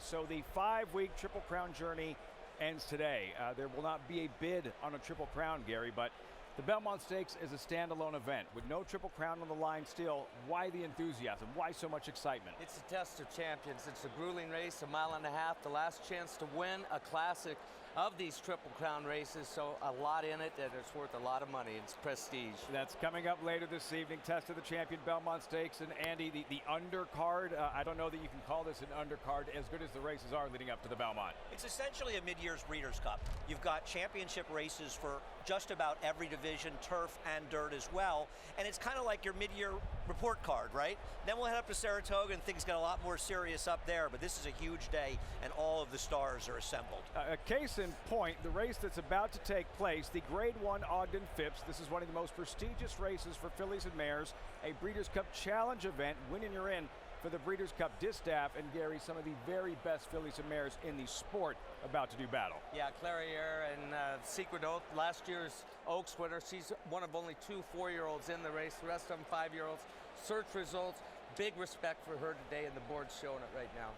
so the 5-week Triple Crown journey ends today. There will not be a bid on a Triple Crown, Gary, but the Belmont Stakes is a standalone event with no Triple Crown on the line still. Why the enthusiasm? Why so much excitement? It's a test of champions. It's a grueling race, 1.5 miles, the last chance to win a classic of these Triple Crown races, so a lot in it, and it's worth a lot of money. It's prestige. That's coming up later this evening. Test of the Champion Belmont Stakes. And Andy, the undercard, I don't know that you can call this an undercard as good as the races are leading up to the Belmont. It's essentially a mid-year's Breeders' Cup. You've got championship races for just about every division, turf and dirt as well, and it's kind of like your mid-year report card, right? Then we'll head up to Saratoga and things get a lot more serious up there, but this is a huge day and all of the stars are assembled. A case in point, the race that's about to take place, the Grade 1 Ogden Phipps. This is one of the most prestigious races for fillies and mares, a Breeders' Cup Challenge event. Winning you're in for the Breeders' Cup Distaff, and Gary, some of the very best fillies and mares in the sport about to do battle. Yeah, Clairiere and Secret Oath, last year's Oaks winner. She's one of only 2 4-year-olds in the race, the rest of them 5-year-olds. Search Results, big respect for her today, and the board's showing it right now.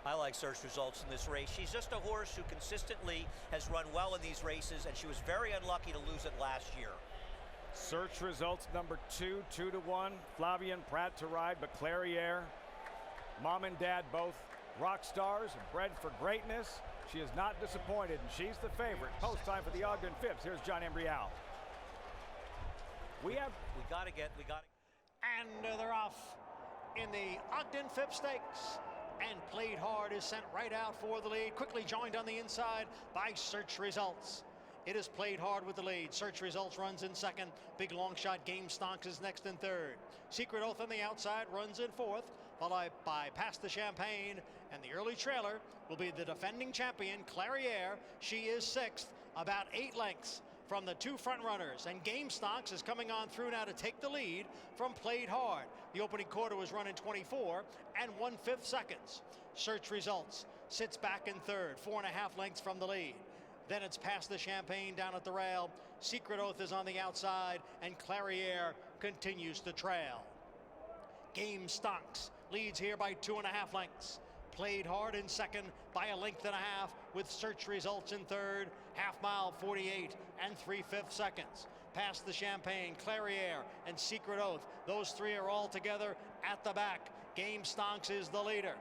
I like Search Results in this race. She's just a horse who consistently has run well in these races, and she was very unlucky to lose it last year. Search Results number 2, 2-1. Flavien Prat to ride, but Clairiere, mom and dad both rock stars, bred for greatness. She is not disappointed, and she's the favorite. Post time for the Ogden Phipps. Here's John Embrial. We got to. And they're off in the Ogden Phipps Stakes. And Played Hard is sent right out for the lead, quickly joined on the inside by Search Results. It is Played Hard with the lead. Search Results runs in second. Big long shot Game Stonks is next in third. Secret Oath on the outside runs in fourth, followed by Pass the Champagne. And the early trailer will be the defending champion, Clairiere. She is sixth, about 8 lengths from the 2 front runners, and Game Stonks is coming on through now to take the lead from Played Hard. The opening quarter was run in 24 and 1/5 seconds. Search Results sits back in third, 4.5 lengths from the lead. Then it's Pass the Champagne down at the rail. Secret Oath is on the outside, and Clairiere continues to trail. Game Stonks leads here by 2.5 lengths. Played Hard in second by 1.5 lengths, with Search Results in third, 1/2 mile, 48 and 3/5 seconds. Pass the Champagne, Clairiere, and Secret Oath. Those 3 are all together at the back. Game Stonks is the leader.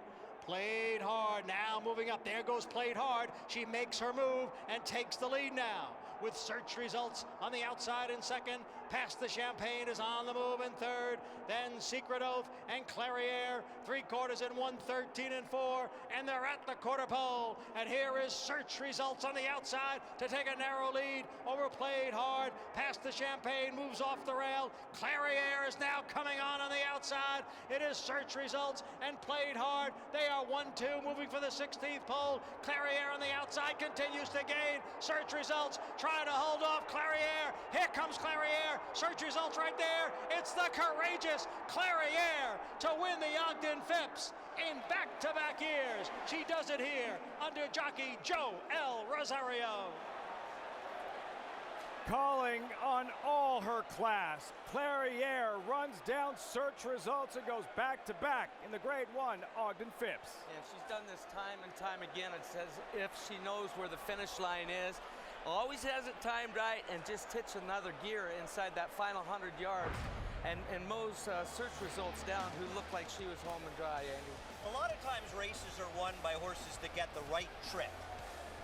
Played Hard now moving up. There goes Played Hard. She makes her move and takes the lead now, with Search Results on the outside in second. Pass the Champagne is on the move in third. Then Secret Oath and Clairiere, 3/4 in 1:13 and 4, and they're at the quarter pole. And here is Search Results on the outside to take a narrow lead over Played Hard. Pass the Champagne moves off the rail. Clairiere is now coming on the outside. It is Search Results and Played Hard. They are 1-2 moving for the 16th pole. Clairiere on the outside continues to gain. Search Results trying to hold off Clairiere. Here comes Clairiere. Search Results right there. It's the courageous Clairiere to win the Ogden Phipps in back-to-back years. She does it here under jockey Joe L. Rosario. Calling on all her class, Clairiere runs down Search Results and goes back-to-back in the Grade 1 Ogden Phipps. And she's done this time and time again. It's as if she knows where the finish line is. Always has it timed right and just hits another gear inside that final 100 yards and mows Search Results down, who looked like she was home and dry, Andy. A lot of times races are won by horses that get the right trip.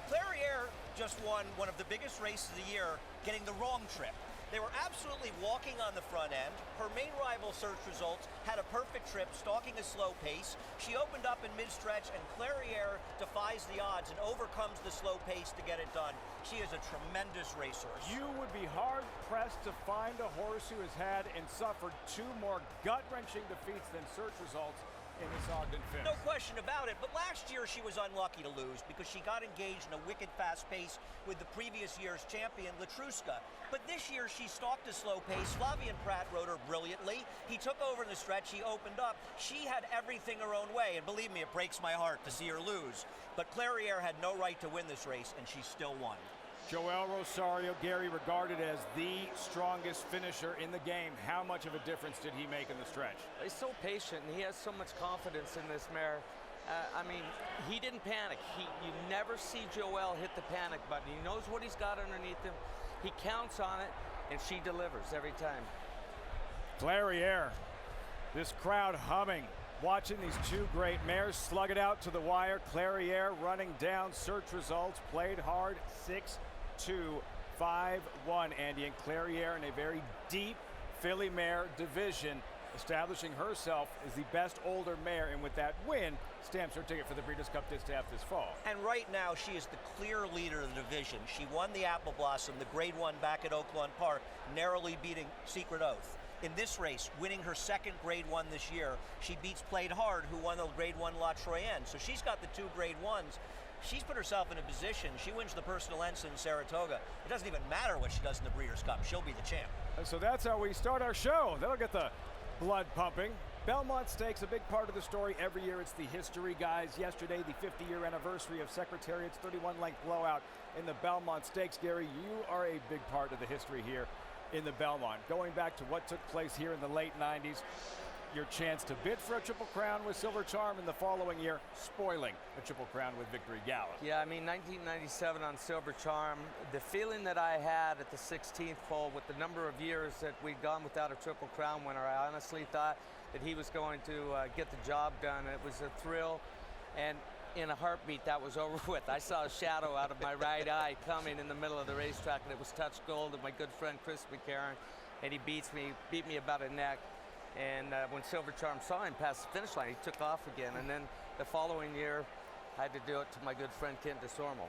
Clairiere just won one of the biggest races of the year, getting the wrong trip. They were absolutely walking on the front end. Her main rival, Search Results, had a perfect trip, stalking a slow pace. She opened up in mid-stretch, and Clairiere defies the odds and overcomes the slow pace to get it done. She is a tremendous racehorse. You would be hard-pressed to find a horse who has had and suffered 2 more gut-wrenching defeats than Search Results in this Ogden Phipps. No question about it, but last year she was unlucky to lose because she got engaged in a wicked fast pace with the previous year's champion, Latruska. But this year she stalked a slow pace. Flavien Prat rode her brilliantly. He took over in the stretch, he opened up. She had everything her own way, and believe me, it breaks my heart to see her lose. But Clairiere had no right to win this race, and she still won. Joel Rosario, Gary, regarded as the strongest finisher in the game. How much of a difference did he make in the stretch? He's so patient, and he has so much confidence in this mare. I mean, he didn't panic. You never see Joel hit the panic button. He knows what he's got underneath him. He counts on it, and she delivers every time. Clairiere, this crowd humming, watching these two great mares slug it out to the wire. Clairiere running down, search results, played hard, 6-2, 5-1. Andy, and Clairiere in a very deep filly mare division, establishing herself as the best older mare, and with that win, stamps her ticket for the Breeders' Cup Distaff this fall. And right now, she is the clear leader of the division. She won the Apple Blossom, the Grade 1 back at Oaklawn Park, narrowly beating Secret Oath. In this race, winning her second Grade 1 this year, she beats Played Hard, who won the Grade 1 La Troyenne. So she's got the two Grade 1s. She's put herself in a position. She wins the Personal Ensign in Saratoga. It doesn't even matter what she does in the Breeders' Cup. She'll be the champ. So that's how we start our show. That'll get the blood pumping. Belmont Stakes, a big part of the story every year. It's the history, guys. Yesterday, the 50-year anniversary of Secretariat's 31-length blowout in the Belmont Stakes. Gary, you are a big part of the history here in the Belmont. Going back to what took place here in the late 90s, your chance to bid for a Triple Crown with Silver Charm, in the following year, spoiling a Triple Crown with Victory Gala. Yeah, I mean, 1997 on Silver Charm, the feeling that I had at the 16th pole with the number of years that we'd gone without a Triple Crown winner, I honestly thought that he was going to get the job done. It was a thrill, and in a heartbeat, that was over with. I saw a shadow out of my right eye coming in the middle of the racetrack, and it was Touch Gold of my good friend Chris McCarron, and he beat me about a neck. And when Silver Charm saw him pass the finish line, he took off again. And then the following year, I had to do it to my good friend Kent DeSormo.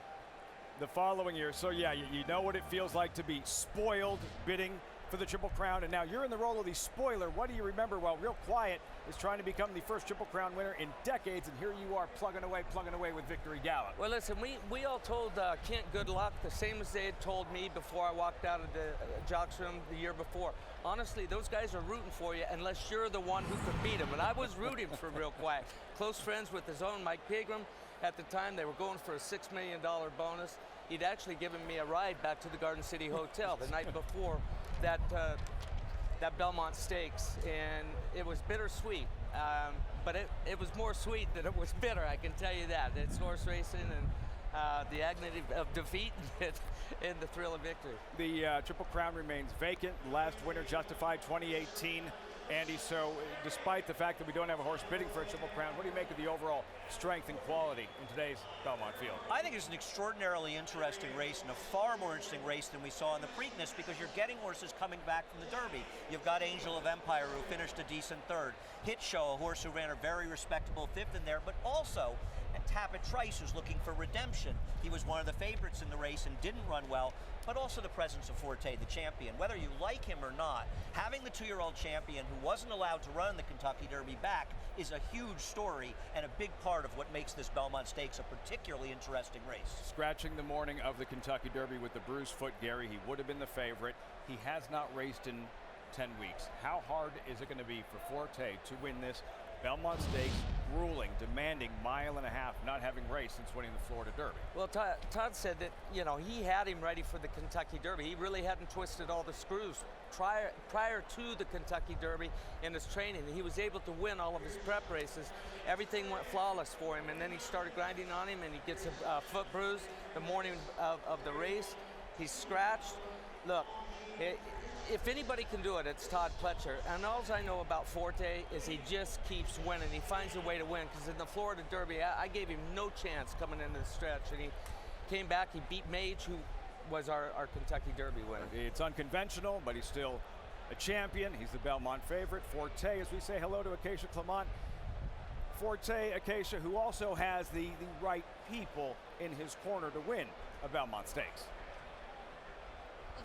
The following year, so yeah, you know what it feels like to be spoiled bidding for the Triple Crown, and now you're in the role of the spoiler. What do you remember while Real Quiet is trying to become the first Triple Crown winner in decades, and here you are plugging away with Victory Gala? Well, listen, we all told Kent good luck, the same as they had told me before I walked out of the Jocks room the year before. Honestly, those guys are rooting for you unless you're the one who could beat them, and I was rooting for Real Quiet. Close friends with his own Mike Pegram. At the time, they were going for a $6 million bonus. He'd actually given me a ride back to the Garden City Hotel the night before that Belmont Stakes, and it was bittersweet. But it was more sweet than it was bitter, I can tell you that. It's horse racing and the agony of defeat and the thrill of victory. The Triple Crown remains vacant. Last winner justified 2018. Andy, so despite the fact that we don't have a horse bidding for a Triple Crown, what do you make of the overall strength and quality in today's Belmont field? I think it's an extraordinarily interesting race, and a far more interesting race than we saw in the Preakness, because you're getting horses coming back from the Derby. You've got Angel of Empire, who finished a decent third. Hit Show, a horse who ran a very respectable fifth in there, but also Tappet Trice, who's looking for redemption. He was one of the favorites in the race and didn't run well, but also the presence of Forte, the champion. Whether you like him or not, having the 2-year-old champion who wasn't allowed to run the Kentucky Derby back is a huge story and a big part of what makes this Belmont Stakes a particularly interesting race. Scratching the morning of the Kentucky Derby with the bruised foot, Gary, he would have been the favorite. He has not raced in 10 weeks. How hard is it going to be for Forte to win this Belmont Stakes, grueling, demanding mile and a half, not having raced since winning the Florida Derby? Well, Todd said that, you know, he had him ready for the Kentucky Derby. He really hadn't twisted all the screws prior to the Kentucky Derby in his training. He was able to win all of his prep races. Everything went flawless for him, and then he started grinding on him, and he gets a foot bruise the morning of the race. He's scratched. Look, if anybody can do it, it's Todd Pletcher. And all I know about Forte is he just keeps winning. He finds a way to win, because in the Florida Derby, I gave him no chance coming into the stretch, and he came back. He beat Mage, who was our Kentucky Derby winner. It's unconventional, but he's still a champion. He's the Belmont favorite. Forte, as we say hello to Acacia Clement. Forte, Acacia, who also has the right people in his corner to win a Belmont Stakes.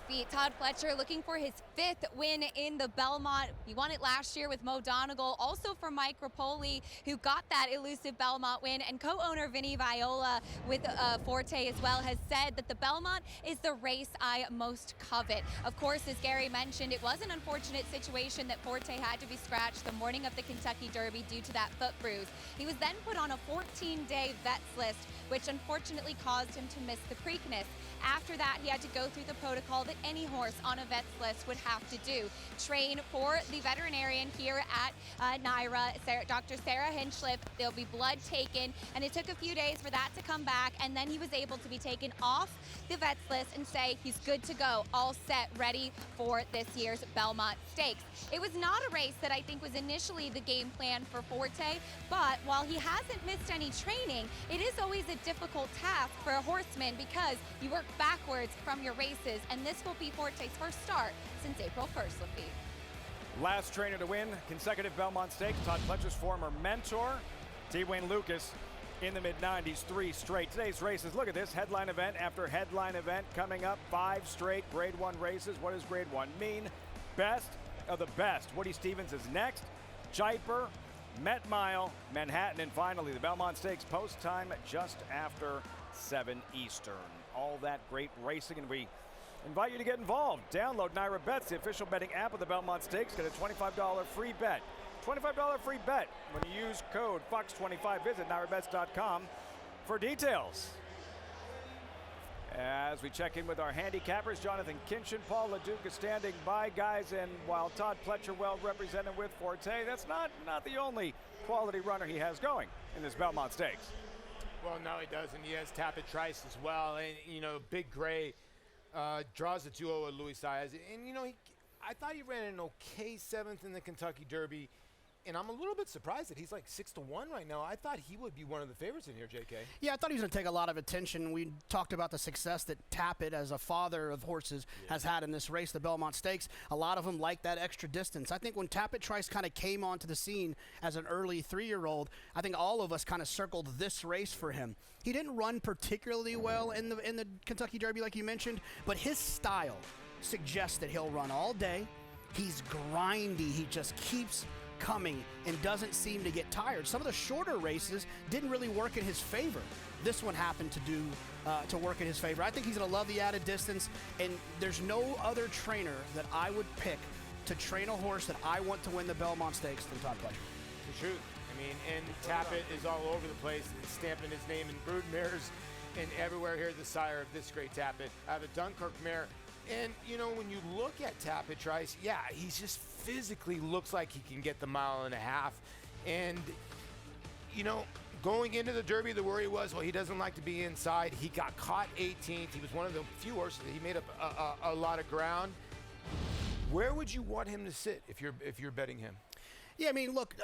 Feet. Todd Pletcher looking for his 5th win in the Belmont. He won it last year with Mo Donegal, also for Mike Rapoli, who got that elusive Belmont win, and co-owner Vinny Viola with Forte as well has said that the Belmont is the race I most covet. Of course, as Gary mentioned, it was an unfortunate situation that Forte had to be scratched the morning of the Kentucky Derby due to that foot bruise. He was then put on a 14-day vets list, which unfortunately caused him to miss the Preakness. After that, he had to go through the protocol all that any horse on a vet's list would have to do. Train for the veterinarian here at NYRA, Dr. Sarah Hinchliff. There'll be blood taken, and it took a few days for that to come back, and then he was able to be taken off the vet's list and say he's good to go, all set, ready for this year's Belmont Stakes. It was not a race that I think was initially the game plan for Forte, but while he hasn't missed any training, it is always a difficult task for a horseman because you work backwards from your races, and this will be Forte's first start since April 1st, Lafitte. Last trainer to win consecutive Belmont Stakes, Todd Pletcher's former mentor, T. Wayne Lucas, in the mid-90s, 3 straight. Today's races, look at this, headline event after headline event coming up, 5 straight Grade 1 races. What does Grade 1 mean? Best of the best. Woody Stevens is next. Jaipur, Met Mile, Manhattan, and finally the Belmont Stakes post time just after 7 Eastern. All that great racing, and we invite you to get involved. Download NYRA Bets, the official betting app of the Belmont Stakes. Get a $25 free bet. $25 free bet when you use code FOX25. Visit NYRABets.com for details. As we check in with our handicappers, Jonathan Kinchin, Paul LeDuc is standing by, guys, and while Todd Pletcher well represented with Forte, that's not the only quality runner he has going in this Belmont Stakes. Well, no, he doesn't. He has Tappet Trice as well, and Big Gray draws the 2-0 with Louis Saez, and I thought he ran an okay 7th in the Kentucky Derby. And I'm a little bit surprised that he's like 6-1 right now. I thought he would be one of the favorites in here, JK. Yeah, I thought he was going to take a lot of attention. We talked about the success that Tappet, as a father of horses, has had in this race, the Belmont Stakes. A lot of them like that extra distance. I think when Tappet Trice kind of came onto the scene as an early 3-year-old, I think all of us kind of circled this race for him. He didn't run particularly well in the Kentucky Derby, like you mentioned, but his style suggests that he'll run all day. He's grindy. He just keeps coming and doesn't seem to get tired. Some of the shorter races didn't really work in his favor. This one happened to work in his favor. I think he's going to love the added distance, and there's no other trainer that I would pick to train a horse that I want to win the Belmont Stakes than Todd Pletcher. The truth. I mean, and Tappet is all over the place, stamping his name in brood mares and everywhere here, the sire of this great Tappet. I have a Dunkirk mare. And, when you look at Tappet Trice, yeah, he's just physically looks like he can get the 1.5 miles. And, going into the Derby, the worry was, well, he doesn't like to be inside. He got caught 18th. He was one of the few horses that he made up a lot of ground. Where would you want him to sit if you're betting him? Yeah, I mean, look,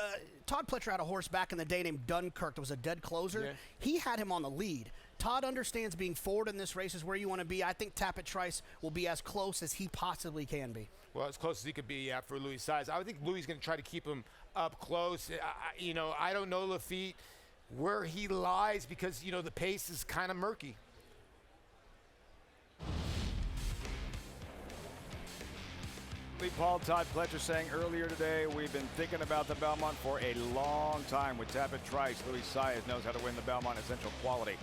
Todd Pletcher had a horse back in the day named Dunkirk that was a dead closer. Yeah. He had him on the lead. Todd understands being forward in this race is where you want to be. I think Tappet Trice will be as close as he possibly can be. Well, as close as he could be, yeah, for Louis Saez. I would think Louis is going to try to keep him up close. I don't know Lafitte where he lies because, the pace is kind of murky. Paul, Todd Pletcher saying earlier today, we've been thinking about the Belmont for a long time with Tappet Trice. Louis Saez knows how to win the Belmont Essential Quality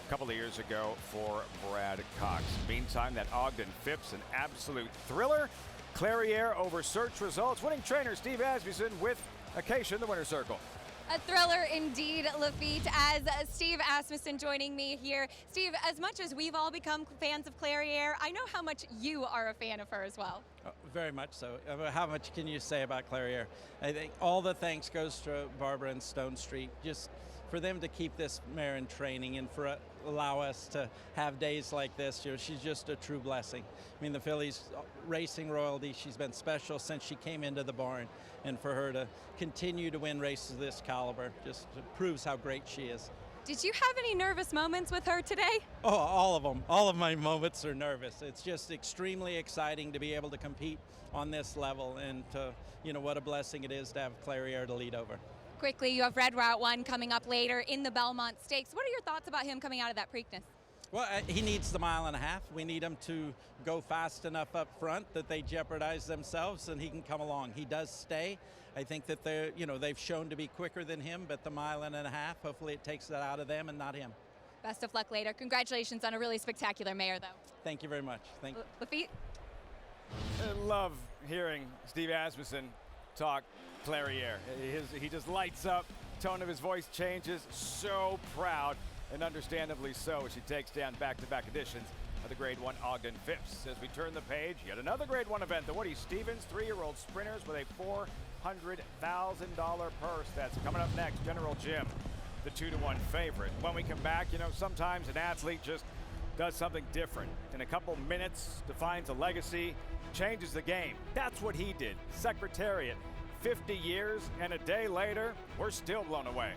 a couple of years ago for Brad Cox. Meantime, that Ogden Phipps, an absolute thriller. Clairiere over search results. Winning trainer Steve Asmussen with Acacia in the winner's circle. A thriller indeed, Lafitte, as Steve Asmussen joining me here. Steve, as much as we've all become fans of Clairiere, I know how much you are a fan of her as well. Very much so. How much can you say about Clairiere? I think all the thanks goes to Barbara and Stone Street, just for them to keep this mare in training and for allow us to have days like this. She's just a true blessing. I mean, the filly's racing royalty. She's been special since she came into the barn, and for her to continue to win races of this caliber just proves how great she is. Did you have any nervous moments with her today? Oh, all of them. All of my moments are nervous. It's just extremely exciting to be able to compete on this level, and what a blessing it is to have Clairiere to lead over. Quickly, you have Red Route 1 coming up later in the Belmont Stakes. What are your thoughts about him coming out of that Preakness? Well, he needs the 1.5 miles. We need him to go fast enough up front that they jeopardize themselves and he can come along. He does stay. I think that they've shown to be quicker than him, but the 1.5 miles, hopefully it takes that out of them and not him. Best of luck later. Congratulations on a really spectacular mare, though. Thank you very much. Thank you. Lafitte? I love hearing Steve Asmussen talk Clairiere. He just lights up. Tone of his voice changes. So proud, and understandably so, as she takes down back-to-back editions of the Grade 1 Ogden Phipps. As we turn the page, yet another Grade 1 event, the Woody Stevens 3-year-old sprinters with a $400,000 purse. That's coming up next. General Jim, the 2-to-1 favorite. When we come back, you know, sometimes an athlete just does something different. In a couple minutes, defines a legacy, changes the game. That's what he did. Secretariat, 50 years, and a day later, we're still blown away.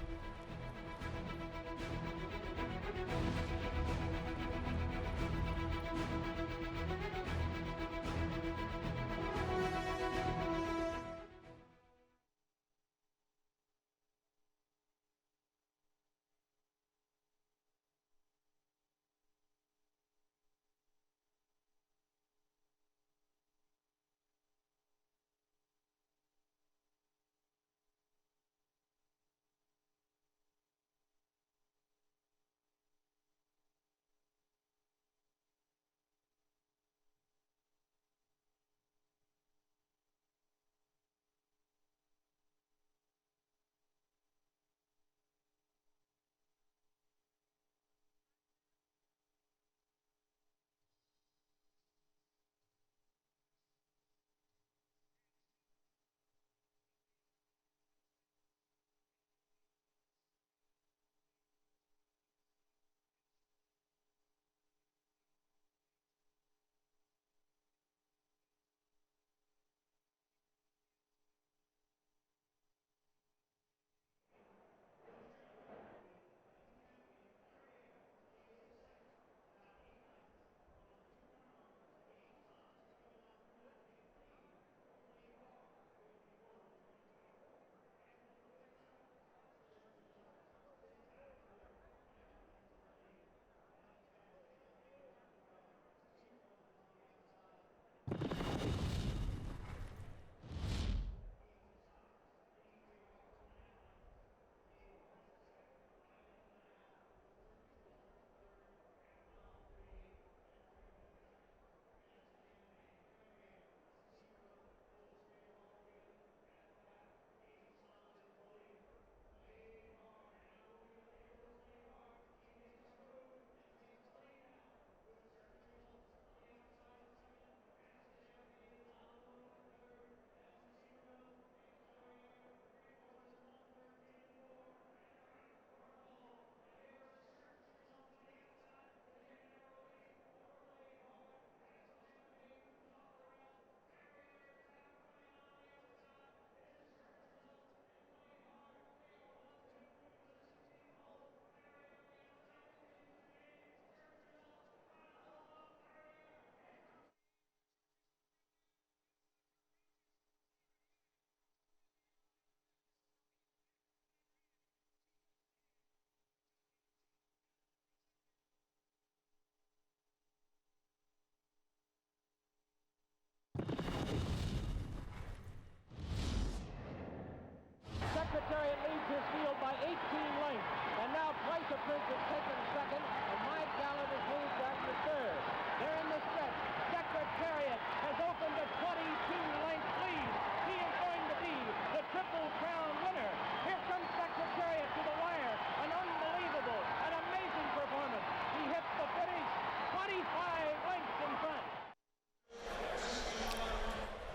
Secretariat leads his field by 18 lengths, and now Price of Prince is taken second, and My Gallant has moved back to third. They're in the stretch. Secretariat has opened a 22-length lead. He is going to be the Triple Crown winner. Here comes Secretariat to the wire. An unbelievable, an amazing performance. He hits the finish 25 lengths in front.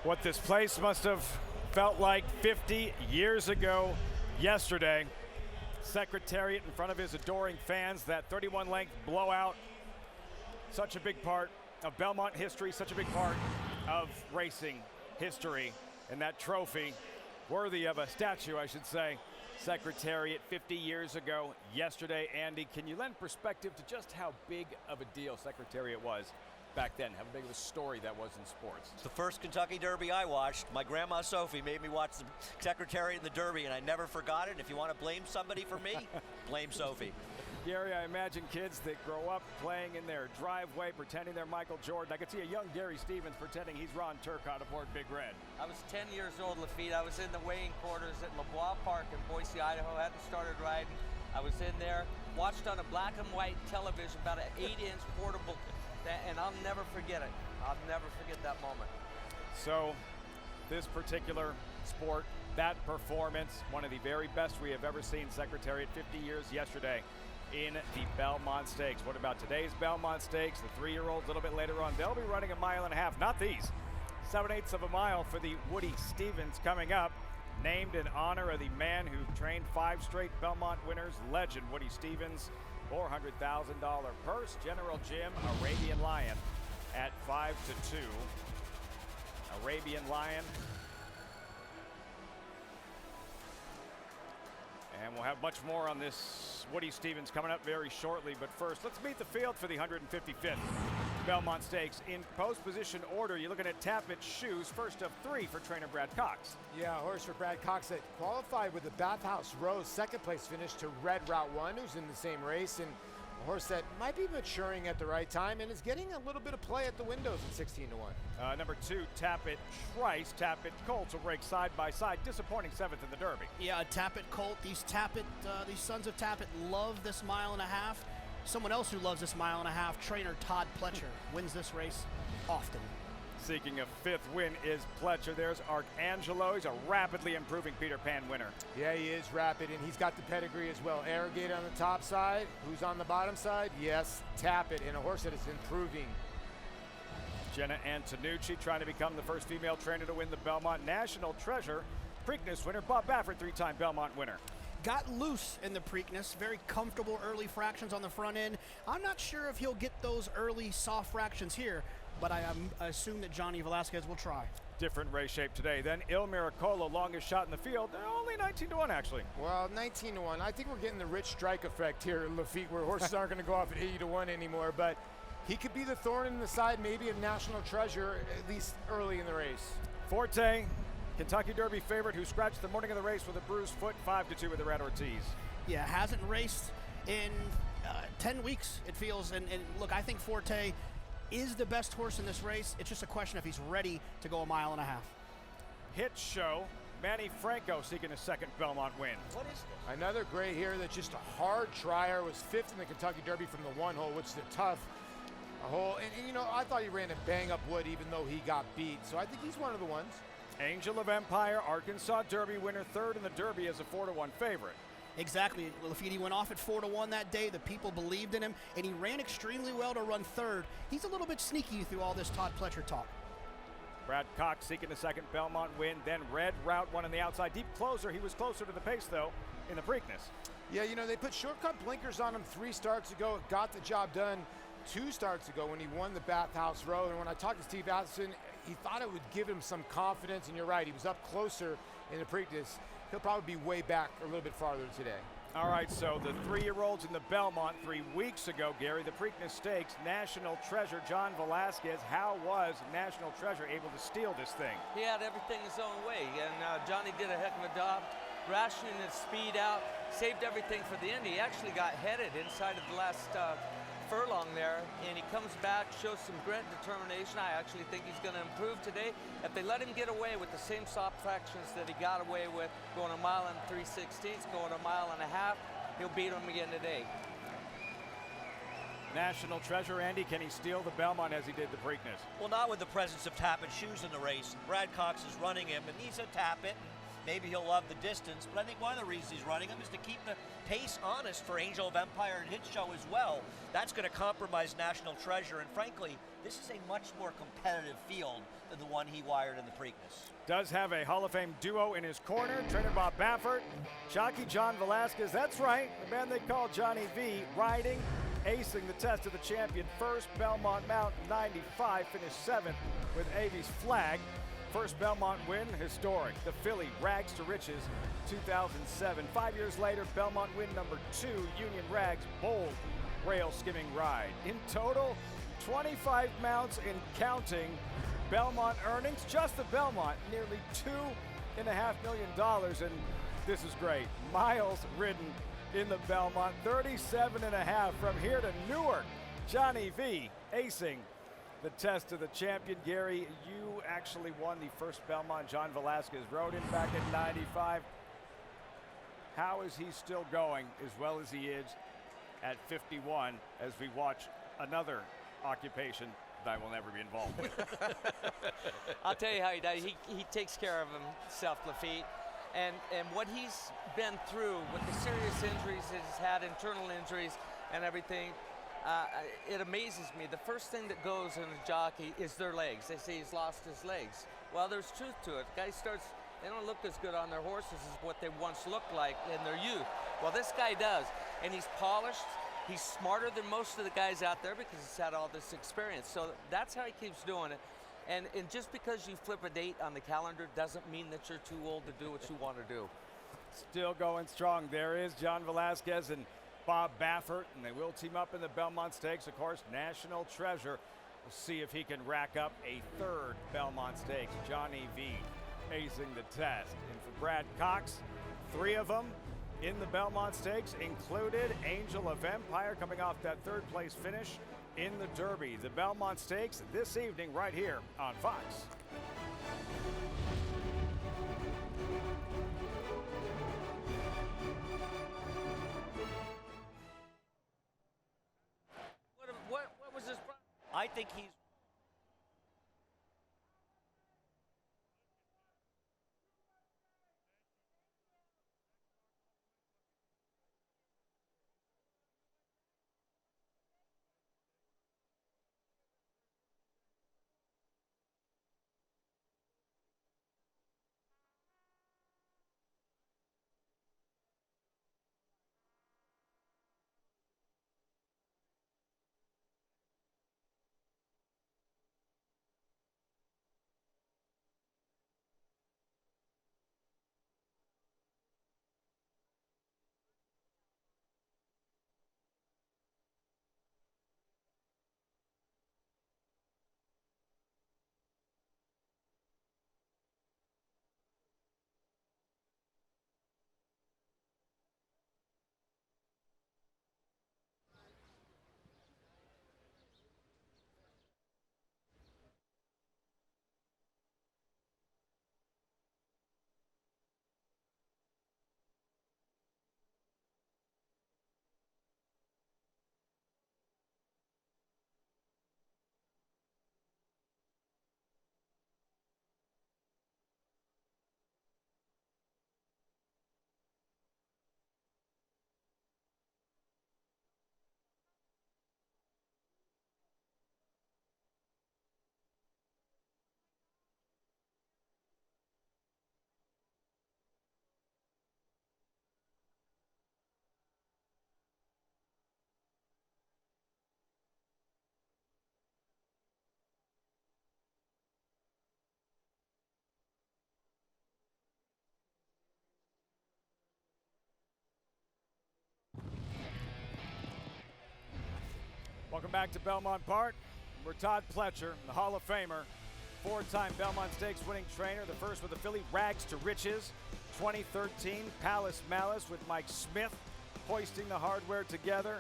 What this place must have felt like 50 years ago yesterday. Secretariat in front of his adoring fans, that 31-length blowout. Such a big part of Belmont history, such a big part of racing history. And that trophy, worthy of a statue, I should say. Secretariat 50 years ago yesterday. Andy, can you lend perspective to just how big of a deal Secretariat was back then, how big of a story that was in sports? It's the first Kentucky Derby I watched. My grandma Sophie made me watch the Secretariat and the Derby, and I never forgot it. If you want to blame somebody for me, blame Sophie. Gary, I imagine kids that grow up playing in their driveway, pretending they're Michael Jordan. I could see a young Gary Stevens pretending he's Ron Turcotte aboard Big Red. I was 10 years old, Lafitte. I was in the weighing quarters at LeBois Park in Boise, Idaho. Hadn't started riding. I was in there, watched on a black and white television, about an 8-inch portable, and I'll never forget it. I'll never forget that moment. So, this particular sport, that performance, one of the very best we have ever seen. Secretariat 50 years yesterday in the Belmont Stakes. What about today's Belmont Stakes? The 3-year-olds a little bit later on. They'll be running a mile and a half. Not these. 7/8 of a mile for the Woody Stevens coming up. Named in honor of the man who trained 5 straight Belmont winners, legend Woody Stevens. $400,000 purse. General Jim, Arabian Lion at 5-2. Arabian Lion. And we'll have much more on this Woody Stevens coming up very shortly. But first, let's meet the field for the 155th Belmont Stakes. In post position order, you're looking at Tappett's Shoes, first of 3 for trainer Brad Cox. Yeah, a horse for Brad Cox that qualified with the Bathhouse Rose second place finish to Red Route 1, who's in the same race, and a horse that might be maturing at the right time and is getting a little bit of play at the windows at 16-1. Number 2, Tappet Trice. Tappet Colts will break side by side. Disappointing 7th in the Derby. Yeah, a Tappet Colt. These sons of Tappet love this mile and a half. Someone else who loves this mile and a half, trainer Todd Pletcher, wins this race often. Seeking a 5th win is Pletcher. There's Arcangelo. He's a rapidly improving Peter Pan winner. Yeah, he is rapid, and he's got the pedigree as well. Arrogate on the top side. Who's on the bottom side? Yes, Tappet, and a horse that is improving. Jenna Antonucci trying to become the first female trainer to win the Belmont. National Treasure, Preakness winner. Bob Baffert, 3-time Belmont winner. Got loose in the Preakness, very comfortable early fractions on the front end. I'm not sure if he'll get those early soft fractions here, but I assume that Johnny Velasquez will try. Different race shape today. Then Il Miracolo, longest shot in the field. Only 19-1 actually. Well, 19-1. I think we're getting the Rich Strike effect here at Lafitte, where horses aren't going to go off at 80-1 anymore, but he could be the thorn in the side maybe of National Treasure, at least early in the race. Forte, Kentucky Derby favorite who scratched the morning of the race with a bruised foot, 5-2 with the Red Ortiz. Yeah, hasn't raced in 10 weeks, it feels. And look, I think Forte is the best horse in this race. It's just a question if he's ready to go a mile and a half. Hit show, Manny Franco seeking a 2nd Belmont win. What is this? Another gray here that's just a hard trier, was 5th in the Kentucky Derby from the 1 hole, which is a tough hole. And you know, I thought he ran a bang-up wood even though he got beat. So I think he's one of the ones. Angel of Empire, Arkansas Derby winner, 3rd in the Derby as a 4-1 favorite. Exactly. Lafitte went off at 4-1 that day. The people believed in him, and he ran extremely well to run 3rd. He's a little bit sneaky through all this Todd Pletcher talk. Brad Cox seeking a 2nd Belmont win. Then Red Route 1 on the outside. Deep closer. He was closer to the pace, though, in the Preakness. Yeah, you know, they put shortcut blinkers on him 3 starts ago. It got the job done 2 starts ago when he won the Bathhouse Road. And when I talked to Steve Atherton, he thought it would give him some confidence. And you're right, he was up closer in the Preakness. He'll probably be way back a little bit farther today. All right, so the 3-year-olds in the Belmont 3 weeks ago, Gary, the Preakness Stakes, National Treasure, John Velasquez. How was National Treasure able to steal this thing? He had everything his own way, and Johnny did a heck of a job rationing his speed out, saved everything for the end. He actually got headed inside of the last furlong there, and he comes back, shows some grit and determination. I actually think he's going to improve today. If they let him get away with the same soft fractions that he got away with, going a mile and 3/16, going a mile and a half, he'll beat him again today. National Treasure, Andy, can he steal the Belmont as he did the Preakness? Well, not with the presence of Tappet Shoes in the race. Brad Cox is running him, and he's a Tappet. Maybe he'll love the distance, but I think one of the reasons he's running him is to keep the pace honest for Angel of Empire and Hit Show as well. That's going to compromise National Treasure, and frankly, this is a much more competitive field than the one he wired in the Preakness. Does have a Hall of Fame duo in his corner, trainer Bob Baffert, Jockey John Velasquez. That's right, the man they call Johnny V, riding, acing the test of the champion. First Belmont mount, 95, finished 7th with Avies Flag. First Belmont win, historic. The filly, Rags to Riches, 2007. 5 years later, Belmont win number 2, Union Rags, bold rail skimming ride. In total, 25 mounts in counting. Belmont earnings, just the Belmont, nearly $2.5 million, and this is great. Miles ridden in the Belmont, 37.5 from here to Newark. Johnny V acing the test of the champion. Gary, you actually won the first Belmont. John Velasquez rode him back in 95. How is he still going as well as he is at 51 as we watch another occupation that I will never be involved with? I'll tell you how he does. He takes care of himself, Lafitte. And what he's been through with the serious injuries he's had, internal injuries and everything, it amazes me. The first thing that goes in a jockey is their legs. They say he's lost his legs. Well, there's truth to it. Guys they don't look as good on their horses as what they once looked like in their youth. Well, this guy does, and he's polished. He's smarter than most of the guys out there because he's had all this experience. So that's how he keeps doing it. And just because you flip a date on the calendar doesn't mean that you're too old to do what you want to do. Still going strong. There is John Velasquez and Bob Baffert, and they will team up in the Belmont Stakes. Of course, national treasure. We'll see if he can rack up a third Belmont Stakes. Johnny V acing the test. And for Brad Cox, 3 of them in the Belmont Stakes included Angel of Empire coming off that third place finish in the Derby. The Belmont Stakes this evening right here on Fox. What was his problem? I think he's Welcome back to Belmont Park. We're Todd Pletcher, the Hall of Famer, 4-time Belmont Stakes winning trainer. The first with the filly Rags to Riches, 2013. Palace Malice with Mike Smith, hoisting the hardware together.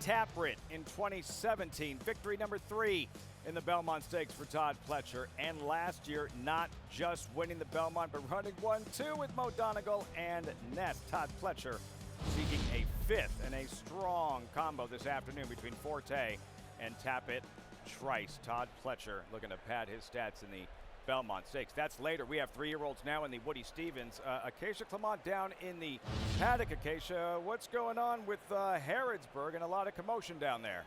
Taprit in 2017. Victory number 3 in the Belmont Stakes for Todd Pletcher. And last year, not just winning the Belmont, but running 1-2 with Mo Donegal and Ness. Todd Pletcher seeking a 5th and a strong combo this afternoon between Forte and Tapit Trice. Todd Pletcher looking to pad his stats in the Belmont Stakes. That's later. We have 3-year-olds now in the Woody Stevens. Acacia Clement down in the paddock. Acacia, what's going on with Harrodsburg and a lot of commotion down there?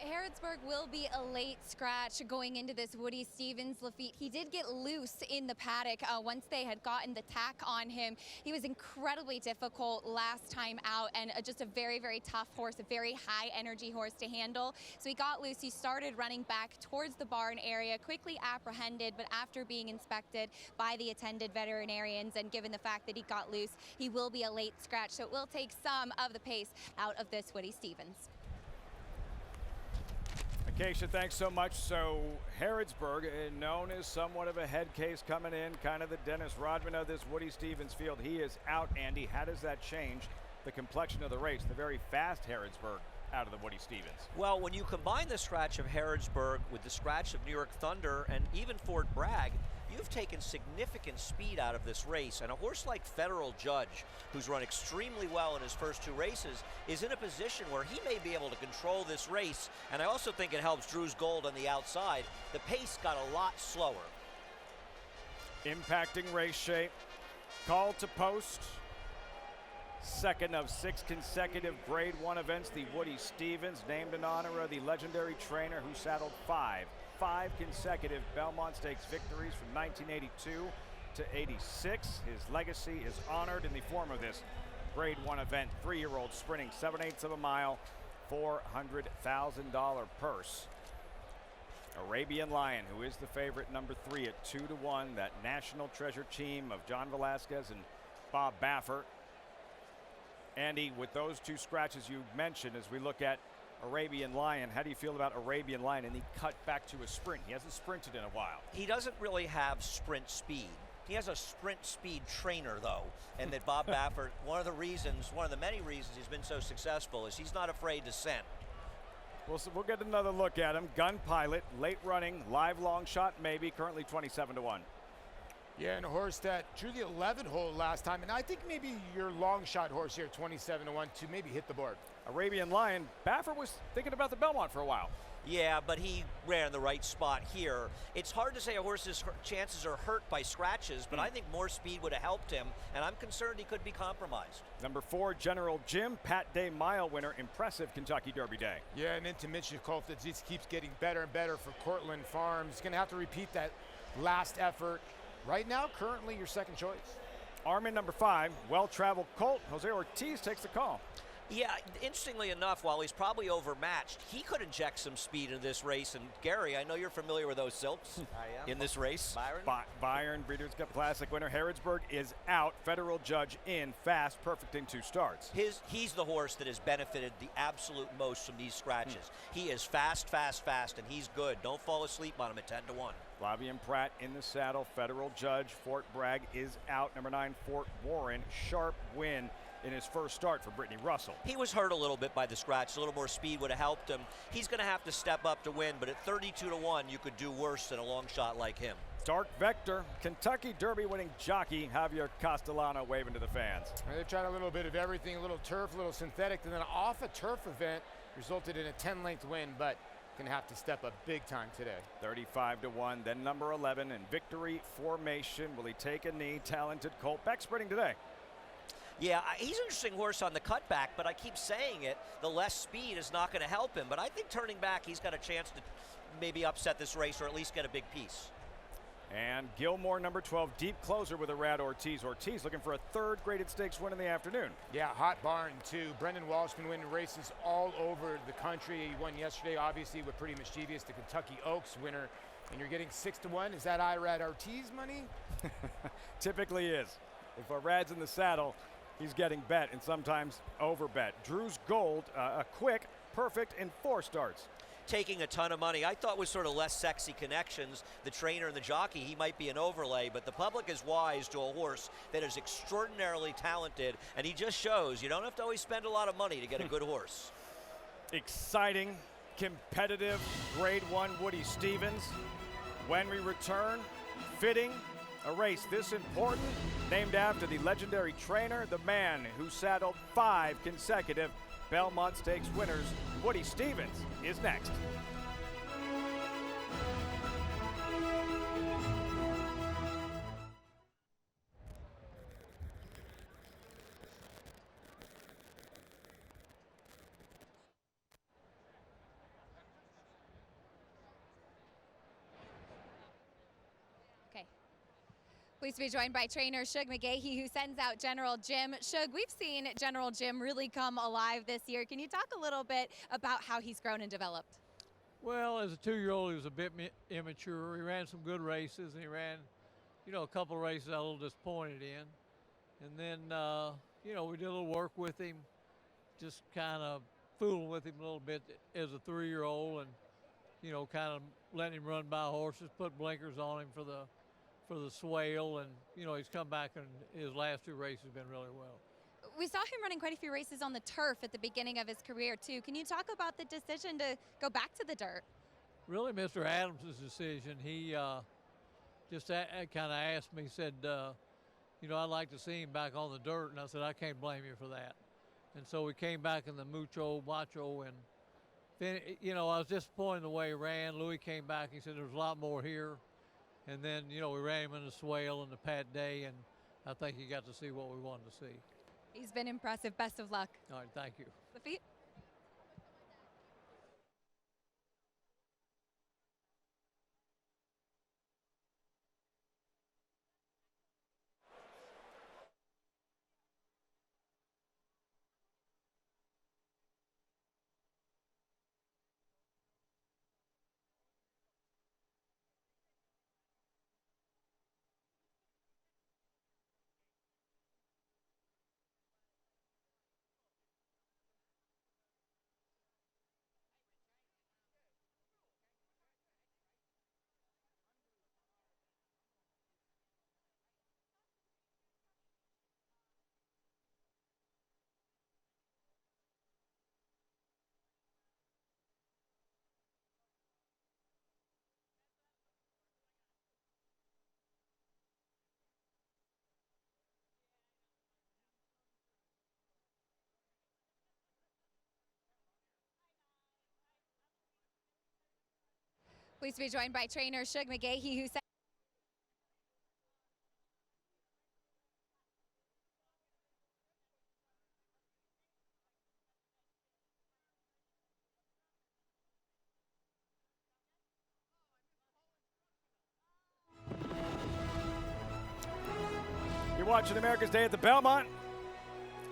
Harrodsburg will be a late scratch going into this Woody Stevens Lafitte. He did get loose in the paddock once they had gotten the tack on him. He was incredibly difficult last time out and just a very, very tough horse, a very high energy horse to handle. So he got loose. He started running back towards the barn area, quickly apprehended, but after being inspected by the attended veterinarians and given the fact that he got loose, he will be a late scratch. So it will take some of the pace out of this Woody Stevens. Acacia, thanks so much. So Harrodsburg, known as somewhat of a head case coming in, kind of the Dennis Rodman of this Woody Stevens field. He is out, Andy. How does that change the complexion of the race? The very fast Harrodsburg out of the Woody Stevens. Well, when you combine the scratch of Harrodsburg with the scratch of New York Thunder and even Fort Bragg, you've taken significant speed out of this race. And a horse like Federal Judge, who's run extremely well in his first 2 races, is in a position where he may be able to control this race. And I also think it helps Drew's Gold on the outside. The pace got a lot slower. Impacting race shape. Called to post. Second of 6 consecutive Grade 1 events. The Woody Stevens, named in honor of the legendary trainer who saddled five consecutive Belmont Stakes victories from 1982 to 86. His legacy is honored in the form of this Grade 1 event. 3-year-old sprinting 7/8 of a mile, $400,000 purse. Arabian Lion, who is the favorite, number 3 at 2-1. That national treasure team of John Velasquez and Bob Baffert. Andy, with those 2 scratches you mentioned, as we look at Arabian Lion, how do you feel about Arabian Lion and the cut back to a sprint? He hasn't sprinted in a while. He doesn't really have sprint speed. He has a sprint speed trainer, though, and that Bob Baffert, one of the many reasons he's been so successful is he's not afraid to scent. We'll get another look at him. Gun Pilot, late running, live long shot, maybe, currently 27-1. Yeah, and a horse that drew the 11 hole last time, and I think maybe your long shot horse here, 27-1, to maybe hit the board. Arabian Lion, Baffert was thinking about the Belmont for a while. Yeah, but he ran the right spot here. It's hard to say a horse's chances are hurt by scratches, but I think more speed would have helped him, and I'm concerned he could be compromised. Number 4, General Jim, Pat Day mile winner, impressive Kentucky Derby day. Yeah, and into Mitchell that just keeps getting better and better for Cortland Farms. Going to have to repeat that last effort. Right now, currently your second choice. Armin, number 5, well-traveled colt. Jose Ortiz takes the call. Yeah, interestingly enough, while he's probably overmatched, he could inject some speed into this race. And Gary, I know you're familiar with those silks in this race. Byron, Breeders' Cup Classic winner. Harrodsburg is out. Federal judge in. Fast, perfect in 2 starts. He's the horse that has benefited the absolute most from these scratches. He is fast, and he's good. Don't fall asleep on him at 10-1. Flavien Pratt in the saddle. Federal judge. Fort Bragg is out. Number 9, Fort Warren. Sharp win in his first start for Brittany Russell. He was hurt a little bit by the scratch. A little more speed would have helped him. He's going to have to step up to win, but at 32-1, you could do worse than a long shot like him. Dark Vector, Kentucky Derby winning jockey Javier Castellano waving to the fans. They tried a little bit of everything, a little turf, a little synthetic, and then off a turf event resulted in a 10-length win, but gonna have to step up big time today. 35-1, then number 11 in victory formation. Will he take a knee? Talented colt. Beck sprinting today. Yeah, he's an interesting horse on the cutback, but I keep saying it, the less speed is not going to help him. But I think turning back, he's got a chance to maybe upset this race or at least get a big piece. And Gilmore, number 12, deep closer with Arad Ortiz. Ortiz looking for a 3rd graded stakes win in the afternoon. Yeah, hot barn too. Brendan Walsh been winning races all over the country. He won yesterday, obviously, with Pretty Mischievous, the Kentucky Oaks winner. And you're getting 6-1. Is that Irad Ortiz money? Typically is. If Arad's in the saddle, he's getting bet and sometimes over bet. Drew's Gold, a quick, perfect in 4 starts. Taking a ton of money. I thought was sort of less sexy connections. The trainer and the jockey, he might be an overlay, but the public is wise to a horse that is extraordinarily talented, and he just shows you don't have to always spend a lot of money to get a good horse. Exciting, competitive, Grade 1 Woody Stevens. When we return, fitting, a race this important, named after the legendary trainer, the man who saddled 5 consecutive Belmont Stakes winners. Woody Stevens is next. Pleased to be joined by trainer Shug McGahee, who sends out General Jim. Shug, we've seen General Jim really come alive this year. Can you talk a little bit about how he's grown and developed? Well, as a 2-year-old, he was a bit immature. He ran some good races, and he ran, a couple of races I was a little disappointed in. And then, we did a little work with him, just kind of fooling with him a little bit as a 3-year-old, and, kind of letting him run by horses, put blinkers on him for the swale, and he's come back, and his last 2 races have been really well. We saw him running quite a few races on the turf at the beginning of his career too. Can you talk about the decision to go back to the dirt? Really, Mr. Adams' decision. He just kind of asked me, said, I'd like to see him back on the dirt, and I said, I can't blame you for that. And so we came back in the mucho macho, and then I was disappointed the way he ran. Louis came back, he said there was a lot more here. And then, we ran him in the swale and the Pat Day, and I think you got to see what we wanted to see. He's been impressive. Best of luck. All right, thank you. Lafitte? Pleased to be joined by trainer Shug McGahee, who said You're watching America's Day at the Belmont,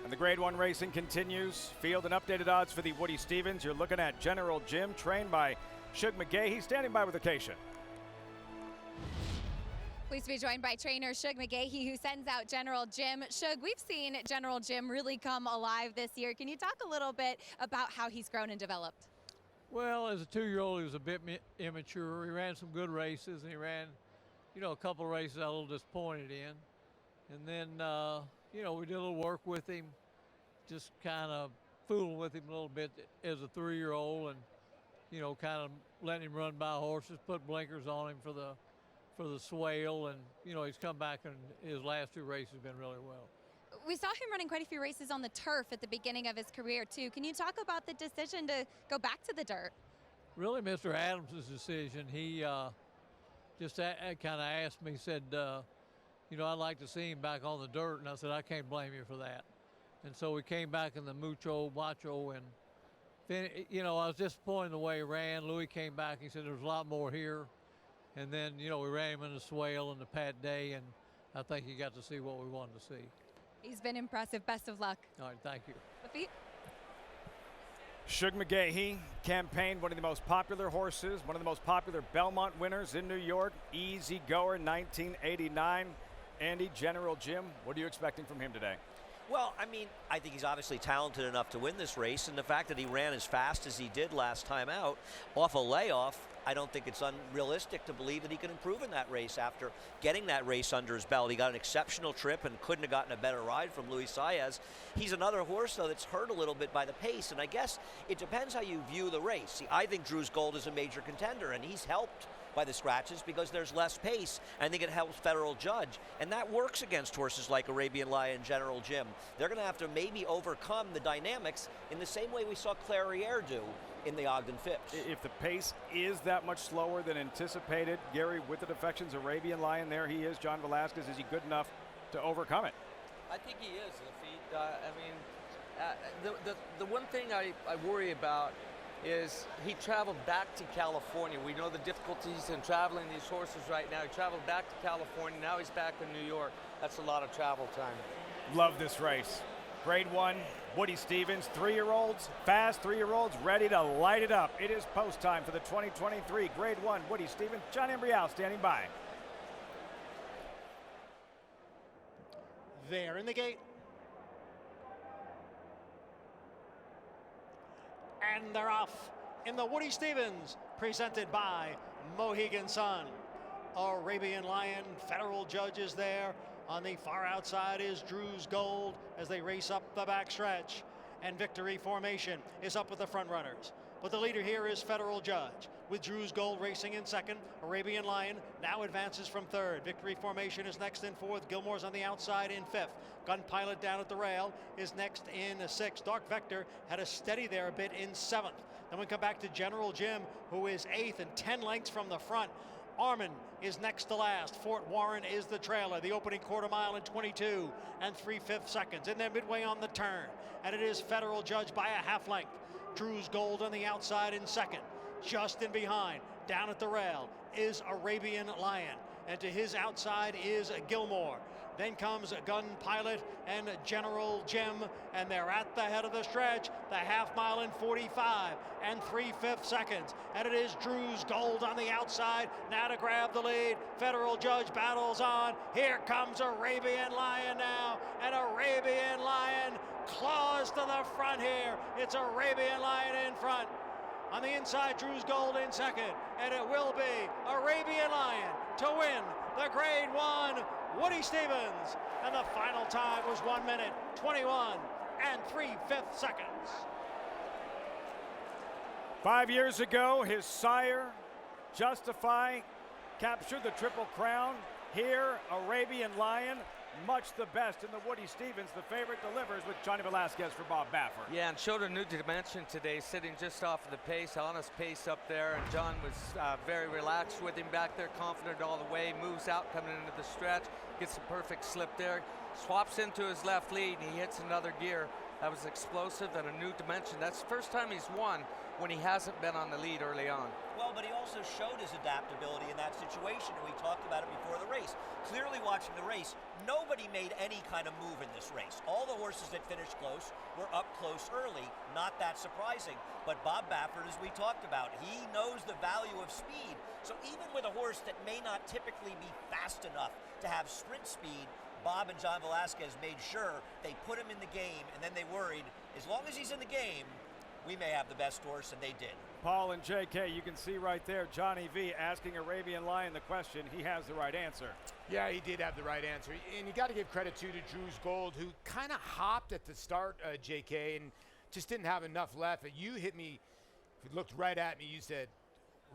and the Grade 1 racing continues. Field and updated odds for the Woody Stevens. You're looking at General Jim, trained by Shug McGahee, standing by with Acacia. Pleased to be joined by trainer Shug McGahee, who sends out General Jim. Shug, we've seen General Jim really come alive this year. Can you talk a little bit about how he's grown and developed? Well, as a 2-year-old, he was a bit immature. He ran some good races, and he ran, a couple of races I was a little disappointed in. And then, we did a little work with him, just kind of fooling with him a little bit as a 3-year-old, and kind of letting him run by horses, put blinkers on him for the swale, and he's come back, and his last 2 races have been really well. We saw him running quite a few races on the turf at the beginning of his career too. Can you talk about the decision to go back to the dirt? Really, Mr. Adams' decision. He just kind of asked me, said, I'd like to see him back on the dirt, and I said, I can't blame you for that. And so we came back in the mucho macho, and then, I was disappointed the way he ran. Louis came back, he said there was a lot more here. And then, we ran him in the swale and the Pat Day, and I think he got to see what we wanted to see. He's been impressive. Best of luck. All right, thank you. Lafitte? Shug McGahee campaigned one of the most popular horses, one of the most popular Belmont winners in New York, Easy Goer 1989. Andy, General Jim, what are you expecting from him today? Well, I think he's obviously talented enough to win this race, and the fact that he ran as fast as he did last time out off a layoff, I don't think it's unrealistic to believe that he can improve in that race after getting that race under his belt. He got an exceptional trip and couldn't have gotten a better ride from Luis Saez. He's another horse, though, that's hurt a little bit by the pace, and I guess it depends how you view the race. See, I think Drew's Gold is a major contender, and he's helped by the scratches because there's less pace. I think it helps Federal Judge, and that works against horses like Arabian Lion, General Jim. They're going to have to maybe overcome the dynamics in the same way we saw Clairiere do in the Ogden Phipps. If the pace is that much slower than anticipated, Gary, with the defections, Arabian Lion, there he is, John Velasquez, is he good enough to overcome it? I think he is. The one thing I worry about is he traveled back to California. We know the difficulties in traveling these horses right now. He traveled back to California. Now he's back in New York. That's a lot of travel time. Love this race. Grade 1, Woody Stevens, 3-year-olds, fast 3-year-olds, ready to light it up. It is post time for the 2023 Grade 1 Woody Stevens. John Embrial standing by. There in the gate. And they're off in the Woody Stevens, presented by Mohegan Sun. Arabian Lion, Federal Judge is there. On the far outside is Drew's Gold as they race up the backstretch. And Victory Formation is up with the front runners. But the leader here is Federal Judge, with Drew's Gold racing in second. Arabian Lion now advances from third. Victory Formation is next in fourth. Gilmore's on the outside in fifth. Gun Pilot down at the rail is next in sixth. Dark Vector had a steady there a bit in seventh. Then we come back to General Jim, who is eighth and 10 lengths from the front. Armin is next to last. Fort Warren is the trailer. The opening quarter mile in 22 and 3/5 seconds. And then midway on the turn. And it is Federal Judge by a half length. Drew's Gold on the outside in second. Just in behind, down at the rail, is Arabian Lion. And to his outside is Gilmore. Then comes Gun Pilot and General Jim, and they're at the head of the stretch, the half mile in 45 and 3/5 seconds. And it is Drew's Gold on the outside, now to grab the lead. Federal Judge battles on. Here comes Arabian Lion now, and Arabian Lion claws to the front here. It's Arabian Lion in front. On the inside, Drew's Gold in second, and it will be Arabian Lion to win the Grade 1 Woody Stevens. And the final time was 1 minute, 21 and 3/5 seconds. 5 years ago, his sire, Justify, captured the Triple Crown. Here, Arabian Lion, much the best in the Woody Stevens. The favorite delivers with Johnny Velasquez for Bob Baffert. Yeah, and showed a new dimension today, sitting just off of the pace, honest pace up there. And John was very relaxed with him back there, confident all the way. Moves out coming into the stretch, gets a perfect slip there, swaps into his left lead, and he hits another gear. That was explosive and a new dimension. That's the first time he's won when he hasn't been on the lead early on. Well, but he also showed his adaptability in that situation, and we talked about it before the race. Clearly watching the race, nobody made any kind of move in this race. All the horses that finished close were up close early. Not that surprising. But Bob Baffert, as we talked about, he knows the value of speed. So even with a horse that may not typically be fast enough to have sprint speed, Bob and John Velasquez made sure they put him in the game, and then they worried, as long as he's in the game, we may have the best horse, and they did. Paul and JK, you can see right there, Johnny V asking Arabian Lion the question. He has the right answer. Yeah, he did have the right answer. And you got to give credit to Drew's Gold, who kind of hopped at the start, JK, and just didn't have enough left. You hit me, if you looked right at me, you said,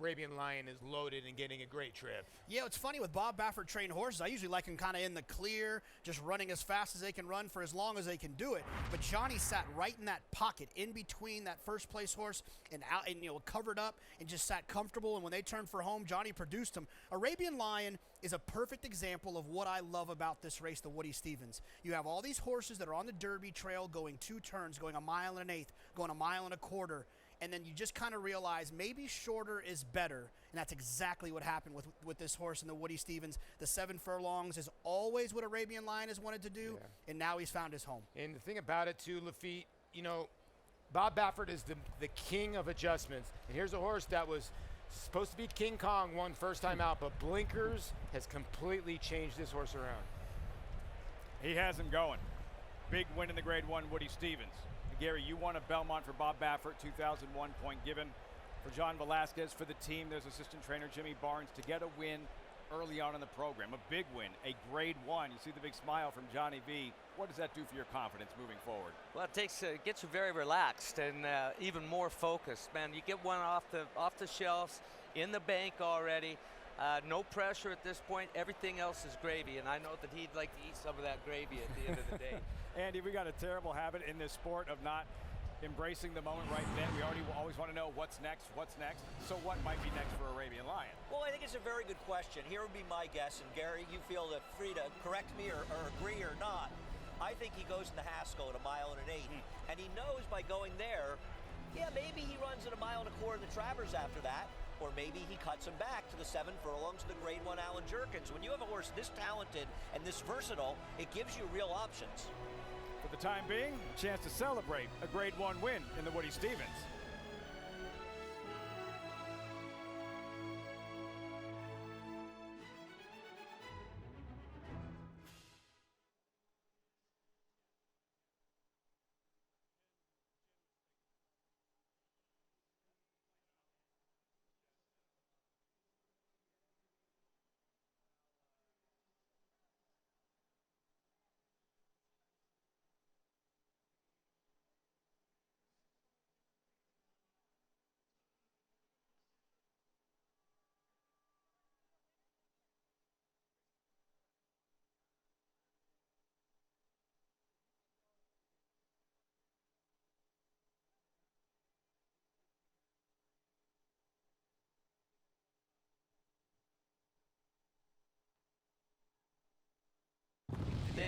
Arabian Lion is loaded and getting a great trip. Yeah, it's funny with Bob Baffert trained horses. I usually like him kind of in the clear, just running as fast as they can run for as long as they can do it. But Johnny sat right in that pocket, in between that first place horse and out, and covered up and just sat comfortable. And when they turned for home, Johnny produced him. Arabian Lion is a perfect example of what I love about this race, the Woody Stevens. You have all these horses that are on the Derby trail going 2 turns, going 1.1 miles, going 1.25 miles. And then you just kind of realize maybe shorter is better. And that's exactly what happened with this horse and the Woody Stevens. The 7 furlongs is always what Arabian Lion has wanted to do, and now he's found his home. And the thing about it, too, Lafitte, Bob Baffert is the king of adjustments. And here's a horse that was supposed to be King Kong, won first time out, but Blinkers has completely changed this horse around. He has him going. Big win in the Grade 1, Woody Stevens. Gary, you won a Belmont for Bob Baffert, 2001 point given. For John Velasquez, for the team, there's assistant trainer Jimmy Barnes to get a win early on in the program. A big win, a Grade 1. You see the big smile from Johnny V. What does that do for your confidence moving forward? Well, it gets you very relaxed and even more focused. Man, you get one off the shelves, in the bank already. No pressure at this point. Everything else is gravy, and I know that he'd like to eat some of that gravy at the end of the day. Andy, we got a terrible habit in this sport of not embracing the moment right then. We always want to know what's next. So what might be next for Arabian Lion? Well, I think it's a very good question. Here would be my guess, and Gary, you feel free to correct me or agree or not. I think he goes in the Haskell at 1.1 miles, and he knows by going there, maybe he runs at 1.25 miles in the Travers after that, or maybe he cuts him back to the 7 furlongs to the Grade 1 Allen Jerkins. When you have a horse this talented and this versatile, it gives you real options. For the time being, a chance to celebrate a Grade 1 win in the Woody Stevens.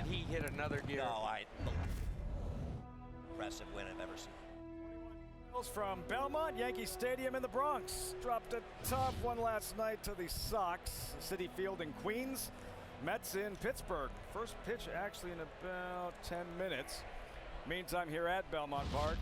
he hit another gear. No, impressive win I've ever seen. From Belmont Yankee Stadium in the Bronx. Dropped a tough one last night to the Sox. Citi Field in Queens. Mets in Pittsburgh. First pitch actually in about 10 minutes. Meantime, here at Belmont Park,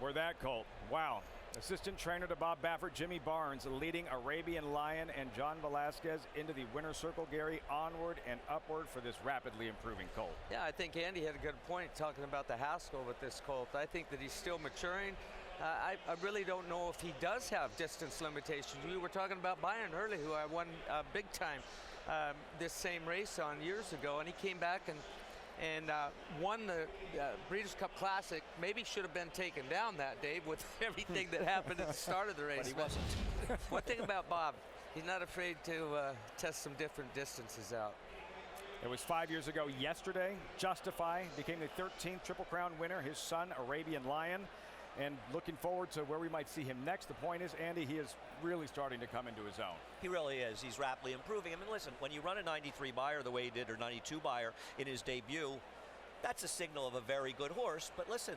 we're that cold. Wow. Assistant trainer to Bob Baffert, Jimmy Barnes, leading Arabian Lion and John Velasquez into the winner's circle. Gary, onward and upward for this rapidly improving colt. Yeah, I think Andy had a good point talking about the hassle with this colt. I think that he's still maturing. I really don't know if he does have distance limitations. We were talking about Byron Hurley, who I won big time this same race on years ago, and he came back and won the Breeders' Cup Classic. Maybe should have been taken down that day with everything that happened at the start of the race. But he wasn't. One thing about Bob, he's not afraid to test some different distances out. It was 5 years ago yesterday. Justify became the 13th Triple Crown winner. His son, Arabian Lion. And looking forward to where we might see him next. The point is, Andy, he is really starting to come into his own. He really is. He's rapidly improving. I mean, listen, when you run a 93 buyer the way he did, or 92 buyer in his debut, that's a signal of a very good horse. But listen,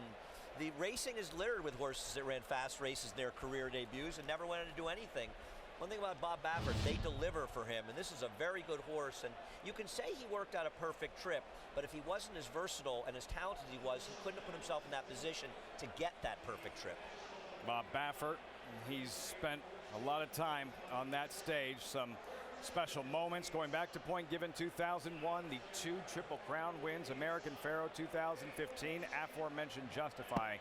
the racing is littered with horses that ran fast races in their career debuts and never went on to do anything. One thing about Bob Baffert, they deliver for him, and this is a very good horse. And you can say he worked out a perfect trip, but if he wasn't as versatile and as talented as he was, he couldn't have put himself in that position to get that perfect trip. Bob Baffert, he's spent a lot of time on that stage. Some special moments going back to Point Given 2001, the 2 Triple Crown wins, American Pharoah 2015, aforementioned Justify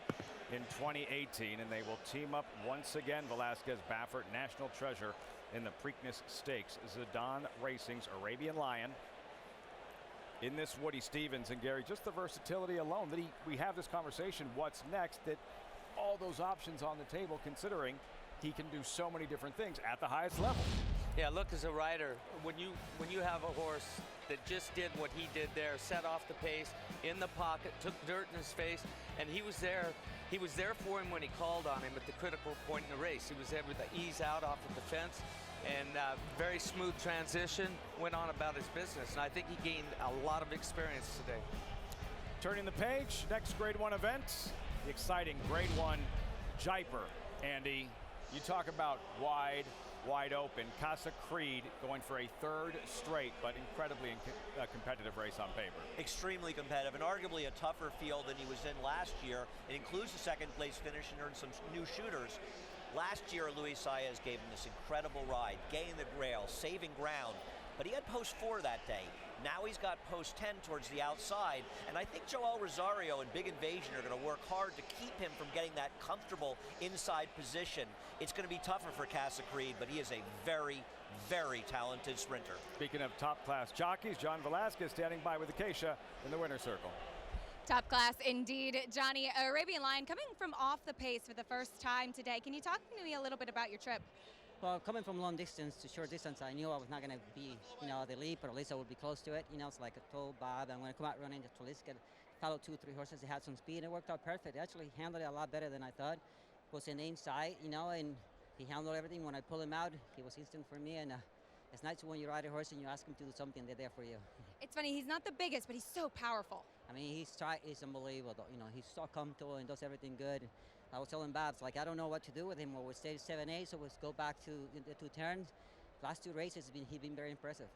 in 2018, and they will team up once again. Velasquez, Baffert, National Treasure in the Preakness Stakes. Zidane Racing's Arabian Lion in this Woody Stevens. And Gary, just the versatility alone that we have this conversation, what's next, that all those options on the table, considering he can do so many different things at the highest level. Yeah, look, as a rider, when you have a horse that just did what he did there, set off the pace, in the pocket, took dirt in his face, and he was there for him when he called on him at the critical point in the race. He was there with the ease out off of the fence, and very smooth transition, went on about his business, and I think he gained a lot of experience today. Turning the page, next Grade 1 event, the exciting Grade 1 Jaipur. Andy, you talk about wide open. Casa Creed going for a 3rd straight, but incredibly competitive race on paper. Extremely competitive, and arguably a tougher field than he was in last year. It includes a 2nd place finish and earned some new shooters. Last year, Luis Saez gave him this incredible ride, gaining the rail, saving ground, but he had post 4 that day. Now he's got post 10 towards the outside, and I think Joel Rosario and Big Invasion are going to work hard to keep him from getting that comfortable inside position. It's going to be tougher for Casa Creed, but he is a very, very talented sprinter. Speaking of top-class jockeys, John Velasquez standing by with Acacia in the winner's circle. Top class indeed. Johnny, Arabian Lion coming from off the pace for the first time today. Can you talk to me a little bit about your trip? Well, coming from long distance to short distance, I knew I was not going to be, the lead, but at least I would be close to it. It's like I told Bob, I'm going to come out running, to at least follow 2 or 3 horses. They had some speed. It worked out perfect. They actually handled it a lot better than I thought. Was in the inside, and he handled everything. When I pulled him out, he was instant for me. And it's nice when you ride a horse and you ask him to do something, they're there for you. It's funny, he's not the biggest, but he's so powerful. I mean, he's unbelievable. He's so comfortable and does everything good. I was telling Babs, like, I don't know what to do with him. Or we stay 7-8, so we'll go back to the 2 turns. Last 2 races, he's been very impressive.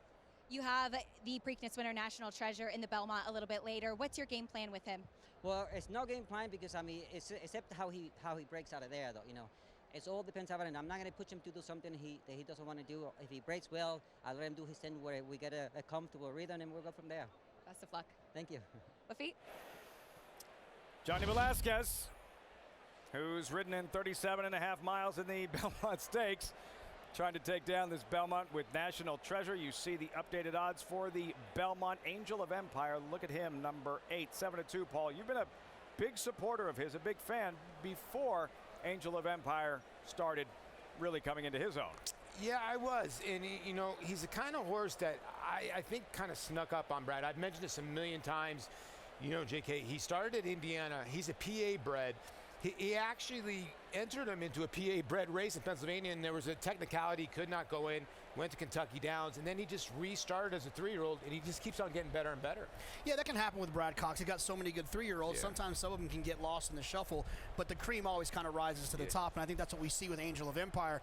You have the Preakness winner, National Treasure, in the Belmont a little bit later. What's your game plan with him? Well, it's no game plan because, except how he breaks out of there, though, It all depends on him. I'm not going to push him to do something that he doesn't want to do. If he breaks well, I'll let him do his thing where we get a comfortable rhythm, and we'll go from there. Best of luck. Thank you. Lafitte? Johnny Velasquez, who's ridden in 37.5 miles in the Belmont Stakes, trying to take down this Belmont with National Treasure. You see the updated odds for the Belmont Angel of Empire. Look at him, number 8, 7-2. Paul, you've been a big supporter of his, a big fan before Angel of Empire started really coming into his own. Yeah, I was. And, he's the kind of horse that I think kind of snuck up on Brad. I've mentioned this a million times. JK, he started at Indiana. He's a PA bred. He actually entered him into a PA-bred race in Pennsylvania, and there was a technicality, could not go in, went to Kentucky Downs, and then he just restarted as a 3-year-old, and he just keeps on getting better and better. Yeah, that can happen with Brad Cox. He's got so many good 3-year-olds. Yeah. Sometimes some of them can get lost in the shuffle, but the cream always kind of rises to the top, and I think that's what we see with Angel of Empire.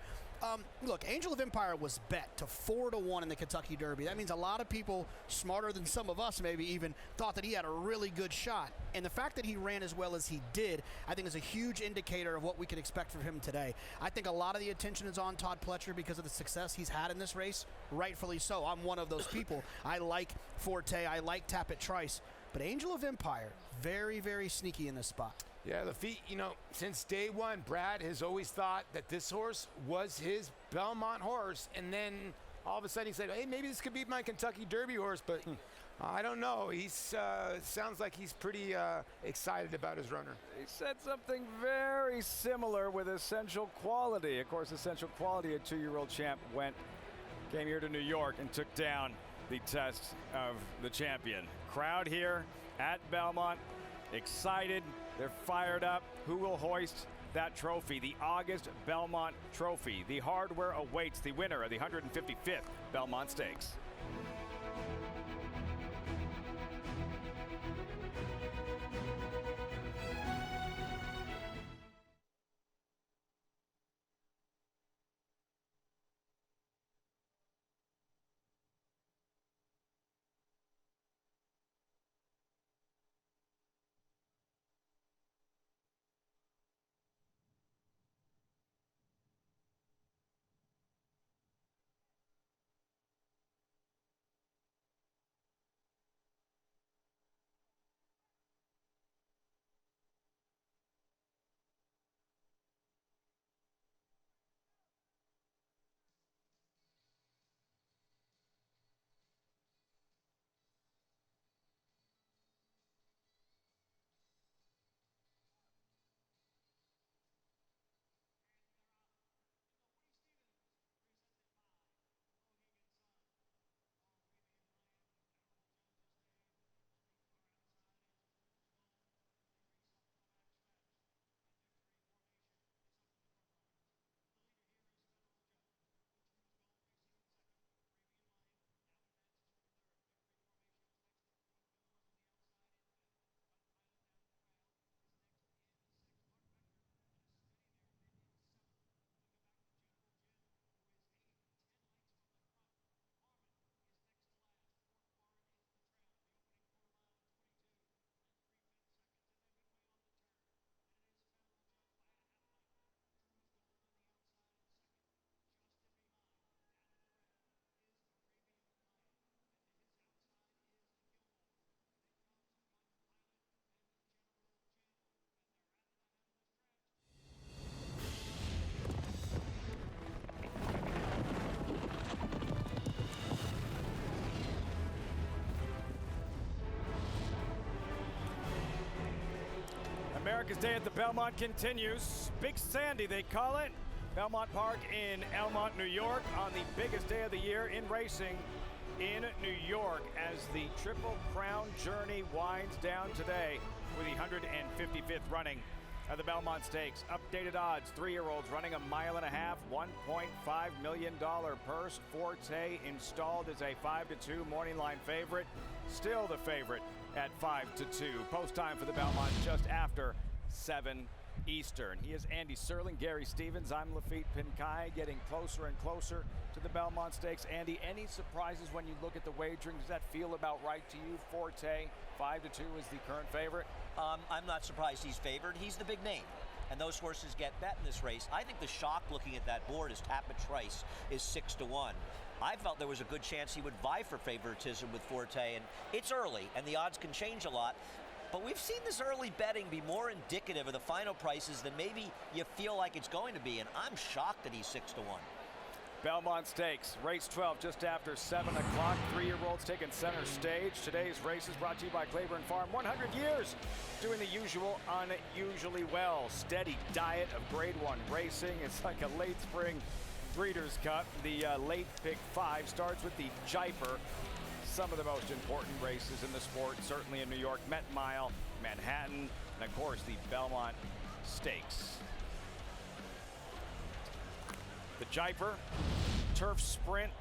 Look, Angel of Empire was bet to 4-1 in the Kentucky Derby. That means a lot of people, smarter than some of us maybe even, thought that he had a really good shot. And the fact that he ran as well as he did, I think is a huge indicator of what we could expect from him today. I think a lot of the attention is on Todd Pletcher because of the success he's had in this race, rightfully so. I'm one of those people. I like Forte, I like Tapit Trice, but Angel of Empire, very, very sneaky in this spot. Yeah, Lafitte, you know, since day one, Brad has always thought that this horse was his Belmont horse, and then all of a sudden he said, hey, maybe this could be my Kentucky Derby horse, but I don't know. He's sounds like he's pretty excited about his runner. He said something very similar with Essential Quality. Of course, Essential Quality, a 2-year-old champ, came here to New York and took down the test of the champion. Crowd here at Belmont, excited. They're fired up. Who will hoist that trophy? The August Belmont Trophy. The hardware awaits the winner of the 155th Belmont Stakes. America's Day at the Belmont continues. Big Sandy, they call it. Belmont Park in Elmont, New York, on the biggest day of the year in racing in New York, as the Triple Crown journey winds down today with the 155th running of the Belmont Stakes. Updated odds, 3-year-olds running a mile and a half, $1.5 million purse. Forte installed as a 5-2 morning line favorite. Still the favorite at 5-2. Post time for the Belmont just after 7 Eastern. He is Andy Serling, Gary Stevens. I'm Lafitte Pinkai, getting closer and closer to the Belmont Stakes. Andy, any surprises when you look at the wagering? Does that feel about right to you? Forte, 5-2 is the current favorite. I'm not surprised he's favored. He's the big name, and those horses get bet in this race. I think the shock looking at that board is Tapit Trice is 6-1. I felt there was a good chance he would vie for favoritism with Forte, and it's early, and the odds can change a lot. But we've seen this early betting be more indicative of the final prices than maybe you feel like it's going to be, and I'm shocked that he's 6-1. Belmont Stakes, race 12 just after 7 o'clock. 3-year-olds taking center stage. Today's race is brought to you by Claiborne Farm. 100 years doing the usual unusually well. Steady diet of Grade 1 racing. It's like a late spring Breeders' Cup. The late pick 5 starts with the Jaipur. Some of the most important races in the sport, certainly in New York. Met Mile, Manhattan, and of course the Belmont Stakes. Jaipur, turf sprint,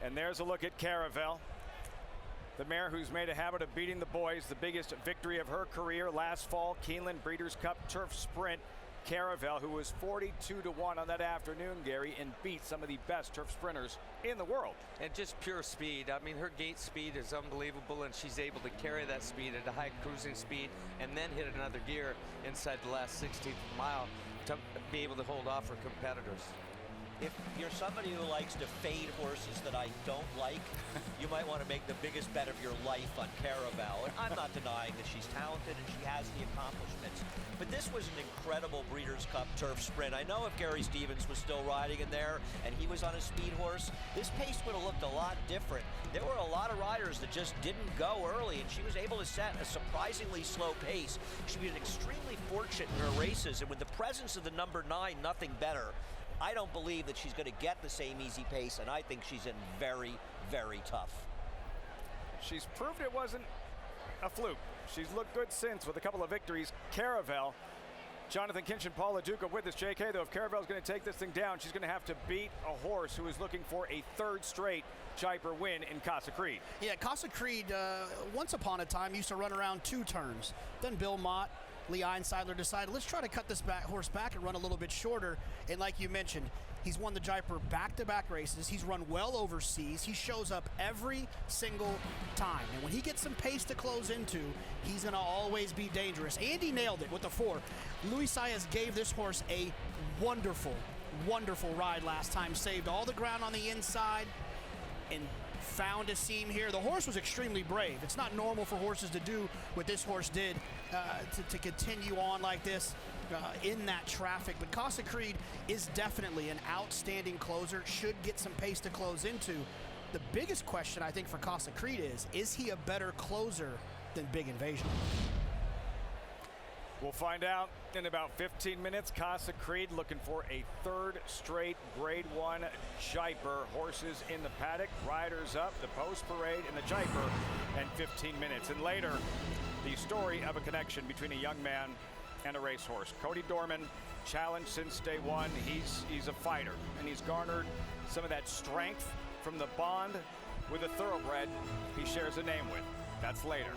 and there's a look at Caravel. The mare who's made a habit of beating the boys. The biggest victory of her career last fall, Keeneland Breeders' Cup Turf Sprint. Caravel, who was 42-1 on that afternoon, Gary, and beat some of the best turf sprinters in the world. And just pure speed. I mean, her gate speed is unbelievable, and she's able to carry that speed at a high cruising speed and then hit another gear inside the last 16th mile to be able to hold off her competitors. If you're somebody who likes to fade horses that I don't like, you might want to make the biggest bet of your life on Caravel. And I'm not denying that she's talented and she has the accomplishments. But this was an incredible Breeders' Cup Turf Sprint. I know if Gary Stevens was still riding in there and he was on a speed horse, this pace would have looked a lot different. There were a lot of riders that just didn't go early, and she was able to set a surprisingly slow pace. She's been extremely fortunate in her races, and with the presence of the number 9, nothing better. I don't believe that she's going to get the same easy pace, and I think she's in very, very tough. She's proved it wasn't a fluke. She's looked good since with a couple of victories. Caravel, Jonathan Kinch and Paul LaDuca with us. JK, though, if Caravel's going to take this thing down, she's going to have to beat a horse who is looking for a third straight Jaipur win in Casa Creed. Yeah, Casa Creed, once upon a time, used to run around 2 turns. Then Bill Mott, Lee Einseidler decided, let's try to cut this horse back and run a little bit shorter. And like you mentioned, he's won the Jaipur back-to-back races. He's run well overseas. He shows up every single time. And when he gets some pace to close into, he's going to always be dangerous. Andy nailed it with the 4. Luis Saez gave this horse a wonderful, wonderful ride last time. Saved all the ground on the inside and found a seam here. The horse was extremely brave. It's not normal for horses to do what this horse did, to continue on like this in that traffic. But Casa Creed is definitely an outstanding closer, should get some pace to close into. The biggest question, I think, for Casa Creed is he a better closer than Big Invasion? We'll find out in about 15 minutes. Casa Creed looking for a third straight Grade 1 Jaipur. Horses in the paddock, riders up, the post parade in the Jaipur, and 15 minutes. And later, the story of a connection between a young man and a racehorse. Cody Dorman, challenged since day one. He's a fighter, and he's garnered some of that strength from the bond with a thoroughbred he shares a name with. That's later.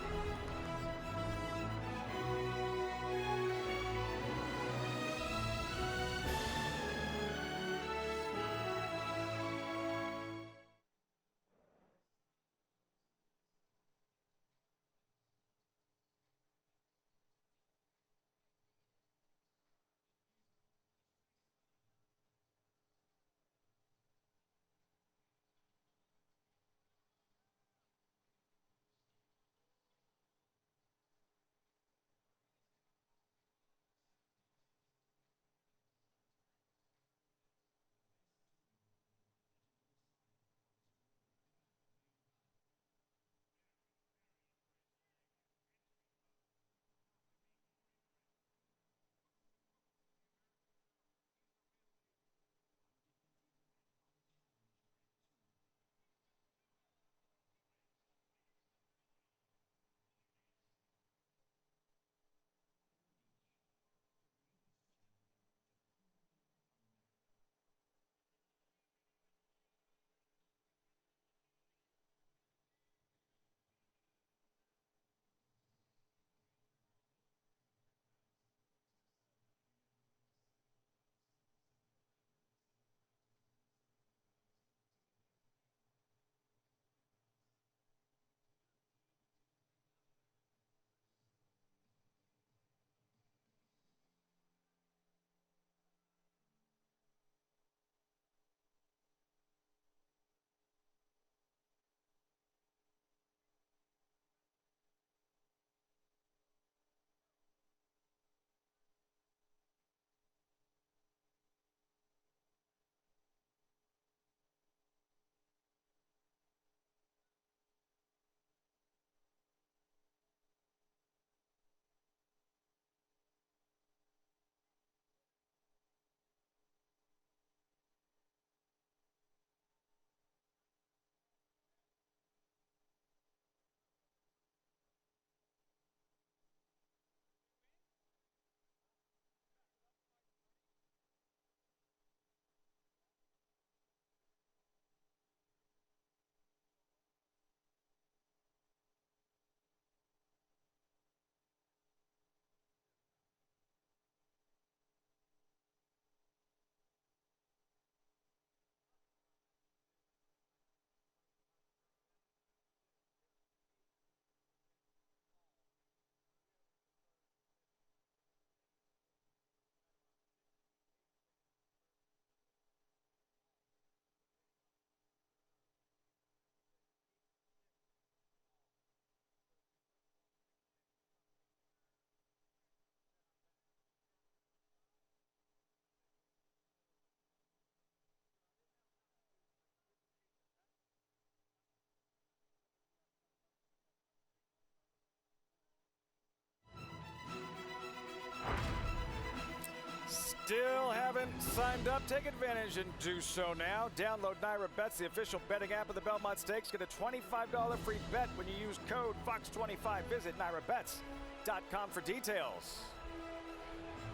Still haven't signed up? Take advantage and do so now. Download Naira Bets, the official betting app of the Belmont Stakes. Get a $25 free bet when you use code FOX25. Visit NairaBets.com for details.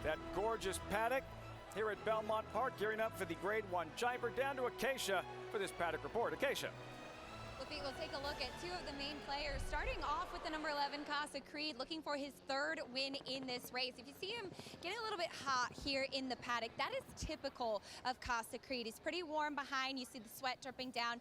That gorgeous paddock here at Belmont Park, gearing up for the Grade 1 Jaipur. Down to Acacia for this paddock report. Acacia. We'll take a look at two of the main players, starting off with the number 11, Casa Creed, looking for his third win in this race. If you see him getting a little bit hot here in the paddock, that is typical of Casa Creed. He's pretty warm behind. You see the sweat dripping down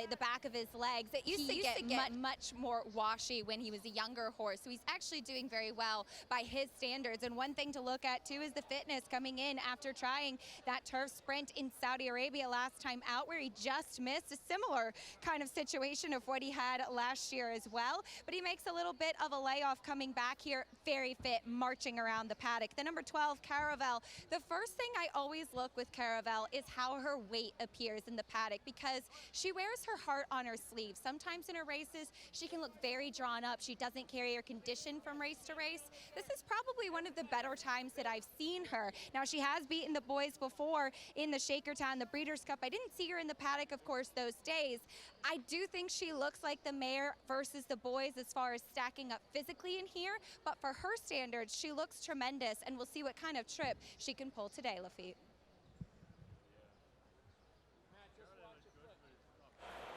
the back of his legs. He used to get much more washy when he was a younger horse, so he's actually doing very well by his standards. And one thing to look at, too, is the fitness coming in after trying that turf sprint in Saudi Arabia last time out, where he just missed a similar kind of situation of what he had last year as well, but he makes a little bit of a layoff coming back here, very fit, marching around the paddock. The number 12, Caravel. The first thing I always look with Caravel is how her weight appears in the paddock, because she wears her heart on her sleeve. Sometimes in her races, she can look very drawn up. She doesn't carry her condition from race to race. This is probably one of the better times that I've seen her. Now, she has beaten the boys before in the Shakertown, the Breeders' Cup. I didn't see her in the paddock, of course, those days. I do think she looks like the mare versus the boys as far as stacking up physically in here, but for her standards, she looks tremendous, and we'll see what kind of trip she can pull today, Lafitte.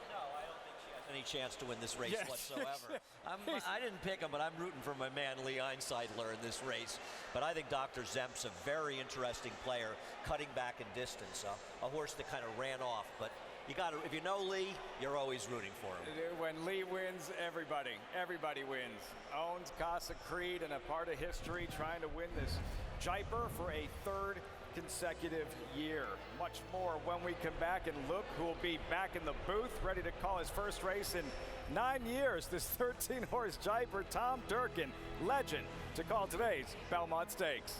No, I don't think she has any chance to win this race whatsoever. I didn't pick him, but I'm rooting for my man Lee Einseidler in this race. But I think Dr. Zemp's a very interesting player, cutting back in distance. A horse that kind of ran off, but you got to, if you know Lee, you're always rooting for him. When Lee wins, everybody wins. Owns Casa Creed and a part of history, trying to win this Jaipur for a third consecutive year. Much more when we come back, and look who will be back in the booth, ready to call his first race in 9 years. This 13-horse Jaipur, Tom Durkin, legend, to call today's Belmont Stakes.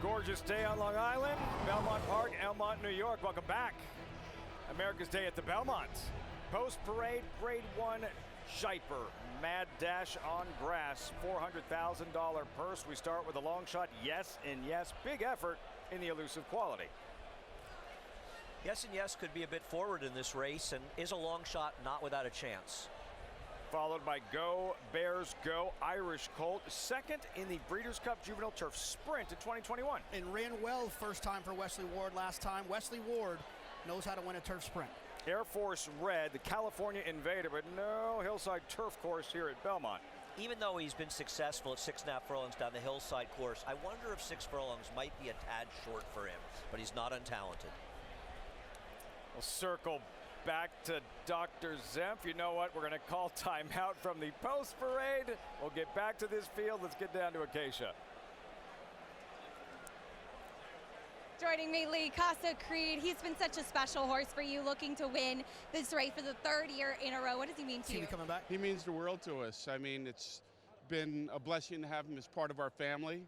Gorgeous day on Long Island, Belmont Park, Elmont, New York. Welcome back. America's Day at the Belmont. Post-parade, Grade 1, Jaipur. Mad dash on grass, $400,000 purse. We start with a long shot, Yes and Yes. Big effort in the elusive quality. Yes and Yes could be a bit forward in this race and is a long shot not without a chance. Followed by Go, Bears Go, Irish Colt, second in the Breeders' Cup Juvenile Turf Sprint in 2021. And ran well first time for Wesley Ward last time. Wesley Ward knows how to win a turf sprint. Air Force Red, the California Invader, but no hillside turf course here at Belmont. Even though he's been successful at 6.5 furlongs down the hillside course, I wonder if 6 furlongs might be a tad short for him, but he's not untalented. We'll circle back to Dr. Zemp. You know what? We're going to call timeout from the post parade. We'll get back to this field. Let's get down to Acacia. Joining me, Lee, Casa Creed. He's been such a special horse for you, looking to win this race for the 3rd year in a row. What does he mean to you? Coming back? He means the world to us. I mean, it's been a blessing to have him as part of our family.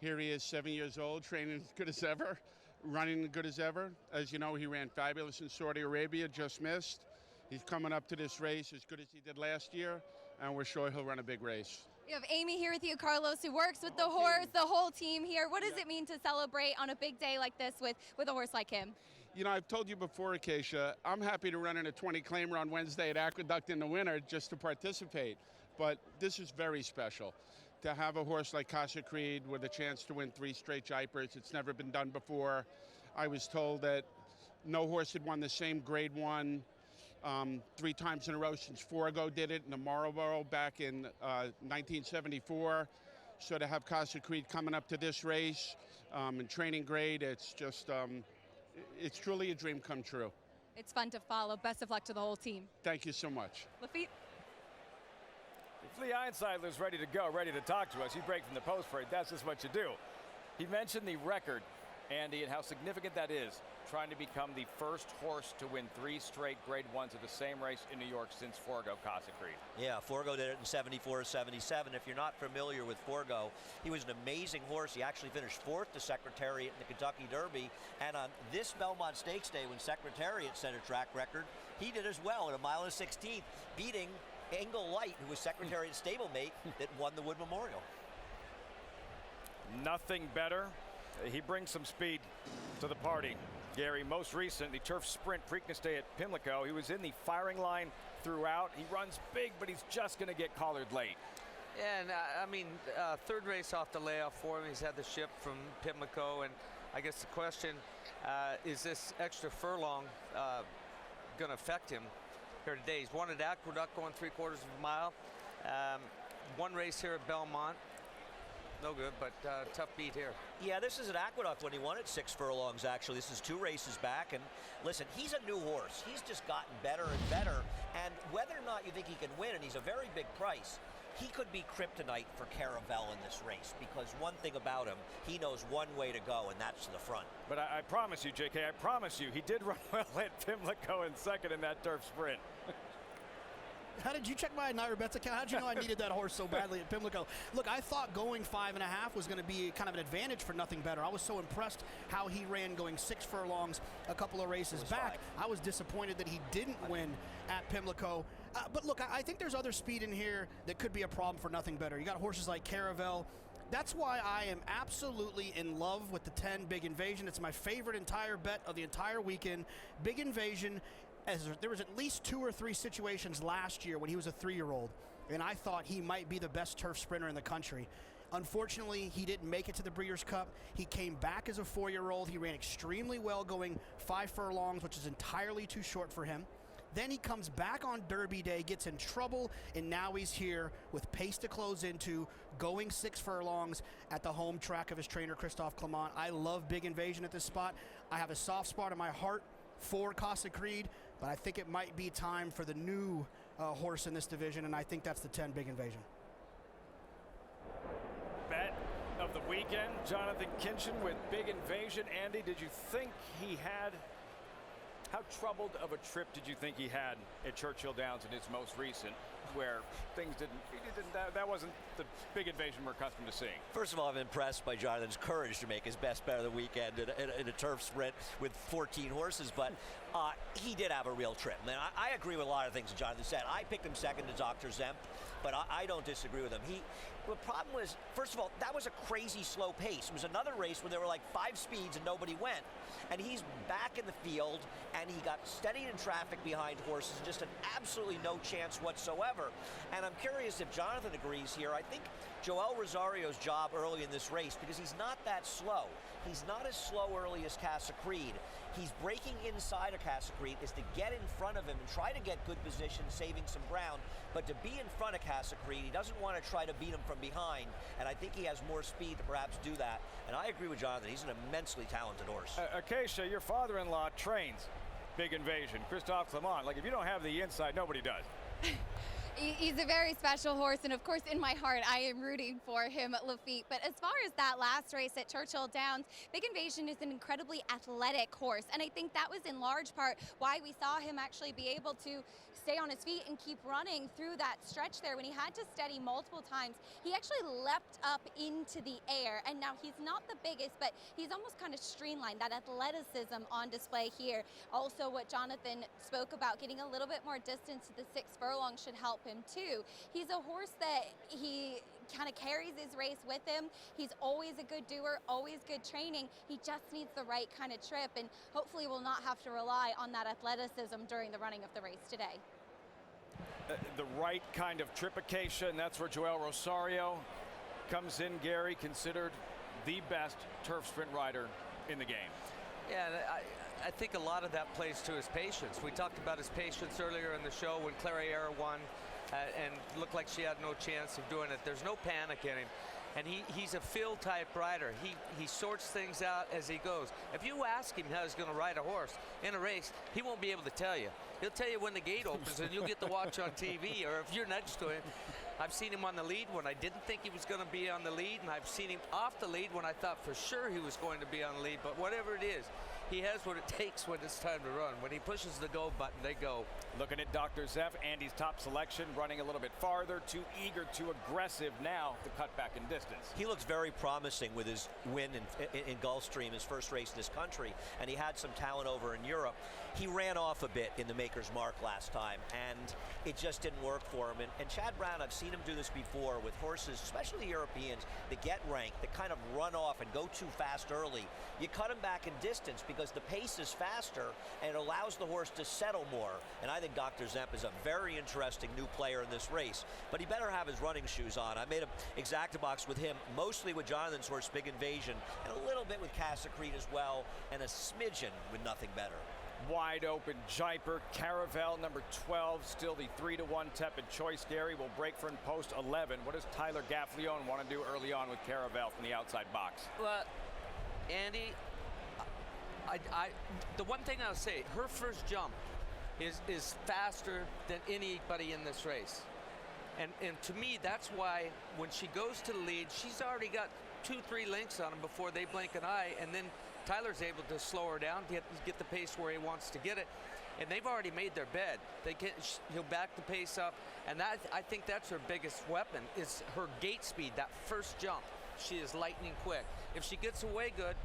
Here he is, 7 years old, training as good as ever, running as good as ever. As you know, he ran fabulous in Saudi Arabia, just missed. He's coming up to this race as good as he did last year, and we're sure he'll run a big race. You have Amy here with you, Carlos, who works with the horse, the whole team here. What does it mean to celebrate on a big day like this with a horse like him? You know, I've told you before, Acacia, I'm happy to run in a 20 claimer on Wednesday at Aqueduct in the winter just to participate. But this is very special. To have a horse like Casa Creed with a chance to win 3 straight Jaipurs, it's never been done before. I was told that no horse had won the same Grade 1 3 times in a row since Forgo did it in the Marlboro back in 1974. So to have Casa Creed coming up to this race in training grade, it's just, it's truly a dream come true. It's fun to follow. Best of luck to the whole team. Thank you so much. Lafitte. If Lee Einsiedler's ready to go, ready to talk to us, you break from the post parade. That's just what you do. He mentioned the record, Andy, and how significant that is, trying to become the first horse to win 3 straight Grade 1s at the same race in New York since Forgo, Casa Creed. Yeah, Forgo did it in 74, 77. If you're not familiar with Forgo, he was an amazing horse. He actually finished 4th to Secretariat in the Kentucky Derby. And on this Belmont Stakes day, when Secretariat set a track record, he did as well at 1 16th, beating Engel Light, who was Secretariat's stablemate that won the Wood Memorial. Nothing better. He brings some speed to the party. Gary, most recent, the turf sprint Preakness Day at Pimlico. He was in the firing line throughout. He runs big, but he's just going to get collared late. Yeah, and I mean, 3rd race off the layoff for him. He's had the ship from Pimlico, and I guess the question is this extra furlong going to affect him here today? He's won at Aqueduct going 3/4 of a mile. 1 race here at Belmont. No good, but tough beat here. Yeah, this is at Aqueduct when he won at 6 furlongs, actually. This is 2 races back. And listen, he's a new horse. He's just gotten better and better. And whether or not you think he can win, and he's a very big price, he could be kryptonite for Caravel in this race, because one thing about him, he knows one way to go, and that's to the front. But I promise you, JK, I promise you, he did run well at Pimlico in 2nd in that turf sprint. How did you check my Naira Betts account? How did you know I needed that horse so badly at Pimlico? Look, I thought going 5.5 was going to be kind of an advantage for Nothing Better. I was so impressed how he ran going 6 furlongs a couple of races back. 5. I was disappointed that he didn't win at Pimlico. But look, I think there's other speed in here that could be a problem for Nothing Better. You got horses like Caravel. That's why I am absolutely in love with the 10 Big Invasion. It's my favorite entire bet of the entire weekend. Big Invasion. As there was at least 2 or 3 situations last year when he was a 3-year-old, and I thought he might be the best turf sprinter in the country. Unfortunately, he didn't make it to the Breeders' Cup. He came back as a 4-year-old. He ran extremely well going 5 furlongs, which is entirely too short for him. Then he comes back on Derby Day, gets in trouble, and now he's here with pace to close into, going 6 furlongs at the home track of his trainer, Christophe Clement. I love Big Invasion at this spot. I have a soft spot in my heart for Casa Creed, but I think it might be time for the new horse in this division, and I think that's the 10 Big Invasion. Bet of the weekend, Jonathan Kinchin with Big Invasion. Andy, did you think he had, how troubled of a trip did you think he had at Churchill Downs in his most recent? where things that wasn't the big invasion we're accustomed to seeing. First of all, I'm impressed by Jonathan's courage to make his best bet of the weekend in a turf sprint with 14 horses, but he did have a real trip. Man, I agree with a lot of things that Jonathan said. I picked him second to Dr. Zemp, but I don't disagree with him. The problem was, first of all, that was a crazy slow pace. It was another race where there were like 5 speeds and nobody went. And he's back in the field, and he got steadied in traffic behind horses, just an absolutely no chance whatsoever. And I'm curious if Jonathan agrees here. I think Joel Rosario's job early in this race, because he's not that slow. He's not as slow early as Casa Creed. He's breaking inside of Casa Creed is to get in front of him and try to get good position, saving some ground. But to be in front of Casa Creed, he doesn't want to try to beat him from behind. And I think he has more speed to perhaps do that. And I agree with Jonathan. He's an immensely talented horse. Acacia, your father-in-law trains Big Invasion, Christophe Clement. Like, if you don't have the inside, nobody does. He's a very special horse, and of course in my heart I am rooting for him, Lafitte. But as far as that last race at Churchill Downs, Big Invasion is an incredibly athletic horse, and I think that was in large part why we saw him actually be able to stay on his feet and keep running through that stretch there. When he had to steady multiple times, he actually leapt up into the air, and now he's not the biggest, but he's almost kind of streamlined, that athleticism on display here. Also, what Jonathan spoke about, getting a little bit more distance to the 6 furlong should help him too. He's a horse that he kind of carries his race with him. He's always a good doer, always good training. He just needs the right kind of trip, and hopefully will not have to rely on that athleticism during the running of the race today. The right kind of tripication, that's where Joel Rosario comes in, Gary, considered the best turf sprint rider in the game. Yeah, I think a lot of that plays to his patience. We talked about his patience earlier in the show when Clairiere won and looked like she had no chance of doing it. There's no panic in him. And he's a field type rider. He sorts things out as he goes. If you ask him how he's going to ride a horse in a race, he won't be able to tell you. He'll tell you when the gate opens and you'll get to watch on TV, or if you're next to him. I've seen him on the lead when I didn't think he was going to be on the lead, and I've seen him off the lead when I thought for sure he was going to be on the lead. But whatever it is, he has what it takes when it's time to run. When he pushes the go button, they go. Looking at Dr. Zeff, Andy's top selection, running a little bit farther, too eager, too aggressive now to cut back in distance. He looks very promising with his win in Gulfstream, his first race in this country, and he had some talent over in Europe. He ran off a bit in the Maker's Mark last time, and it just didn't work for him. And Chad Brown, I've seen him do this before with horses, especially Europeans, that get ranked, that kind of run off and go too fast early. You cut him back in distance because the pace is faster and it allows the horse to settle more. And I think Dr. Zemp is a very interesting new player in this race, but he better have his running shoes on. I made an exacta-box with him, mostly with Jonathan's horse, Big Invasion, and a little bit with Casa Creed as well, and a smidgen with Nothing Better. Wide open Jaipur, Caravel, number 12, still the 3-1 tepid choice. Gary will break for in post 11. What does Tyler Gaffalione want to do early on with Caravel from the outside box? Well, Andy, the one thing I'll say, her first jump is faster than anybody in this race. And to me, that's why when she goes to the lead, she's already got 2-3 lengths on him before they blink an eye, and then Tyler's able to slow her down, get the pace where he wants to get it, and they've already made their bed. He'll back the pace up, and I think that's her biggest weapon, is her gate speed, that first jump. She is lightning quick. If she gets away good,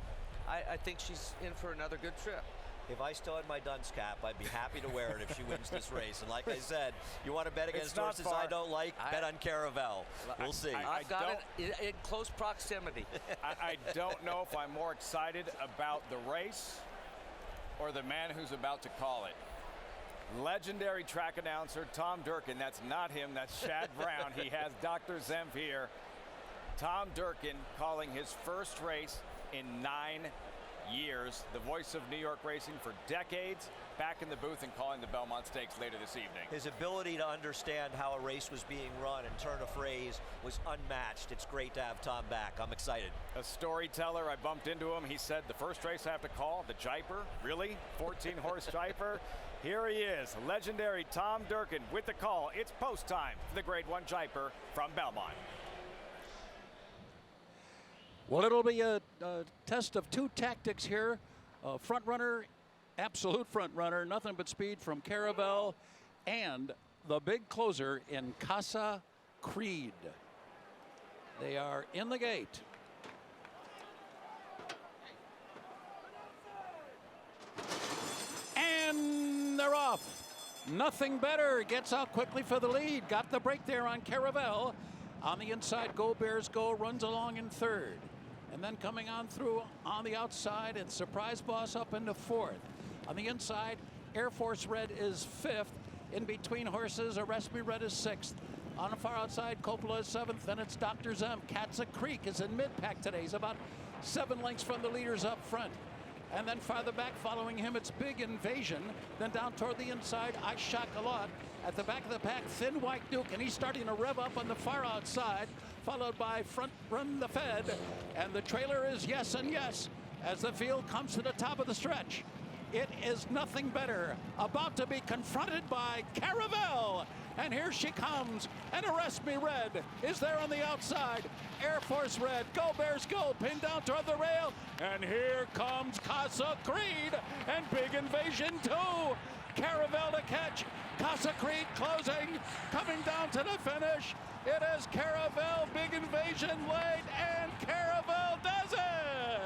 I think she's in for another good trip. If I still had my dunce cap, I'd be happy to wear it if she wins this race. And like I said, you want to bet against horses I don't like, bet on Caravel. We'll see. I've got it in close proximity. I don't know if I'm more excited about the race or the man who's about to call it. Legendary track announcer Tom Durkin. That's not him, that's Chad Brown. He has Dr. Zemp here. Tom Durkin calling his first race in 9 years, the voice of New York racing for decades, back in the booth and calling the Belmont Stakes later this evening. His ability to understand how a race was being run and turn a phrase was unmatched. It's great to have Tom back. I'm excited. A storyteller, I bumped into him. He said, the first race I have to call, the Jaipur? Really? 14-horse Jaipur? Here he is, legendary Tom Durkin with the call. It's post time for the Grade 1 Jaipur from Belmont. Well, it'll be a test of 2 tactics here. Front runner, absolute front runner, nothing but speed from Caravel, and the big closer in Casa Creed. They are in the gate. And they're off. Nothing Better gets out quickly for the lead. Got the break there on Caravel. On the inside, Go Bears Go runs along in third. And then coming on through on the outside, it's Surprise Boss up into fourth. On the inside, Air Force Red is fifth. In between horses, Arrest Me Red is sixth. On the far outside, Coppola is seventh. Then it's Dr. Zem. Katza Creek is in mid-pack today. He's about 7 lengths from the leaders up front. And then farther back following him, it's Big Invasion. Then down toward the inside, I Shock a Lot. At the back of the pack, Thin White Duke, and he's starting to rev up on the far outside, followed by Front Run the Fed. And the trailer is Yes and Yes as the field comes to the top of the stretch. It is Nothing Better, about to be confronted by Caravel. And here she comes, and Arrest Me Red is there on the outside. Air Force Red, Go Bears Go, pinned down toward the rail. And here comes Casa Creed, and Big Invasion too. Caravel to catch, Casa Creed closing, coming down to the finish. It is Caravel, Big Invasion late, and Caravel does it.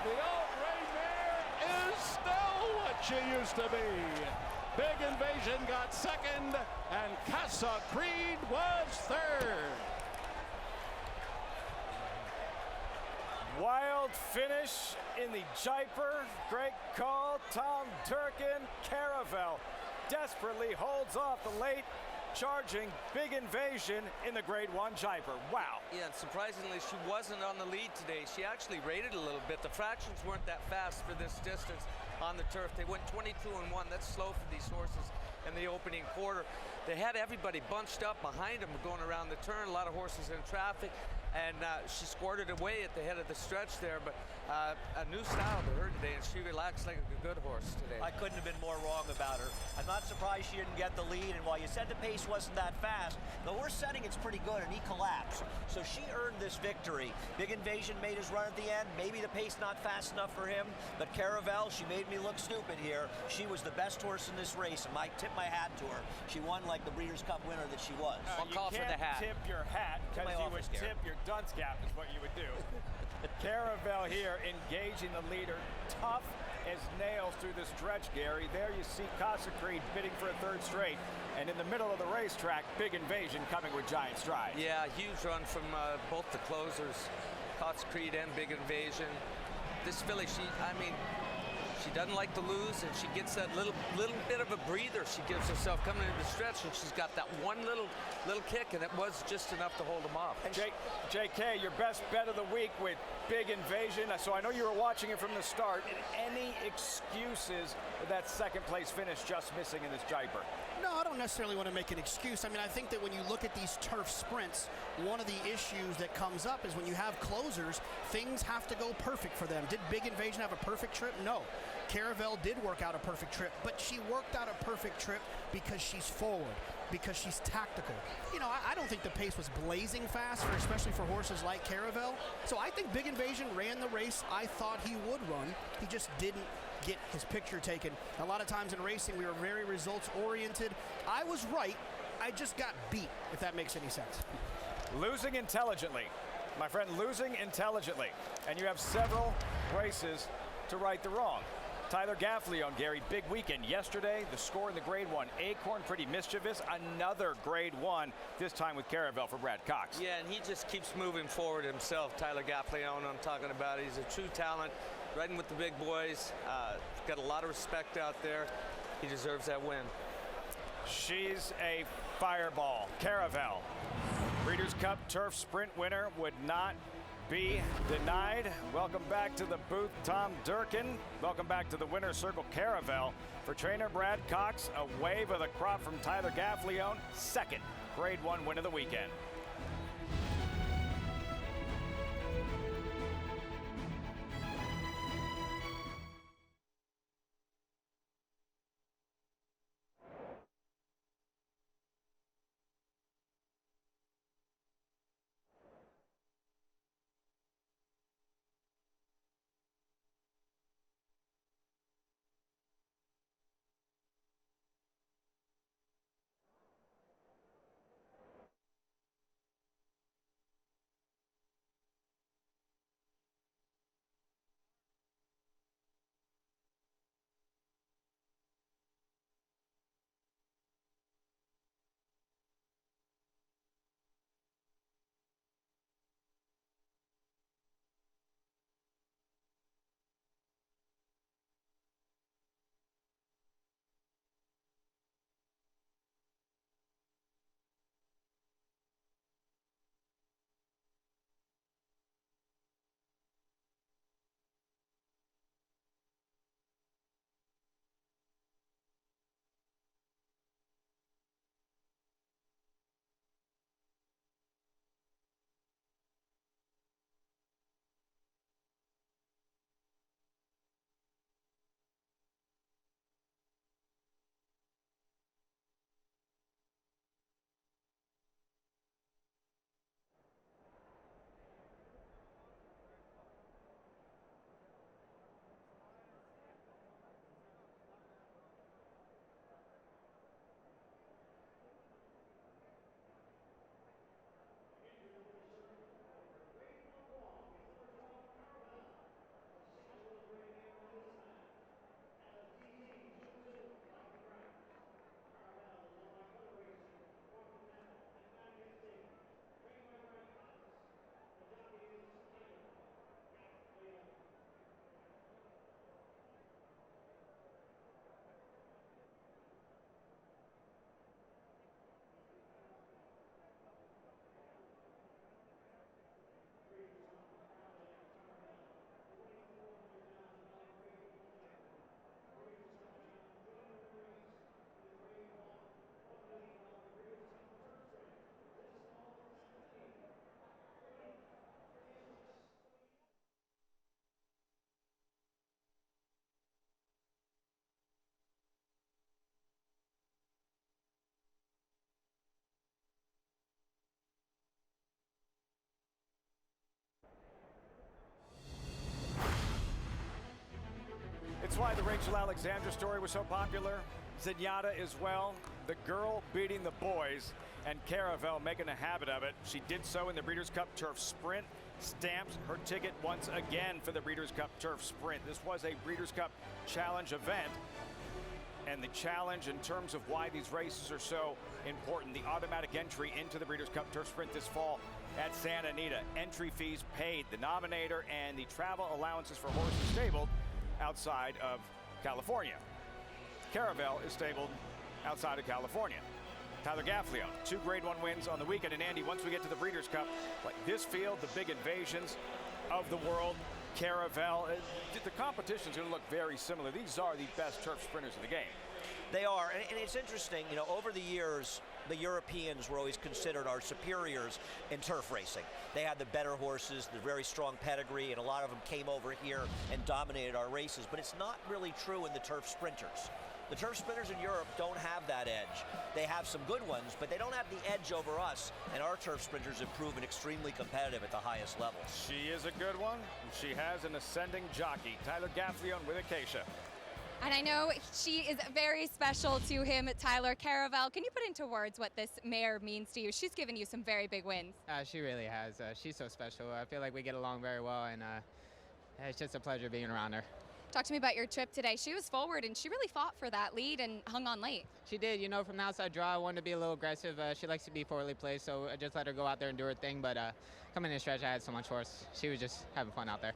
The old gray mare is still what she used to be. Big Invasion got second, and Casa Creed was third. Wild finish in the Jaipur. Great call. Tom Durkin. Caravel desperately holds off the late charging Big Invasion in the Grade 1 Jaipur. Wow. Yeah, and surprisingly, she wasn't on the lead today. She actually rated a little bit. The fractions weren't that fast for this distance on the turf. They went 22 and 1. That's slow for these horses in the opening quarter. They had everybody bunched up behind them going around the turn. A lot of horses in traffic. And she scored it away at the head of the stretch there, but a new style to her today, and she relaxed like a good horse today. I couldn't have been more wrong about her. I'm not surprised she didn't get the lead, and while you said the pace wasn't that fast, the horse setting it's pretty good, and he collapsed. So she earned this victory. Big Invasion made his run at the end. Maybe the pace not fast enough for him, but Caravel, she made me look stupid here. She was the best horse in this race, and I tip my hat to her. She won like the Breeders' Cup winner that she was. I'll call for the hat. You can't tip your hat because you would tip your dunce cap is what you would do. Caravel here engaging the leader, tough as nails through the stretch, Gary. There you see Casa Creed bidding for a third straight. And in the middle of the racetrack, Big Invasion coming with giant strides. Yeah, huge run from both the closers, Casa Creed and Big Invasion. This filly, she doesn't like to lose, and she gets that little bit of a breather she gives herself coming into the stretch, and she's got that one little kick, and it was just enough to hold them off. And JK, your best bet of the week with Big Invasion. So I know you were watching it from the start. Any excuses with that second place finish just missing in this Jaipur? No, I don't necessarily want to make an excuse. I mean, I think that when you look at these turf sprints, one of the issues that comes up is when you have closers, things have to go perfect for them. Did Big Invasion have a perfect trip? No. Caravel did work out a perfect trip, but she worked out a perfect trip because she's forward, because she's tactical. You know, I don't think the pace was blazing fast, especially for horses like Caravel. So I think Big Invasion ran the race I thought he would run. He just didn't get his picture taken. A lot of times in racing, we were very results-oriented. I was right. I just got beat, if that makes any sense. Losing intelligently. My friend, losing intelligently. And you have several races to right the wrong. Tyler Gaffleon, Gary, big weekend yesterday. The score in the Grade 1. Acorn, pretty mischievous. Another Grade 1, this time with Caravel for Brad Cox. Yeah, and he just keeps moving forward himself. Tyler Gaffleon, I'm talking about. He's a true talent, riding with the big boys. Got a lot of respect out there. He deserves that win. She's a fireball. Caravel, Breeders' Cup Turf Sprint winner, would not be denied. Welcome back to the booth, Tom Durkin. Welcome back to the winner's circle, Caravel. For trainer Brad Cox, a wave of the crop from Tyler Gaffleon, second Grade 1 win of the weekend. That's why the Rachel Alexandra story was so popular. Zenyatta as well. The girl beating the boys, and Caravel making a habit of it. She did so in the Breeders' Cup Turf Sprint. Stamps her ticket once again for the Breeders' Cup Turf Sprint. This was a Breeders' Cup Challenge event. And the challenge in terms of why these races are so important, the automatic entry into the Breeders' Cup Turf Sprint this fall at Santa Anita. Entry fees paid, the nominator, and the travel allowances for horses stabled outside of California. Caravel is stabled outside of California. Tyler Gaffalione, 2 Grade 1 wins on the weekend. And Andy, once we get to the Breeders' Cup, like this field, the big invasions of the world, Caravel, the competition's going to look very similar. These are the best turf sprinters in the game. They are, and it's interesting, you know, over the years, the Europeans were always considered our superiors in turf racing. They had the better horses, the very strong pedigree, and a lot of them came over here and dominated our races, but it's not really true in the turf sprinters. The turf sprinters in Europe don't have that edge. They have some good ones, but they don't have the edge over us, and our turf sprinters have proven extremely competitive at the highest level. She is a good one. She has an ascending jockey. Tyler Gaffalione with Acacia. And I know she is very special to him, Tyler. Caravel, can you put into words what this mare means to you? She's given you some very big wins. She really has. She's so special. I feel like we get along very well, and it's just a pleasure being around her. Talk to me about your trip today. She was forward, and she really fought for that lead and hung on late. She did. You know, from the outside draw, I wanted to be a little aggressive. She likes to be forwardly placed, so I just let her go out there and do her thing. But coming in the stretch, I had so much horse. She was just having fun out there.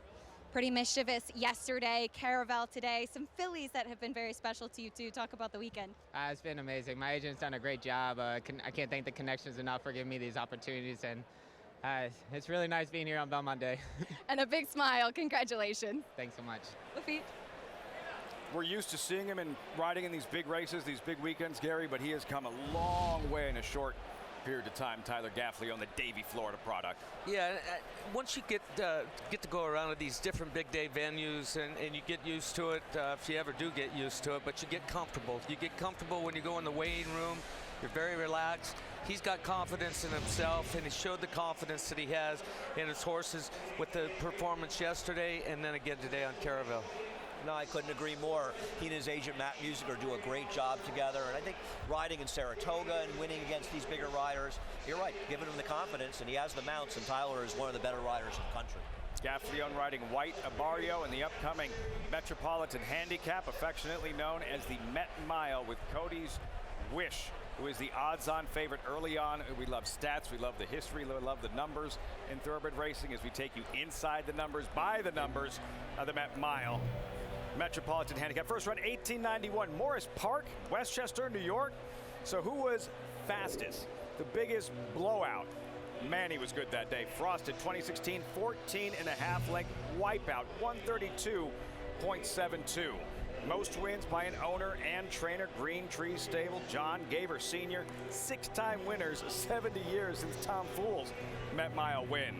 Pretty mischievous yesterday. Caravel today. Some fillies that have been very special to you, too. Talk about the weekend. It's been amazing. My agent's done a great job. I can't thank the connections enough for giving me these opportunities. And it's really nice being here on Belmont Day. And a big smile. Congratulations. Thanks so much. Lafitte. We're used to seeing him riding in these big races, these big weekends, Gary, but he has come a long way in a short period of time. Tyler Gaffalione, the Davie, Florida product. Yeah, once you get to go around to these different big day venues and you get used to it, if you ever do get used to it, but you get comfortable. You get comfortable when you go in the weighing room. You're very relaxed. He's got confidence in himself, and he showed the confidence that he has in his horses with the performance yesterday and then again today on Caravel. No, I couldn't agree more. He and his agent, Matt Musiker, do a great job together. And I think riding in Saratoga and winning against these bigger riders, you're right, giving him the confidence, and he has the mounts, and Tyler is one of the better riders in the country. Gaffalione riding White Abarrio in the upcoming Metropolitan Handicap, affectionately known as the Met Mile, with Cody's Wish, who is the odds-on favorite early on. We love stats, we love the history, we love the numbers in thoroughbred racing as we take you inside the numbers, by the numbers of the Met Mile. Metropolitan Handicap. First run, 1891, Morris Park, Westchester, New York. So who was fastest? The biggest blowout. Manny was good that day. Frosted 2016, 14.5 length wipeout, 132.72. Most wins by an owner and trainer, Green Tree Stable, John Gaver Sr. 6-time winners, 70 years since Tom Fool's Met Mile win.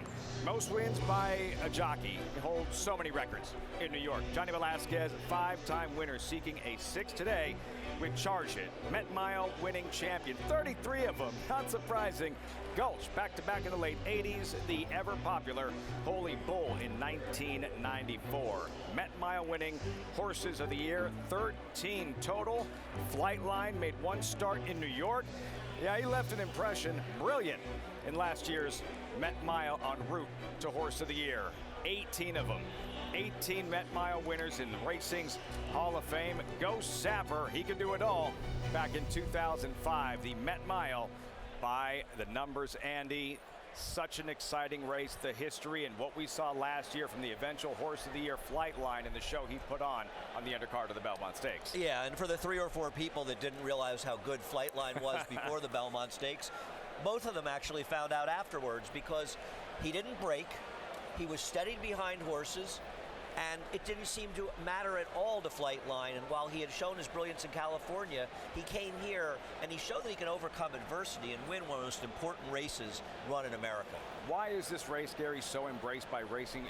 Most wins by a jockey. He holds so many records in New York. Johnny Velasquez, 5-time winner, seeking a 6 today with Charge It. Met Mile winning champion, 33 of them, not surprising. Gulch, back-to-back in the late 80s, the ever-popular Holy Bull in 1994. Met Mile winning horses of the year, 13 total. Flightline made 1 start in New York. Yeah, he left an impression, brilliant, in last year's Met Mile en route to Horse of the Year. 18 of them. 18 Met Mile winners in racing's Hall of Fame. Go Sapper, he could do it all. Back in 2005, the Met Mile by the numbers, Andy. Such an exciting race, the history and what we saw last year from the eventual Horse of the Year Flightline and the show he put on the undercard of the Belmont Stakes. Yeah, and for the 3 or 4 people that didn't realize how good Flightline was before the Belmont Stakes, both of them actually found out afterwards, because he didn't break, he was steadied behind horses, and it didn't seem to matter at all to Flightline. And while he had shown his brilliance in California, he came here and he showed that he can overcome adversity and win one of the most important races run in America. Why is this race, Gary, so embraced by racing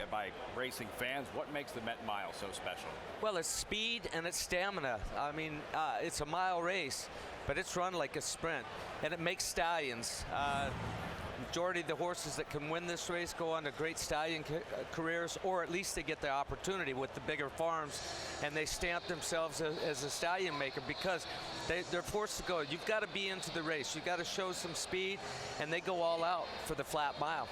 fans? What makes the Met Mile so special? Well, it's speed and it's stamina. I mean, it's a mile race, but it's run like a sprint, and it makes stallions. Majority of the horses that can win this race go on to great stallion careers, or at least they get the opportunity with the bigger farms, and they stamp themselves as a stallion maker because they're forced to go. You've got to be into the race. You've got to show some speed, and they go all out for the flat mile.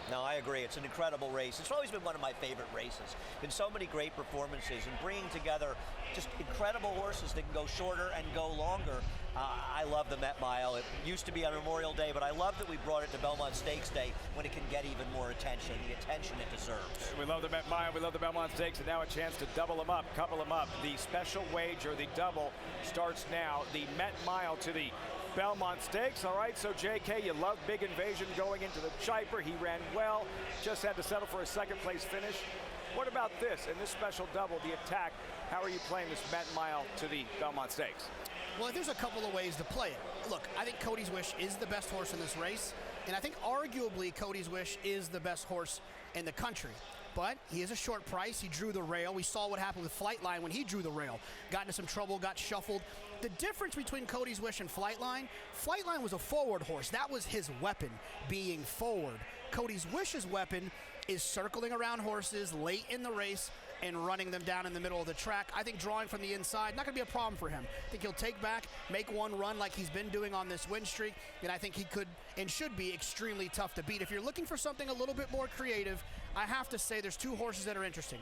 No, I agree. It's an incredible race. It's always been one of my favorite races. Been so many great performances and bringing together just incredible horses that can go shorter and go longer. I love the Met Mile. It used to be on Memorial Day, but I love that we brought it to Belmont Stakes Day when it can get even more attention, the attention it deserves. We love the Met Mile, we love the Belmont Stakes, and now a chance to double them up, couple them up. The special wager, the double, starts now. The Met Mile to the Belmont Stakes. All right, so JK, you love Big Invasion going into the Jaipur. He ran well, just had to settle for a second place finish. What about this in this special double, the attack? How are you playing this Met Mile to the Belmont Stakes? Well, there's a couple of ways to play it. Look, I think Cody's Wish is the best horse in this race, and I think arguably Cody's Wish is the best horse in the country. But he is a short price. He drew the rail. We saw what happened with Flightline when he drew the rail. Got into some trouble, got shuffled. The difference between Cody's Wish and Flightline was a forward horse. That was his weapon, being forward. Cody's Wish's weapon is circling around horses late in the race and running them down in the middle of the track. I think drawing from the inside, not going to be a problem for him. I think he'll take back, make one run like he's been doing on this win streak, and I think he could and should be extremely tough to beat. If you're looking for something a little bit more creative, I have to say there's two horses that are interesting.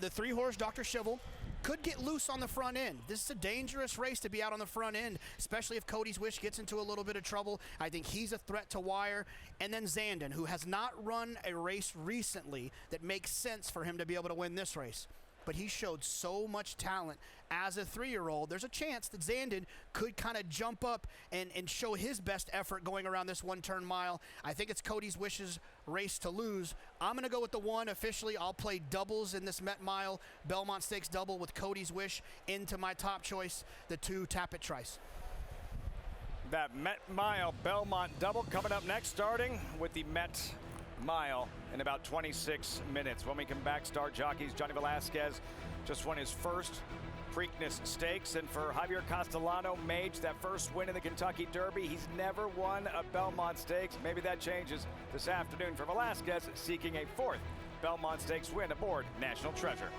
The 3-horse Dr. Shivel could get loose on the front end. This is a dangerous race to be out on the front end, especially if Cody's Wish gets into a little bit of trouble. I think he's a threat to wire. And then Zandon, who has not run a race recently that makes sense for him to be able to win this race. But he showed so much talent as a 3-year-old. There's a chance that Zandon could kind of jump up and show his best effort going around this one-turn mile. I think it's Cody's Wish's race to lose. I'm going to go with the 1 officially. I'll play doubles in this Met Mile Belmont Stakes double with Cody's Wish into my top choice, the 2 Tappet Trice. That Met Mile Belmont double coming up next, starting with the Met Mile in about 26 minutes. When we come back, star jockeys Johnny Velasquez just won his first Preakness Stakes, and for Javier Castellano, Mage, that first win in the Kentucky Derby. He's never won a Belmont Stakes. Maybe that changes this afternoon for Velasquez, seeking a 4th Belmont Stakes win aboard National Treasure.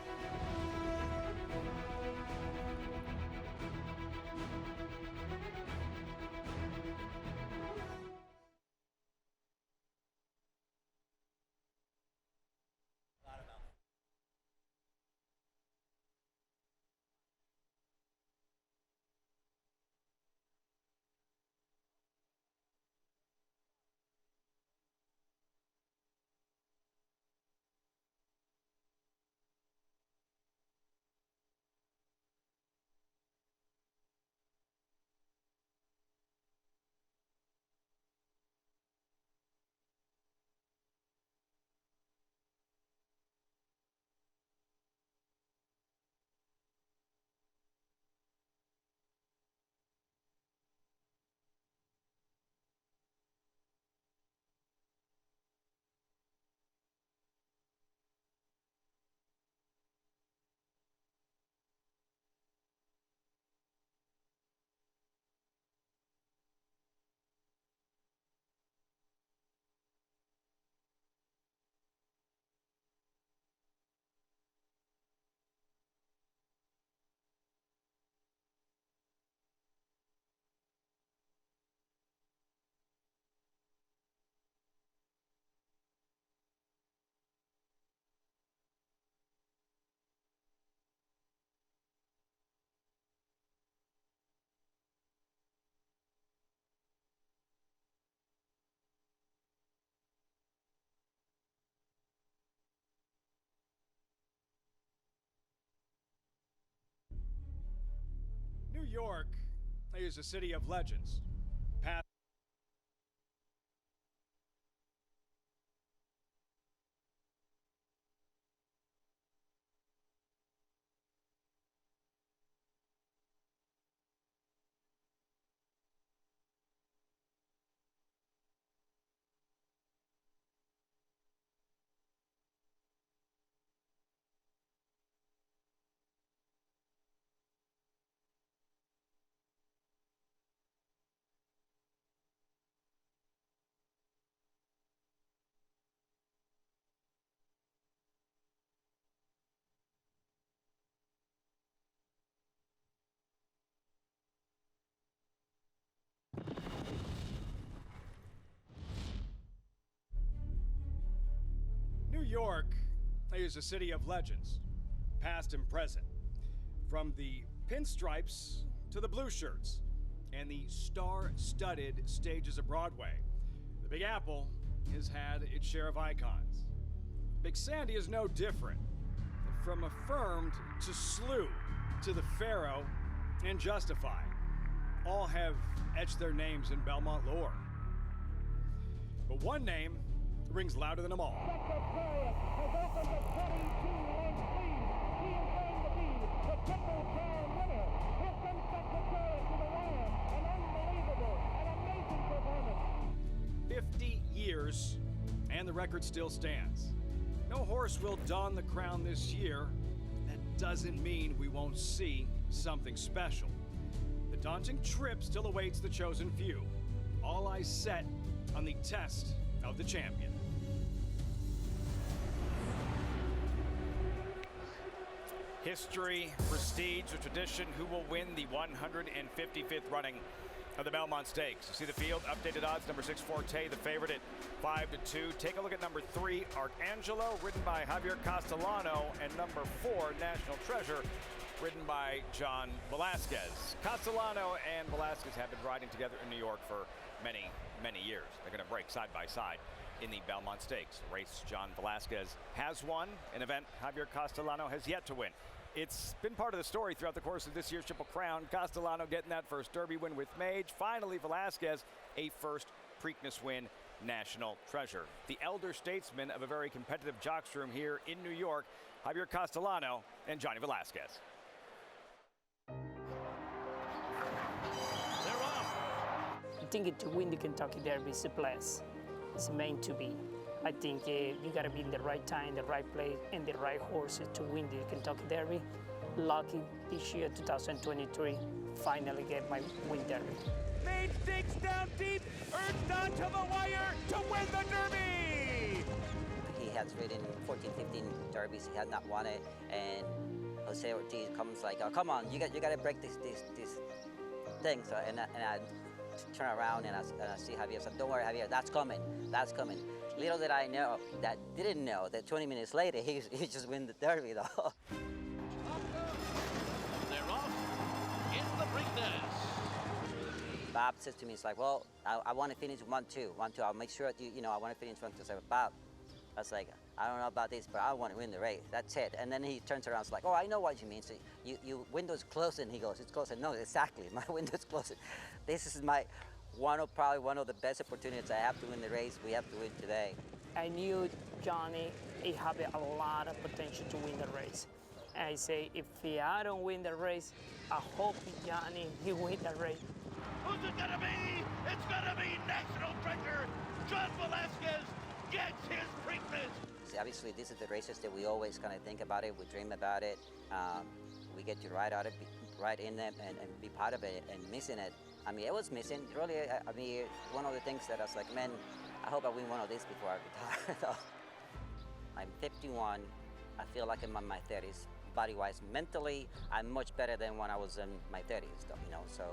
New York is a city of legends. York is a city of legends, past and present. From the pinstripes to the blue shirts and the star-studded stages of Broadway, the Big Apple has had its share of icons. Big Sandy is no different. From Affirmed to Slew to the Pharaoh and Justify, all have etched their names in Belmont lore. But one name rings louder than them all. Secretariat has opened a 22-length lead. He is going to be the Triple Crown winner. Here comes Secretariat to the wire. An unbelievable, an amazing performance. 50 years, and the record still stands. No horse will don the crown this year. That doesn't mean we won't see something special. The daunting trip still awaits the chosen few. All eyes set on the test of the champion. History, prestige, or tradition, who will win the 155th running of the Belmont Stakes? You see the field, updated odds, number 6, Forte, the favorite at 5-2. Take a look at number 3, Arcangelo, ridden by Javier Castellano, and number 4, National Treasure, ridden by John Velasquez. Castellano and Velasquez have been riding together in New York for many, many years. They're going to break side by side in the Belmont Stakes. Race John Velasquez has won, an event Javier Castellano has yet to win. It's been part of the story throughout the course of this year's Triple Crown. Castellano getting that first Derby win with Mage. Finally, Velasquez, a first Preakness win, National Treasure. The elder statesman of a very competitive jockstrom here in New York, Javier Castellano and Johnny Velasquez. I think to win the Kentucky Derby is a place. It's meant to be. I think you got to be in the right time, the right place, and the right horses to win the Kentucky Derby. Lucky this year, 2023, finally get my win Derby. Mage digs down deep, urged onto the wire to win the Derby! He has ridden 14, 15 Derbies. He has not won it, and Jose Ortiz comes like, "Oh, come on, you got to break this thing." So and I turn around and I see Javier. So don't worry, Javier, that's coming. Little did I know, didn't know that 20 minutes later he just win the Derby though. They're off in the Preakness. Bob says to me, it's like, well, I want to finish 1-2. I'll make sure that I want to finish 1-2. I said, Bob, I was like, I don't know about this, but I want to win the race. That's it. And then he turns around, it's like, oh, I know what you mean. So you window's closing. He goes, it's closing. No, exactly. My window's closing. This is probably one of the best opportunities I have to win the race. We have to win today. I knew Johnny, he had a lot of potential to win the race. And I say, if I don't win the race, I hope Johnny, he win the race. Who's it gonna be? It's gonna be National Treasure. John Velasquez gets his Preakness. Obviously, this is the races that we always kind of think about it. We dream about it. We get to ride in them and be part of it, and missing it. I mean, it was missing. Really, I mean, one of the things that I was like, man, I hope I win one of these before I retire. I'm 51. I feel like I'm in my 30s. Body-wise, mentally, I'm much better than when I was in my 30s, though, So,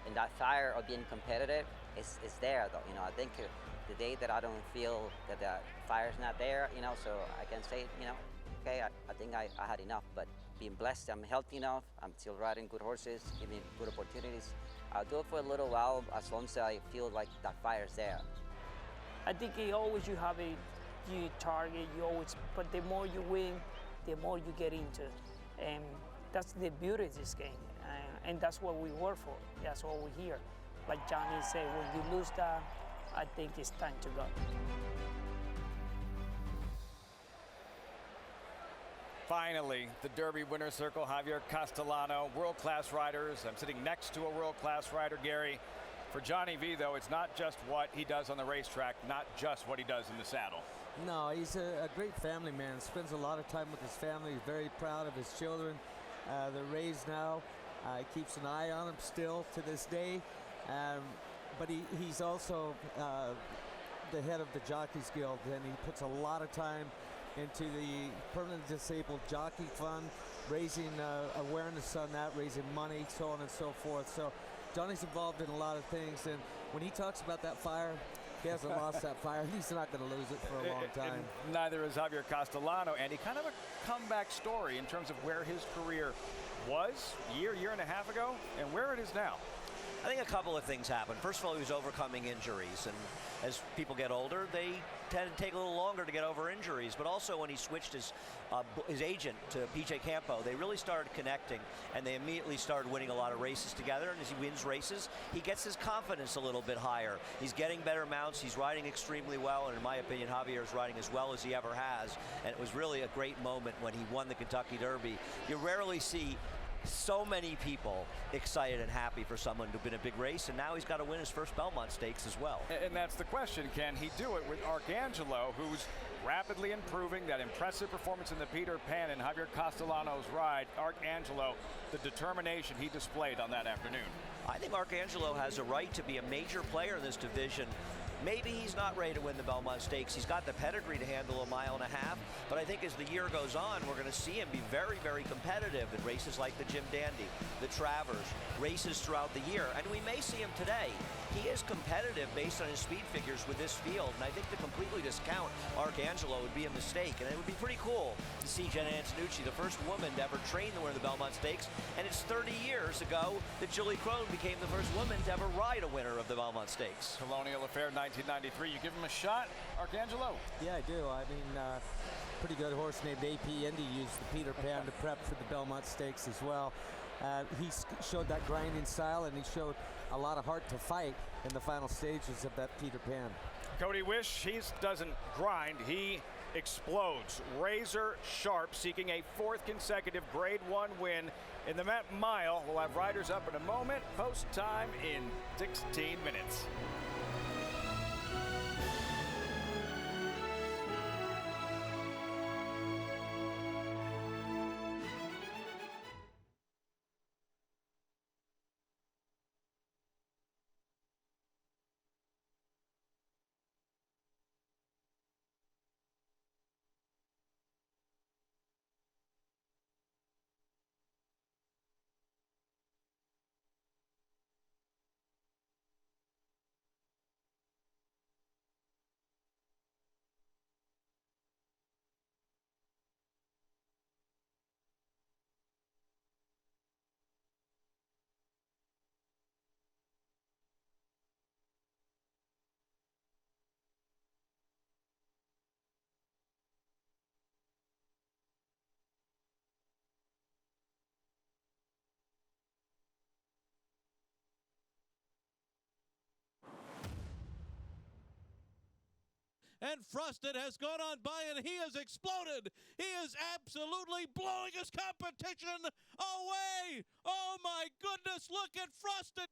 and that fire of being competitive is there, though. I think the day that I don't feel that the fire's not there, so I can say, okay, I think I had enough. But being blessed, I'm healthy enough. I'm still riding good horses, giving good opportunities. I'll do it for a little while as long as I feel like that fire's there. I think always you have a target, but the more you win, the more you get into. And that's the beauty of this game. And that's what we work for. That's what we're here. Like Johnny said, when you lose that, I think it's time to go. Finally, the Derby winner circle, Javier Castellano, world-class riders. I'm sitting next to a world-class rider, Gary. For Johnny V, though, it's not just what he does on the racetrack, not just what he does in the saddle. No, he's a great family man. Spends a lot of time with his family. He's very proud of his children. They're raised now. He keeps an eye on them still to this day. But he's also the head of the Jockeys Guild, and he puts a lot of time into the permanently disabled jockey fund, raising awareness on that, raising money, so on and so forth. So Johnny's involved in a lot of things, and when he talks about that fire He hasn't lost that fire. He's not going to lose it for a long time. And neither is Javier Castellano, and he kind of a comeback story in terms of where his career was year and a half ago, and where it is now. I think a couple of things happened. First of all, he was overcoming injuries, and as people get older, they tend to take a little longer to get over injuries. But also, when he switched his agent to PJ Campo, they really started connecting, and they immediately started winning a lot of races together. And as he wins races, he gets his confidence a little bit higher. He's getting better mounts. He's riding extremely well, and in my opinion, Javier is riding as well as he ever has. And it was really a great moment when he won the Kentucky Derby. You rarely see so many people excited and happy for someone to win a big race, and now he's got to win his first Belmont Stakes as well. And that's the question. Can he do it with Arcangelo, who's rapidly improving? That impressive performance in the Peter Pan and Javier Castellano's ride. Arcangelo, the determination he displayed on that afternoon. I think Arcangelo has a right to be a major player in this division. Maybe he's not ready to win the Belmont Stakes. He's got the pedigree to handle a mile and a half, but I think as the year goes on, we're going to see him be very, very competitive in races like the Jim Dandy, the Travers, races throughout the year, and we may see him today. He is competitive based on his speed figures with this field, and I think to completely discount Arcangelo would be a mistake, and it would be pretty cool to see Jenna Antonucci, the first woman to ever train to win the Belmont Stakes, and it's 30 years ago that Julie Crone became the first woman to ever ride a winner of the Belmont Stakes. Colonial Affair 1993, you give him a shot, Arcangelo? Yeah, I do. I mean, pretty good horse named AP Indy used the Peter Pan to prep for the Belmont Stakes as well. He showed that grinding style, and he showed a lot of heart to fight in the final stages of that Peter Pan. Cody Wish, he doesn't grind, he explodes. Razor sharp, seeking a fourth consecutive Grade 1 win in the Met Mile. We'll have riders up in a moment. Post time in 16 minutes. And Frosted has gone on by, and he has exploded. He is absolutely blowing his competition away. Oh my goodness, look at Frosted.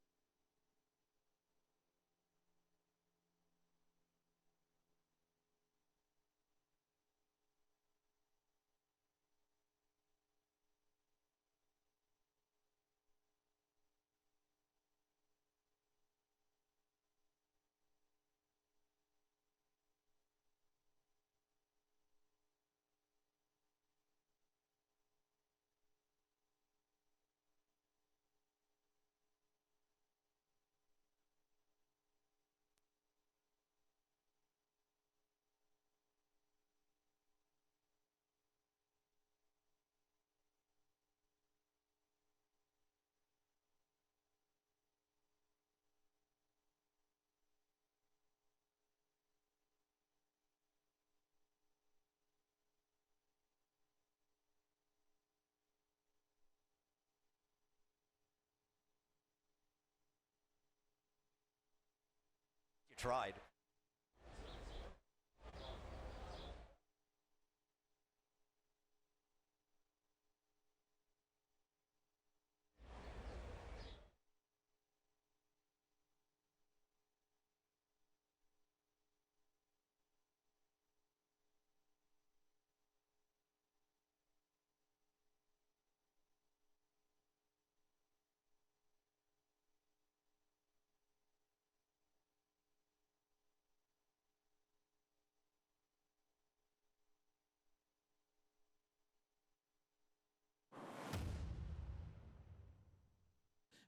You tried.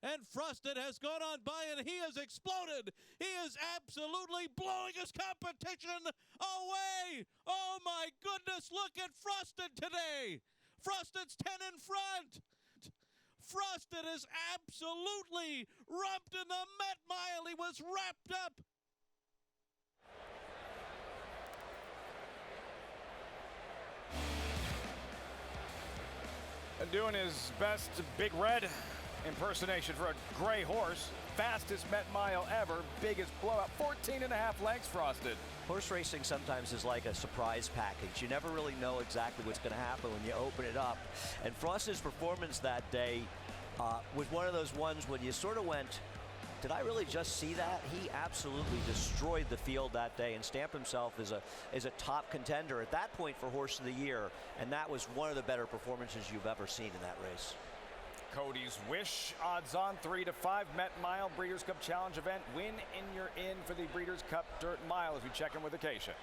And Frosted has gone on by, and he has exploded. He is absolutely blowing his competition away. Oh, my goodness, look at Frosted today. Frosted's 10 in front. Frosted is absolutely rumped in the Met Mile. He was wrapped up. Doing his best Big Red impersonation for a gray horse. Fastest Met Mile ever. Biggest blowout. 14.5 lengths, Frosted. Horse racing sometimes is like a surprise package. You never really know exactly what's going to happen when you open it up. And Frosted's performance that day was one of those ones when you sort of went, did I really just see that? He absolutely destroyed the field that day and stamped himself as a top contender at that point for Horse of the Year. And that was one of the better performances you've ever seen in that race. Cody's Wish, odds on 3 to 5. Met Mile Breeders' Cup Challenge event. Win and you're in for the Breeders' Cup Dirt Mile as we check in with Acacia.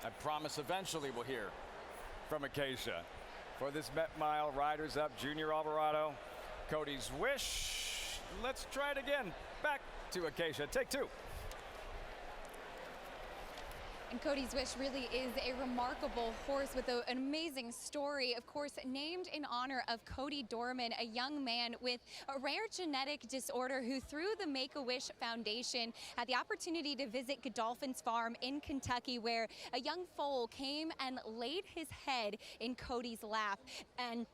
I promise eventually we'll hear from Acacia. For this Met Mile, riders up, Junior Alvarado, Cody's Wish. Let's try it again. Back to Acacia, take 2. And Cody's Wish really is a remarkable horse with an amazing story. Of course, named in honor of Cody Dorman, a young man with a rare genetic disorder who, through the Make-A-Wish Foundation, had the opportunity to visit Godolphin's farm in Kentucky, where a young foal came and laid his head in Cody's lap. And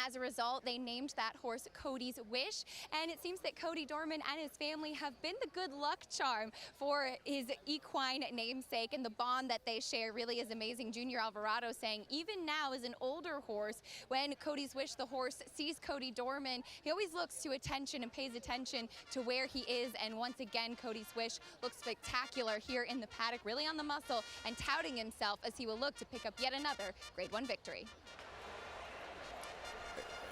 as a result, they named that horse Cody's Wish, and it seems that Cody Dorman and his family have been the good luck charm for his equine namesake, and the bond that they share really is amazing. Junior Alvarado saying even now as an older horse, when Cody's Wish, the horse, sees Cody Dorman, he always looks to attention and pays attention to where he is, and once again, Cody's Wish looks spectacular here in the paddock, really on the muscle and touting himself as he will look to pick up yet another Grade 1 victory.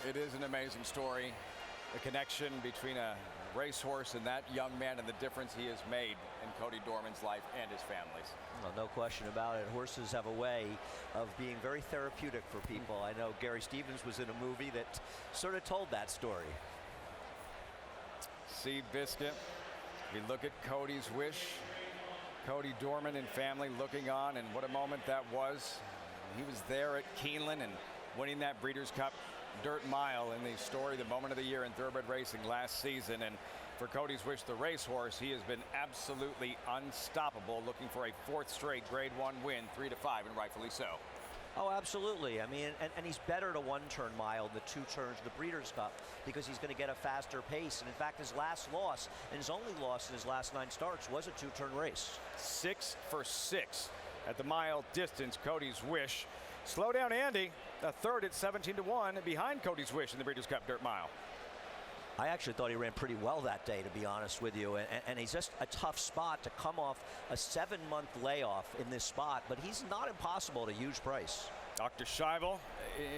It is an amazing story. The connection between a racehorse and that young man and the difference he has made in Cody Dorman's life and his family's. Well, no question about it. Horses have a way of being very therapeutic for people. I know Gary Stevens was in a movie that sort of told that story. Seed Biscuit. We look at Cody's Wish. Cody Dorman and family looking on, and what a moment that was. He was there at Keeneland and winning that Breeders' Cup Dirt Mile in the story, the moment of the year in thoroughbred racing last season. And for Cody's Wish, the racehorse, he has been absolutely unstoppable, looking for a 4th straight Grade 1 win, 3 to 5, and rightfully so. Oh, absolutely. I mean, and he's better at a 1-turn mile than the 2 turns of the Breeders' Cup because he's going to get a faster pace. And in fact, his last loss, and his only loss in his last 9 starts, was a 2-turn race. 6 for 6 at the mile distance, Cody's Wish. Slow down Andy, a third at 17 to 1 behind Cody's Wish in the Breeders' Cup Dirt Mile. I actually thought he ran pretty well that day, to be honest with you. And he's just a tough spot to come off a 7-month layoff in this spot, but he's not impossible at a huge price. Dr. Scheibel,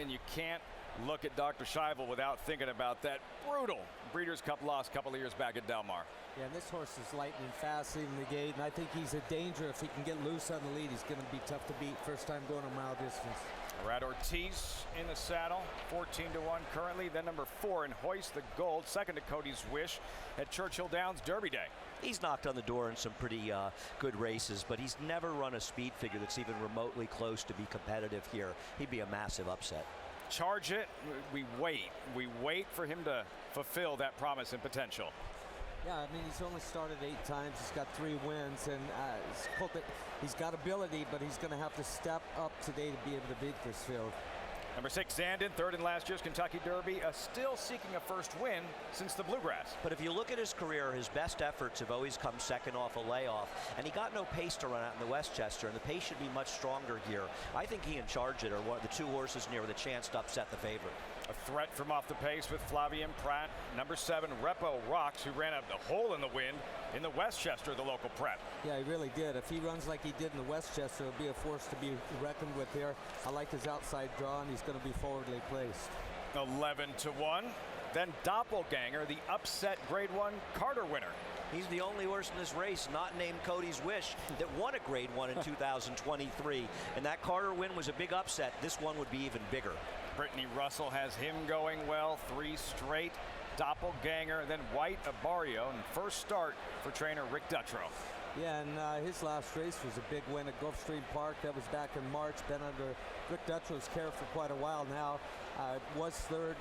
and you can't look at Dr. Scheibel without thinking about that brutal Breeders' Cup loss a couple of years back at Del Mar. Yeah, and this horse is lightning fast leaving the gate, and I think he's a danger. If he can get loose on the lead, he's going to be tough to beat. First time going a mile distance. Brad Ortiz in the saddle, 14 to 1 currently. Then number 4 in Hoist the Gold, second to Cody's Wish at Churchill Downs Derby Day. He's knocked on the door in some pretty good races, but he's never run a speed figure that's even remotely close to be competitive here. He'd be a massive upset. Charge it. We wait for him to fulfill that promise and potential. Yeah, I mean, he's only started 8 times. He's got 3 wins, and he's got ability, but he's going to have to step up today to be able to beat this field. Number 6, Zandon, third in last year's Kentucky Derby, still seeking a first win since the Bluegrass. But if you look at his career, his best efforts have always come second off a layoff, and he got no pace to run out in the Westchester, and the pace should be much stronger here. I think he and Charge It are one of the 2 horses near with a chance to upset the favorite. A threat from off the pace with Flavian Pratt. Number 7, Repo Rocks, who ran a hole in the wind in the Westchester, the local prep. Yeah, he really did. If he runs like he did in the Westchester, it'll be a force to be reckoned with here. I like his outside draw, and he's going to be forwardly placed. 11 to 1. Then Doppelganger, the upset Grade 1 Carter winner. He's the only horse in this race not named Cody's Wish that won a Grade 1 in 2023. And that Carter win was a big upset. This one would be even bigger. Brittany Russell has him going well. 3 straight. Doppelganger, and then White Abarrio. And first start for trainer Rick Dutrow. Yeah, and his last race was a big win at Gulfstream Park. That was back in March. Been under Rick Dutrow's care for quite a while now. Was third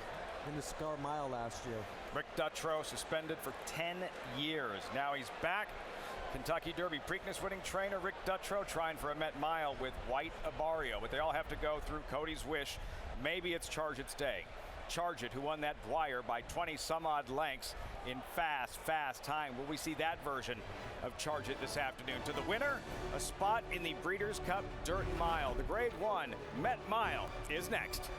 in the Cigar Mile last year. Rick Dutrow suspended for 10 years. Now he's back. Kentucky Derby Preakness winning trainer Rick Dutrow trying for a Met Mile with White Abarrio, but they all have to go through Cody's Wish. Maybe it's Charge It's Day. Charge It, who won that Dwyer by 20 some odd lengths in fast time. Will we see that version of Charge It this afternoon? To the winner, a spot in the Breeders' Cup Dirt Mile. The Grade 1 Met Mile is next.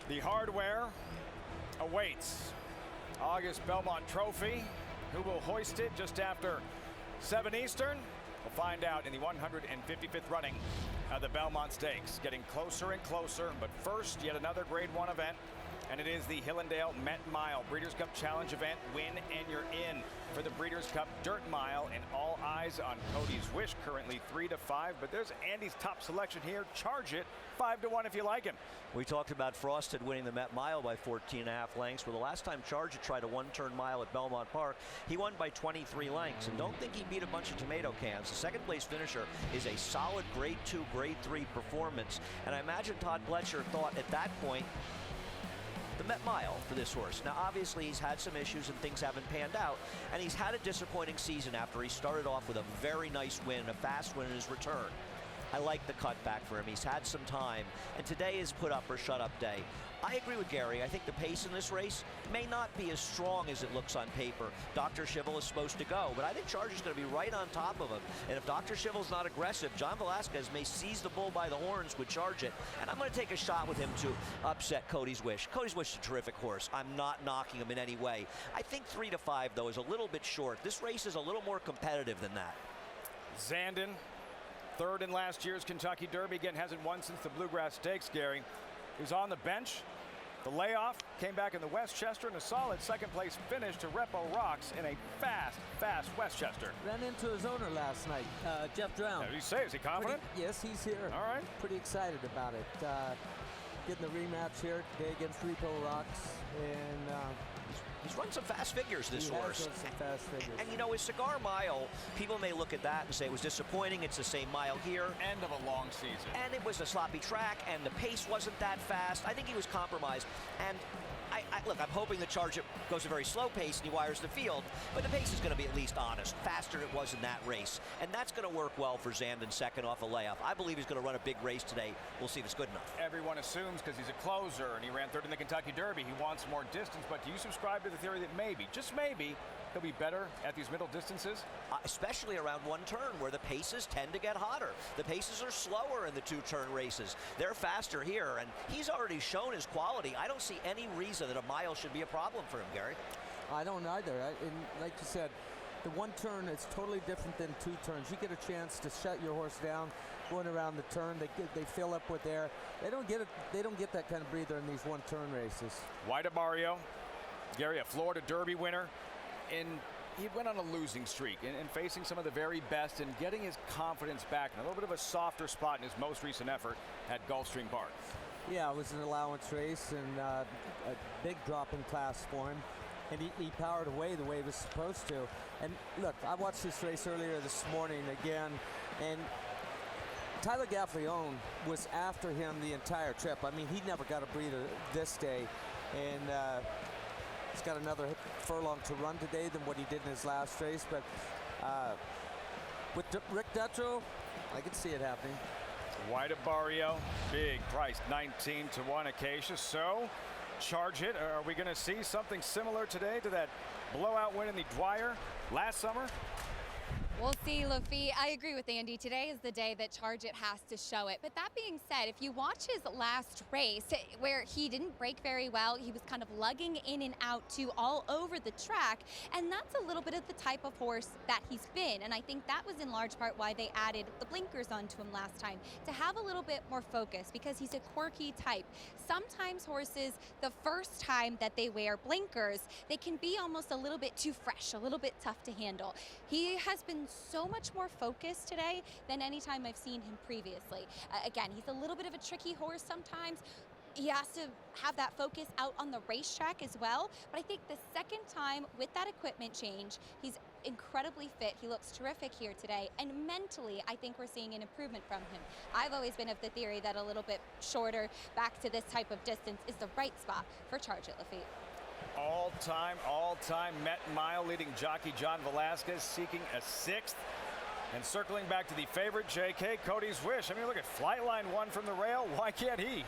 The hardware awaits. August Belmont Trophy. Who will hoist it just after 7 Eastern? We'll find out in the 155th running of the Belmont Stakes. Getting closer and closer, but first, yet another Grade 1 event, and it is the Hillendale Met Mile Breeders' Cup Challenge event. Win and you're in for the Breeders' Cup Dirt Mile, and all eyes on Cody's Wish, currently 3-5, but there's Andy's top selection here. Charge It, 5-1 if you like him. We talked about Frosted winning the Met Mile by 14.5 lengths. Well, the last time Charge It tried a one-turn mile at Belmont Park, he won by 23 lengths. And don't think he beat a bunch of tomato cans. The second place finisher is a solid Grade 2, Grade 3 performance. And I imagine Todd Pletcher thought at that point, the Met Mile for this horse. Now, obviously, he's had some issues and things haven't panned out, and he's had a disappointing season after he started off with a very nice win, a fast win in his return. I like the cutback for him. He's had some time, and today is put up or shut up day. I agree with Gary. I think the pace in this race may not be as strong as it looks on paper. Dr. Schivel is supposed to go, but I think Charge is going to be right on top of him. And if Dr. Schivel's not aggressive, John Velasquez may seize the bull by the horns with Charge It. And I'm going to take a shot with him to upset Cody's Wish. Cody's Wish is a terrific horse. I'm not knocking him in any way. I think 3-5, though, is a little bit short. This race is a little more competitive than that. Zandon Third in last year's Kentucky Derby. Again, hasn't won since the Bluegrass Stakes, Gary. He was on the bench. The layoff, came back in the Westchester in a solid second-place finish to Repo Rocks in a fast Westchester. Ran into his owner last night, Jeff Drown. What did he say? Is he confident? Yes, he's here. All right. Pretty excited about it. Getting the rematch here today against Repo Rocks, and he's run some fast figures, this horse. He has run some fast figures. And you know, his Cigar Mile, people may look at that and say it was disappointing. It's the same mile here. End of a long season. And it was a sloppy track, and the pace wasn't that fast. I think he was compromised. And look, I'm hoping the Charge It goes a very slow pace and he wires the field, but the pace is going to be at least honest, faster than it was in that race. And that's going to work well for Zandon second off a layoff. I believe he's going to run a big race today. We'll see if it's good enough. Everyone assumes because he's a closer and he ran third in the Kentucky Derby, he wants more distance, but do you subscribe to the theory that maybe, just maybe, he'll be better at these middle distances? Especially around one turn where the paces tend to get hotter. The paces are slower in the two-turn races. They're faster here, and he's already shown his quality. I don't see any reason that a mile should be a problem for him, Gary. I don't either. And like you said, the one turn is totally different than two turns. You get a chance to shut your horse down going around the turn. They fill up with air. They don't get it. They don't get that kind of breather in these one-turn races. White Barrio, Gary, a Florida Derby winner. He went on a losing streak and facing some of the very best and getting his confidence back in a little bit of a softer spot in his most recent effort at Gulfstream Park. Yeah, it was an allowance race and a big drop in class for him. And he powered away the way he was supposed to. And look, I watched this race earlier this morning again, and Tyler Gaffalione was after him the entire trip. I mean, he never got a breather this day. And he's got another furlong to run today than what he did in his last race. But with Rick Dutro, I can see it happening. White Barrio, big price, 19-1 Acacia. So, Charge It. Are we going to see something similar today to that blowout win in the Dwyer last summer? We'll see, Lafitte. I agree with Andy. Today is the day that Charge It has to show it. But that being said, if you watch his last race where he didn't break very well, he was kind of lugging in and out too all over the track. And that's a little bit of the type of horse that he's been. And I think that was in large part why they added the blinkers onto him last time, to have a little bit more focus, because he's a quirky type. Sometimes horses, the first time that they wear blinkers, they can be almost a little bit too fresh, a little bit tough to handle. He has been so much more focused today than any time I've seen him previously. Again, he's a little bit of a tricky horse sometimes. He has to have that focus out on the racetrack as well. But I think the second time with that equipment change, he's incredibly fit. He looks terrific here today. And mentally, I think we're seeing an improvement from him. I've always been of the theory that a little bit shorter back to this type of distance is the right spot for Charge It, Lafitte. All-time Met Mile leading jockey John Velasquez seeking a sixth. And circling back to the favorite, JK, Cody's Wish. I mean, look at Flightline won from the rail. Why can't he?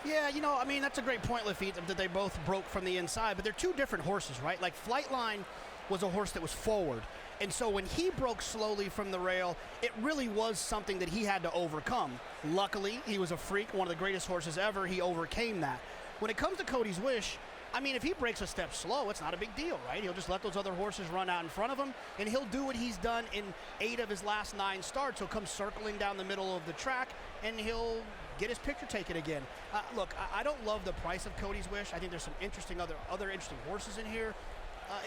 Yeah, you know, I mean, that's a great point, Lafitte, that they both broke from the inside. But they're two different horses, right? Like, Flightline was a horse that was forward. And so when he broke slowly from the rail, it really was something that he had to overcome. Luckily, he was a freak, one of the greatest horses ever. He overcame that. When it comes to Cody's Wish, I mean, if he breaks a step slow, it's not a big deal, right? He'll just let those other horses run out in front of him, and he'll do what he's done in 8 of his last 9 starts. He'll come circling down the middle of the track, and he'll get his picture taken again. Look, I don't love the price of Cody's Wish. I think there's some interesting other interesting horses in here.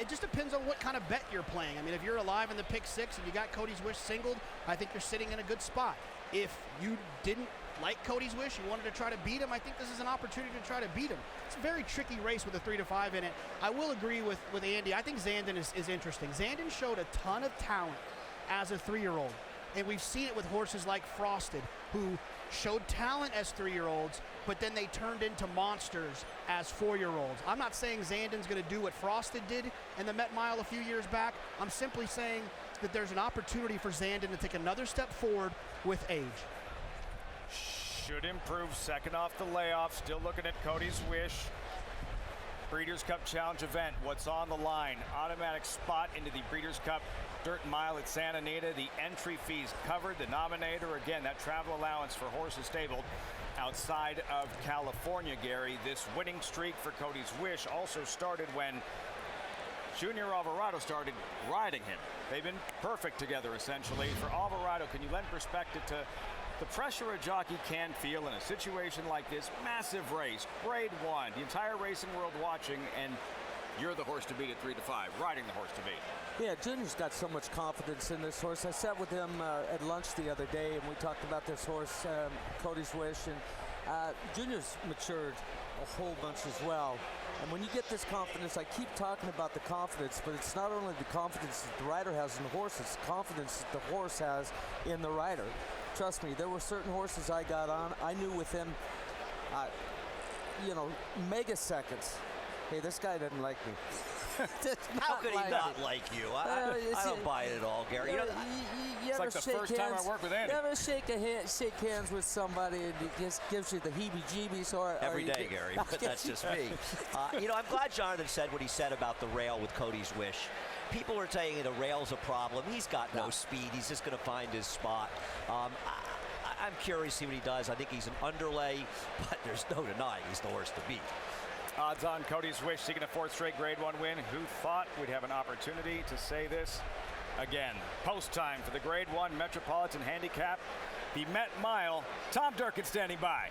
It just depends on what kind of bet you're playing. I mean, if you're alive in the pick 6 and you got Cody's Wish singled, I think you're sitting in a good spot. If you didn't like Cody's Wish, you wanted to try to beat him, I think this is an opportunity to try to beat him. It's a very tricky race with a 3-5 in it. I will agree with Andy. I think Zandon is interesting. Zandon showed a ton of talent as a 3-year-old, and we've seen it with horses like Frosted, who showed talent as 3-year-olds, but then they turned into monsters as 4-year-olds. I'm not saying Zandon's going to do what Frosted did in the Met Mile a few years back. I'm simply saying that there's an opportunity for Zandon to take another step forward with age. Should improve second off the layoff. Still looking at Cody's Wish. Breeders' Cup Challenge event. What's on the line? Automatic spot into the Breeders' Cup Dirt Mile at Santa Anita. The entry fees covered. The nominator, again, that travel allowance for horses stabled outside of California, Gary. This winning streak for Cody's Wish also started when Junior Alvarado started riding him. They've been perfect together, essentially. For Alvarado, can you lend perspective to the pressure a jockey can feel in a situation like this? Massive race, grade 1, the entire racing world watching, and you're the horse to beat at 3 to 5, riding the horse to beat. Yeah, Junior's got so much confidence in this horse. I sat with him at lunch the other day, and we talked about this horse, Cody's Wish, and Junior's matured a whole bunch as well. And when you get this confidence, I keep talking about the confidence, but it's not only the confidence that the rider has in the horse, it's the confidence that the horse has in the rider. Trust me, there were certain horses I got on, I knew within, megaseconds, hey, this guy doesn't like me. How could he not like you? I don't buy it at all, Gary. It's like the first time I work with Andy. You ever shake hands with somebody and it just gives you the heebie-jeebies? Every day, Gary, but that's just me. I'm glad Jonathan said what he said about the rail with Cody's Wish. People are saying the rail's a problem. He's got no speed. He's just going to find his spot. I'm curious to see what he does. I think he's an underlay, but there's no denying he's the horse to beat. Odds on Cody's Wish seeking a 4th straight grade 1 win. Who thought we'd have an opportunity to say this again? Post time for the grade 1 Metropolitan Handicap. The Met Mile. Tom Durkin standing by.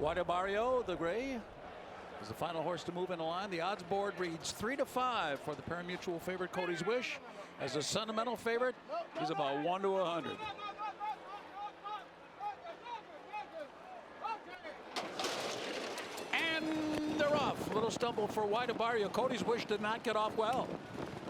Wide Barrio, the gray, is the final horse to move in the line. The odds board reads 3 to 5 for the pari-mutuel favorite Cody's Wish. As a sentimental favorite, he's about 1 to 100. And they're off. Little stumble for Wide Barrio. Cody's Wish did not get off well.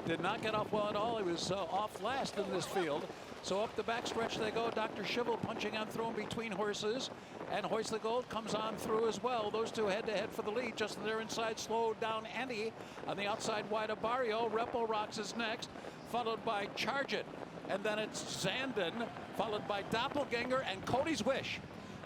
Did not get off well at all. He was off last in this field. So up the backstretch they go. Dr. Schivel punching on through in between horses. And Hoist the Gold comes on through as well. Those two head-to-head for the lead. Just on their inside, slowed down Andy. On the outside, Wide Barrio. Repo Rocks is next, followed by Charge It. And then it's Zandon, followed by Doppelganger and Cody's Wish.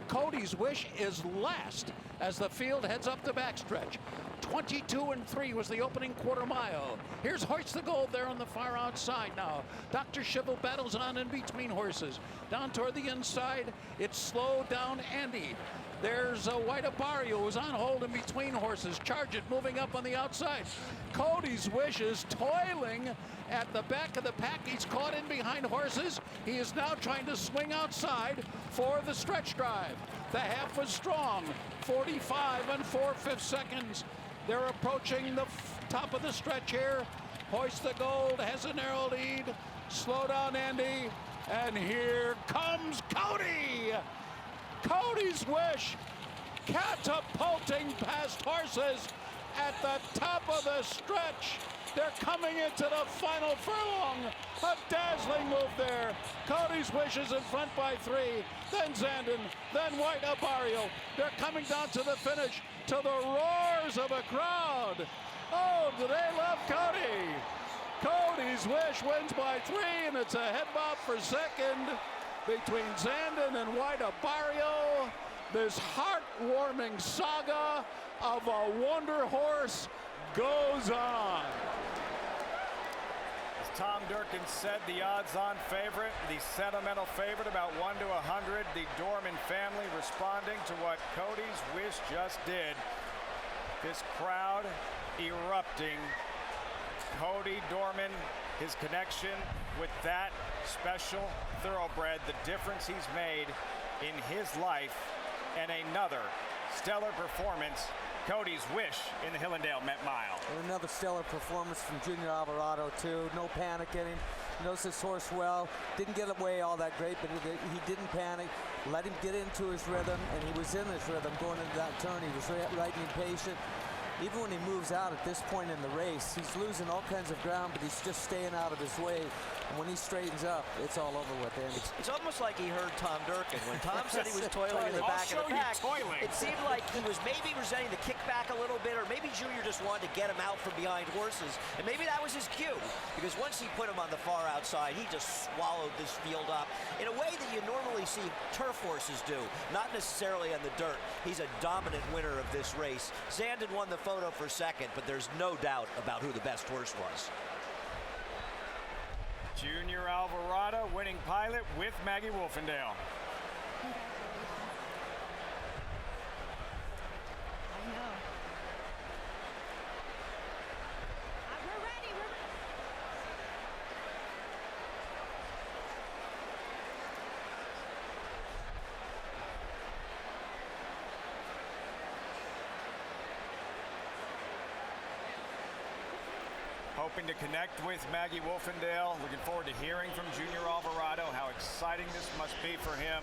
Cody's Wish is last as the field heads up the backstretch. 22-3 was the opening quarter mile. Here's Hoist the Gold there on the far outside now. Dr. Schivel battles on in between horses. Down toward the inside, it's slowed down Andy. There's Wide Barrio who's on hold in between horses. Charge It moving up on the outside. Cody's Wish is toiling at the back of the pack. He's caught in behind horses. He is now trying to swing outside for the stretch drive. The half was strong, 45 and 4/5 seconds. They're approaching the top of the stretch here. Hoist the Gold has a narrow lead. Slow down Andy, and here comes Cody. Cody's Wish catapulting past horses at the top of the stretch. They're coming into the final furlong. A dazzling move there. Cody's Wish is in front by 3. Then Zandon, then Wide Barrio. They're coming down to the finish to the roars of a crowd. Oh, do they love Cody? Cody's Wish wins by 3, and it's a head bob for second between Zandon and Wide Barrio. This heartwarming saga of a wonder horse goes on. As Tom Durkin said, the odds-on favorite, the sentimental favorite, about 1 to 100. The Dorman family responding to what Cody's Wish just did. This crowd erupting. Cody Dorman, his connection with that special thoroughbred, the difference he's made in his life, and another stellar performance. Cody's Wish in the Hillendale Met Mile. And another stellar performance from Junior Alvarado, too. No panic in him. Knows this horse well. Didn't get away all that great, but he didn't panic. Let him get into his rhythm, and he was in his rhythm going into that turn. He was right and patient. Even when he moves out at this point in the race, he's losing all kinds of ground, but he's just staying out of his way. And when he straightens up, it's all over with him. It's almost like he heard Tom Durkin. When Tom said he was toiling in the back of the pack, it seemed like he was maybe resenting the kickback a little bit, or maybe Junior just wanted to get him out from behind horses. And maybe that was his cue, because once he put him on the far outside, he just swallowed this field up in a way that you normally see turf horses do, not necessarily on the dirt. He's a dominant winner of this race. Zandon won the photo for second, but there's no doubt about who the best horse was. Junior Alvarado winning pilot with Maggie Wolfendale. I know. We're ready. Hoping to connect with Maggie Wolfendale. Looking forward to hearing from Junior Alvarado how exciting this must be for him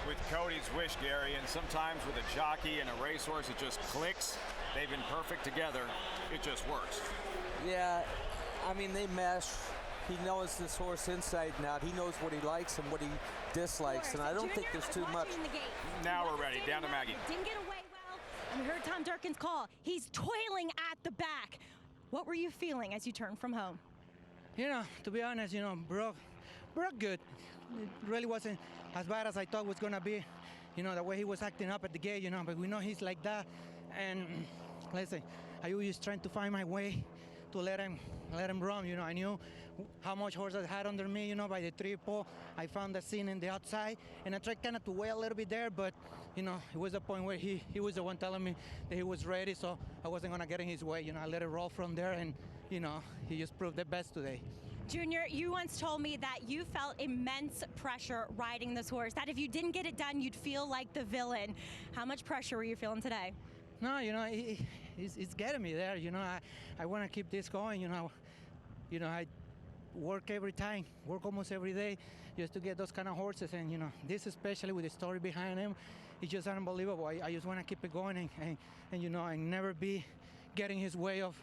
with Cody's Wish, Gary. And sometimes with a jockey and a racehorse, it just clicks. They've been perfect together. It just works. Yeah, I mean, they mesh. He knows this horse inside and out. He knows what he likes and what he dislikes, and I don't think there's too much. Now we're ready. Down to Maggie. Didn't get away well. And we heard Tom Durkin's call. He's toiling at the back. What were you feeling as you turned from home? You know, to be honest, you know, broke good. It really wasn't as bad as I thought it was gonna be. You know, the way he was acting up at the gate, you know, but we know he's like that. And listen, I was just trying to find my way to let him run. You know, I knew how much horses had under me, you know, by the triple. I found the scene in the outside, and I tried kind of to wait a little bit there, but, you know, it was a point where he was the one telling me that he was ready, so I wasn't going to get in his way. You know, I let it roll from there, and, you know, he just proved the best today. Junior, you once told me that you felt immense pressure riding this horse, that if you didn't get it done, you'd feel like the villain. How much pressure were you feeling today? No, you know, it's getting me there. You know, I want to keep this going. You know, I work every time, work almost every day, just to get those kind of horses. And you know, this especially with the story behind him, it's just unbelievable. I just want to keep it going, and you know, I never be getting his way of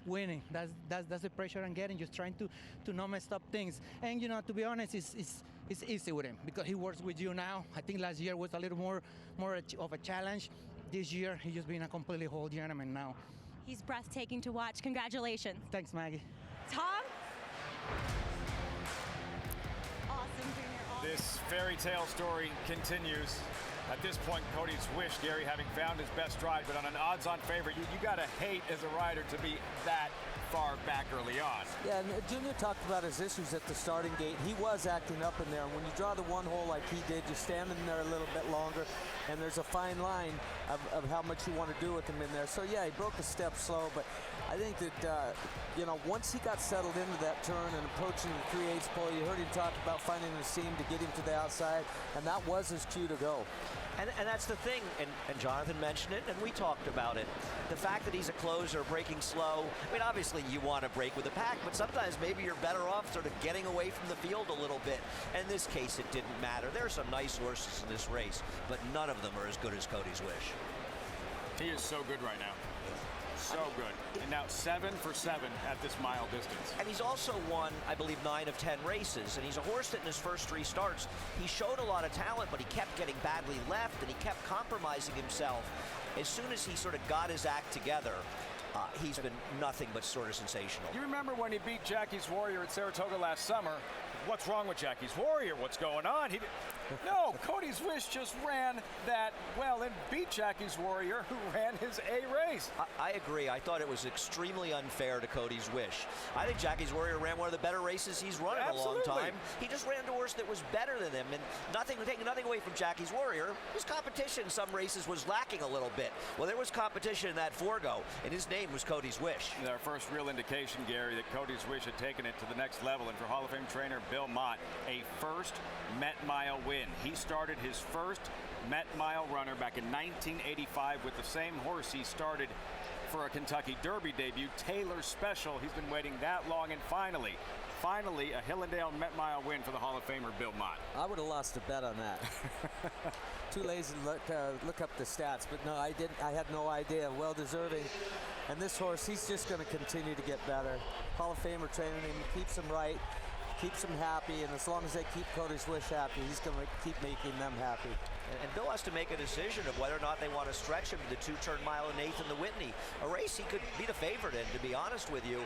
winning. That's the pressure I'm getting, just trying to not mess up things. And you know, to be honest, it's easy with him because he works with you now. I think last year was a little more of a challenge. This year, he's just been a completely whole gentleman now. He's breathtaking to watch. Congratulations. Thanks, Maggie. Tom? Awesome, Junior. Awesome. This fairy tale story continues. At this point, Cody's Wish, Gary, having found his best ride, but on an odds-on favorite, you got to hate as a rider to be that far back early on. Yeah, and Junior talked about his issues at the starting gate. He was acting up in there, and when you draw the one hole like he did, you're standing there a little bit longer, and there's a fine line of how much you want to do with him in there. So yeah, he broke a step slow, but I think that, you know, once he got settled into that turn and approaching the 3/8 pole, you heard him talk about finding a seam to get him to the outside, and that was his cue to go. And that's the thing, and Jonathan mentioned it, and we talked about it. The fact that he's a closer, breaking slow, I mean, obviously you want to break with the pack, but sometimes maybe you're better off sort of getting away from the field a little bit. And in this case, it didn't matter. There are some nice horses in this race, but none of them are as good as Cody's Wish. He is so good right now. So good. And now 7 for 7 at this mile distance. And he's also won, I believe, 9 of 10 races. And he's a horse that in his first 3 starts, he showed a lot of talent, but he kept getting badly left, and he kept compromising himself. As soon as he sort of got his act together, he's been nothing but sort of sensational. You remember when he beat Jackie's Warrior at Saratoga last summer? What's wrong with Jackie's Warrior? What's going on? No, Cody's Wish just ran that well and beat Jackie's Warrior, who ran his A race. I agree. I thought it was extremely unfair to Cody's Wish. I think Jackie's Warrior ran one of the better races he's run in a long time. He just ran a horse that was better than him, and taking nothing away from Jackie's Warrior. His competition in some races was lacking a little bit. Well, there was competition in that Forgo, and his name was Cody's Wish. Our first real indication, Gary, that Cody's Wish had taken it to the next level, and for Hall of Fame trainer Belmont, a first Met Mile win. He started his first Met Mile runner back in 1985 with the same horse he started for a Kentucky Derby debut, Taylor Special. He's been waiting that long, and finally, a Hillendale Met Mile win for the Hall of Famer Belmont. I would have lost a bet on that. Too lazy to look up the stats, but no, I didn't. I had no idea. Well deserving. And this horse, he's just going to continue to get better. Hall of Famer training him, keeps him right, keeps him happy, and as long as they keep Cody's Wish happy, he's going to keep making them happy. And Bill has to make a decision of whether or not they want to stretch him to the 2-turn mile in Nathan the Whitney, a race he could be the favorite in, to be honest with you.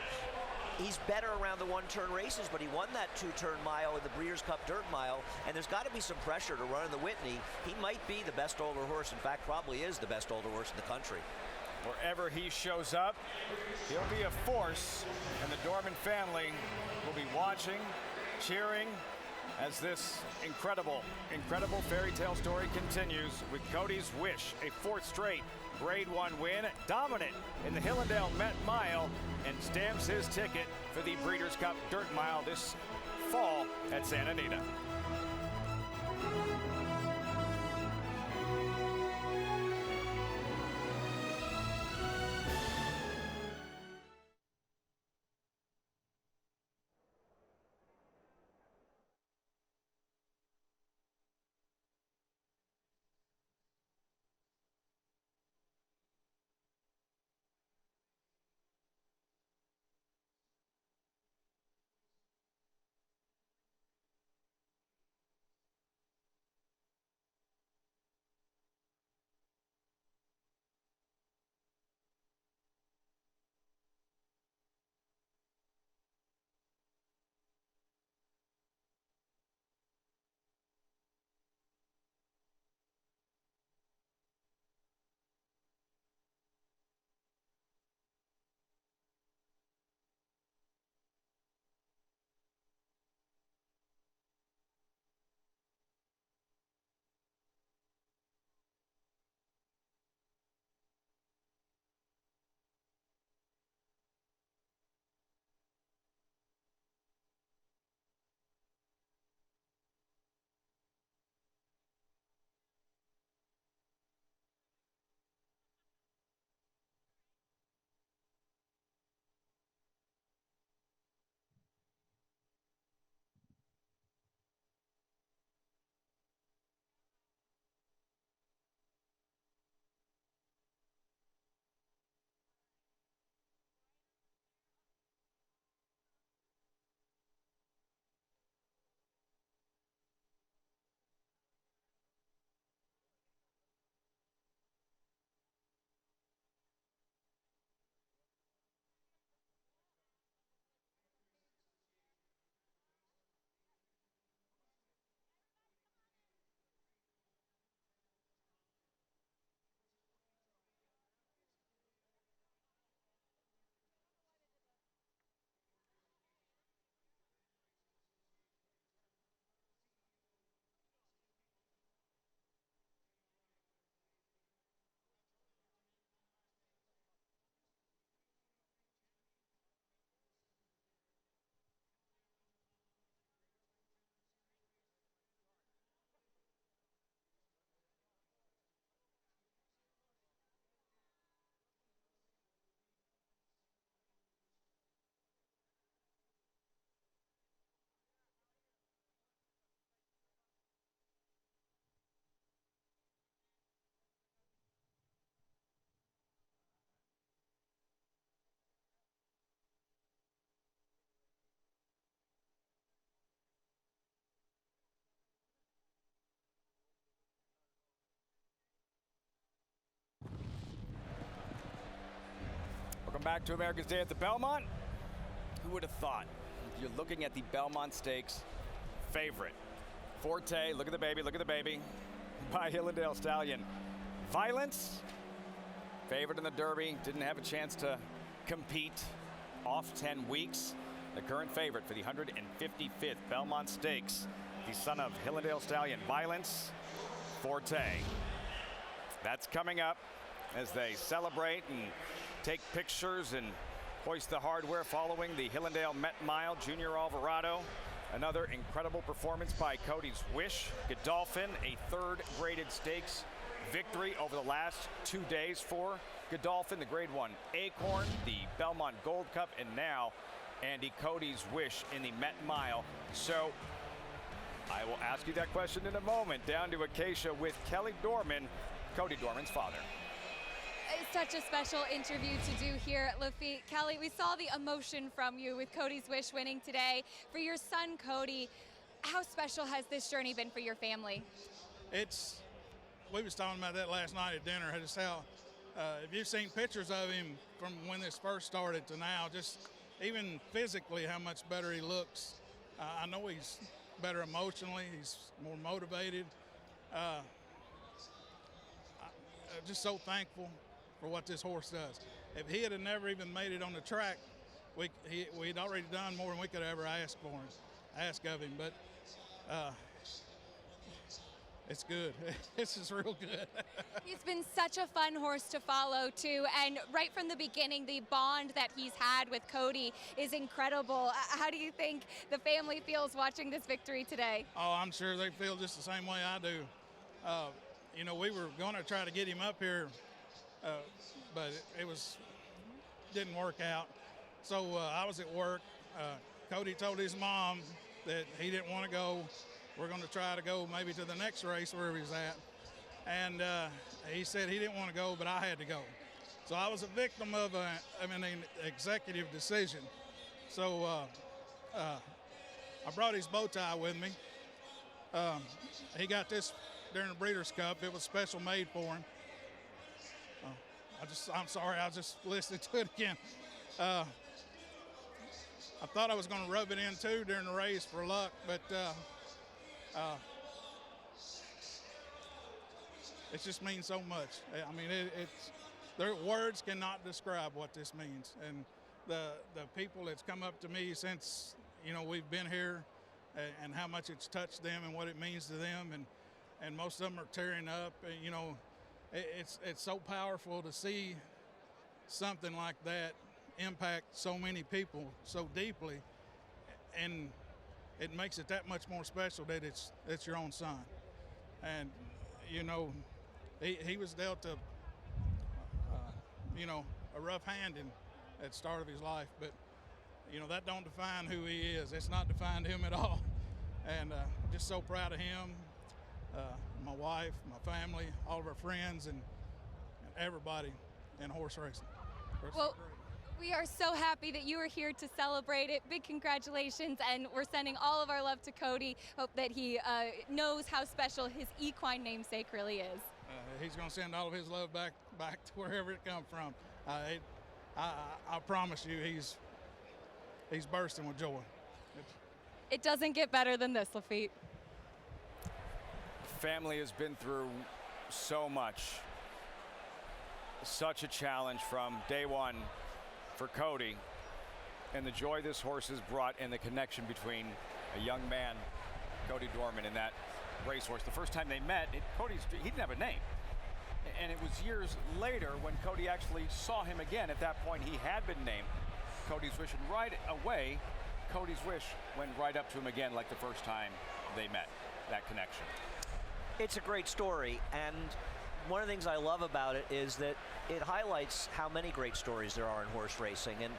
He's better around the 1-turn races, but he won that 2-turn mile in the Breeders' Cup Dirt Mile, and there's got to be some pressure to run in the Whitney. He might be the best older horse, in fact, probably is the best older horse in the country. Wherever he shows up, he'll be a force, and the Dorman family will be watching, cheering, as this incredible fairy tale story continues with Cody's Wish, a fourth straight Grade 1 win, dominant in the Hillendale Met Mile, and stamps his ticket for the Breeders' Cup Dirt Mile this fall at Santa Anita. Welcome back to America's Day at the Belmont. Who would have thought? You're looking at the Belmont Stakes favorite. Forte, look at the baby, by Hillendale Stallion. Violence, favored in the Derby, didn't have a chance to compete. Off 10 weeks. The current favorite for the 155th Belmont Stakes, the son of Hillendale Stallion. Violence, Forte. That's coming up as they celebrate and take pictures and hoist the hardware following the Hillendale Met Mile Junior Alvarado. Another incredible performance by Cody's Wish. Godolphin, a third graded stakes victory over the last 2 days for Godolphin. The Grade 1 Acorn, the Belmont Gold Cup, and now Andy Cody's Wish in the Met Mile. So I will ask you that question in a moment. Down to Acacia with Kelly Dorman, Cody Dorman's father. It's such a special interview to do here at Lafitte. Kelly, we saw the emotion from you with Cody's Wish winning today. For your son, Cody, how special has this journey been for your family? We was talking about that last night at dinner, just how, if you've seen pictures of him from when this first started to now, just even physically how much better he looks. I know he's better emotionally, he's more motivated. Just so thankful for what this horse does. If he had never even made it on the track, we'd already done more than we could ever ask of him. But it's good. This is real good. He's been such a fun horse to follow, too. And right from the beginning, the bond that he's had with Cody is incredible. How do you think the family feels watching this victory today? Oh, I'm sure they feel just the same way I do. You know, we were going to try to get him up here, but it didn't work out. So I was at work. Cody told his mom that he didn't want to go. We're going to try to go maybe to the next race where he was at. And he said he didn't want to go, but I had to go. So I was a victim of an executive decision. So I brought his bow tie with me. He got this during the Breeders' Cup. It was special made for him. I'm sorry, I just listened to it again. I thought I was going to rub it in too during the race for luck, but it just means so much. I mean, their words cannot describe what this means. And the people that's come up to me since, you know, we've been here and how much it's touched them and what it means to them. And most of them are tearing up. And, you know, it's so powerful to see something like that impact so many people so deeply. And it makes it that much more special that it's your own son. And, you know, he was dealt you know, a rough handing at the start of his life, but, you know, that don't define who he is. It's not defined him at all. And just so proud of him, my wife, my family, all of our friends, and everybody in horse racing. Well, we are so happy that you are here to celebrate it. Big congratulations, and we're sending all of our love to Cody. Hope that he knows how special his equine namesake really is. He's going to send all of his love back to wherever it come from. I promise you, he's bursting with joy. It doesn't get better than this, Lafitte. Family has been through so much. Such a challenge from day one for Cody, and the joy this horse has brought and the connection between a young man, Cody Dorman, and that racehorse. The first time they met, he didn't have a name. And it was years later when Cody actually saw him again. At that point, he had been named Cody's Wish, and right away, Cody's Wish went right up to him again like the first time they met, that connection. It's a great story, and one of the things I love about it is that it highlights how many great stories there are in horse racing. And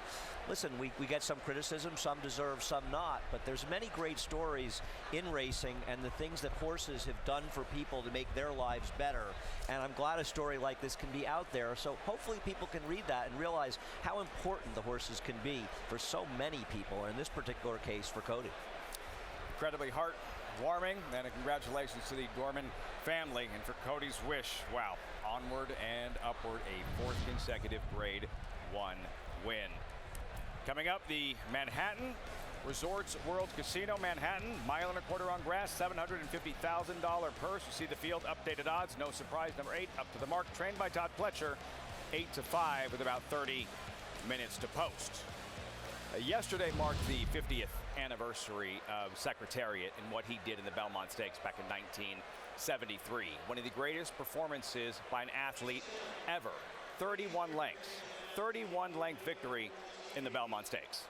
listen, we get some criticism, some deserve, some not, but there's many great stories in racing and the things that horses have done for people to make their lives better. And I'm glad a story like this can be out there, so hopefully people can read that and realize how important the horses can be for so many people, or in this particular case for Cody. Incredibly heartwarming, and a congratulations to the Dorman family, and for Cody's Wish, wow, onward and upward, a fourth consecutive Grade 1 win. Coming up, the Manhattan Resorts World Casino, Manhattan, mile and a quarter on grass, $750,000 purse. You see the field updated odds, no surprise, number 8 up to the mark, trained by Todd Pletcher, 8-5 with about 30 minutes to post. Yesterday marked the 50th anniversary of Secretariat and what he did in the Belmont Stakes back in 1973. One of the greatest performances by an athlete ever. 31 lengths. 31 length victory in the Belmont Stakes.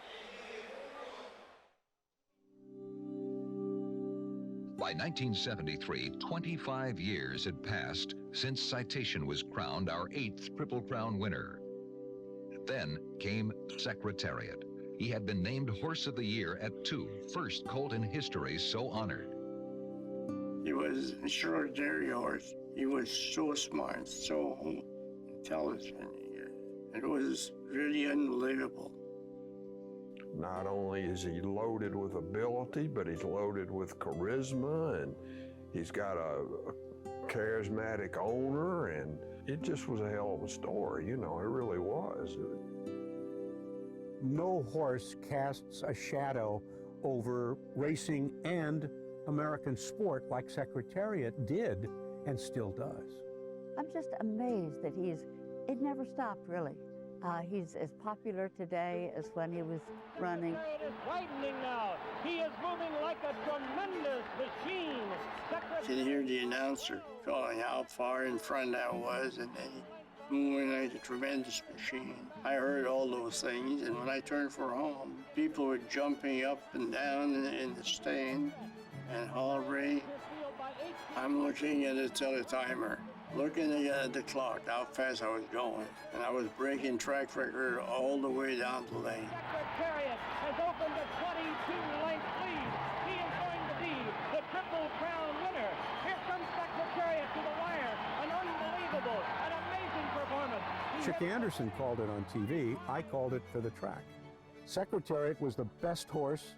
By 1973, 25 years had passed since Citation was crowned our 8th Triple Crown winner. Then came Secretariat. He had been named Horse of the Year at 2, first colt in history so honored. He was an extraordinary horse. He was so smart, so intelligent. It was really unbelievable. Not only is he loaded with ability, but he's loaded with charisma, and he's got a charismatic owner, and it just was a hell of a story, you know, it really was. No horse casts a shadow over racing and American sport like Secretariat did and still does. I'm just amazed that he's It never stopped, really. He's as popular today as when he was running. It is widening now. He is moving like a tremendous machine. I could hear the announcer calling how far in front I was, and then moving like a tremendous machine. I heard all those things, and when I turned for home, people were jumping up and down in the stand and hollering. I'm looking at the teletimer, looking at the clock, how fast I was going, and I was breaking track record all the way down the lane. Secretariat has opened a 22-length lead. He is going to be the Triple Crown winner. Here comes Secretariat to the wire. An unbelievable, an amazing performance. Chick Anderson called it on TV. I called it for the track. Secretariat was the best horse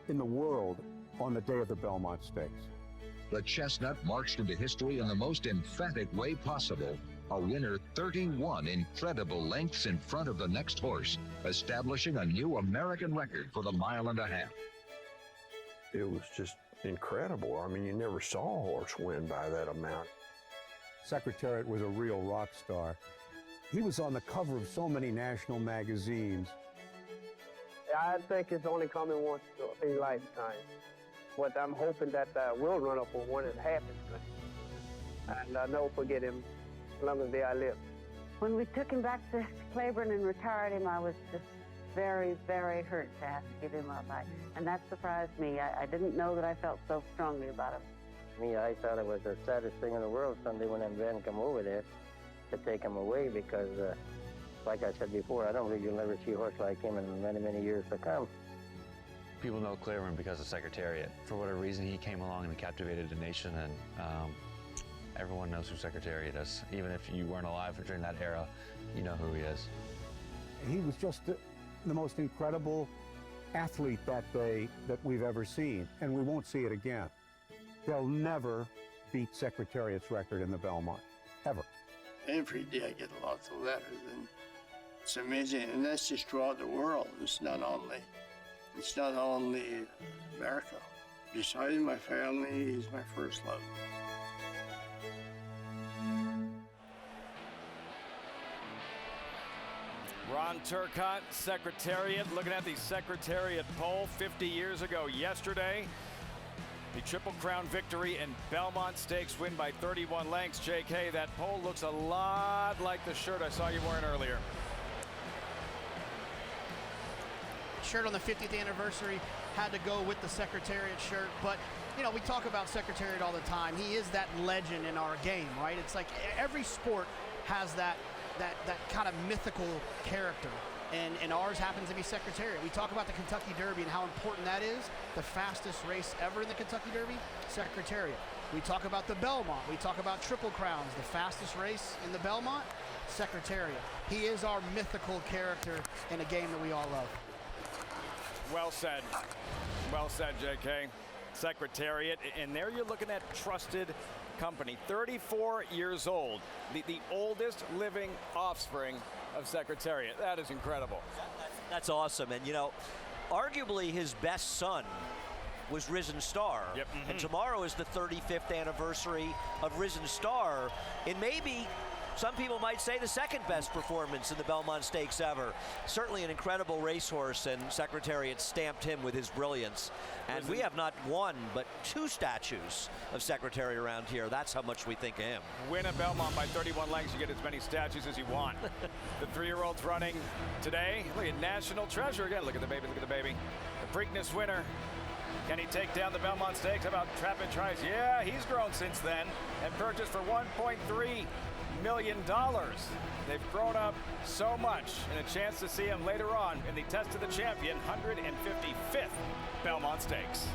in the world on the day of the Belmont Stakes. The chestnut marched into history in the most emphatic way possible. A winner 31 incredible lengths in front of the next horse, establishing a new American record for the mile and a half. It was just incredible. I mean, you never saw a horse win by that amount. Secretariat was a real rock star. He was on the cover of so many national magazines. I think it's only coming once in his lifetime. But I'm hoping that we'll run up on one and happen. And I never forget him as long as day I live. When we took him back to Claiborne and retired him, I was just very, very hurt to have to give him up. And that surprised me. I didn't know that I felt so strongly about him. Me, I thought it was the saddest thing in the world Sunday when them men come over there to take him away because, like I said before, I don't think you'll ever see a horse like him in many, many years to come. People know Claiborne because of Secretariat. For whatever reason, he came along and captivated the nation, and everyone knows who Secretariat is. Even if you weren't alive during that era, you know who he is. He was just the most incredible athlete that day that we've ever seen, and we won't see it again. They'll never beat Secretariat's record in the Belmont, ever. Every day I get lots of letters, and it's amazing, and that's just throughout the world. It's not only America. Besides my family, he's my first love. Ron Turcotte, Secretariat, looking at the Secretariat poll 50 years ago yesterday. The Triple Crown victory and Belmont Stakes win by 31 lengths. JK, that poll looks a lot like the shirt I saw you wearing earlier. Shirt on the 50th anniversary had to go with the Secretariat shirt, but you know, we talk about Secretariat all the time. He is that legend in our game, right? It's like every sport has that kind of mythical character, and ours happens to be Secretariat. We talk about the Kentucky Derby and how important that is. The fastest race ever in the Kentucky Derby, Secretariat. We talk about the Belmont. We talk about Triple Crowns, the fastest race in the Belmont, Secretariat. He is our mythical character in a game that we all love. Well said. Well said, JK. Secretariat, and there you're looking at trusted company. 34 years old, the oldest living offspring of Secretariat. That is incredible. That's awesome. And, you know, arguably his best son was Risen Star. Yep. And tomorrow is the 35th anniversary of Risen Star. And maybe some people might say the second best performance in the Belmont Stakes ever. Certainly an incredible racehorse, and Secretariat stamped him with his brilliance. And we have not one, but two statues of Secretariat around here. That's how much we think of him. Win a Belmont by 31 lengths, you get as many statues as you want. The 3-year-old's running today. Look at National Treasure again. Look at the baby, look at the baby. The Preakness winner. Can he take down the Belmont Stakes? How about Trap and Trice? Yeah, he's grown since then and purchased for $1.3 million. They've grown up so much, and a chance to see him later on in the Test of the Champion 155th Belmont Stakes.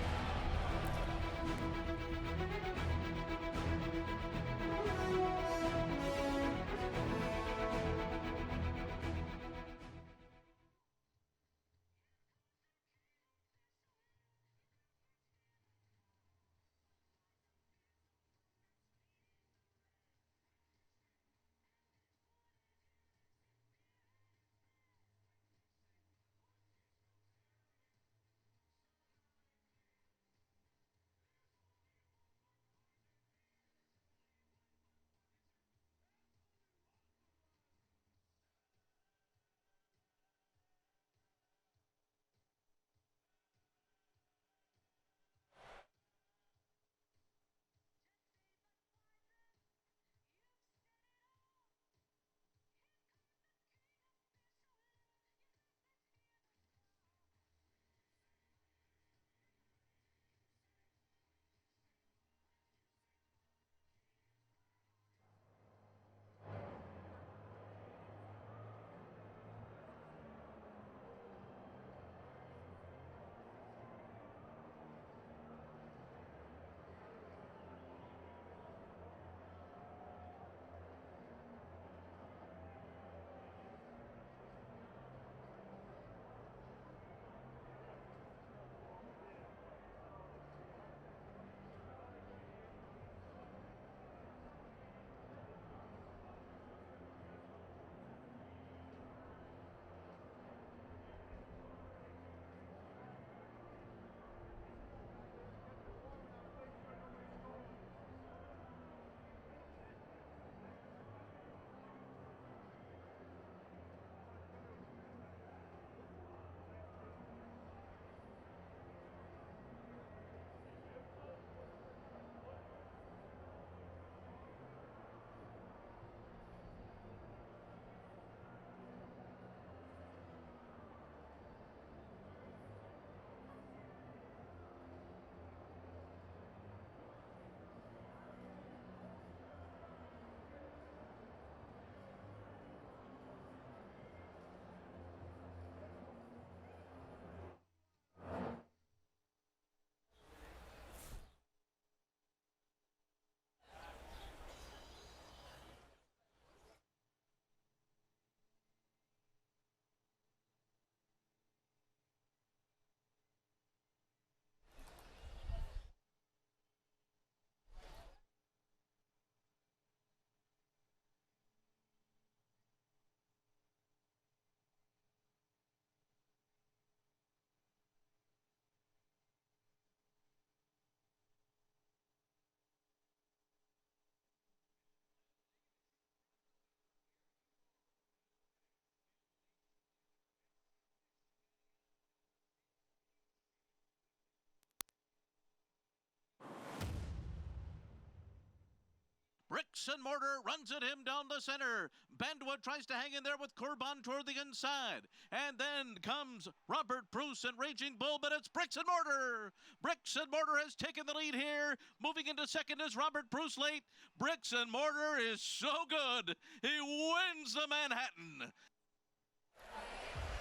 Bricks and Mortar runs at him down the center. Bandwood tries to hang in there with Corbin toward the inside. And then comes Robert Bruce and Raging Bull, but it's Bricks and Mortar. Bricks and Mortar has taken the lead here. Moving into second is Robert Bruce late. Bricks and Mortar is so good. He wins the Manhattan.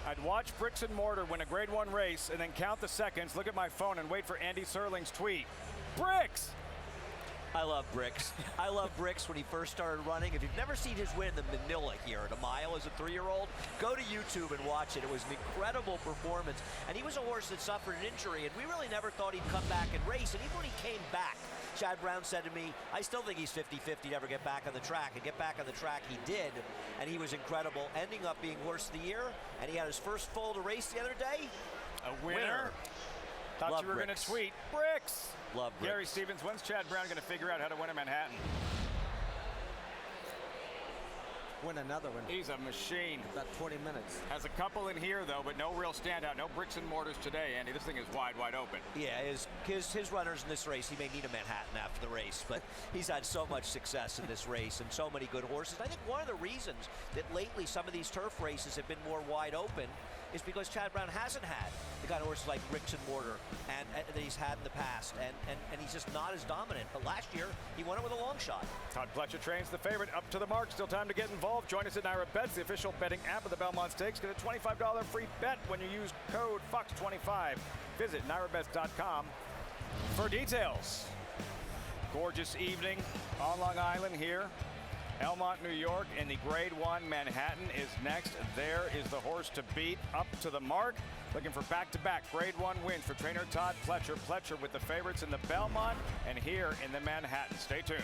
I'd watch Bricks and Mortar win a Grade 1 race and then count the seconds, look at my phone, and wait for Andy Serling's tweet. Bricks! I love Bricks. I love Bricks when he first started running. If you've never seen his win in the Manila here at a mile as a 3-year-old, go to YouTube and watch it. It was an incredible performance. And he was a horse that suffered an injury, and we really never thought he'd come back and race. And even when he came back, Chad Brown said to me, I still think he's 50-50 to ever get back on the track. And get back on the track he did, and he was incredible, ending up being horse of the year. And he had his first foal to race the other day. A winner. Thought Love you were going Bricks. to tweet Bricks. Love Bricks. Gary Stevens, when's Chad Brown going to figure out how to win a Manhattan? Win another one. He's a machine. About 20 minutes. Has a couple in here, though, but no real standout. No Bricks and Mortars today, Andy. This thing is wide open. Yeah, his runners in this race, he may need a Manhattan after the race, but he's had so much success in this race and so many good horses. I think one of the reasons that lately some of these turf races have been more wide open is because Chad Brown hasn't had the kind of horses like Bricks and Mortar and that he's had in the past, and he's just not as dominant. But last year, he won it with a long shot. Todd Pletcher trains the favorite up to the mark. Still time to get involved. Join us at Naira Bets, the official betting app of the Belmont Stakes. Get a $25 free bet when you use code FOX25. Visit NairaBets.com for details. Gorgeous evening on Long Island here. Elmont, New York, in the Grade 1 Manhattan is next. There is the horse to beat, up to the mark. Looking for back-to-back Grade 1 wins for trainer Todd Pletcher. Pletcher with the favorites in the Belmont and here in the Manhattan. Stay tuned.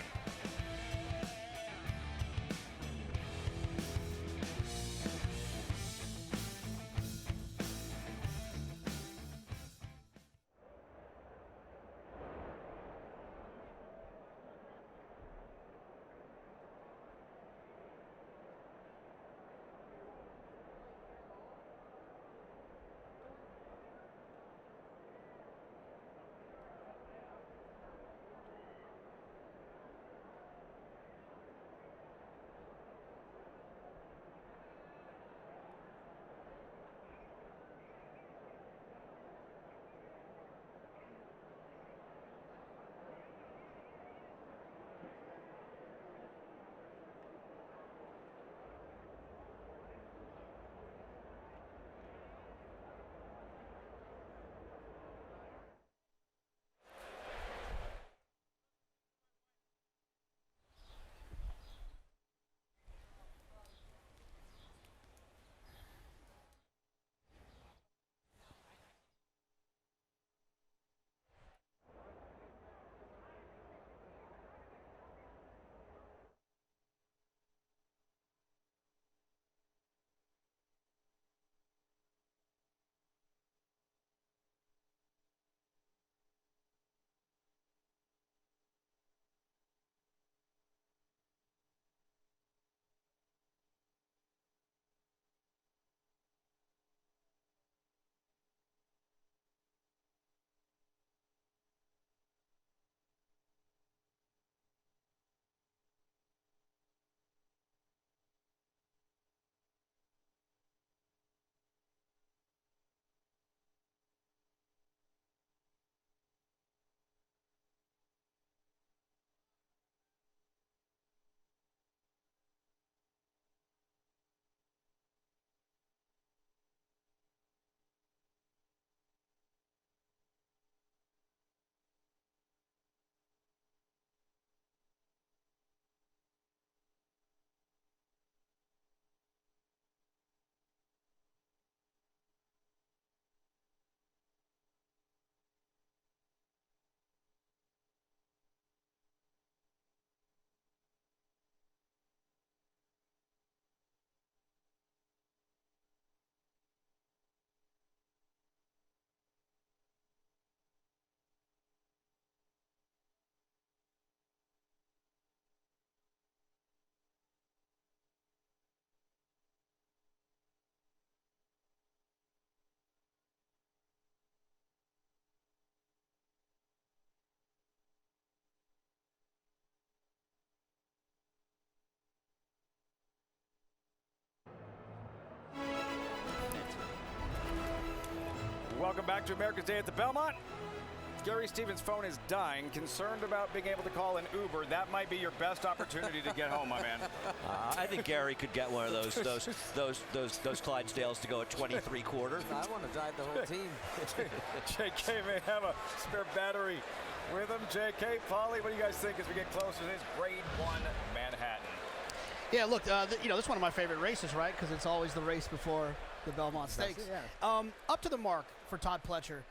Welcome back to America's Day at the Belmont. Gary Stevens' phone is dying. Concerned about being able to call an Uber. That might be your best opportunity to get home, my man. I think Gary could get one of those Clydesdales to go at 23 quarter. I want to drive the whole team. JK may have a spare battery with him. JK, Polly, what do you guys think as we get closer to this Grade 1 Manhattan? Yeah, look, this is one of my favorite races, right? Because it's always the race before the Belmont Stakes. Up to the mark for Todd Pletcher.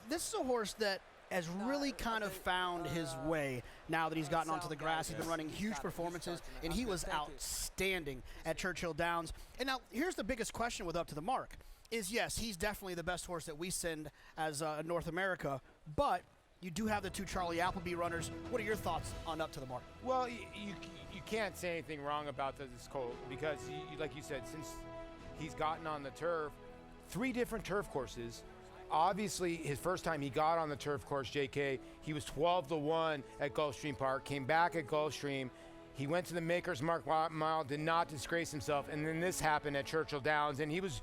This is a horse that has really kind of found his way now that he's gotten onto the grass. He's been running huge performances, and he was outstanding at Churchill Downs. And now, here's the biggest question with Up to the Mark is, yes, he's definitely the best horse that we send as North America, but you do have the two Charlie Appleby runners. What are your thoughts on Up to the Mark? Well, you can't say anything wrong about this colt because, like you said, since he's gotten on the turf, 3 different turf courses. Obviously, his first time he got on the turf course, JK, he was 12-1 at Gulfstream Park, came back at Gulfstream. He went to the Maker's Mark Mile, did not disgrace himself, and then this happened at Churchill Downs, and he was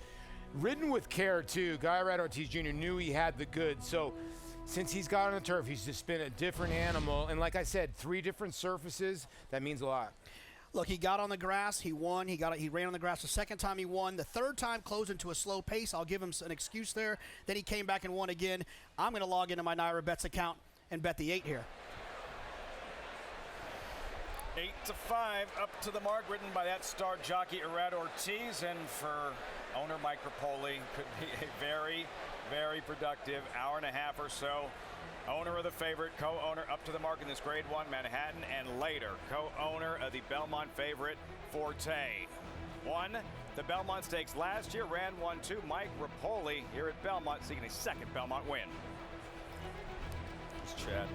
ridden with care, too. Guy Red Ortiz Jr. knew he had the goods, so since he's got on the turf, he's just been a different animal, and like I said, 3 different surfaces, that means a lot. Look, he got on the grass, he won, he ran on the grass the second time he won. The third time closed into a slow pace. I'll give him an excuse there. Then he came back and won again. I'm going to log into my Naira Bets account and bet the 8 here. 8-5, Up to the Mark, written by that star jockey Red Ortiz, and for owner Mike Rapoli, could be a very, very productive hour and a half or so. Owner of the favorite, co-owner Up to the Mark in this Grade 1 Manhattan, and later co-owner of the Belmont favorite Forte. Won the Belmont Stakes last year, ran 1-2. Mike Rapoli here at Belmont seeking a second Belmont win. It's Chad.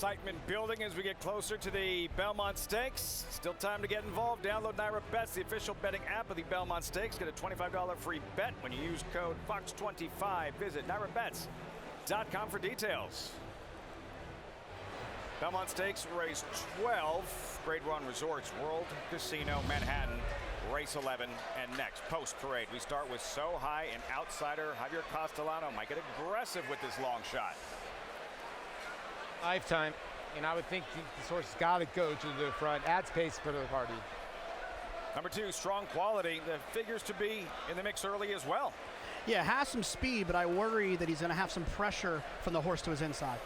Excitement building as we get closer to the Belmont Stakes. Still time to get involved. Download Naira Bets, the official betting app of the Belmont Stakes. Get a $25 free bet when you use code FOX25. Visit NairaBets.com for details. Belmont Stakes race 12, Grade 1 Resorts World Casino, Manhattan, race 11, and next, post-parade. We start with So High, and outsider Javier Castellano might get aggressive with this long shot. Lifetime, and I would think this horse has got to go to the front, adds pace for the party. Number 2, Strong Quality, the figures to be in the mix early as well. Yeah, has some speed, but I worry that he's going to have some pressure from the horse to his inside.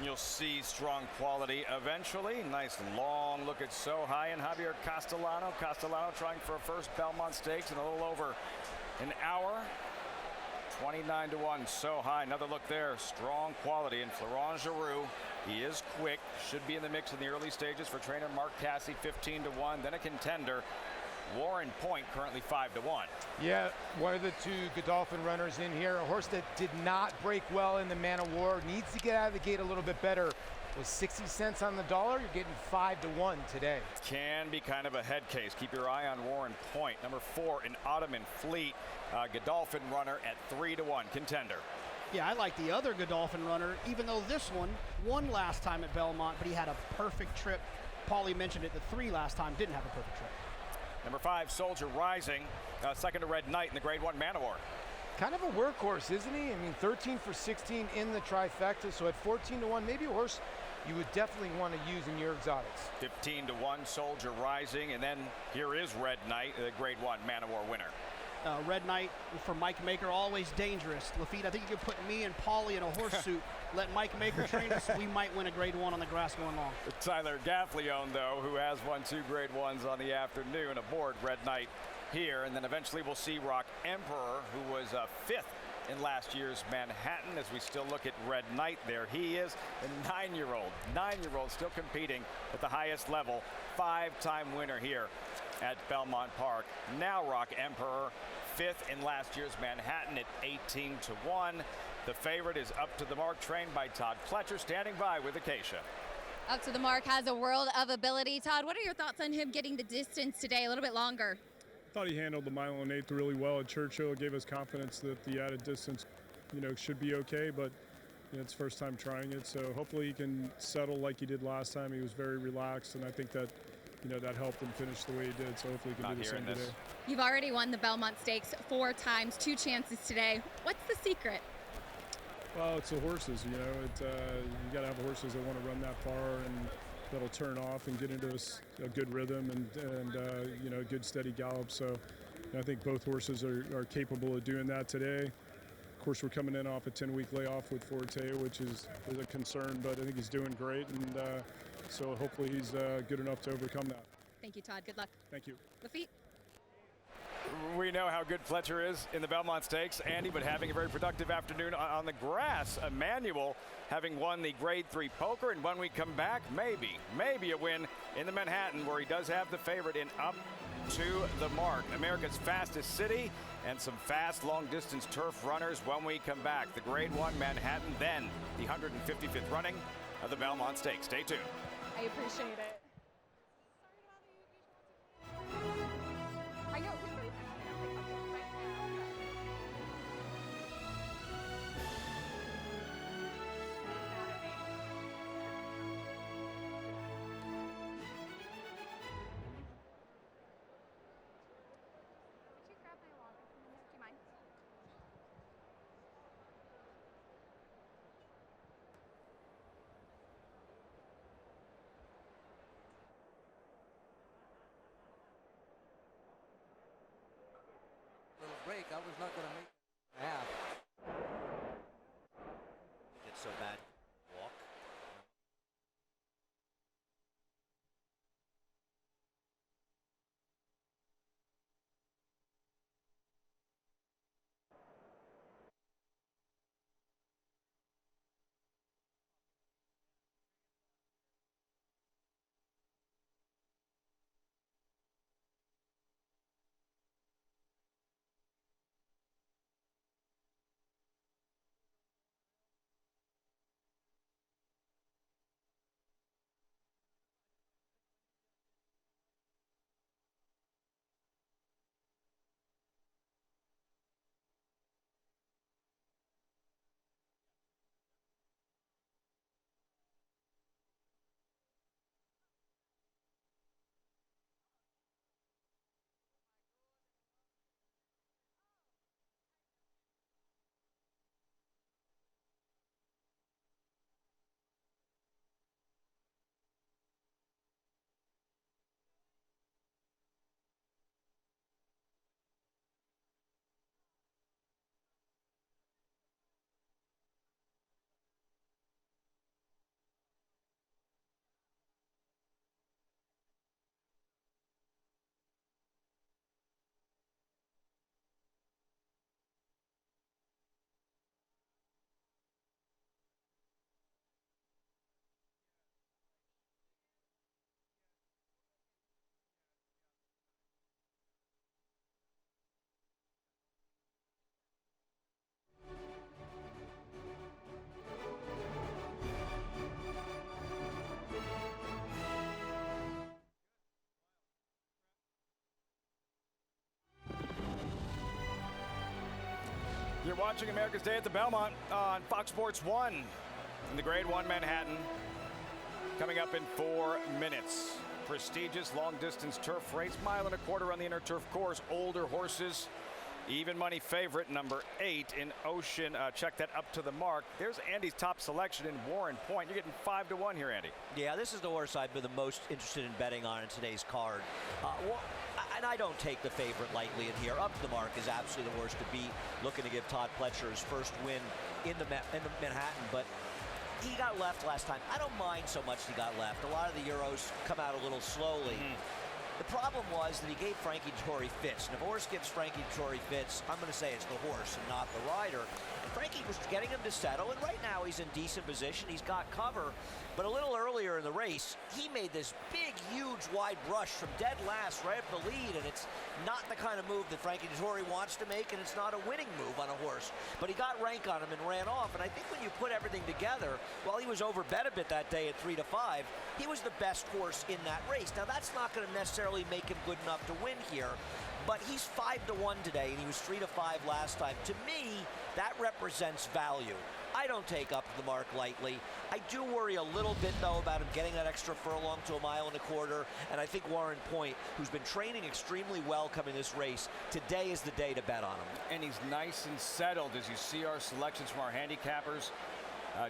You'll see Strong Quality eventually. Nice long look at So High and Javier Castellano. Castellano trying for a first Belmont Stakes in a little over an hour. 29-1, So High. Another look there. Strong Quality and Florent Giroux. He is quick. Should be in the mix in the early stages for trainer Mark Casse, 15-1. Then a contender, Warren Point, currently 5-1. Yeah, one of the 2 Godolphin runners in here. A horse that did not break well in the Man of War. Needs to get out of the gate a little bit better. Was 60 cents on the dollar. You're getting 5-1 today. Can be kind of a head case. Keep your eye on Warren Point. Number 4, an Ottoman Fleet. Godolphin runner at 3-1 contender. Yeah, I like the other Godolphin runner, even though this one won last time at Belmont, but he had a perfect trip. Paulie mentioned it, the 3 last time didn't have a perfect trip. Number 5, Soldier Rising, second to Red Knight in the Grade 1 Man of War. Kind of a workhorse, isn't he? I mean, 13 for 16 in the trifecta, so at 14-1, maybe a horse you would definitely want to use in your exotics. 15-1, Soldier Rising, and then here is Red Knight, the Grade 1 Man of War winner. Red Knight for Mike Maker, always dangerous. Lafitte, I think you could put me and Paulie in a horse suit, let Mike Maker train us, we might win a Grade 1 on the grass going long. Tyler Gaffleone, though, who has won 2 Grade 1s on the afternoon aboard Red Knight here, and then eventually we'll see Rock Emperor, who was 5th in last year's Manhattan, as we still look at Red Knight. There he is, the 9-year-old still competing at the highest level, 5-time winner here at Belmont Park. Now Rock Emperor, 5th in last year's Manhattan at 18-1. The favorite is Up to the Mark, trained by Todd Pletcher, standing by with Acacia. Up to the Mark has a world of ability. Todd, what are your thoughts on him getting the distance today, a little bit longer? I thought he handled the mile and 1/8 really well at Churchill. It gave us confidence that the added distance, should be okay, but it's first time trying it, so hopefully he can settle like he did last time. He was very relaxed, and I think that that helped him finish the way he did, so hopefully he can do the same today. You've already won the Belmont Stakes 4 times, 2 chances today. What's the secret? Well, it's the horses, you got to have horses that want to run that far and that'll turn off and get into a good rhythm and a good steady gallop. So I think both horses are capable of doing that today. Of course, we're coming in off a 10-week layoff with Forte, which is a concern, but I think he's doing great, and so hopefully he's good enough to overcome that. Thank you, Todd. Good luck. Thank you. Lafitte. We know how good Fletcher is in the Belmont Stakes, Andy, but having a very productive afternoon on the grass. Emmanuel having won the Grade 3 poker, and when we come back, maybe a win in the Manhattan, where he does have the favorite in Up to the Mark. America's fastest city and some fast long-distance turf runners when we come back. The Grade 1 Manhattan, then the 155th running of the Belmont Stakes. Stay tuned. I appreciate it. I know. Break, I was not going to make half. It's so bad. Walk. You're watching America's Day at the Belmont on Fox Sports 1 in the Grade 1 Manhattan. Coming up in 4 minutes. Prestigious long-distance turf race, mile and a quarter on the inner turf course. Older horses. Even money favorite, number 8 in Ocean. Check that up to the mark. There's Andy's top selection in Warren Point. You're getting 5-1 here, Andy. Yeah, this is the horse I've been the most interested in betting on in today's card. And I don't take the favorite lightly in here. Up to the mark is absolutely the horse to beat. Looking to give Todd Pletcher his first win in the Manhattan, but he got left last time. I don't mind so much he got left. A lot of the Euros come out a little slowly. The problem was that he gave Frankie Dettori fits. And if a horse gives Frankie Dettori fits, I'm going to say it's the horse and not the rider. And Frankie was getting him to settle, and right now he's in decent position. He's got cover. But a little earlier in the race, he made this big, huge, wide brush from dead last right up the lead, and it's not the kind of move that Frankie Dettori wants to make, and it's not a winning move on a horse. But he got rank on him and ran off, and I think when you put everything together, while he was overbet a bit that day at 3-5, he was the best horse in that race. Now, that's not going to necessarily make him good enough to win here, but he's 5-1 today, and he was 3-5 last time. To me, that represents value. I don't take up the mark lightly. I do worry a little bit, though, about him getting that extra furlong to a mile and a quarter, and I think Warren Point, who's been training extremely well coming this race, today is the day to bet on him. And he's nice and settled as you see our selections from our handicappers.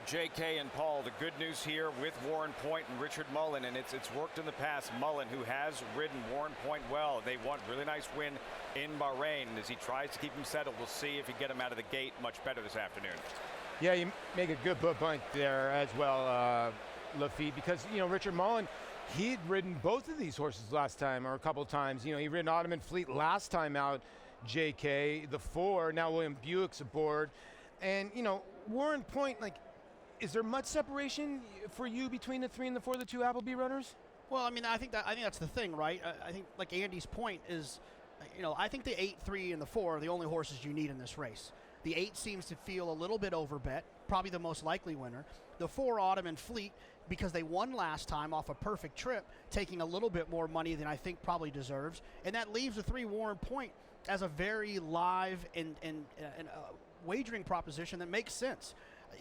JK and Paul, the good news here with Warren Point and Richard Mullen, and it's worked in the past. Mullen, who has ridden Warren Point well, they won really nice win in Bahrain. As he tries to keep him settled, we'll see if he get him out of the gate much better this afternoon. Yeah, you make a good point there as well, Lafitte, because, you know, Richard Mullen, he'd ridden both of these horses last time, or a couple of times. You know, he ridden Ottoman Fleet last time out, JK, the 4, now William Buick's aboard. And, you know, Warren Point, like, is there much separation for you between the 3 and the 4, the 2 Appleby runners? Well, I mean, I think that's the thing, right? I think, like Andy's point is, you know, I think the 8, 3, and the 4 are the only horses you need in this race. The 8 seems to feel a little bit overbet, probably the most likely winner. The 4, Ottoman Fleet, because they won last time off a perfect trip, taking a little bit more money than I think probably deserves. And that leaves the 3, Warren Point, as a very live and wagering proposition that makes sense.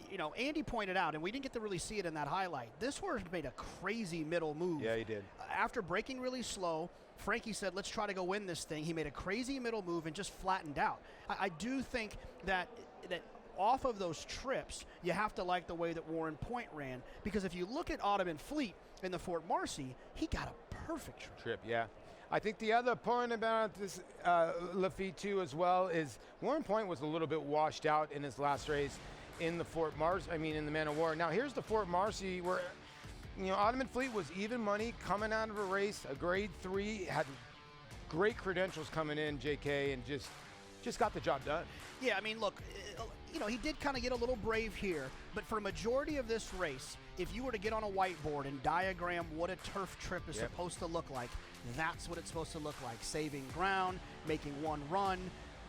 You know, Andy pointed out, and we didn't get to really see it in that highlight, this horse made a crazy middle move. Yeah, he did. After breaking really slow, Frankie said, let's try to go win this thing. He made a crazy middle move and just flattened out. I do think that off of those trips, you have to like the way that Warren Point ran, because if you look at Ottoman Fleet in the Fort Marcy, he got a perfect trip. Yeah. I think the other point about this, Lafitte, too, as well, is Warren Point was a little bit washed out in his last race in the Fort Marcy, in the Man of War. Now, here's the Fort Marcy where, you know, Ottoman Fleet was even money coming out of a race, a grade 3, had great credentials coming in, JK, and just got the job done. Yeah, I mean, look, you know, he did kind of get a little brave here, but for a majority of this race, if you were to get on a whiteboard and diagram what a turf trip is supposed to look like, that's what it's supposed to look like. Saving ground, making one run,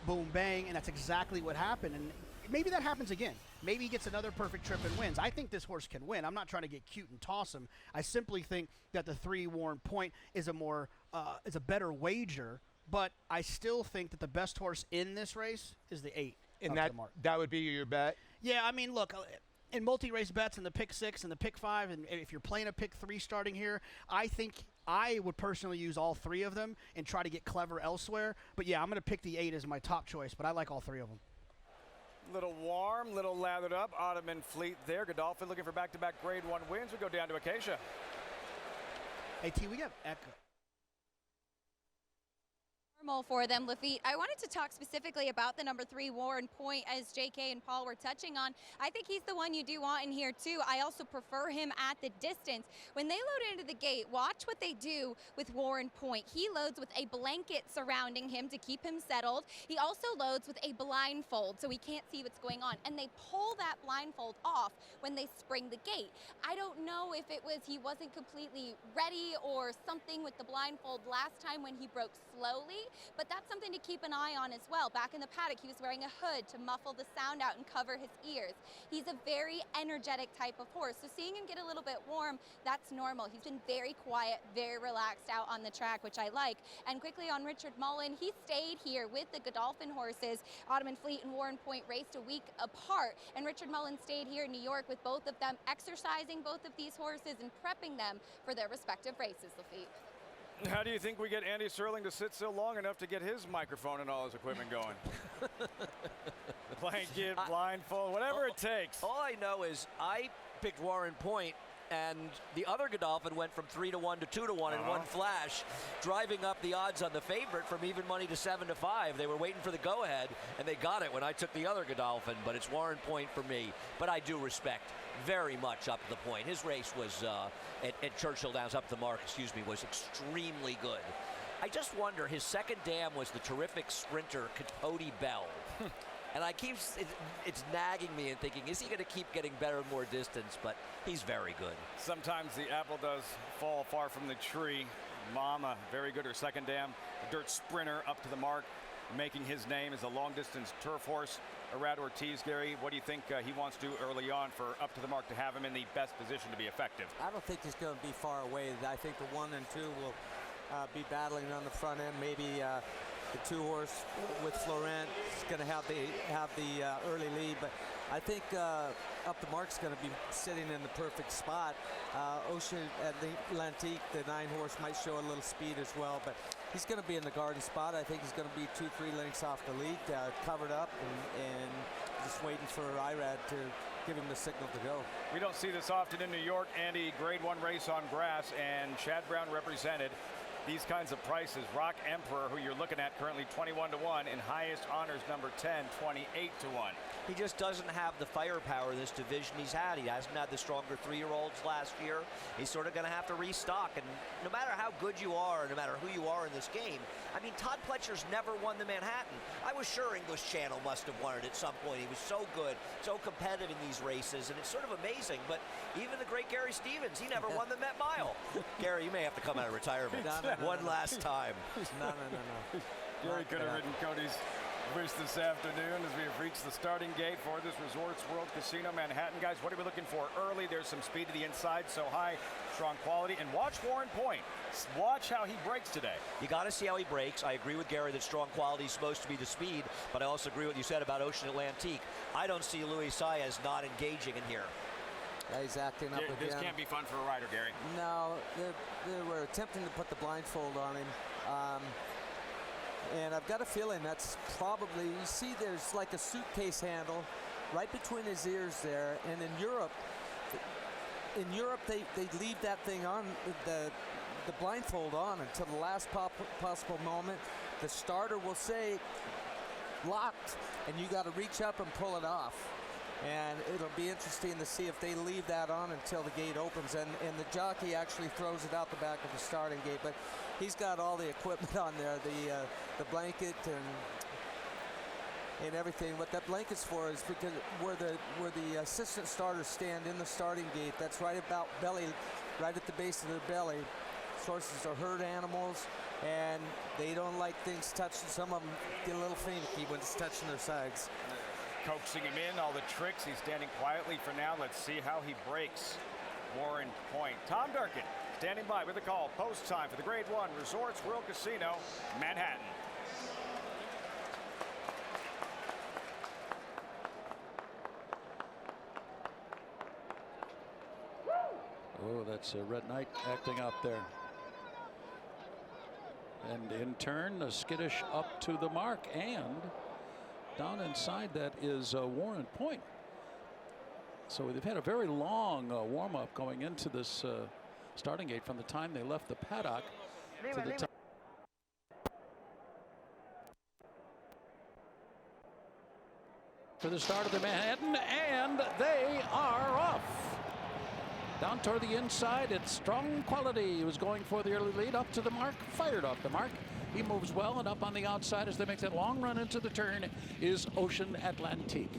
boom, bang, and that's exactly what happened. And maybe that happens again. Maybe he gets another perfect trip and wins. I think this horse can win. I'm not trying to get cute and toss him. I simply think that the 3, Warren Point, is a better wager, but I still think that the best horse in this race is the 8. And that would be your bet? Yeah, I mean, look, in multi-race bets in the pick 6 and the pick 5, and if you're playing a pick 3 starting here, I think I would personally use all 3 of them and try to get clever elsewhere. But yeah, I'm going to pick the 8 as my top choice, but I like all 3 of them. Little warm, little lathered up. Ottoman Fleet there. Godolphin looking for back-to-back grade 1 wins. We go down to Acacia. Hey, T, we got Echo. For them, Lafitte. I wanted to talk specifically about the number 3, Warren Point, as JK and Paul were touching on. I think he's the one you do want in here too. I also prefer him at the distance. When they load into the gate, watch what they do with Warren Point. He loads with a blanket surrounding him to keep him settled. He also loads with a blindfold so he can't see what's going on, and they pull that blindfold off when they spring the gate. I don't know if it was he wasn't completely ready or something with the blindfold last time when he broke slowly, but that's something to keep an eye on as well. Back in the paddock, he was wearing a hood to muffle the sound out and cover his ears. He's a very energetic type of horse, so seeing him get a little bit warm, that's normal. He's been very quiet, very relaxed out on the track, which I like. And quickly on Richard Mullen, he stayed here with the Godolphin horses. Ottoman Fleet and Warren Point raced a week apart, and Richard Mullen stayed here in New York with both of them, exercising both of these horses and prepping them for their respective races, Lafitte. How do you think we get Andy Serling to sit so long enough to get his microphone and all his equipment going? Blanket, blindfold, whatever it takes. All I know is I picked Warren Point, and the other Godolphin went from 3-1 to 2-1 in one flash, driving up the odds on the favorite from even money to 7-5. They were waiting for the go-ahead, and they got it when I took the other Godolphin, but it's Warren Point for me. But I do respect very much Up to the Point. His race was at Churchill Downs, Up to the Mark, was extremely good. I just wonder, his second dam was the terrific sprinter Cody Bell. And it's nagging me and thinking, is he going to keep getting better and more distance? But he's very good. Sometimes the apple does fall far from the tree. Mama, very good, her second dam. A dirt sprinter Up to the Mark, making his name as a long-distance turf horse. Arad Ortiz, Gary, what do you think he wants to do early on for Up to the Mark to have him in the best position to be effective? I don't think he's going to be far away. I think the 1 and 2 will be battling on the front end. Maybe the 2-horse with Florent is going to have the early lead, but I think Up the Mark's going to be sitting in the perfect spot. Ocean Atlantique, the 9-horse, might show a little speed as well, but he's going to be in the garden spot. I think he's going to be 2-3 lengths off the lead, covered up, and just waiting for Irad to give him the signal to go. We don't see this often in New York, Andy. Grade 1 race on grass, and Chad Brown represented. These kinds of prices. Rock Emperor, who you're looking at currently 21 to 1, and highest honors number 10, 28 to 1. He just doesn't have the firepower in this division he's had. He hasn't had the stronger 3-year-olds last year. He's sort of going to have to restock. And no matter how good you are, no matter who you are in this game, I mean, Todd Pletcher's never won the Manhattan. I was sure English Channel must have won it at some point. He was so good, so competitive in these races, and it's sort of amazing. But even the great Gary Stevens, he never won the Met Mile. Gary, you may have to come out of retirement one last time. No. Gary could have ridden Cody's wish this afternoon as we have reached the starting gate for this Resorts World Casino Manhattan. Guys, what are we looking for early? There's some speed to the inside, so high, strong quality. And watch Warren Point. Watch how he breaks today. You got to see how he breaks. I agree with Gary that strong quality is supposed to be the speed, but I also agree with what you said about Ocean Atlantique. I don't see Luis Saez not engaging in here. Yeah, he's acting up again. This can't be fun for a rider, Gary. No, they were attempting to put the blindfold on him. And I've got a feeling that's probably, you see there's like a suitcase handle right between his ears there. And in Europe they leave that thing on, the blindfold on until the last possible moment. The starter will say locked, and you got to reach up and pull it off. And it'll be interesting to see if they leave that on until the gate opens. And the jockey actually throws it out the back of the starting gate. But he's got all the equipment on there, the blanket and everything. What that blanket's for is because where the assistant starters stand in the starting gate, that's right about belly, right at the base of their belly. Horses are herd animals, and they don't like things touching. Some of them get a little finicky when it's touching their sides. Coaxing him in, all the tricks. He's standing quietly for now. Let's see how he breaks Warren Point. Tom Durkin standing by with a call. Post time for the Grade 1 Resorts World Casino, Manhattan. Oh, that's Red Knight acting out there. And in turn, a skittish Up to the Mark, and down inside that is Warren Point. So they've had a very long warm-up going into this starting gate from the time they left the paddock to the time. For the start of the Manhattan, and they are off. Down toward the inside, it's Strong Quality. He was going for the early lead. Up to the Mark, fired off the mark. He moves well, and up on the outside as they make that long run into the turn is Ocean Atlantique.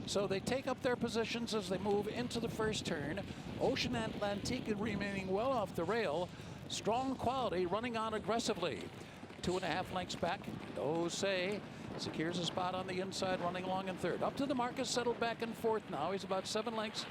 So they take up their positions as they move into the first turn. Ocean Atlantique remaining well off the rail. Strong Quality running on aggressively. 2.5 lengths back. Osei secures a spot on the inside, running along in third. Up to the mark, is settled back and fourth now. He's about 7 lengths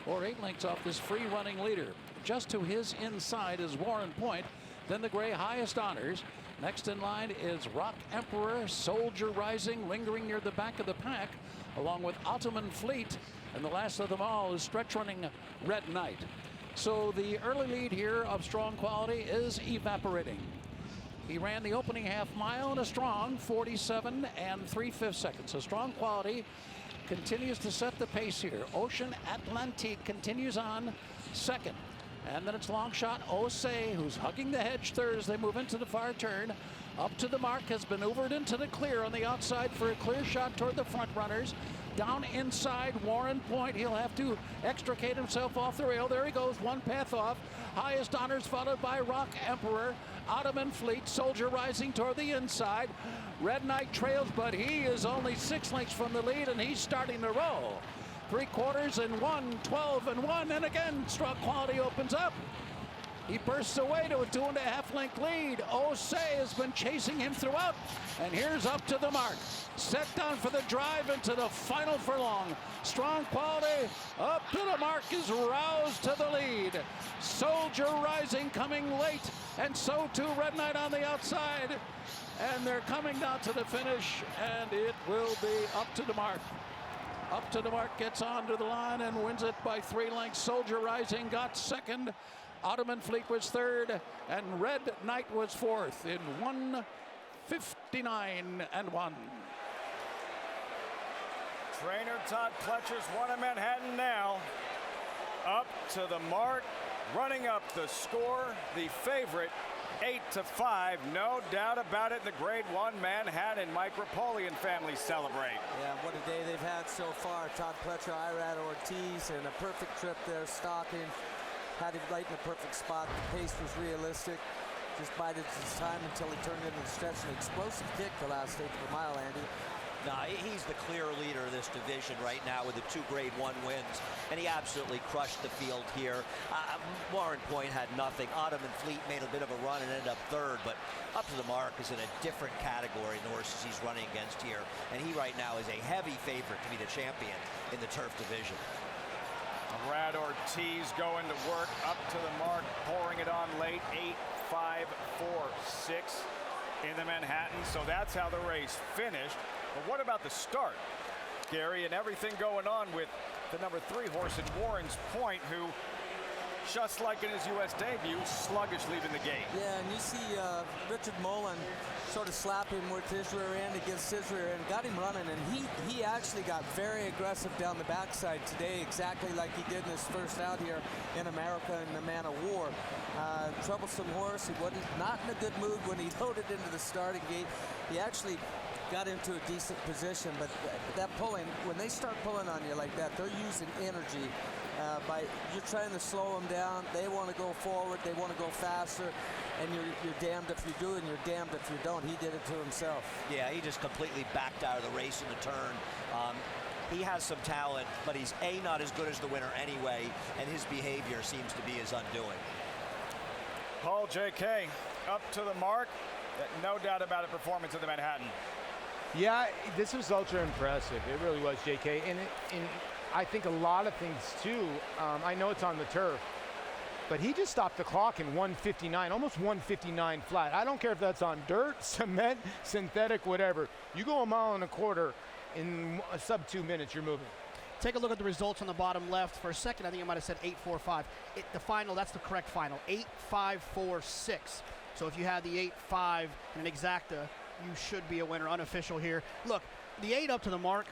or 8 lengths off this free running leader. Just to his inside is Warren Point. Then the gray Highest Honors. Next in line is Rock Emperor, Soldier Rising, lingering near the back of the pack, along with Ottoman Fleet. And the last of them all is stretch running Red Knight. So the early lead here of Strong Quality is evaporating. He ran the opening half mile in a strong 47 3/5 seconds. So Strong Quality continues to set the pace here. Ocean Atlantique continues on second. And then it's long shot Osei, who's hugging the hedge third as they move into the far turn. Up to the mark, has maneuvered into the clear on the outside for a clear shot toward the front runners. Down inside, Warren Point. He'll have to extricate himself off the rail. There he goes, one path off. Highest Honors followed by Rock Emperor. Ottoman Fleet, Soldier Rising toward the inside. Red Knight trails, but he is only 6 lengths from the lead, and he's starting to roll. 3/4 and 1, 12 and 1, and again, Strong Quality opens up. He bursts away to a 2.5 length lead. Osei has been chasing him throughout, and here's Up to the Mark. Set down for the drive into the final furlong. Strong Quality, Up to the Mark is roused to the lead. Soldier Rising coming late, and so too Red Knight on the outside. And they're coming down to the finish, and it will be Up to the Mark. Up to the Mark gets onto the line and wins it by 3 lengths. Soldier Rising got second. Ottoman Fleet was third, and Red Knight was fourth in 1:59 and 1. Trainer Todd Pletcher's won in Manhattan now. Up to the Mark, running up the score, the favorite, 8-5, no doubt about it. The Grade 1 Manhattan Mike Rapoli and family celebrate. Yeah, what a day they've had so far. Todd Pletcher, Irad Ortiz, and a perfect trip there, stalking. Had him right in the perfect spot. The pace was realistic. Just bided his time until he turned into the stretch. An explosive kick the last 1/8 of a mile, Andy. Nah, he's the clear leader of this division right now with the 2 Grade 1 wins, and he absolutely crushed the field here. Warren Point had nothing. Ottoman Fleet made a bit of a run and ended up third, but Up to the Mark is in a different category than the horses he's running against here, and he right now is a heavy favorite to be the champion in the turf division. Brad Ortiz going to work. Up to the Mark, pouring it on late, 8-5-4-6 in the Manhattan. So that's how the race finished. But what about the start, Gary, and everything going on with the number 3 horse in Warren's Point, who, just like in his U.S. debut, sluggish leaving the gate. Yeah, and you see Richard Mullen sort of slap him with his rear end against his rear end, got him running, and he actually got very aggressive down the backside today, exactly like he did in his first out here in America in the Man of War. Troublesome horse. He wasn't not in a good mood when he loaded into the starting gate. He actually got into a decent position, but that pulling, when they start pulling on you like that, they're using energy. You're trying to slow them down. They want to go forward. They want to go faster. And you're damned if you do, and you're damned if you don't. He did it to himself. Yeah, he just completely backed out of the race in the turn. He has some talent, but he's not as good as the winner anyway, and his behavior seems to be his undoing. Paul J.K. Up to the Mark. No doubt about it, performance in the Manhattan. Yeah, this was ultra impressive. It really was, J.K. And I think a lot of things, too. I know it's on the turf, but he just stopped the clock in 1:59, almost 1:59 flat. I don't care if that's on dirt, cement, synthetic, whatever. You go 1.25 miles in a sub 2 minutes, you're moving. Take a look at the results on the bottom left. For a second, I think I might have said 8.45. The final, that's the correct final, 8.546. So if you had the 8.5 in an exacta, you should be a winner, unofficial here. Look, the 8 Up to the Mark,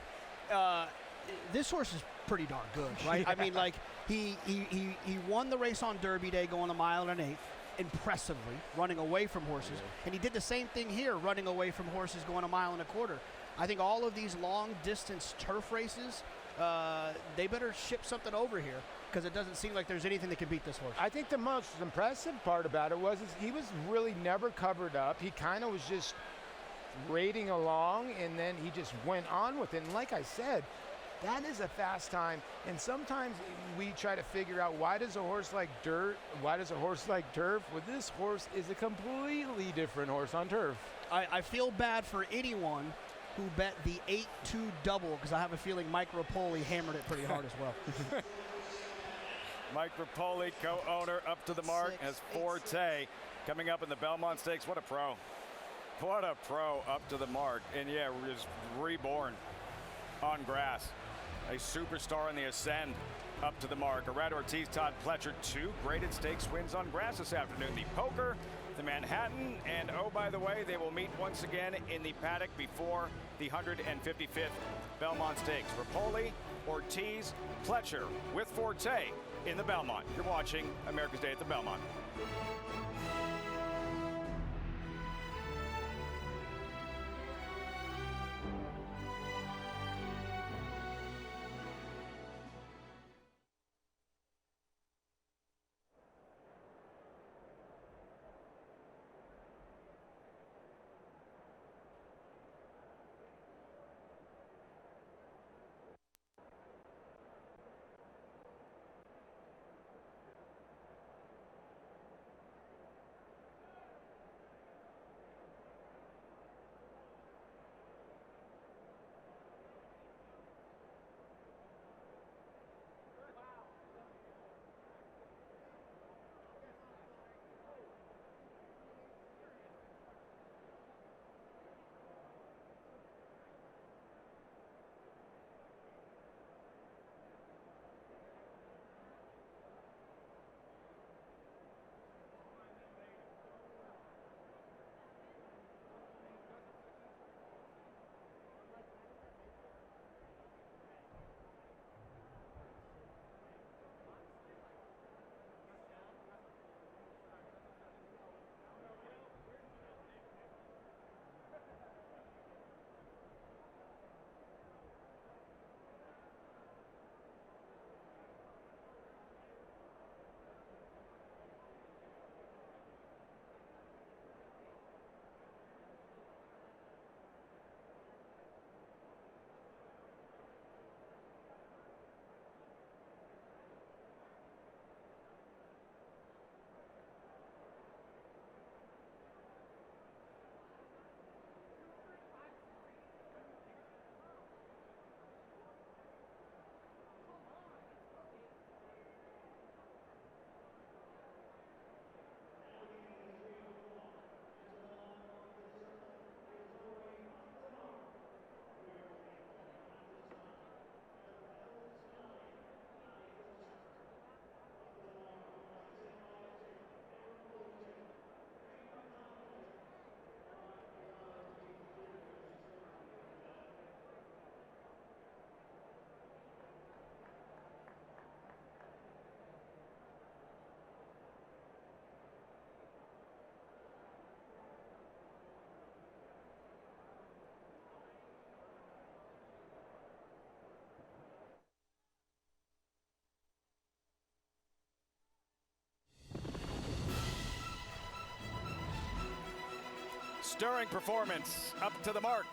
this horse is pretty darn good, right? Yeah. I mean, like, he won the race on Derby Day going 1.1 1/8, impressively, running away from horses. Yeah. And he did the same thing here, running away from horses going 1.25 miles. I think all of these long-distance turf races, they better ship something over here, because it doesn't seem like there's anything that can beat this horse. I think the most impressive part about it was he was really never covered up. He kind of was just raiding along, and then he just went on with it. And like I said, That is a fast time, and sometimes we try to figure out why does a horse like dirt, why does a horse like turf? Well, this horse is a completely different horse on turf. I feel bad for anyone who bet the 8-2 double, because I have a feeling Mike Rapoli hammered it pretty hard as well. Mike Rapoli, co-owner, up to the mark, has Forte coming up in the Belmont Stakes. What a pro. What a pro, up to the mark. And yeah, we're just reborn on grass. A superstar in the Ascend, up to the mark. Arad Ortiz, Todd Pletcher, 2 graded stakes wins on grass this afternoon. The Poker, the Manhattan, and oh, by the way, they will meet once again in the paddock before the 155th Belmont Stakes. Rapoli, Ortiz, Pletcher with Forte in the Belmont. You're watching America's Day at the Belmont. Stirring performance, up to the mark.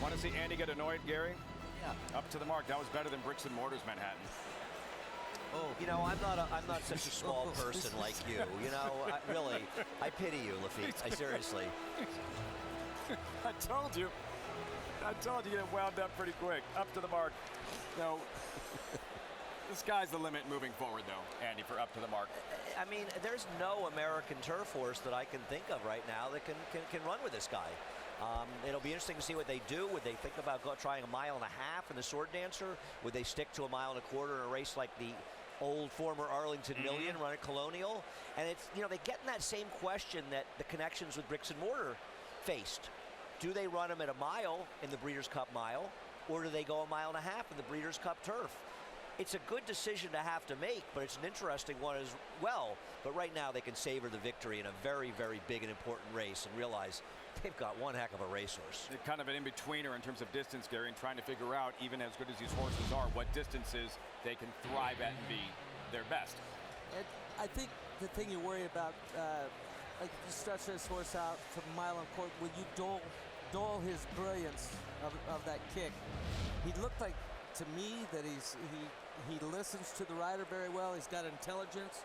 Want to see Andy get annoyed, Gary? Yeah. Up to the mark. That was better than Bricks and Mortar's Manhattan. Oh, you know, I'm not such a small person like you. You know, I pity you, Lafitte. I seriously. I told you get wound up pretty quick. Up to the mark. No. The sky's the limit moving forward, though, Andy, for up to the mark. I mean, there's no American turf horse that I can think of right now that can run with this guy. It'll be interesting to see what they do. Would they think about trying a 1.5 miles in the Sword Dancer? Would they stick to 1.25 miles in a race like the old former Arlington Million run at Colonial? And it's, you know, they get in that same question that the connections with Bricks and Mortar faced. Do they run them at 1 mile in the Breeders' Cup Mile, or do they go 1.5 miles in the Breeders' Cup Turf? It's a good decision to have to make, but it's an interesting one as well. But right now they can savor the victory in a very, very big and important race and realize they've got one heck of a racehorse. They're kind of an in-betweener in terms of distance, Gary, and trying to figure out, even as good as these horses are, what distances they can thrive at and be their best. I think the thing you worry about, like if you stretch this horse out from a mile on court, will you dull his brilliance of that kick? He looked like to me that he listens to the rider very well. He's got intelligence.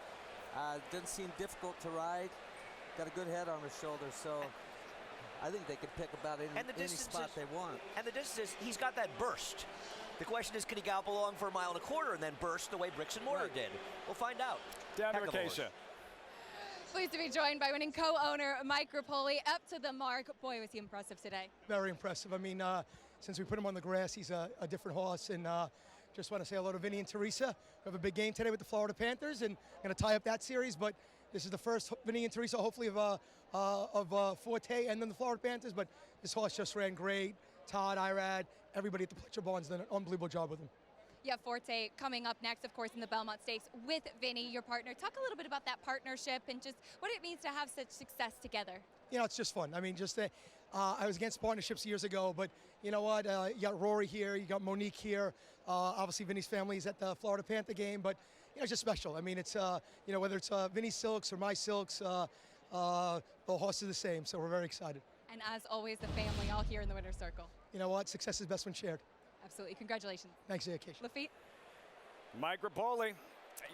Doesn't seem difficult to ride. Got a good head on his shoulders, so I think they could pick about any spot they want. And the distance is, he's got that burst. The question is, can he gallop along for 1.25 miles and then burst the way Bricks and Mortar did? We'll find out. Down to Acacia. Pleased to be joined by winning co-owner Mike Rapoli. Up to the mark. Boy, was he impressive today. Very impressive. I mean, since we put him on the grass, he's a different horse. And just want to say hello to Vinny and Teresa. We have a big game today with the Florida Panthers, and going to tie up that series. But this is the first Vinny and Teresa, hopefully, of Forte and then the Florida Panthers. But this horse just ran great. Todd, Irad, everybody at the Pletcher Barn's done an unbelievable job with him. Yeah, Forte coming up next, of course, in the Belmont Stakes with Vinny, your partner. Talk a little bit about that partnership and just what it means to have such success together. You know, it's just fun. I mean, I was against partnerships years ago, but you know what? You got Rory here, you got Monique here. Obviously, Vinny's family is at the Florida Panther game, but you know, it's just special. I mean, it's you know, whether it's Vinny's silks or my silks, the horse is the same. So we're very excited. And as always, the family all here in the winner's circle. You know what? Success is best when shared. Absolutely. Congratulations. Thanks, Acacia. Lafitte. Mike Rapoli.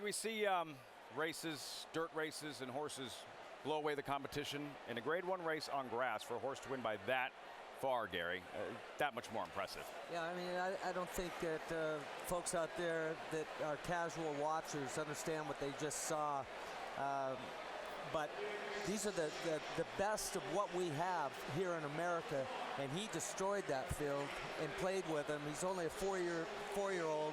We see races, dirt races, and horses blow away the competition in a Grade 1 race on grass for a horse to win by that far, Gary. That much more impressive. Yeah, I mean, I don't think that folks out there that are casual watchers understand what they just saw. But these are the best of what we have here in America, and he destroyed that field and played with them. He's only a four-year-old,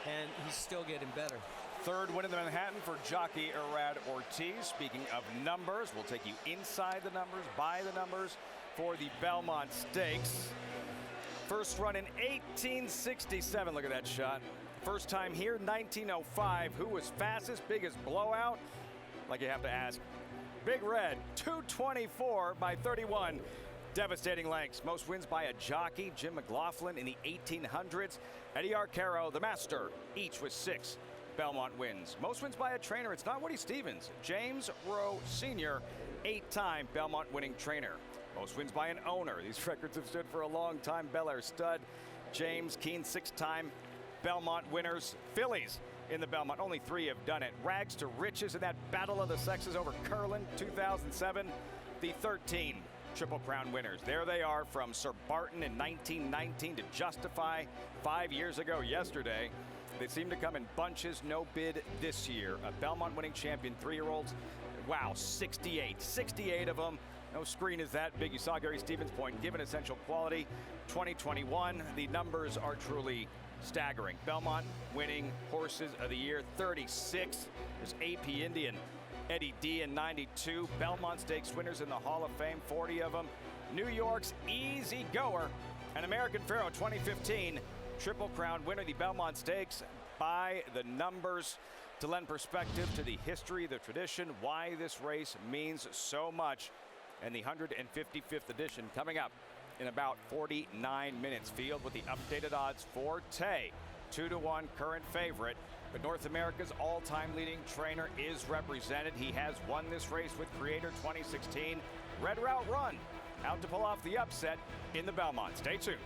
and he's still getting better. Third win in the Manhattan for jockey Irad Ortiz. Speaking of numbers, we'll take you inside the numbers, by the numbers for the Belmont Stakes. First run in 1867. Look at that shot. First time here, 1905. Who was fastest? Biggest blowout? Like you have to ask. Big Red, 224 by 31. Devastating lengths. Most wins by a jockey, Jim McLaughlin in the 1800s. Eddie Arcaro, the master, each with 6 Belmont wins. Most wins by a trainer. It's not Woody Stevens. James Rowe Sr., 8-time Belmont winning trainer. Most wins by an owner. These records have stood for a long time. Bel Air stud. James Keane, 6-time Belmont winners. Fillies in the Belmont. Only 3 have done it. Rags to riches in that battle of the sexes over Curlin, 2007. The 13 Triple Crown winners. There they are, from Sir Barton in 1919 to Justify 5 years ago yesterday. They seem to come in bunches. No bid this year. A Belmont winning champion, 3-year-olds. Wow, 68 of them. No screen is that big. You saw Gary Stevens' point. Given essential quality, 2021, the numbers are truly staggering. Belmont winning horses of the year, 36. There's AP Indian, Eddie D in 92. Belmont Stakes winners in the Hall of Fame, 40 of them. New York's Easy Goer, an American Pharoah 2015 Triple Crown winner. The Belmont Stakes by the numbers to lend perspective to the history, the tradition, why this race means so much. And the 155th edition coming up in about 49 minutes. Field with the updated odds. Forte, 2-1 current favorite. But North America's all-time leading trainer is represented. He has won this race with Creator 2016. Red Route Run out to pull off the upset in the Belmont. Stay tuned.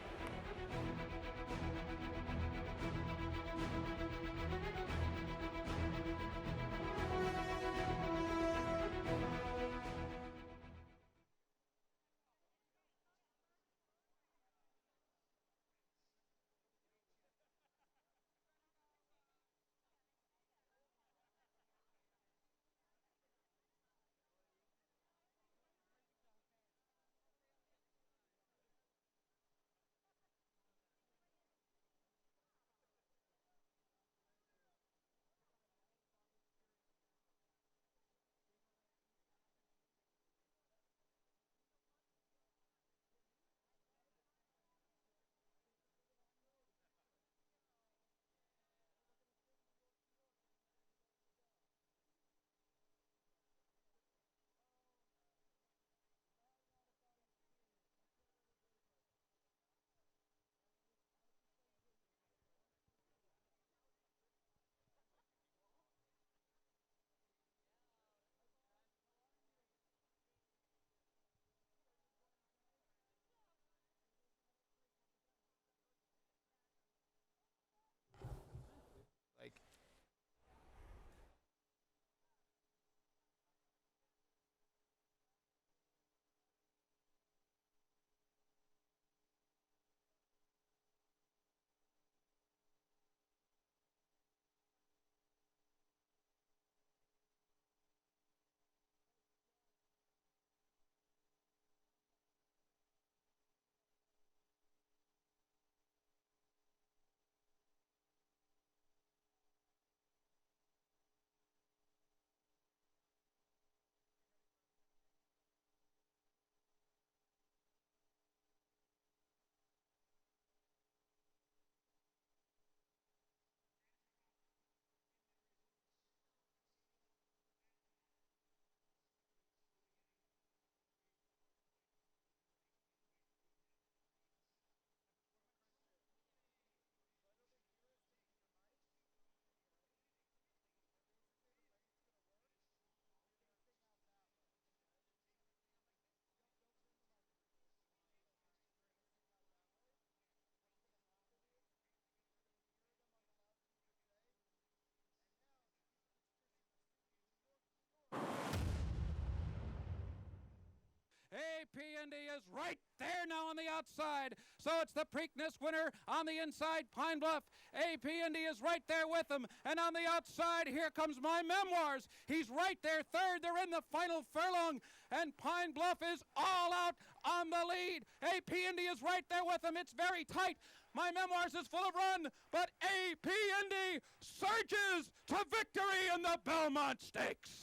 AP Indy is right there now on the outside. So it's the Preakness winner on the inside, Pine Bluff. AP Indy is right there with him. And on the outside, here comes My Memoirs. He's right there, third. They're in the final furlong. And Pine Bluff is all out on the lead. AP Indy is right there with him. It's very tight. My Memoirs is full of run, but AP Indy surges to victory in the Belmont Stakes.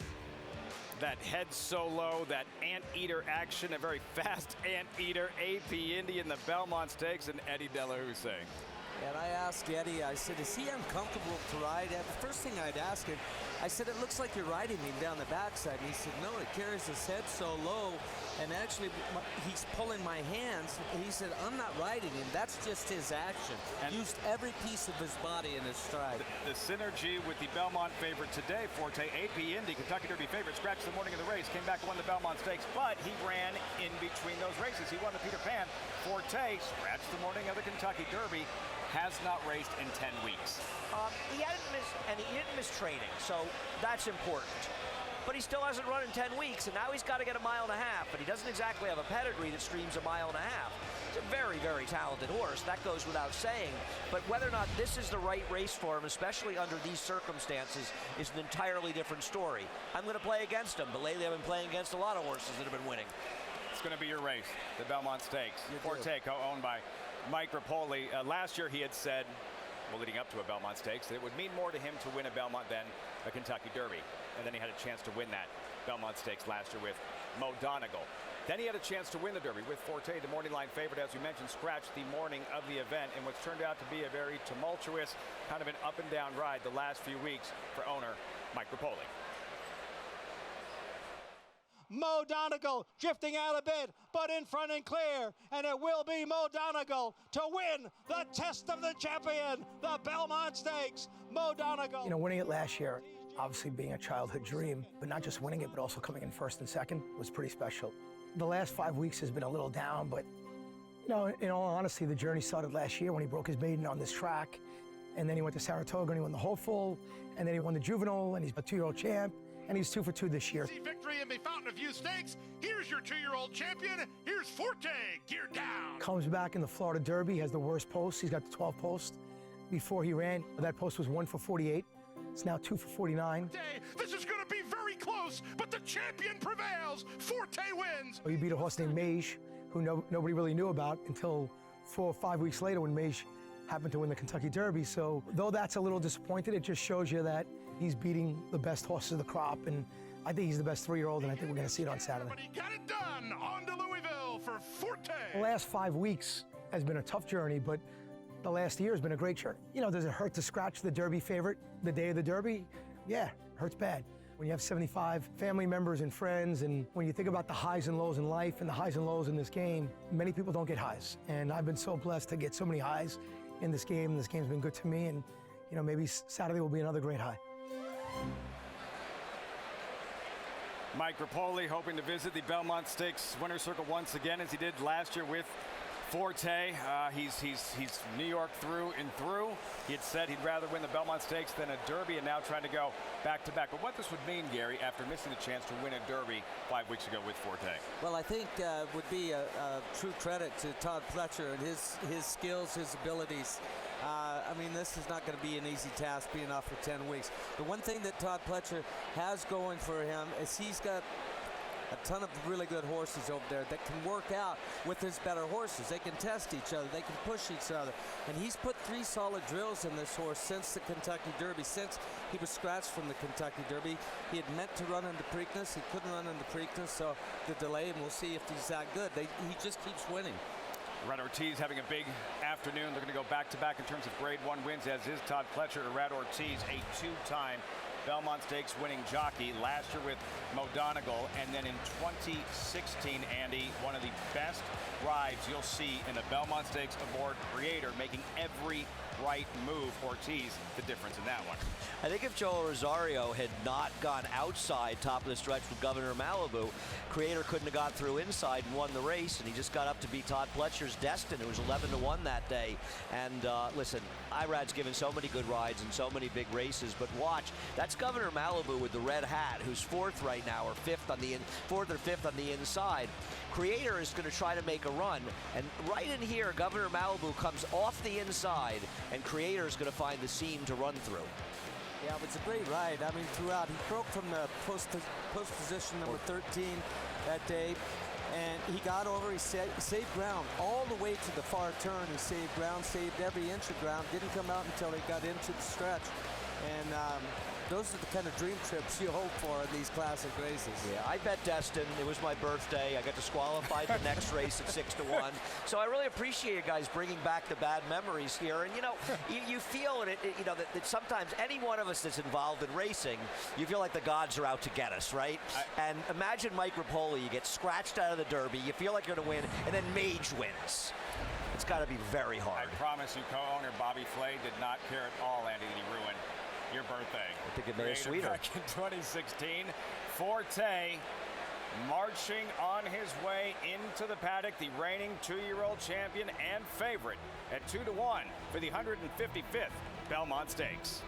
That head so low, that anteater action, a very fast anteater. AP Indy in the Belmont Stakes, and Eddie Della Hussein. And I asked Eddie, I said, is he uncomfortable to ride? And the first thing I'd ask him, I said, it looks like you're riding him down the backside. And he said, no, it carries his head so low. And actually, he's pulling my hands. And he said, I'm not riding him. That's just his action. And used every piece of his body in his stride. The synergy with the Belmont favorite today, Forte, AP Indy, Kentucky Derby favorite, scratched the morning of the race, came back and won the Belmont Stakes, but he ran in between those races. He won the Peter Pan. Forte scratched the morning of the Kentucky Derby. Has not raced in 10 weeks. He didn't miss training, so that's important. But he still hasn't run in 10 weeks, and now he's got to get a mile and a half, but he doesn't exactly have a pedigree that streams a mile and a half. He's a very, very talented horse. That goes without saying. But whether or not this is the right race for him, especially under these circumstances, is an entirely different story. I'm going to play against him, but lately I've been playing against a lot of horses that have been winning. It's going to be your race, the Belmont Stakes. Forte, co-owned by Mike Rapoli. Last year he had said, well, leading up to a Belmont Stakes, that it would mean more to him to win a Belmont than a Kentucky Derby. And then he had a chance to win that Belmont Stakes last year with Mo Donegal. Then he had a chance to win the Derby with Forte, the morning line favorite, as we mentioned, scratched the morning of the event in what's turned out to be a very tumultuous, kind of an up and down ride the last few weeks for owner Mike Rapoli. Mo Donegal drifting out a bit, but in front and clear, and it will be Mo Donegal to win the test of the champion, the Belmont Stakes. Mo Donegal. You know, winning it last year, obviously being a childhood dream, but not just winning it, but also coming in first and second was pretty special. The last 5 weeks has been a little down, but you know, in all honesty, the journey started last year when he broke his maiden on this track, and then he went to Saratoga and he won the Hopeful, and then he won the Juvenile, and he's a 2-year-old champ. And he's 2 for 2 this year. See victory in the Fountain of Youth Stakes. Here's your 2-year-old champion. Here's Forte, geared down. Comes back in the Florida Derby, has the worst post. He's got the 12 post. Before he ran, that post was 1 for 48. It's now 2 for 49. This is going to be very close, but the champion prevails. Forte wins. He beat a horse named Mage, who nobody really knew about until 4 or 5 weeks later when Mage happened to win the Kentucky Derby. So though that's a little disappointed, it just shows you that he's beating the best horses of the crop, and I think he's the best 3-year-old, and I think we're going to see it on Saturday. But he got it done. On to Louisville for Forte. The last 5 weeks has been a tough journey, but the last year has been a great journey. You know, does it hurt to scratch the Derby favorite the day of the Derby? Yeah, hurts bad. When you have 75 family members and friends, and when you think about the highs and lows in life and the highs and lows in this game, many people don't get highs. And I've been so blessed to get so many highs in this game. This game's been good to me, and you know, maybe Saturday will be another great high. Mike Rapoli hoping to visit the Belmont Stakes winner's circle once again, as he did last year with Forte. He's New York through and through. He had said he'd rather win the Belmont Stakes than a Derby, and now trying to go back-to-back. But what this would mean, Gary, after missing the chance to win a Derby 5 weeks ago with Forte? Well, I think would be a true credit to Todd Pletcher and his skills, his abilities. I mean, this is not going to be an easy task being off for 10 weeks. The one thing that Todd Pletcher has going for him is he's got a ton of really good horses over there that can work out with his better horses. They can test each other. They can push each other. And he's put 3 solid drills in this horse since the Kentucky Derby, since he was scratched from the Kentucky Derby. He had meant to run into Preakness. He couldn't run into Preakness, so the delay, and we'll see if he's that good. He just keeps winning. Irad Ortiz having a big afternoon. They're going to go back-to-back in terms of Grade 1 wins, as is Todd Pletcher. Irad Ortiz, a 2-time Belmont Stakes winning jockey last year with Mo Donegal, and then in 2016, Andy, one of the best rides you'll see in the Belmont Stakes aboard Creator, making every right move. Ortiz, the difference in that one. I think if Joe Rosario had not gone outside top of the stretch with Governor Malibu, Creator couldn't have got through inside and won the race, and he just got up to beat Todd Pletcher's Destin. It was 11-1 that day. And listen, Irad's given so many good rides and so many big races, but watch, that's Governor Malibu with the red hat, who's 4th right now, or 5th on the 4th or 5th on the inside. Creator is going to try to make a run, and right in here, Governor Malibu comes off the inside, and Creator is going to find the seam to run through. Yeah, it was a great ride. I mean, throughout, he broke from the post position number 13 that day, and he got over, he saved ground all the way to the far turn. He saved ground, saved every inch of ground, didn't come out until he got into the stretch. And those are the kind of dream trips you hope for in these classic races. Yeah, I bet Destin. It was my birthday. I got disqualified the next race at 6-1. So I really appreciate you guys bringing back the bad memories here. And, you know, you feel it, you know, that sometimes any one of us that's involved in racing, you feel like the gods are out to get us, right? And imagine Mike Rapoli. You get scratched out of the Derby. You feel like you're going to win, and then Mage wins. It's got to be very hard. I promise you, co-owner Bobby Flay did not care at all, Andy, that he ruined your birthday. I think it made it sweeter. Back in 2016, Forte marching on his way into the paddock, the reigning 2-year-old champion and favorite at 2-1 for the 155th Belmont Stakes.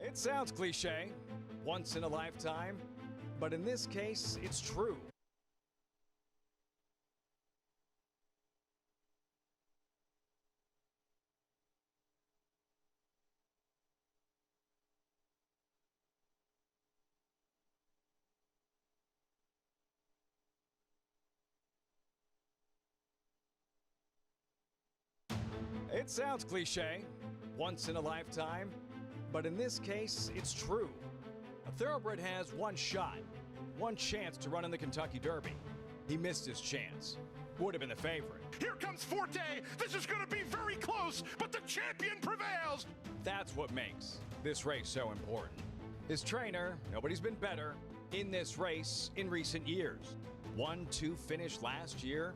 It sounds cliche, once in a lifetime, but in this case, it's true. It sounds cliche, once in a lifetime, but in this case, it's true. A thoroughbred has one shot, one chance to run in the Kentucky Derby. He missed his chance. Would have been the favorite. Here comes Forte. This is going to be very close, but the champion prevails. That's what makes this race so important. His trainer, nobody's been better in this race in recent years. 1-2 finish last year.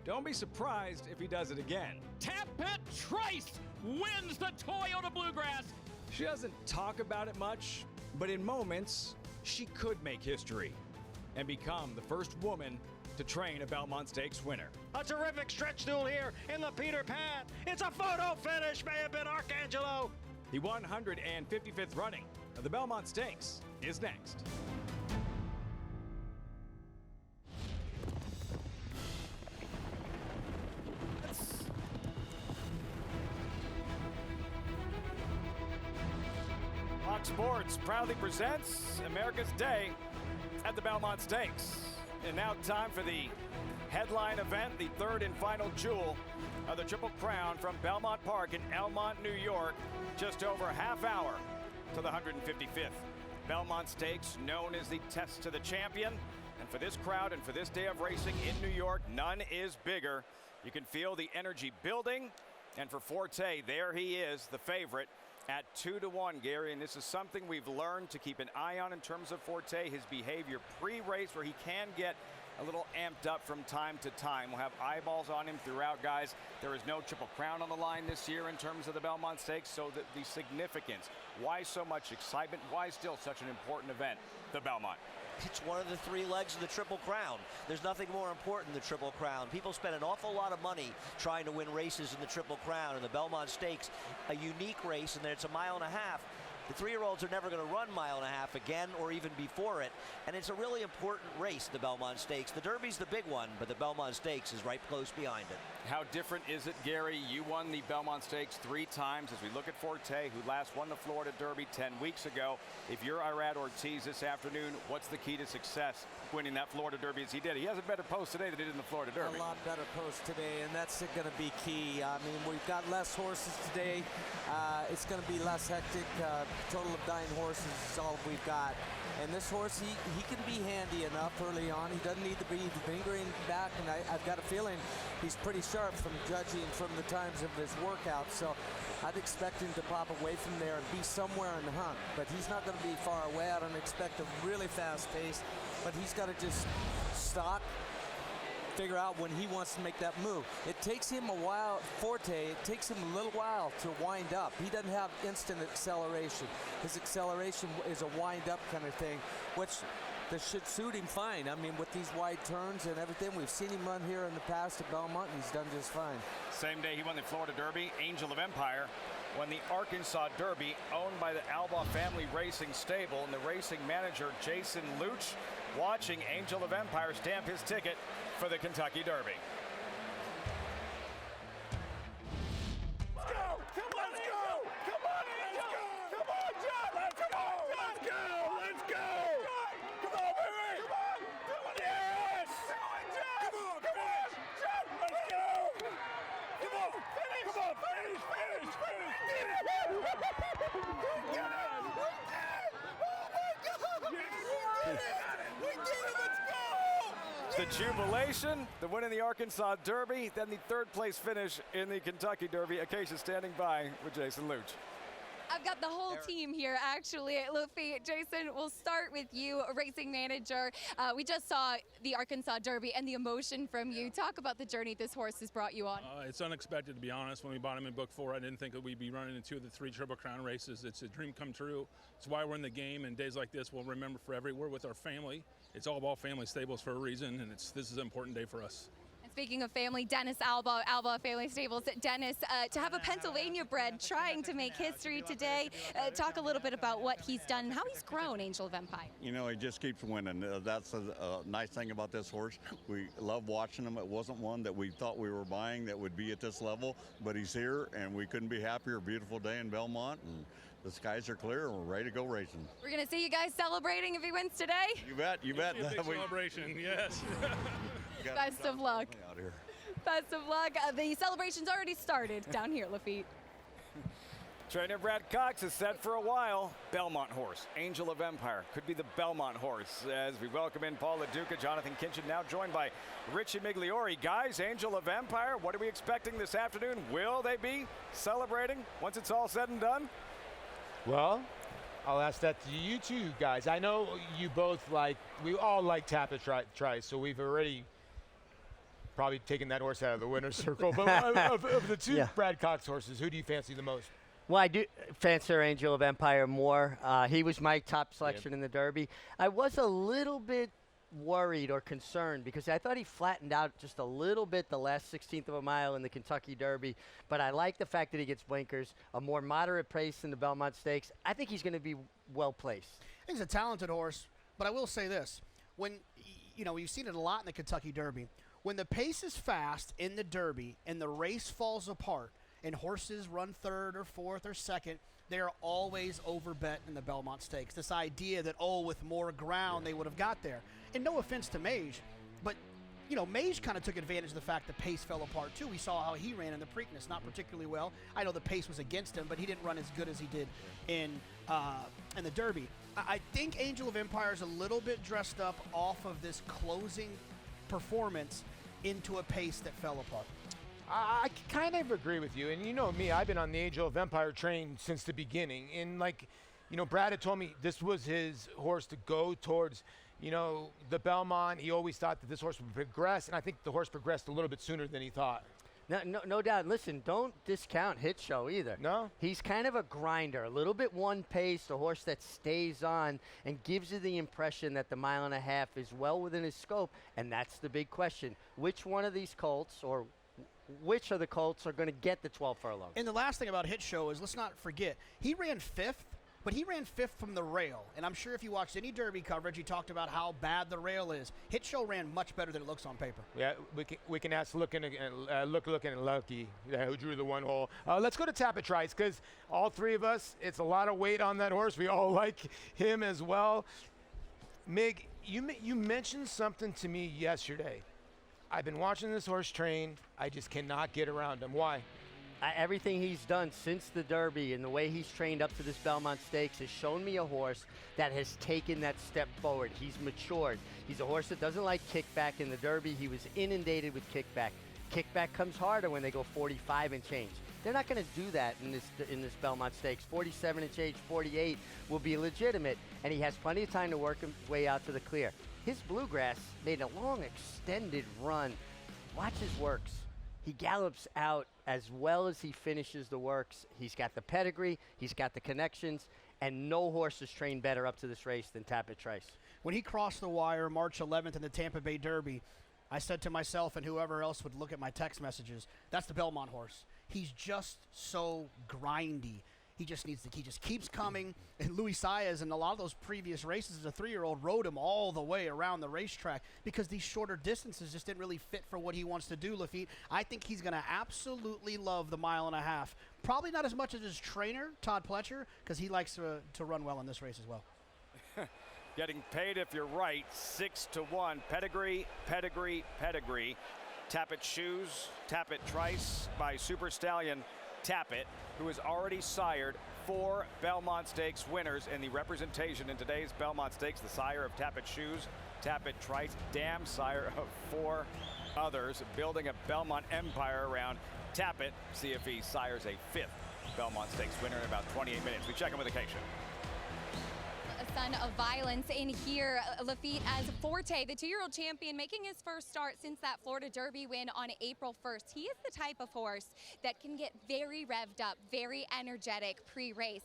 Don't be surprised if he does it again. Tapit Trice wins the Toyota Bluegrass. She doesn't talk about it much, but in moments, she could make history and become the first woman to train a Belmont Stakes winner. A terrific stretch duel here in the Peter Pan. It's a photo finish, may have been Arcangelo. The 155th running of the Belmont Stakes is next. proudly presents America's Day at the Belmont Stakes. And now time for the headline event, the third and final jewel of the Triple Crown from Belmont Park in Elmont, New York. Just over a half hour to the 155th Belmont Stakes, known as the Test to the Champion. And for this crowd and for this day of racing in New York, none is bigger. You can feel the energy building. And for Forte, there he is, the favorite, at 2-1, Gary. And this is something we've learned to keep an eye on in terms of Forte, his behavior pre-race, where he can get a little amped up from time to time. We'll have eyeballs on him throughout, guys. There is no Triple Crown on the line this year in terms of the Belmont Stakes, so the significance. Why so much excitement? Why still such an important event, the Belmont? It's one of the three legs of the Triple Crown. There's nothing more important than the Triple Crown. People spend an awful lot of money trying to win races in the Triple Crown, and the Belmont Stakes, a unique race, and it's a mile and a half. The three-year-olds are never going to run mile and a half again or even before it, and it's a really important race, the Belmont Stakes. The Derby's the big one, but the Belmont Stakes is right close behind it. How different is it, Gary? You won the Belmont Stakes 3 times. As we look at Forte, who last won the Florida Derby 10 weeks ago, if you're Irad Ortiz this afternoon, what's the key to success winning that Florida Derby as he did? He has a better post today than he did in the Florida Derby. A lot better post today, and that's going to be key. I mean, we've got less horses today. It's going to be less hectic. Total of 9 horses is all we've got. And this horse, he can be handy enough early on. He doesn't need to be lingering back, and I've got a feeling he's pretty sharp from judging from the times of his workout. So I'd expect him to pop away from there and be somewhere in the hunt. But he's not going to be far away. I don't expect a really fast pace, but he's got to just stop, figure out when he wants to make that move. It takes him a while, Forte, it takes him a little while to wind up. He doesn't have instant acceleration. His acceleration is a wind up kind of thing, which that should suit him fine. I mean, with these wide turns and everything, we've seen him run here in the past at Belmont, and he's done just fine. Same day he won the Florida Derby, Angel of Empire won the Arkansas Derby, owned by the Alba Family Racing Stable, and the racing manager, Jason Luch, watching Angel of Empire stamp his ticket for the Kentucky Derby. Let's go! Come on, let's go! Come on, Angel! Come on, John! Let's go! Let's go! Let's go! Come on, baby! Come on! Yes! Come on, John! Come on, come on! John, let's go! Come on! Finish! Come on, finish! Finish! Finish! Get it! We did it! We did it! Oh my God! We did it! We did it! Let's go! The jubilation, the win in the Arkansas Derby, then the third place finish in the Kentucky Derby. Acacia standing by with Jason Luch. I've got the whole team here, actually. Luffy, Jason, we'll start with you, racing manager. We just saw the Arkansas Derby and the emotion from you. Talk about the journey this horse has brought you on. It's unexpected, to be honest. When we bought him in book 4, I didn't think that we'd be running in 2 of the 3 Triple Crown races. It's a dream come true. It's why we're in the game, and days like this we'll remember forever. We're with our family. It's all about family stables for a reason, and this is an important day for us. Speaking of family, Dennis Alba Family Stables. Dennis, to have a Pennsylvania bred trying to make history today, talk a little bit about what he's done and how he's grown, Angel of Empire. You know, he just keeps winning. That's a nice thing about this horse. We love watching him. It wasn't one that we thought we were buying that would be at this level, but he's here, and we couldn't be happier. Beautiful day in Belmont, and the skies are clear, and we're ready to go racing. We're going to see you guys celebrating if he wins today. You bet, you bet. Big celebration, yes. Best of luck. Best of luck. The celebration's already started down here, Lafitte. Trainer Brad Cox is set for a while. Belmont horse, Angel of Empire, could be the Belmont horse. As we welcome in Paul LaDuca, Jonathan Kinchin, now joined by Richie Migliori. Guys, Angel of Empire, what are we expecting this afternoon? Will they be celebrating once it's all said and done? Well, I'll ask that to you two guys. I know you both we all like Tapit Trice, so we've already probably taken that horse out of the winner's circle. But of the 2 Brad Cox horses, who do you fancy the most? Well, I do fancy Angel of Empire more. He was my top selection in the Derby. I was a little bit worried or concerned because I thought he flattened out just a little bit the last 16th of a mile in the Kentucky Derby. But I like the fact that he gets blinkers, a more moderate pace in the Belmont Stakes. I think he's going to be well placed. He's a talented horse, but I will say this. When, you've seen it a lot in the Kentucky Derby. When the pace is fast in the Derby and the race falls apart and horses run 3rd or 4th or 2nd, they are always overbet in the Belmont Stakes. This idea that, with more ground they would have got there. And no offense to Mage, but Mage kind of took advantage of the fact the pace fell apart too. We saw how he ran in the Preakness, not particularly well. I know the pace was against him, but he didn't run as good as he did in the Derby. I think Angel of Empire is a little bit dressed up off of this closing performance into a pace that fell apart. I kind of agree with you. And you know me, I've been on the Angel of Empire train since the beginning. And Brad had told me this was his horse to go towards, the Belmont. He always thought that this horse would progress, and I think the horse progressed a little bit sooner than he thought. No doubt. Listen, don't discount Hit Show either. No? He's kind of a grinder, a little bit one pace, a horse that stays on and gives you the impression that the 1.5 miles is well within his scope, and that's the big question. Which one of these colts, or which of the colts, are going to get the 12 furlongs? And the last thing about Hit Show is, let's not forget, he ran 5th, but he ran 5th from the rail. And I'm sure if you watched any Derby coverage, he talked about how bad the rail is. Hit Show ran much better than it looks on paper. Yeah, we can ask looking and Lucky, who drew the 1 hole. Let's go to Tapit Trice, because all three of us, it's a lot of weight on that horse. We all like him as well. Mig, you mentioned something to me yesterday. I've been watching this horse train. I just cannot get around him. Why? Everything he's done since the Derby and the way he's trained up to this Belmont Stakes has shown me a horse that has taken that step forward. He's matured. He's a horse that doesn't like kickback. In the Derby, he was inundated with kickback. Kickback comes harder when they go 45 and change. They're not going to do that in this Belmont Stakes. 47 and change, 48 will be legitimate, and he has plenty of time to work his way out to the clear. His Bluegrass made a long, extended run. Watch his works. He gallops out as well as he finishes the works. He's got the pedigree, he's got the connections, and no horse has trained better up to this race than Tapit Trice. When he crossed the wire March 11th in the Tampa Bay Derby, I said to myself and whoever else would look at my text messages, that's the Belmont horse. He's just so grindy. He just keeps coming. And Luis Saez in a lot of those previous races as a 3-year-old rode him all the way around the racetrack because these shorter distances just didn't really fit for what he wants to do, Lafitte. I think he's going to absolutely love the 1.5 miles. Probably not as much as his trainer, Todd Pletcher, because he likes to run well in this race as well. Getting paid if you're right, 6-1. Pedigree, pedigree, pedigree. Tapit Shoes, Tapit Trice by Super Stallion Tapit, who has already sired 4 Belmont Stakes winners in the representation in today's Belmont Stakes. The sire of Tapit Shoes, Tapit Trice, damn sire of 4 others, building a Belmont empire around Tapit. See if he sires a 5th Belmont Stakes winner in about 28 minutes. We check in with Acacia. A son of violence in here, Lafitte, as Forte, the 2-year-old champion, making his first start since that Florida Derby win on April 1st. He is the type of horse that can get very revved up, very energetic pre-race.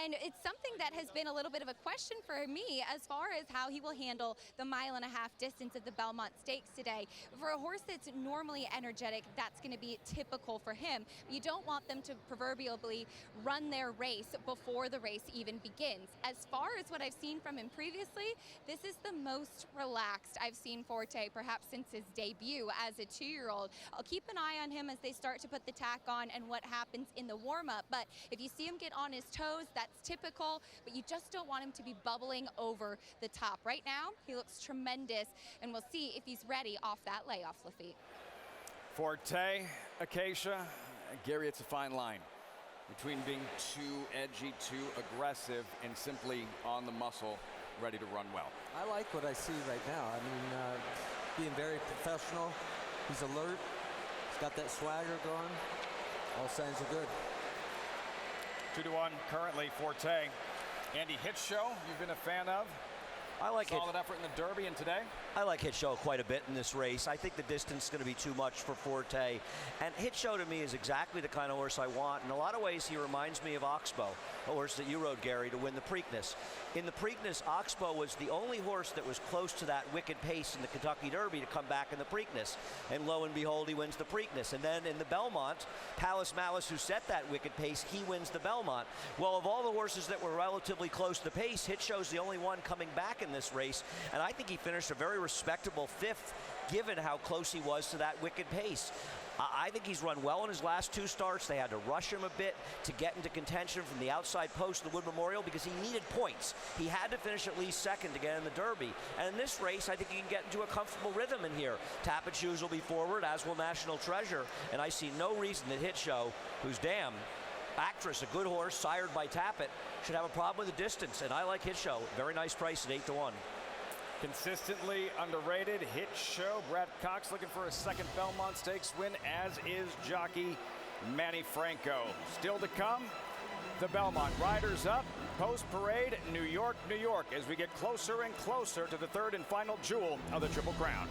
And it's something that has been a little bit of a question for me as far as how he will handle the 1.5 mile distance of the Belmont Stakes today. For a horse that's normally energetic, that's going to be typical for him. You don't want them to proverbially run their race before the race even begins. As far as what I've seen from him previously, this is the most relaxed I've seen Forte perhaps since his debut as a 2-year-old. I'll keep an eye on him as they start to put the tack on and what happens in the warm-up, but if you see him get on his toes, that's typical, but you just don't want him to be bubbling over the top. Right now, he looks tremendous, and we'll see if he's ready off that layoff, Lafitte. Forte, Acacia, Gary, it's a fine line between being too edgy, too aggressive, and simply on the muscle, ready to run well. I like what I see right now. I mean, being very professional. He's alert. He's got that swagger going. All signs are good. 2-1 currently, Forte. Andy Hit Show, you've been a fan of? I like it. Solid effort in the Derby and today? I like Hit Show quite a bit in this race. I think the distance is going to be too much for Forte. And Hit Show to me is exactly the kind of horse I want. In a lot of ways, he reminds me of Oxbow, a horse that you rode, Gary, to win the Preakness. In the Preakness, Oxbow was the only horse that was close to that wicked pace in the Kentucky Derby to come back in the Preakness. And lo and behold, he wins the Preakness. And then in the Belmont, Palace Malice, who set that wicked pace, he wins the Belmont. Well, of all the horses that were relatively close to pace, Hit Show's the only one coming back in this race. And I think he finished a very respectable 5th given how close he was to that wicked pace. I think he's run well in his last 2 starts. They had to rush him a bit to get into contention from the outside post of the Wood Memorial because he needed points. He had to finish at least second to get in the Derby. And in this race, I think he can get into a comfortable rhythm in here. Tappet Shoes will be forward, as will National Treasure. And I see no reason that Hit Show, who's damn Actress, a good horse, sired by Tappet, should have a problem with the distance. And I like Hit Show. Very nice price at 8-1. Consistently underrated, Hit Show. Brad Cox looking for a second Belmont Stakes win, as is jockey Manny Franco. Still to come, the Belmont Riders Up, post-parade, New York, New York, as we get closer and closer to the third and final jewel of the Triple Crown.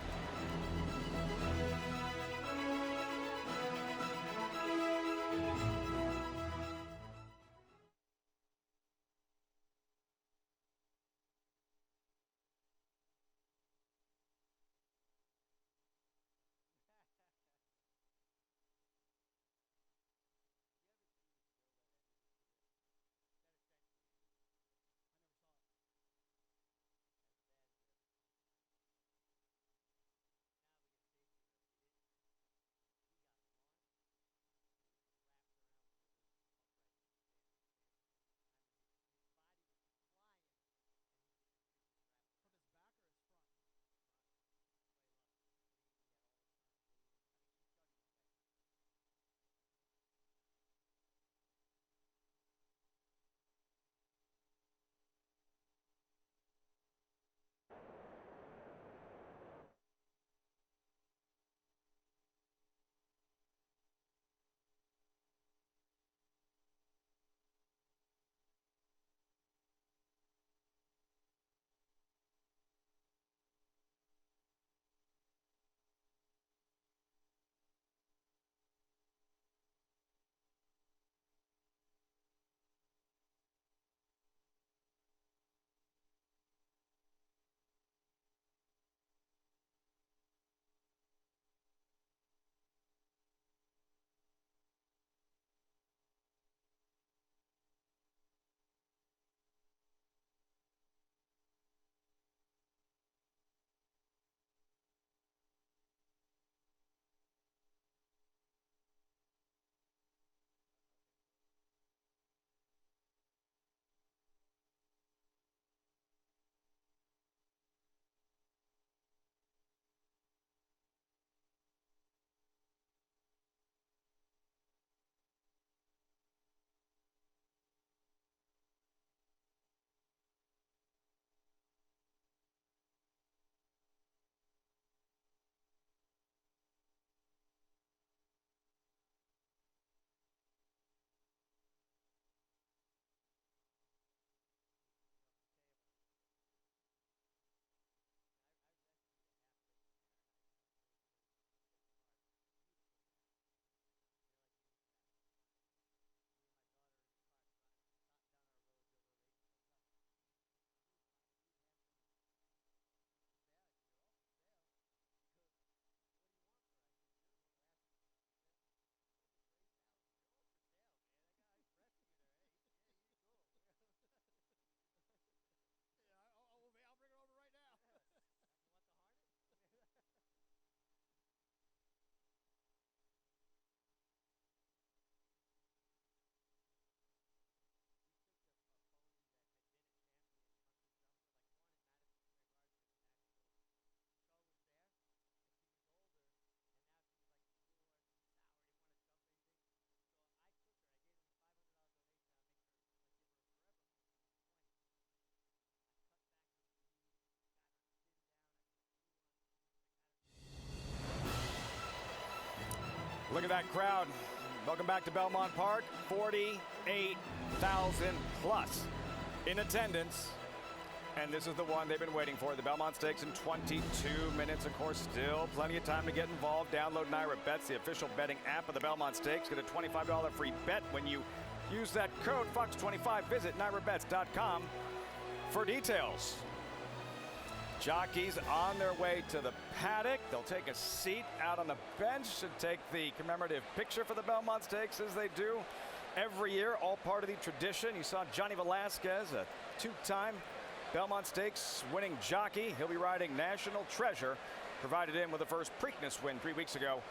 Look at that crowd. Welcome back to Belmont Park. 48,000 plus in attendance. And this is the one they've been waiting for, the Belmont Stakes in 22 minutes. Of course, still plenty of time to get involved. Download Naira Bets, the official betting app of the Belmont Stakes. Get a $25 free bet when you use that code FOX25. Visit NairaBets.com for details. Jockeys on their way to the paddock. They'll take a seat out on the bench and take the commemorative picture for the Belmont Stakes, as they do every year, all part of the tradition. You saw Johnny Velasquez, a two-time Belmont Stakes winning jockey. He'll be riding National Treasure provided him with the first Preakness win 3 weeks ago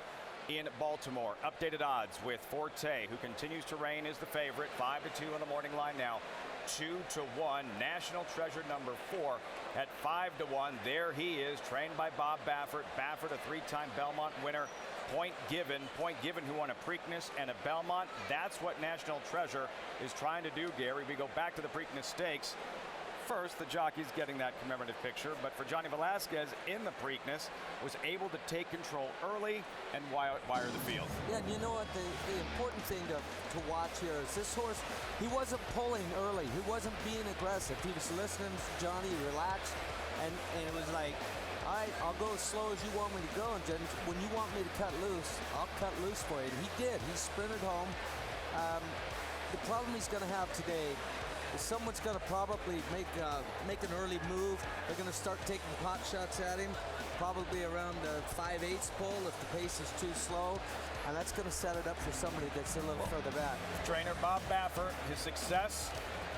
in Baltimore. Updated odds with Forte, who continues to reign as the favorite, 5-2 on the morning line now. 2-1. National Treasure number 4 at 5-1. There he is, trained by Bob Baffert. Baffert, a 3-time Belmont winner. Point Given, who won a Preakness and a Belmont. That's what National Treasure is trying to do, Gary. We go back to the Preakness Stakes. First, the jockey's getting that commemorative picture, but for Johnny Velasquez in the Preakness, was able to take control early and wire the field. Yeah, and you know what? The important thing to watch here is this horse, he wasn't pulling early. He wasn't being aggressive. He was listening to Johnny, relaxed, and it was like, all right, I'll go as slow as you want me to go, and when you want me to cut loose, I'll cut loose for you. And he did. He sprinted home. The problem he's going to have today is someone's going to probably make an early move. They're going to start taking pot shots at him, probably around the 5/8 pull if the pace is too slow, and that's going to set it up for somebody that's a little further back. Trainer Bob Baffert, his success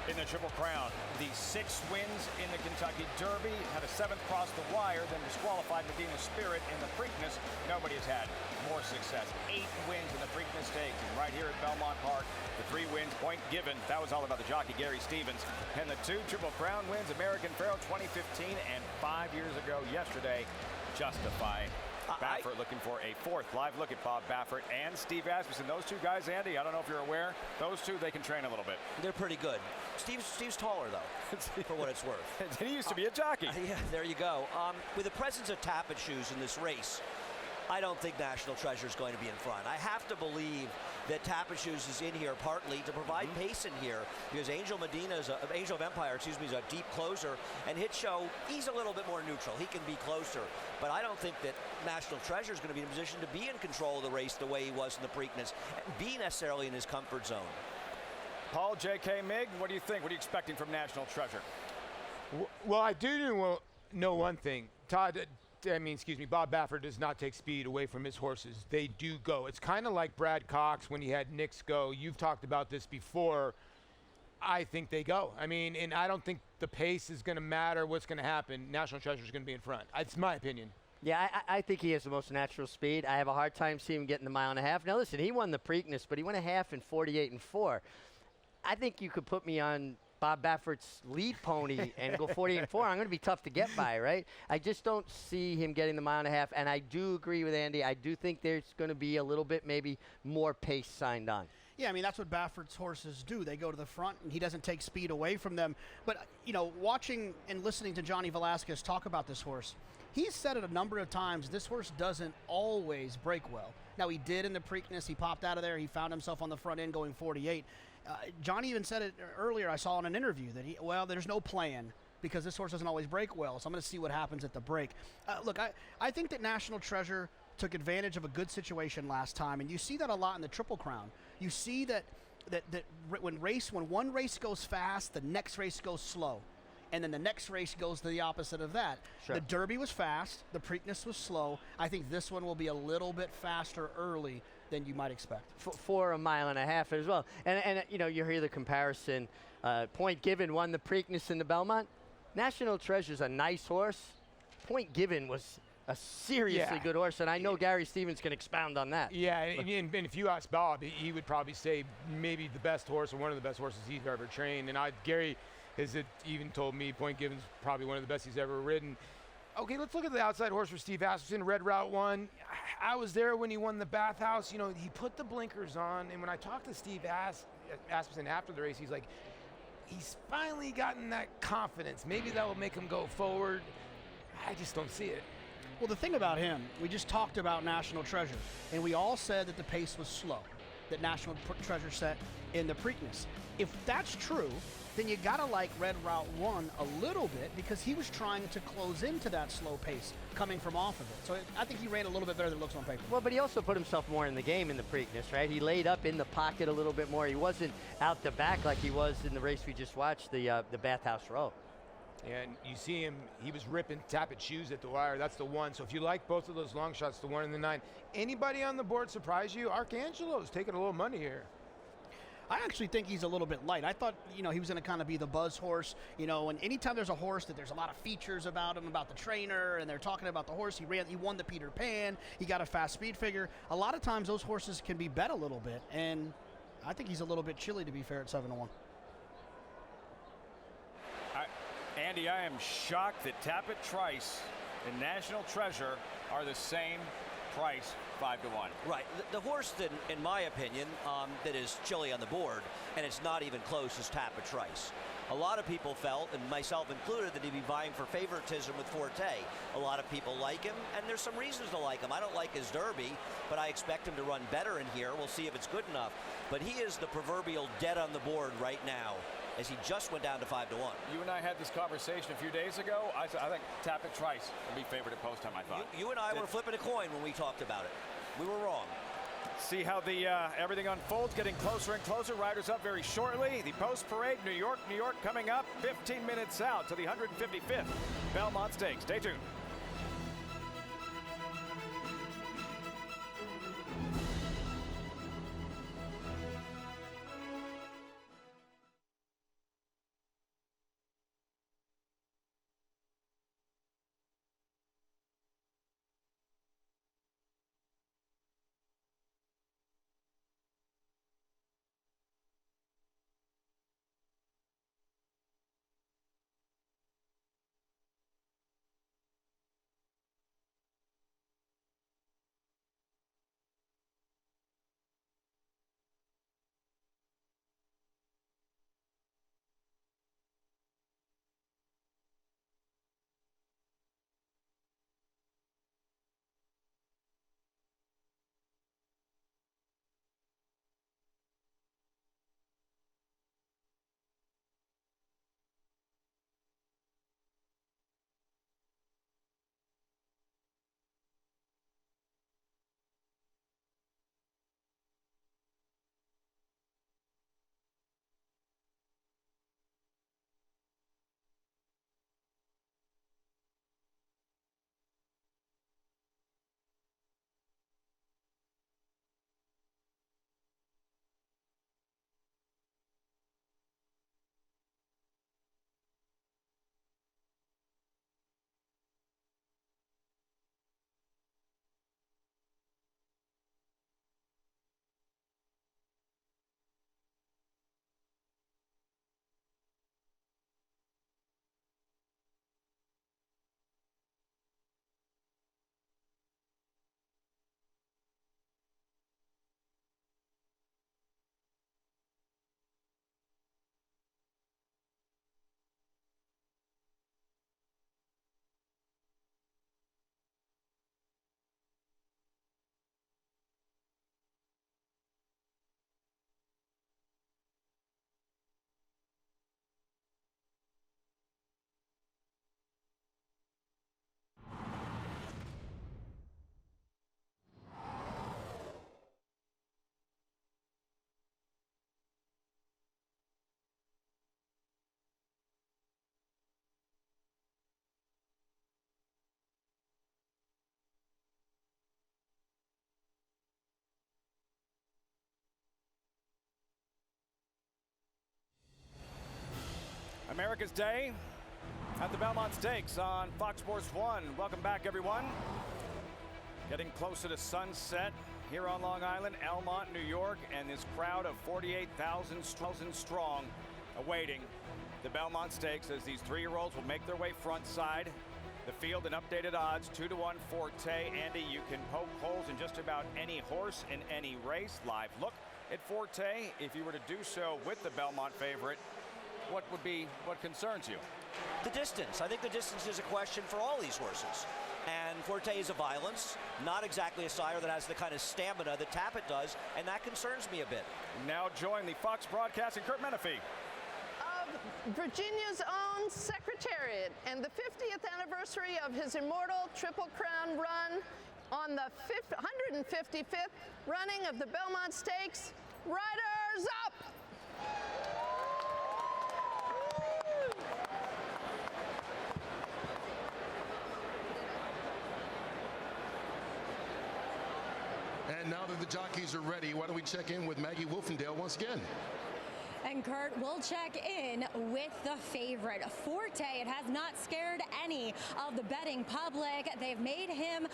in the Triple Crown, the 6 wins in the Kentucky Derby, had a 7th cross the wire, then disqualified Medina Spirit in the Preakness. Nobody has had more success. 8 wins in the Preakness Stakes, and right here at Belmont Park, the 3 wins, Point Given. That was all about the jockey Gary Stevens, and the 2 Triple Crown wins, American Pharoah 2015 and 5 years ago yesterday, Justify. Baffert looking for a 4th live look at Bob Baffert and Steve Asmussen. Those 2 guys, Andy, I don't know if you're aware, those 2, they can train a little bit. They're pretty good. Steve's taller, though, for what it's worth. He used to be a jockey. Yeah, there you go. With the presence of Tappet shoes in this race, I don't think National Treasure is going to be in front. I have to believe that Tappet Shoes is in here partly to provide pace in here because Angel of Empire, is a deep closer, and Hit Show, he's a little bit more neutral. He can be closer, but I don't think that National Treasure is going to be in a position to be in control of the race the way he was in the Preakness and be necessarily in his comfort zone. Paul, J.K. Mig, what do you think? What are you expecting from National Treasure? Well, I do know one thing. Bob Baffert does not take speed away from his horses. They do go. It's kind of like Brad Cox when he had Knicks go. You've talked about this before. I think they go. And I don't think the pace is going to matter what's going to happen. National Treasure is going to be in front. It's my opinion. Yeah, I think he has the most natural speed. I have a hard time seeing him getting the 1.5 miles. Now, listen, he won the Preakness, but he went a half in 48 and 4. I think you could put me on Bob Baffert's lead pony and go 48 and 4. I'm going to be tough to get by, right? I just don't see him getting the 1.5 miles, and I do agree with Andy. I do think there's going to be a little bit maybe more pace signed on. Yeah, that's what Baffert's horses do. They go to the front, and he doesn't take speed away from them. But, watching and listening to Johnny Velasquez talk about this horse, he's said it a number of times, this horse doesn't always break well. Now, he did in the Preakness. He popped out of there. He found himself on the front end going 48. Johnny even said it earlier, I saw in an interview, that there's no plan because this horse doesn't always break well, so I'm going to see what happens at the break. Look, I think that National Treasure took advantage of a good situation last time, and you see that a lot in the Triple Crown. You see that when one race goes fast, the next race goes slow. And then the next race goes to the opposite of that. Sure. The Derby was fast. The Preakness was slow. I think this one will be a little bit faster early than you might expect. For 1.5 miles as well. And you hear the comparison. Point Given won the Preakness in the Belmont. National Treasure's a nice horse. Point Given was a seriously good horse, and I know Gary Stevens can expound on that. Yeah, and if you ask Bob, he would probably say maybe the best horse or one of the best horses he's ever trained. And Gary has even told me Point Given's probably one of the best he's ever ridden. Okay, let's look at the outside horse for Steve Asmussen, Red Route 1. I was there when he won the Bathhouse. He put the blinkers on, and when I talked to Steve Asmussen after the race, he's like, he's finally gotten that confidence. Maybe that will make him go forward. I just don't see it. Well, the thing about him, we just talked about National Treasure, and we all said that the pace was slow, that National Treasure set in the Preakness. If that's true, then you gotta like Red Route 1 a little bit because he was trying to close into that slow pace coming from off of it. So I think he ran a little bit better than it looks on paper. Well, but he also put himself more in the game in the Preakness, right? He laid up in the pocket a little bit more. He wasn't out the back like he was in the race we just watched, the Bathhouse Row. And you see him, he was ripping Tappet shoes at the wire. That's the 1. So if you like both of those long shots, the 1 and the 9. Anybody on the board surprise you? Arcangelo's taking a little money here. I actually think he's a little bit light. I thought, he was going to kind of be the buzz horse, and anytime there's a horse that there's a lot of features about him, about the trainer, and they're talking about the horse, he won the Peter Pan, he got a fast speed figure. A lot of times those horses can be bet a little bit, and I think he's a little bit chilly to be fair at 7-1. Andy, I am shocked that Tappet Trice and National Treasure are the same price, 5-1. Right. The horse that, in my opinion, that is chilly on the board, and it's not even close, is Tappet Trice. A lot of people felt, and myself included, that he'd be vying for favoritism with Forte. A lot of people like him, and there's some reasons to like him. I don't like his Derby, but I expect him to run better in here. We'll see if it's good enough. But he is the proverbial dead on the board right now, as he just went down to 5-1. You and I had this conversation a few days ago. I think Tappet Trice will be favored at post time, I thought. You and I were flipping a coin when we talked about it. We were wrong. See how the everything unfolds, getting closer and closer. Riders up very shortly. The post parade, New York, coming up 15 minutes out to the 155th Belmont Stakes. Stay tuned. America's Day at the Belmont Stakes on Fox Sports 1. Welcome back, everyone. Getting closer to sunset here on Long Island, Elmont, New York, and this crowd of 48,000 strong awaiting the Belmont Stakes as these 3-year-olds will make their way front side. The field and updated odds, 2-1 Forte. Andy, you can poke holes in just about any horse in any race. Live look at Forte. If you were to do so with the Belmont favorite, what concerns you? The distance. I think the distance is a question for all these horses. And Forte is a violence, not exactly a sire that has the kind of stamina that Tappet does, and that concerns me a bit. Now join the Fox Broadcasting Kurt Menefee. Of Virginia's own Secretariat and the 50th anniversary of his immortal Triple Crown run on the 155th running of the Belmont Stakes. Riders up! And now that the jockeys are ready, why don't we check in with Maggie Wolfendale once again? And Kurt, we'll check in with the favorite, Forte. It has not scared any of the betting public. They've made him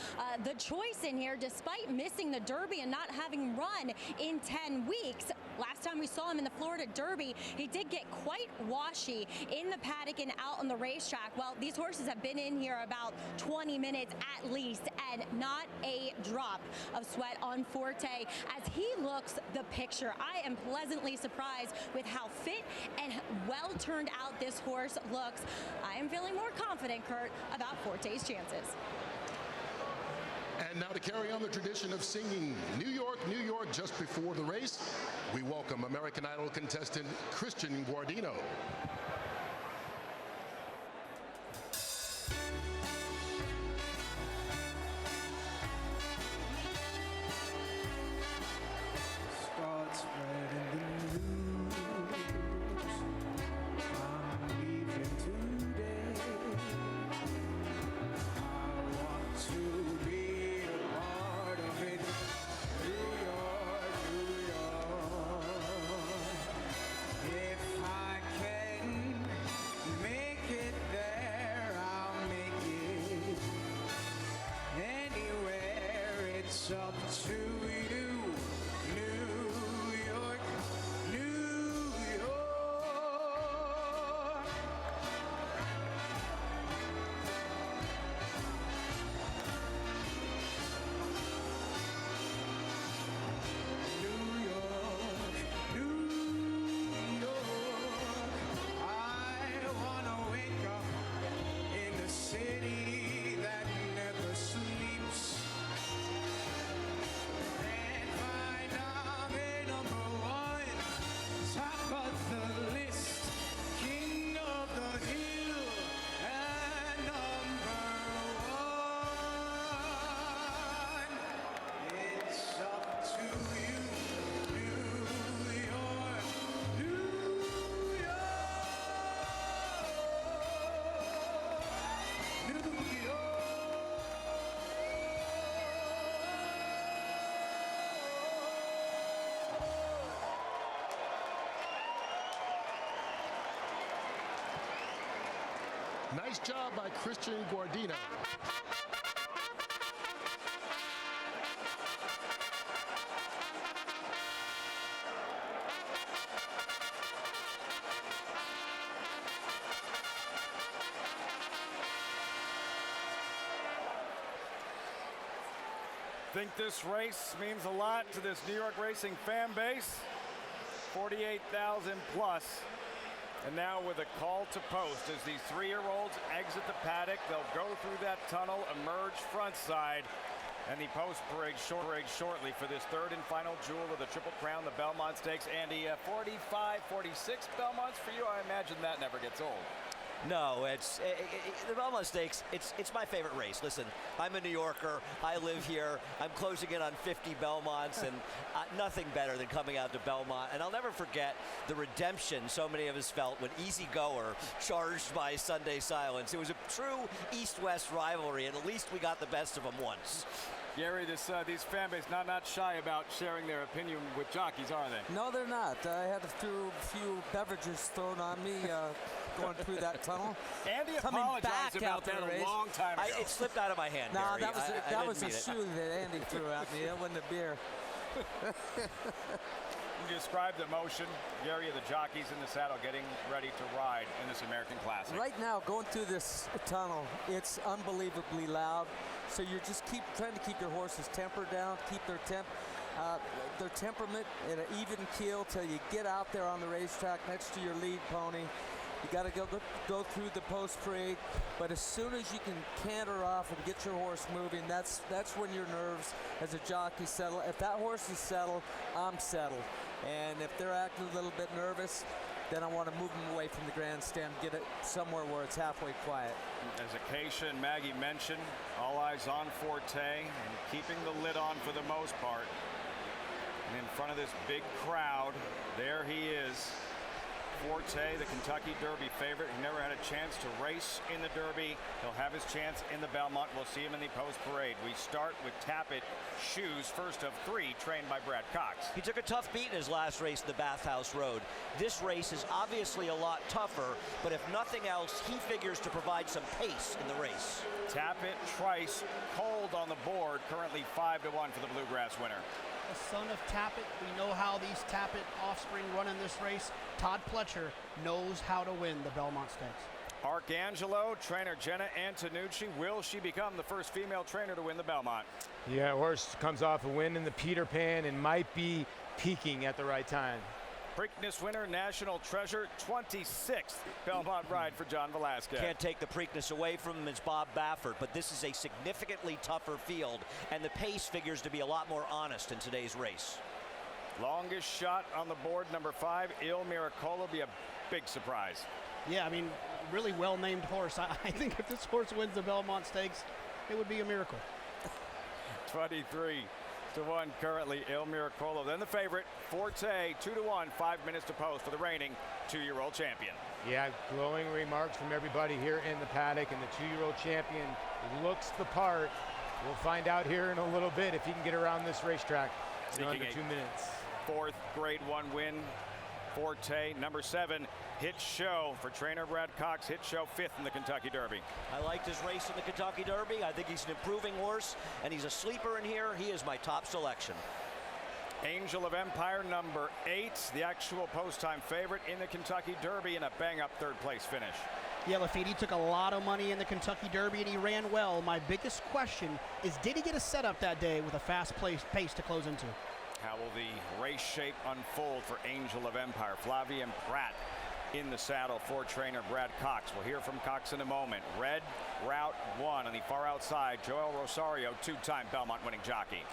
the choice in here despite missing the Derby and not having run in 10 weeks. Last time we saw him in the Florida Derby, he did get quite washy in the paddock and out on the racetrack. Well, these horses have been in here about 20 minutes at least, and not a drop of sweat on Forte as he looks the picture. I am pleasantly surprised with how fit and well turned out this horse looks. I am feeling more confident, Kurt, about Forte's chances. And now to carry on the tradition of singing New York, New York just before the race, we welcome American Idol contestant Christian Guardino. Start spreading the news. I'm leaving today. I want to be a part of it. New York, New York. If I can make it there, I'll make it. Anywhere, it's up to you. New York, New York. New York, New York. I wanna wake up in the city that never sleeps and find I'm a number one, top of the list, king of the hill, and number one. It's up to you, New York, New York, New York. Nice job by Christian Guardino. Think this race means a lot to this New York racing fan base. 48,000 plus. And now with a call to post as these 3-year-olds exit the paddock, they'll go through that tunnel, emerge front side, and the post parade shortly for this third and final jewel of the Triple Crown, the Belmont Stakes. Andy, 45, 46 Belmonts for you. I imagine that never gets old. No, it's the Belmont Stakes. It's my favorite race. Listen, I'm a New Yorker. I live here. I'm closing in on 50 Belmonts, and nothing better than coming out to Belmont. And I'll never forget the redemption so many of us felt when Easy Goer charged by Sunday Silence. It was a true East-West rivalry, and at least we got the best of them once. Gary, these fan base not shy about sharing their opinion with jockeys, are they? No, they're not. I had a few beverages thrown on me going through that tunnel. Andy Coming apologized back about that a long time ago. It slipped out of my hand, No, Gary. that was a shoe that Andy threw at me. That wasn't a beer. You described the motion, Gary, of the jockeys in the saddle getting ready to ride in this American Classic. Right now, going through this tunnel, it's unbelievably loud. So you're just trying to keep your horse's temper down, keep their temperament at an even keel till you get out there on the racetrack next to your lead pony. You got to go through the post parade, but as soon as you can canter off and get your horse moving, that's when your nerves as a jockey settle. If that horse is settled, I'm settled. And if they're acting a little bit nervous, then I want to move them away from the grandstand, get it somewhere where it's halfway quiet. As Acacia and Maggie mentioned, all eyes on Forte and keeping the lid on for the most part. And in front of this big crowd, there he is. Forte, the Kentucky Derby favorite, who never had a chance to race in the Derby. He'll have his chance in the Belmont. We'll see him in the post parade. We start with Tappet Shoes, first of 3, trained by Brad Cox. He took a tough beat in his last race, the Bathhouse Road. This race is obviously a lot tougher, but if nothing else, he figures to provide some pace in the race. Tappet, Trice, cold on the board, currently 5-1 for the Bluegrass winner. The son of Tappet, we know how these Tappet offspring run in this race. Todd Pletcher knows how to win the Belmont Stakes. Arcangelo, trainer Jenna Antonucci. Will she become the first female trainer to win the Belmont? Yeah, horse comes off a win in the Peter Pan and might be peaking at the right time. Preakness winner, National Treasure, 26th Belmont ride for John Velasquez. Can't take the Preakness away from him as Bob Baffert, but this is a significantly tougher field, and the pace figures to be a lot more honest in today's race. Longest shot on the board, number 5, Il Miracolo, be a big surprise. Yeah, I mean, really well-named horse. I think if this horse wins the Belmont Stakes, it would be a miracle. 23-1 currently, Il Miracolo. Then the favorite, Forte, 2-1, 5 minutes to post for the reigning 2-year-old champion. Yeah, glowing remarks from everybody here in the paddock, and the 2-year-old champion looks the part. We'll find out here in a little bit if he can get around this racetrack in under 2 minutes. 4th Grade 1 win, Forte. Number 7, Hit Show for trainer Brad Cox. Hit Show 5th in the Kentucky Derby. I liked his race in the Kentucky Derby. I think he's an improving horse, and he's a sleeper in here. He is my top selection. Angel of Empire, number 8, the actual post-time favorite in the Kentucky Derby, in a bang-up 3rd place finish. Yeah, Lafayette took a lot of money in the Kentucky Derby, and he ran well. My biggest question is, did he get a setup that day with a fast pace to close into? How will the race shape unfold for Angel of Empire? Flavien Prat in the saddle for trainer Brad Cox. We'll hear from Cox in a moment. Red, Route 1 on the far outside. Joel Rosario, 2-time Belmont winning jockey.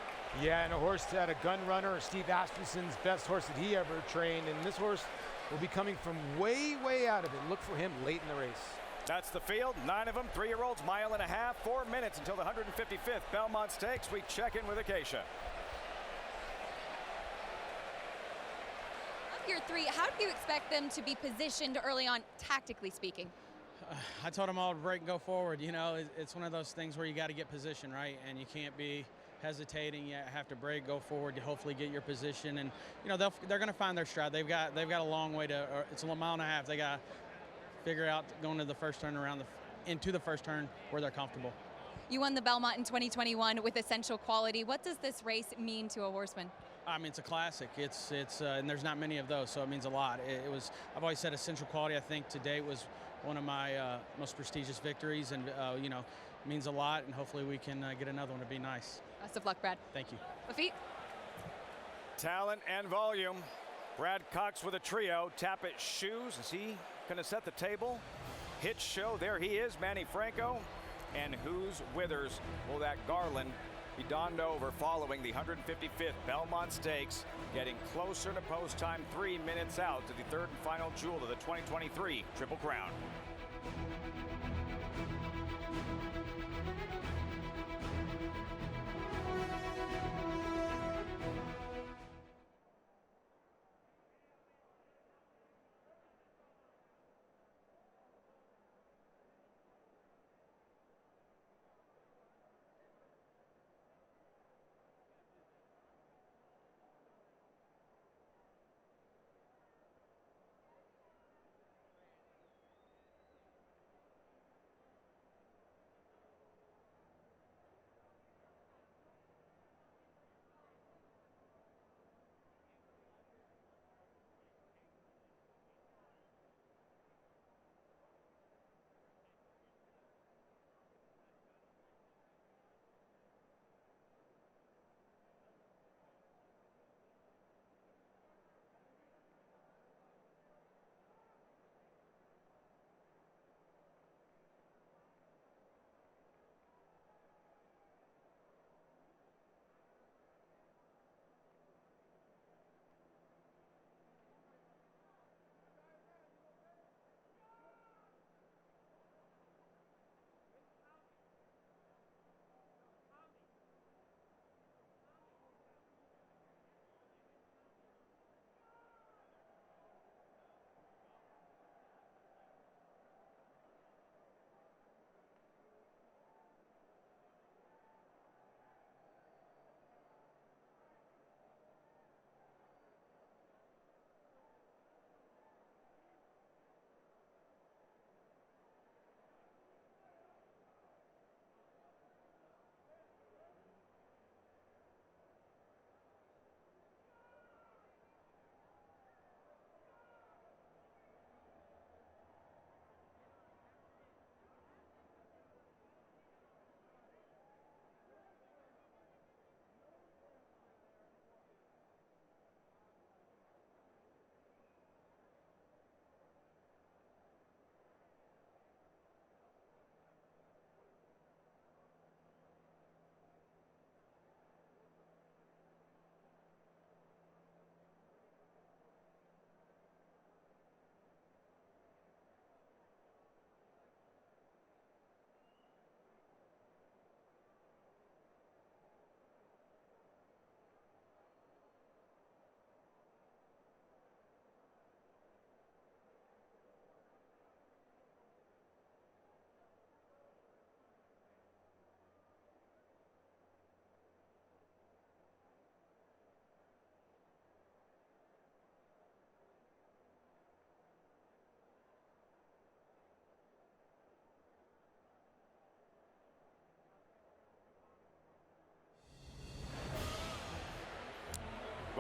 Yeah, and a horse that a gun runner, Steve Aspenson's best horse that he ever trained, and this horse will be coming from way, way out of it. Look for him late in the race. That's the field, 9 of them, 3-year-olds, mile and a half, 4 minutes until the 155th Belmont Stakes. We check in with Acacia. Of your 3, how do you expect them to be positioned early on, tactically speaking? I told them all to break and go forward. You know, it's one of those things where you got to get position, right? And you can't be hesitating. You have to break, go forward to hopefully get your position. And, you know, they're going to find their stride. They've got a long way to, it's a mile and a half. They got to figure out going to the first turn into the first turn where they're comfortable. You won the Belmont in 2021 with Essential Quality. What does this race mean to a horseman? I mean, it's a classic. It's and there's not many of those, so it means a lot. I've always said Essential Quality, I think today was one of my most prestigious victories, and you know, means a lot, and hopefully we can get another one. To be nice. Best of luck, Brad. Thank you. Lafitte. Talent and volume. Brad Cox with a trio. Tappet Shoes. Is he going to set the table? Hit Show. There he is, Manny Franco. And whose withers will that garland be donned over following the 155th Belmont Stakes, getting closer to post time, 3 minutes out to the 3rd and final jewel of the 2023 Triple Crown.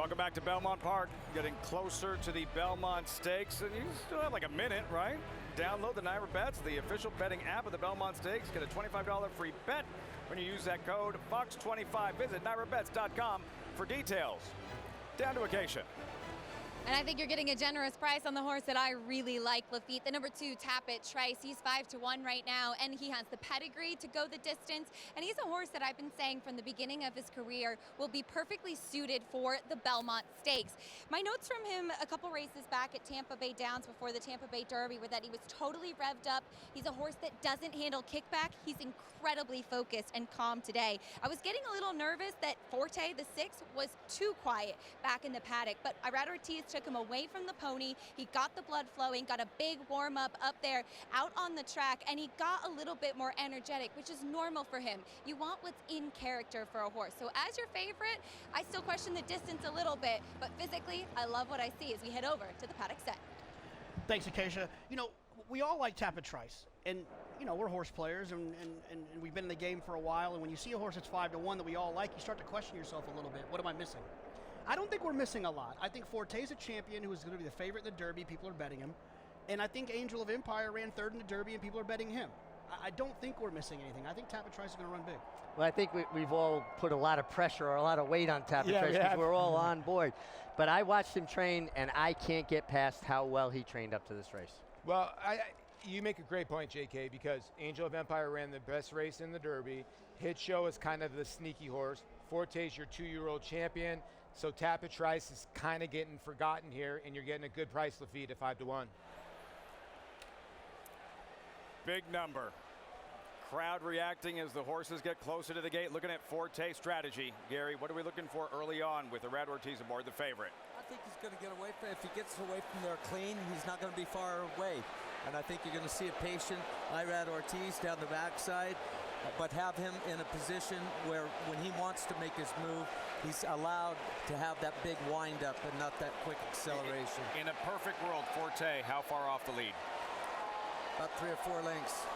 Welcome back to Belmont Park. Getting closer to the Belmont Stakes, and you still have like a minute, right? Download the Naira Bets, the official betting app of the Belmont Stakes. Get a $25 free bet when you use that code FOX25. Visit NairaBets.com for details. Down to occasion. And I think you're getting a generous price on the horse that I really like, Lafitte. The number 2, Tappet Trice. He's 5-1 right now, and he has the pedigree to go the distance. And he's a horse that I've been saying from the beginning of his career will be perfectly suited for the Belmont Stakes. My notes from him a couple races back at Tampa Bay Downs before the Tampa Bay Derby were that he was totally revved up. He's a horse that doesn't handle kickback. He's incredibly focused and calm today. I was getting a little nervous that Forte, the 6, was too quiet back in the paddock, but Irad Ortiz took him away from the pony. He got the blood flowing, got a big warm up there out on the track, and he got a little bit more energetic, which is normal for him. You want what's in character for a horse. So as your favorite, I still question the distance a little bit, but physically, I love what I see as we head over to the paddock set. Thanks, Acacia. You know, we all like Tappet Trice, and you know, we're horse players, and we've been in the game for a while, and when you see a horse that's 5-1 that we all like, you start to question yourself a little bit. What am I missing? I don't think we're missing a lot. I think Forte's a champion who is going to be the favorite in the Derby. People are betting him. And I think Angel of Empire ran 3rd in the Derby, and people are betting him. I don't think we're missing anything. I think Tappet Trice is going to run big. Well, I think we've all put a lot of pressure or a lot of weight on Tappet Trice because we're all on board. But I watched him train, and I can't get past how well he trained up to this race. Well, you make a great point, JK, because Angel of Empire ran the best race in the Derby. Hit Show is kind of the sneaky horse. Forte's your 2-year-old champion. So Tappet Trice is kind of getting forgotten here, and you're getting a good price, Lafitte, at 5-1. Big number. Crowd reacting as the horses get closer to the gate. Looking at Forte strategy. Gary, what are we looking for early on with Irad Ortiz aboard, the favorite? I think he's going to get away from it. If he gets away from there clean, he's not going to be far away. And I think you're going to see a patient Irad Ortiz down the backside, but have him in a position where when he wants to make his move, he's allowed to have that big wind-up and not that quick acceleration. In a perfect world, Forte, how far off the lead? About 3 or 4 lengths,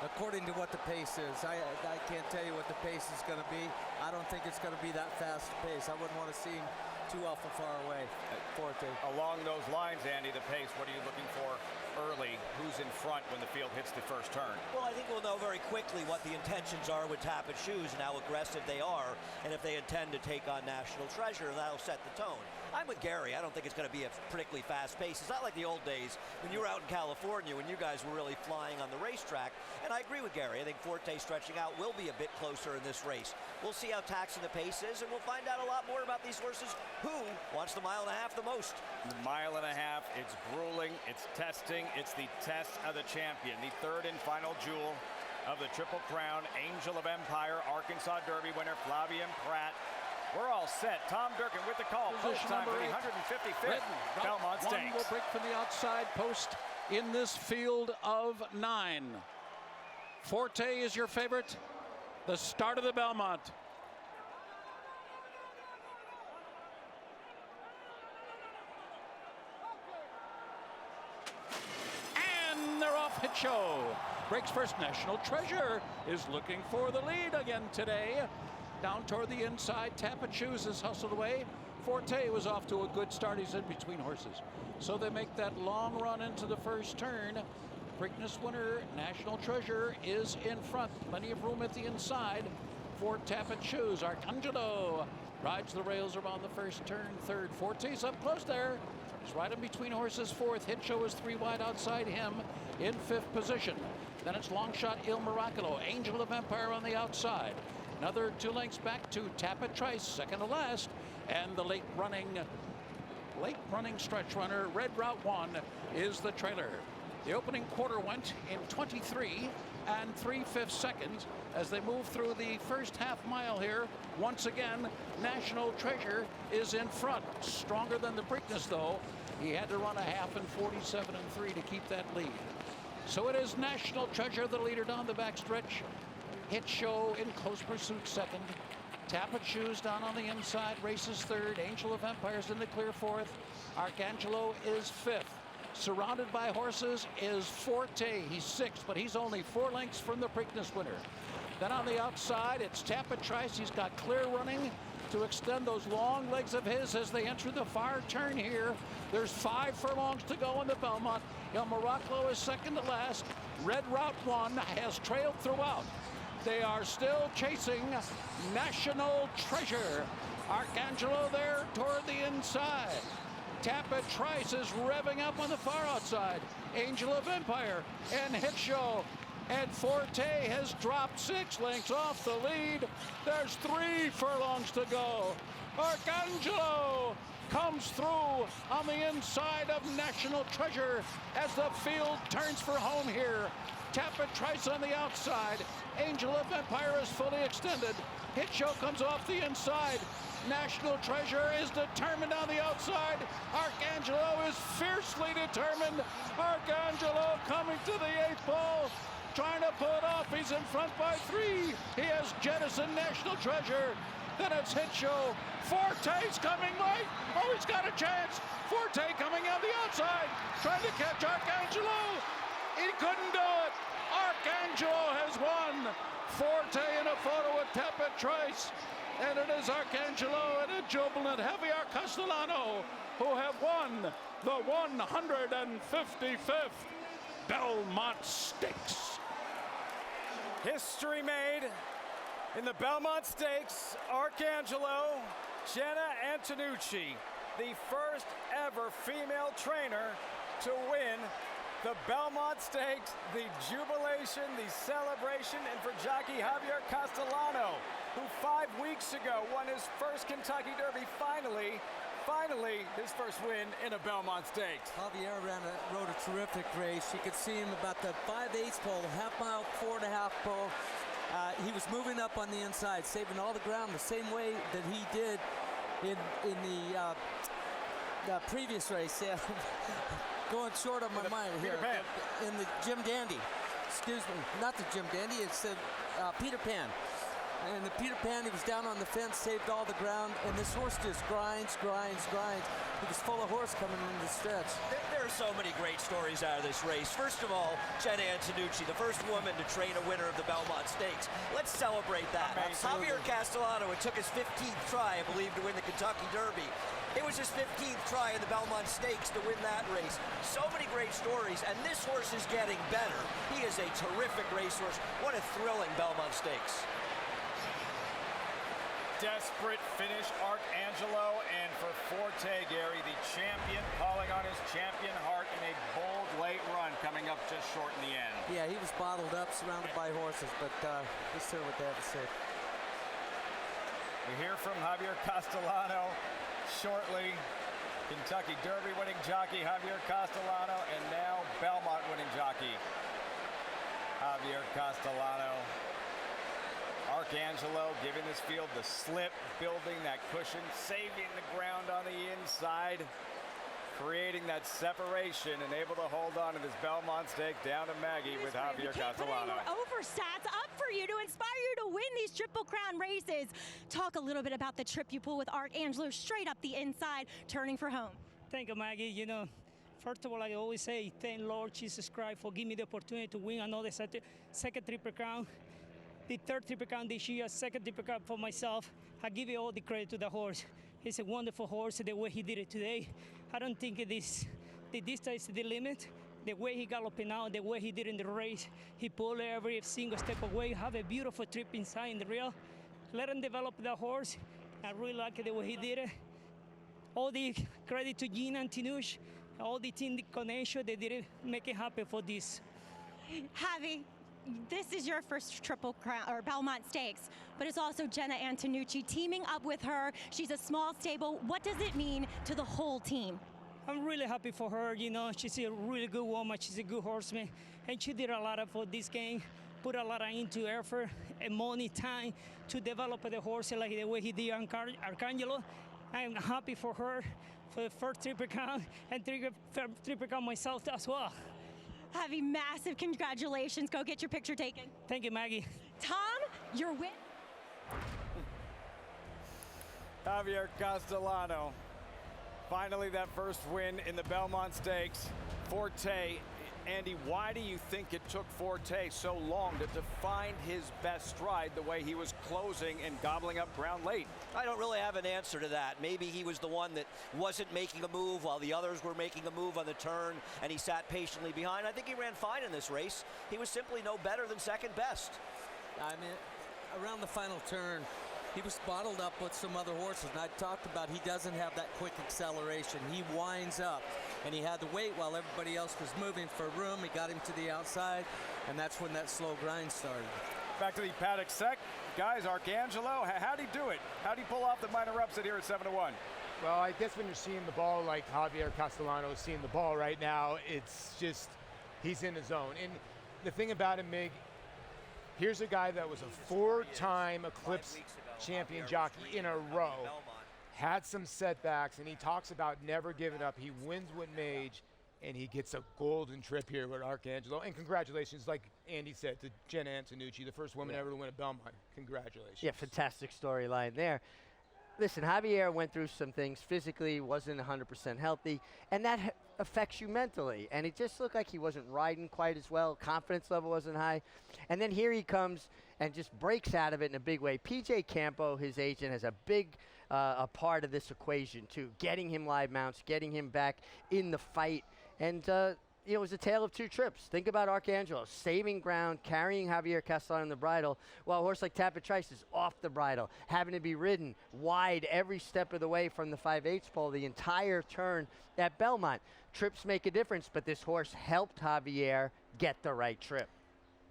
according to what the pace is. I can't tell you what the pace is going to be. I don't think it's going to be that fast a pace. I wouldn't want to see him too awful far away, Forte. Along those lines, Andy, the pace, what are you looking for early? Who's in front when the field hits the first turn? Well, I think we'll know very quickly what the intentions are with Tappet Shoes and how aggressive they are, and if they intend to take on National Treasure, that'll set the tone. I'm with Gary. I don't think it's going to be a particularly fast pace. It's not like the old days when you were out in California when you guys were really flying on the racetrack. And I agree with Gary. I think Forte stretching out will be a bit closer in this race. We'll see how taxing the pace is, and we'll find out a lot more about these horses. Who wants the 1.5 miles the most? The 1.5 miles, it's grueling, it's testing, it's the test of the champion. The 3rd and final jewel of the Triple Crown. Angel of Empire, Arkansas Derby winner Flavien Prat. We're all set. Tom Durkin with the call. Post time for the 155th Belmont Stakes. Will break from the outside post in this field of 9. Forte is your favorite. The start of the Belmont. And they're off. Hit Show breaks first. National Treasure is looking for the lead again today. Down toward the inside, Tappet Shoes is hustled away. Forte was off to a good start. He's in between horses. So they make that long run into the first turn. Preakness winner, National Treasure, is in front. Plenty of room at the inside for Tappet Shoes. Arcangelo rides the rails around the first turn. 3rd. Forte's up close there. He's right in between horses. 4th. Hit Show is 3 wide outside him in 5th position. Then it's long shot Il Miracolo. Angel of Empire on the outside. Another 2 lengths back to Tappet Trice, 2nd to last. And the late running stretch runner, Red Route 1, is the trailer. The opening quarter went in 23 and 3/5 seconds as they move through the first half mile here. Once again, National Treasure is in front. Stronger than the Preakness, though. He had to run a half in 47 and 3 to keep that lead. So it is National Treasure, the leader down the backstretch. Hit Show in close pursuit 2nd. Tappet Shoes down on the inside, races 3rd. Angel of Empires in the clear 4th. Arcangelo is 5th. Surrounded by horses is Forte. He's 6th, but he's only 4 lengths from the Preakness winner. Then on the outside, it's Tappet Trice. He's got clear running to extend those long legs of his as they enter the far turn here. There's 5 furlongs to go in the Belmont. El Morocco is second to last. Red Route 1 has trailed throughout. They are still chasing National Treasure. Arcangelo there toward the inside. Tapit Trice is revving up on the far outside. Angel of Empire and Hickshow. And Forte has dropped 6 lengths off the lead. There's 3 furlongs to go. Arcangelo comes through on the inside of National Treasure as the field turns for home here. Tapit Trice on the outside. Angel of Empire is fully extended. Hickshow comes off the inside. National Treasure is determined on the outside. Arcangelo is fiercely determined. Arcangelo coming to the 8th pole, trying to pull it off. He's in front by 3. He has jettisoned National Treasure. Then it's Hickshow. Forte's coming right. Oh, he's got a chance. Forte coming on the outside, trying to catch Arcangelo. He couldn't do it. Arcangelo has won. Forte in a photo with Tapit Trice. And it is Arcangelo and a jubilant Javier Castellano who have won the 155th Belmont Stakes. History made in the Belmont Stakes. Arcangelo, Jenna Antonucci, the first ever female trainer to win the Belmont Stakes, the jubilation, the celebration, and for jockey Javier Castellano, who 5 weeks ago won his first Kentucky Derby, finally his first win in a Belmont Stakes. Javier rode a terrific race. You could see him about the 5/8 pole, half mile, 4.5 pole. He was moving up on the inside, saving all the ground the same way that he did in the previous race. Yeah. Going short on my mind here. In the Jim Dandy. Excuse me, not the Jim Dandy, it's the Peter Pan. And the Peter Pan, he was down on the fence, saved all the ground, and this horse just grinds. He was full of horse coming into the stretch. There are so many great stories out of this race. First of all, Jenna Antonucci, the first woman to train a winner of the Belmont Stakes. Let's celebrate that. Absolutely. Javier Castellano, it took his 15th try, I believe, to win the Kentucky Derby. It was his 15th try in the Belmont Stakes to win that race. So many great stories, and this horse is getting better. He is a terrific racehorse. What a thrilling Belmont Stakes. Desperate finish, Arcangelo, and for Forte, Gary, the champion, calling on his champion heart in a bold late run, coming up just short in the end. Yeah, he was bottled up, surrounded by horses, but let's hear what they have to say. We hear from Javier Castellano shortly. Kentucky Derby winning jockey Javier Castellano, and now Belmont winning jockey Javier Castellano. Arcangelo giving this field the slip, building that cushion, saving the ground on the inside, creating that separation, and able to hold on to this Belmont Stake down to Maggie with Javier Castellano. Over stats up for you to inspire you to win these Triple Crown races. Talk a little bit about the trip you pull with Arcangelo straight up the inside, turning for home. Thank you, Maggie. You know, first of all, I always say, thank Lord Jesus Christ for giving me the opportunity to win another second Triple Crown. The third Triple Crown this year, second Triple Crown for myself. I give you all the credit to the horse. He's a wonderful horse, the way he did it today. I don't think the distance is the limit. The way he galloping out, the way he did in the race, he pulled every single step away, have a beautiful trip inside in the rail. Let him develop the horse. I really like the way he did it. All the credit to Gina and Tinush, all the team, the connection, they did it, make it happen for this. Javi, this is your first Triple Crown or Belmont Stakes, but it's also Jenna Antonucci teaming up with her. She's a small stable. What does it mean to the whole team? I'm really happy for her. You know, she's a really good woman. She's a good horseman, and she did a lot for this game. Put a lot into effort and money, time to develop the horse like the way he did Arcangelo. I'm happy for her for the first Triple Crown and Triple Crown myself as well. Javi, massive congratulations. Go get your picture taken. Thank you, Maggie. Tom, your win. Javier Castellano, finally that first win in the Belmont Stakes. Forte Andy, why do you think it took Forte so long to find his best stride the way he was closing and gobbling up ground late? I don't really have an answer to that. Maybe he was the one that wasn't making a move while the others were making a move on the turn, and he sat patiently behind. I think he ran fine in this race. He was simply no better than second best. I mean, around the final turn, he was bottled up with some other horses, and I talked about he doesn't have that quick acceleration. He winds up, and he had to wait while everybody else was moving for room. He got him to the outside, and that's when that slow grind started. Back to the paddock sec. Guys, Arcangelo, how'd he do it? How'd he pull off the minor upset here at 7-1? Well, I guess when you're seeing the ball like Javier Castellano is seeing the ball right now, it's just, he's in the zone. And the thing about him, Mig, here's a guy that was a 4-time Eclipse champion jockey in a row, had some setbacks, and he talks about never giving up. He wins with Mage, and he gets a golden trip here with Arcangelo. And congratulations, like Andy said, to Jenna Antonucci, the first woman ever to win a Belmont. Congratulations. Yeah, fantastic storyline there. Listen, Javier went through some things physically, wasn't 100% healthy, and that affects you mentally. And it just looked like he wasn't riding quite as well. Confidence level wasn't high. And then here he comes and just breaks out of it in a big way. PJ Campo, his agent, has a big a part of this equation, too, getting him live mounts, getting him back in the fight. And, it was a tale of two trips. Think about Arcangelo saving ground, carrying Javier Castellano on the bridle, while a horse like Tapit Trice is off the bridle, having to be ridden wide every step of the way from the 5/8 pole, the entire turn at Belmont. Trips make a difference, but this horse helped Javier get the right trip.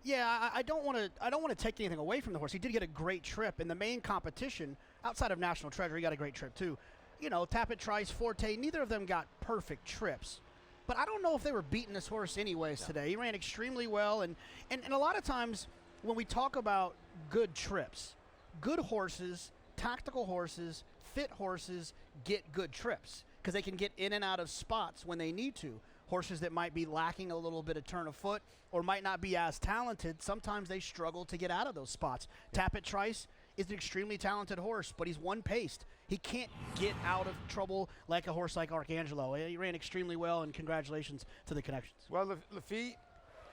Yeah, I don't want to take anything away from the horse. He did get a great trip in the main competition outside of National Treasure. He got a great trip too. You know, Tapit Trice, Forte, neither of them got perfect trips. But I don't know if they were beating this horse anyways today. He ran extremely well, and a lot of times when we talk about good trips, good horses, tactical horses, fit horses get good trips because they can get in and out of spots when they need to. Horses that might be lacking a little bit of turn of foot or might not be as talented, sometimes they struggle to get out of those spots. Tapit Trice is an extremely talented horse, but he's one-paced. He can't get out of trouble like a horse like Arcangelo. He ran extremely well, and congratulations to the connections. Well, Lafitte,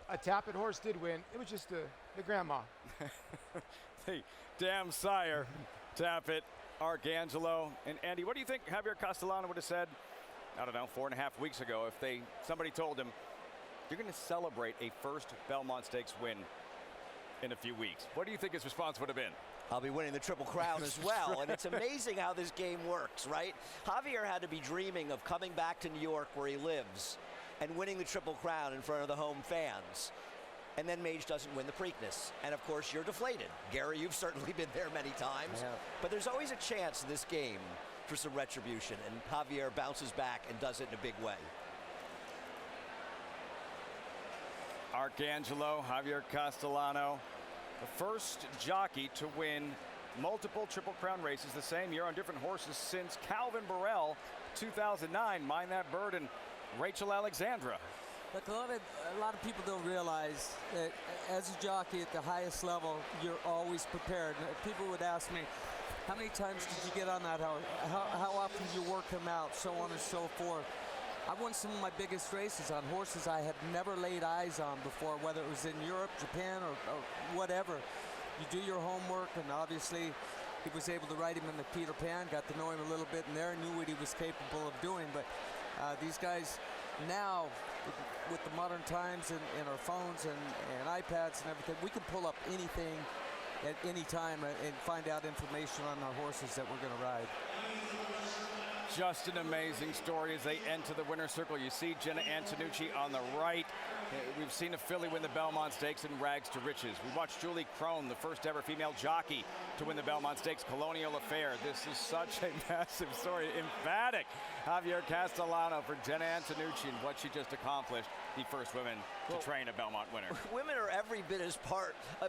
a Tapit horse did win. It was just the grandma. The damn sire, Tapit, Arcangelo. And Andy, what do you think Javier Castellano would have said, I don't know, 4.5 weeks ago if somebody told him, you're going to celebrate a first Belmont Stakes win in a few weeks? What do you think his response would have been? I'll be winning the Triple Crown as well. And it's amazing how this game works, right? Javier had to be dreaming of coming back to New York where he lives and winning the Triple Crown in front of the home fans. And then Mage doesn't win the Preakness. And of course, you're deflated. Gary, you've certainly been there many times. But there's always a chance in this game for some retribution. And Javier bounces back and does it in a big way. Arcangelo, Javier Castellano, the first jockey to win multiple Triple Crown races the same year on different horses since Calvin Burrell, 2009. Mind that bird and Rachel Alexandra. Look, a lot of people don't realize that as a jockey at the highest level, you're always prepared. People would ask me, how many times did you get on that horse? How often did you work him out? So on and so forth. I won some of my biggest races on horses I had never laid eyes on before, whether it was in Europe, Japan, or whatever. You do your homework, and obviously he was able to ride him in the Peter Pan, got to know him a little bit in there, knew what he was capable of doing. But these guys now, with the modern times and our phones and iPads and everything, we can pull up anything at any time and find out information on our horses that we're going to ride. Just an amazing story as they enter the winner's circle. You see Jenna Antonucci on the right. We've seen a filly win the Belmont Stakes in rags to riches. We watched Julie Crone, the first ever female jockey to win the Belmont Stakes, Colonial Affair. This is such a massive story. Emphatic. Javier Castellano for Jenna Antonucci and what she just accomplished. The first women to train a Belmont winner. Women are every bit as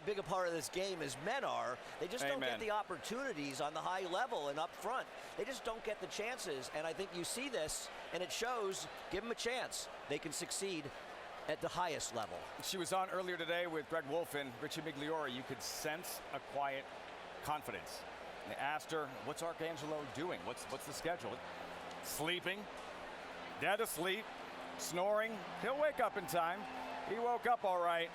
big a part of this game as men are. They just don't get the opportunities on the high level and up front. They just don't get the chances. And I think you see this, and it shows. Give them a chance. They can succeed at the highest level. She was on earlier today with Greg Wolf and Richie Migliore. You could sense a quiet confidence. They asked her, what's Arcangelo doing? What's the schedule? Sleeping, dead asleep, Snoring, he'll wake up in time. He woke up all right.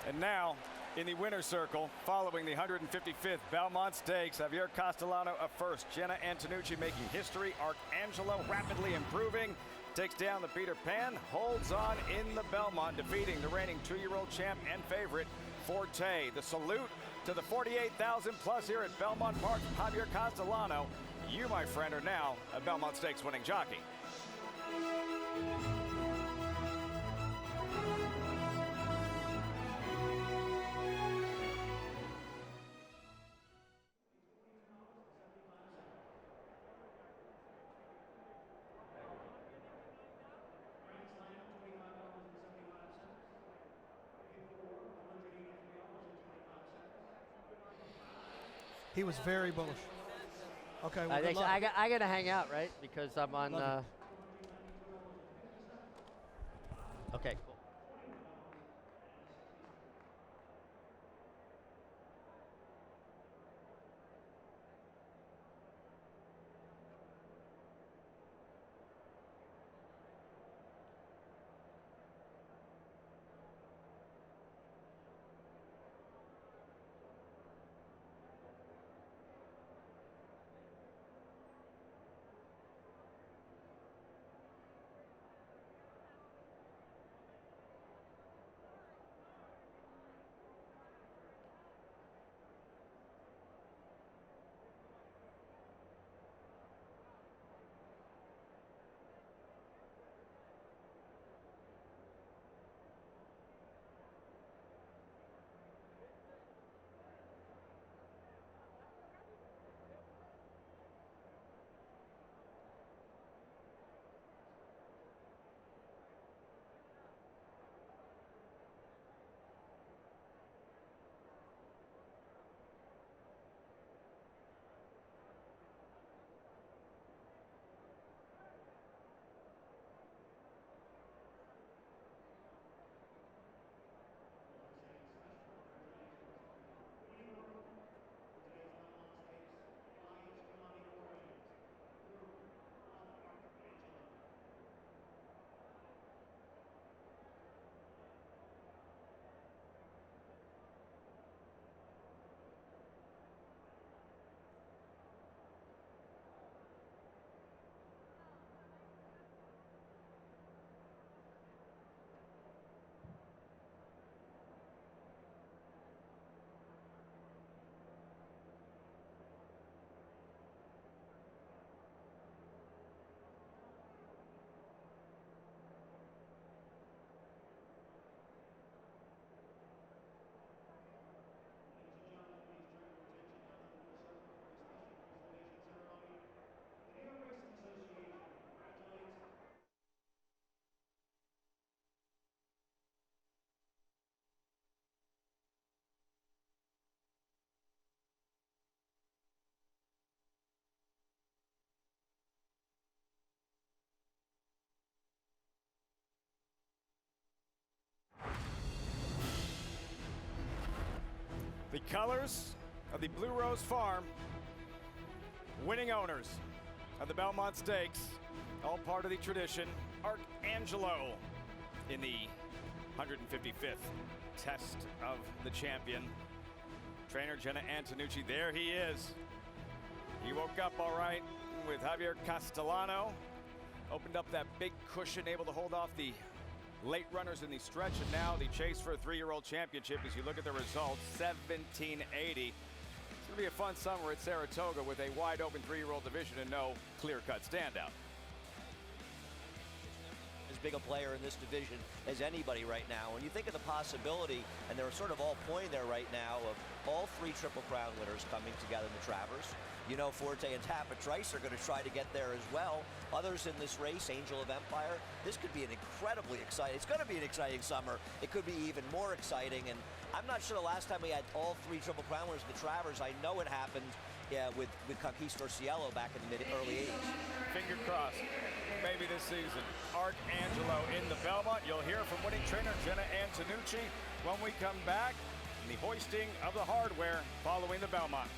And now, in the winner's circle, following the 155th Belmont Stakes, Javier Castellano up first. Jenna Antonucci making history. Arcangelo rapidly improving. Takes down the Peter Pan, holds on in the Belmont, defeating the reigning 2-year-old champ and favorite, Forte. The salute to the 48,000 plus here at Belmont Park. Javier Castellano, you, my friend, are now a Belmont Stakes winning jockey. He was very bullish. Okay, well, I got to hang out, right? Because I'm on. Okay, cool. The colors of the Blue Rose Farm, winning owners of the Belmont Stakes, all part of the tradition. Arcangelo in the 155th test of the champion. Trainer Jenna Antonucci, there he is. He woke up all right with Javier Castellano. Opened up that big cushion, able to hold off the late runners in the stretch, and now the chase for a 3-year-old championship. As you look at the results, 1780. It's going to be a fun summer at Saratoga with a wide open 3-year-old division and no clear-cut standout. As big a player in this division as anybody right now. When you think of the possibility, and they're sort of all pointing there right now, of all 3 Triple Crown winners coming together in the Travers. You know, Forte and Tapit Trice are going to try to get there as well. Others in this race, Angel of Empire. This could be an incredibly exciting, it's going to be an exciting summer. It could be even more exciting. And I'm not sure the last time we had all 3 Triple Crown winners in the Travers. I know it happened with Conquistador Cielo back in the early 80s. Finger crossed. Maybe this season. Arcangelo in the Belmont. You'll hear from winning trainer Jenna Antonucci when we come back in the hoisting of the hardware following the Belmont.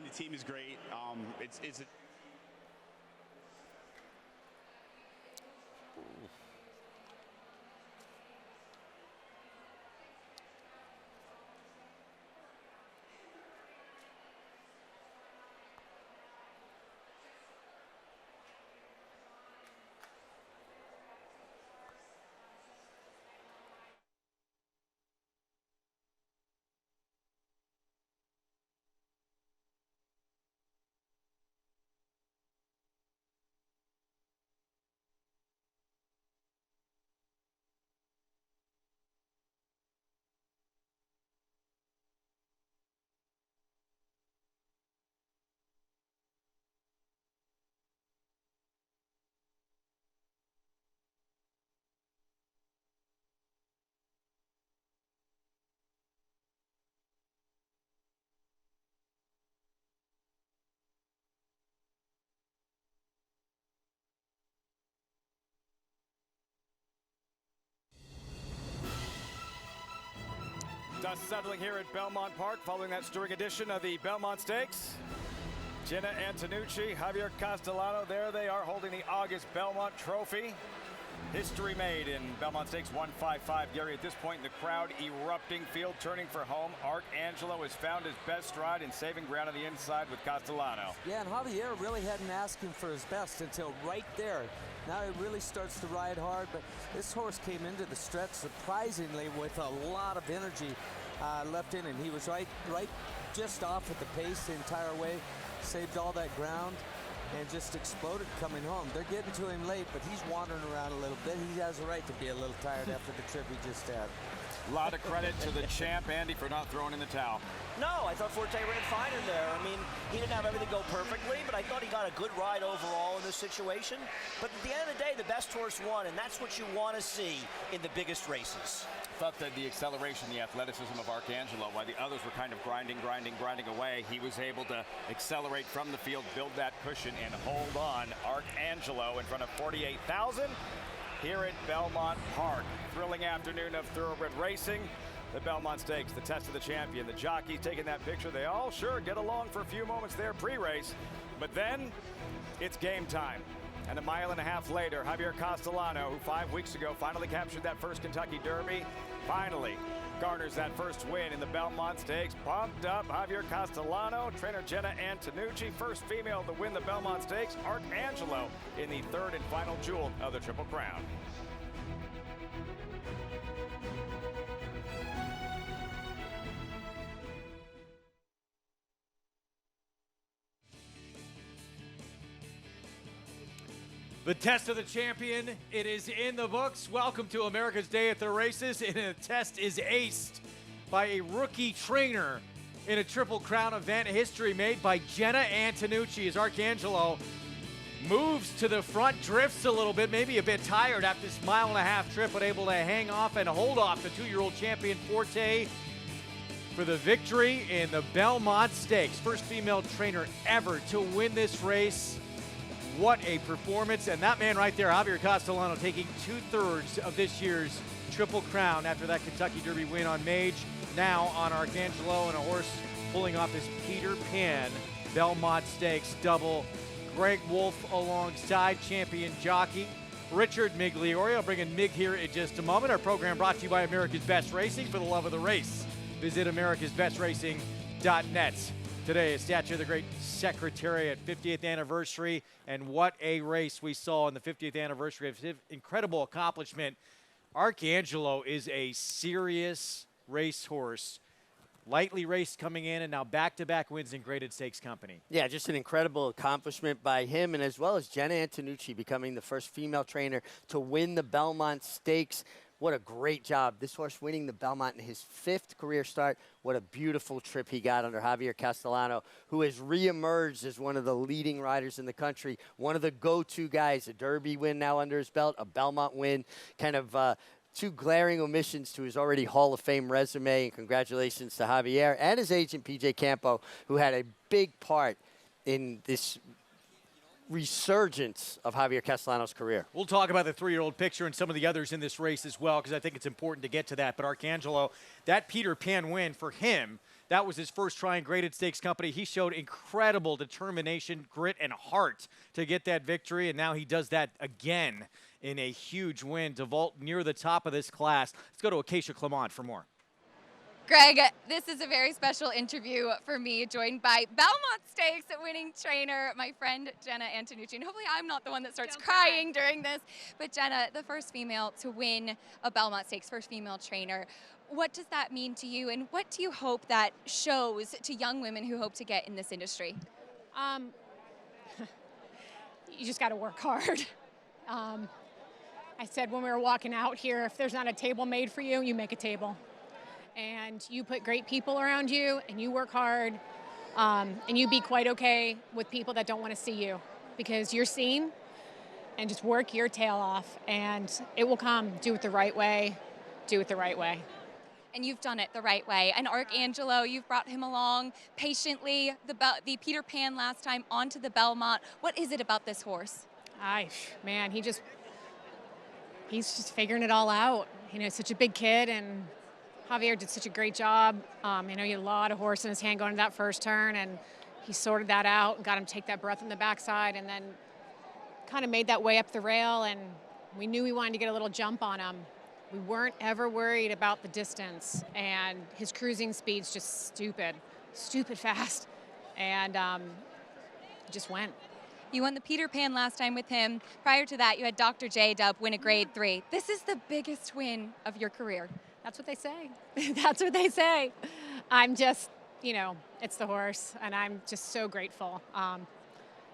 the team is great. It's Dust settling here at Belmont Park following that stirring edition of the Belmont Stakes. Jenna Antonucci, Javier Castellano, there they are holding the August Belmont Trophy. History made in Belmont Stakes 155. Gary, at this point in the crowd erupting, field turning for home. Arcangelo has found his best stride in saving ground on the inside with Castellano. Yeah, and Javier really hadn't asked him for his best until right there. Now he really starts to ride hard, but this horse came into the stretch surprisingly with a lot of energy left in, and he was right just off at the pace the entire way, saved all that ground, and just exploded coming home. They're getting to him late, but he's wandering around a little bit. He has a right to be a little tired after the trip he just had. A lot of credit to the champ, Andy, for not throwing in the towel. No, I thought Forte ran fine in there. I mean, he didn't have everything go perfectly, but I thought he got a good ride overall in this situation. But at the end of the day, the best horse won, and that's what you want to see in the biggest races. I thought that the acceleration, the athleticism of Arcangelo, while the others were kind of grinding away, he was able to accelerate from the field, build that cushion, and hold on. Arcangelo in front of 48,000 here at Belmont Park. Thrilling afternoon of thoroughbred racing. The Belmont Stakes, the test of the champion, the jockeys taking that picture. They all sure get along for a few moments there pre-race, but then it's game time. And a mile and a half later, Javier Castellano, who 5 weeks ago finally captured that first Kentucky Derby, finally garners that first win in the Belmont Stakes. Pumped up Javier Castellano, trainer Jenna Antonucci, first female to win the Belmont Stakes, Arcangelo in the third and final jewel of the Triple Crown. The test of the champion, it is in the books. Welcome to America's Day at the Races, and the test is aced by a rookie trainer in a Triple Crown event. History made by Jenna Antonucci as Arcangelo moves to the front, drifts a little bit, maybe a bit tired after this mile-and-a-half trip, but able to hang off and hold off the 2-year-old champion Forte for the victory in the Belmont Stakes. First female trainer ever to win this race. What a performance. And that man right there, Javier Castellano, taking 2/3 of this year's Triple Crown after that Kentucky Derby win on Mage. Now on Arcangelo, and a horse pulling off his Peter Pan Belmont Stakes double. Greg Wolf alongside champion jockey Richard Migliore. I'll bring in Mig here in just a moment. Our program brought to you by America's Best Racing. For the love of the race, visit americasbestracing.net. Today, a statue of the great Secretariat, 50th anniversary, and what a race we saw in the 50th anniversary of his incredible accomplishment. Arcangelo is a serious racehorse. Lightly raced coming in, and now back-to-back wins in graded stakes company. Yeah, just an incredible accomplishment by him, and as well as Jenna Antonucci becoming the first female trainer to win the Belmont Stakes. What a great job. This horse winning the Belmont in his 5th career start. What a beautiful trip he got under Javier Castellano, who has reemerged as one of the leading riders in the country, one of the go-to guys. A Derby win now under his belt, a Belmont win, kind of 2 glaring omissions to his already Hall of Fame resume. And congratulations to Javier and his agent, PJ Campo, who had a big part in this resurgence of Javier Castellano's career. We'll talk about the 3-year-old picture and some of the others in this race as well, because I think it's important to get to that. But Arcangelo, that Peter Pan win for him That was his first try in graded stakes company. He showed incredible determination, grit, and heart to get that victory, and now he does that again in a huge win to vault near the top of this class. Let's go to Acacia Clement for more. Greg, this is a very special interview for me, joined by Belmont Stakes winning trainer, my friend Jenna Antonucci. And hopefully I'm not the one that starts crying during this. But Jenna, the first female to win a Belmont Stakes, first female trainer. What does that mean to you, and what do you hope that shows to young women who hope to get in this industry? You just got to work hard. I said when we were walking out here, if there's not a table made for you, you make a table. And you put great people around you, and you work hard, and you be quite okay with people that don't want to see you, because you're seen, and just work your tail off, and it will come. Do it the right way. Do it the right way. And you've done it the right way. And Arcangelo, you've brought him along patiently, the Peter Pan last time onto the Belmont. What is it about this horse? Man, he's just figuring it all out. You know, such a big kid, and Javier did such a great job. You know, he had a lot of horse in his hand going to that first turn, and he sorted that out and got him to take that breath in the backside, and then kind of made that way up the rail, and we knew we wanted to get a little jump on him. We weren't ever worried about the distance, and his cruising speed's just stupid fast, and it just went. You won the Peter Pan last time with him. Prior to that, you had Dr. J-Dub win a Grade 3. This is the biggest win of your career. That's what they say. That's what they say. I'm just, you know, it's the horse, and I'm just so grateful.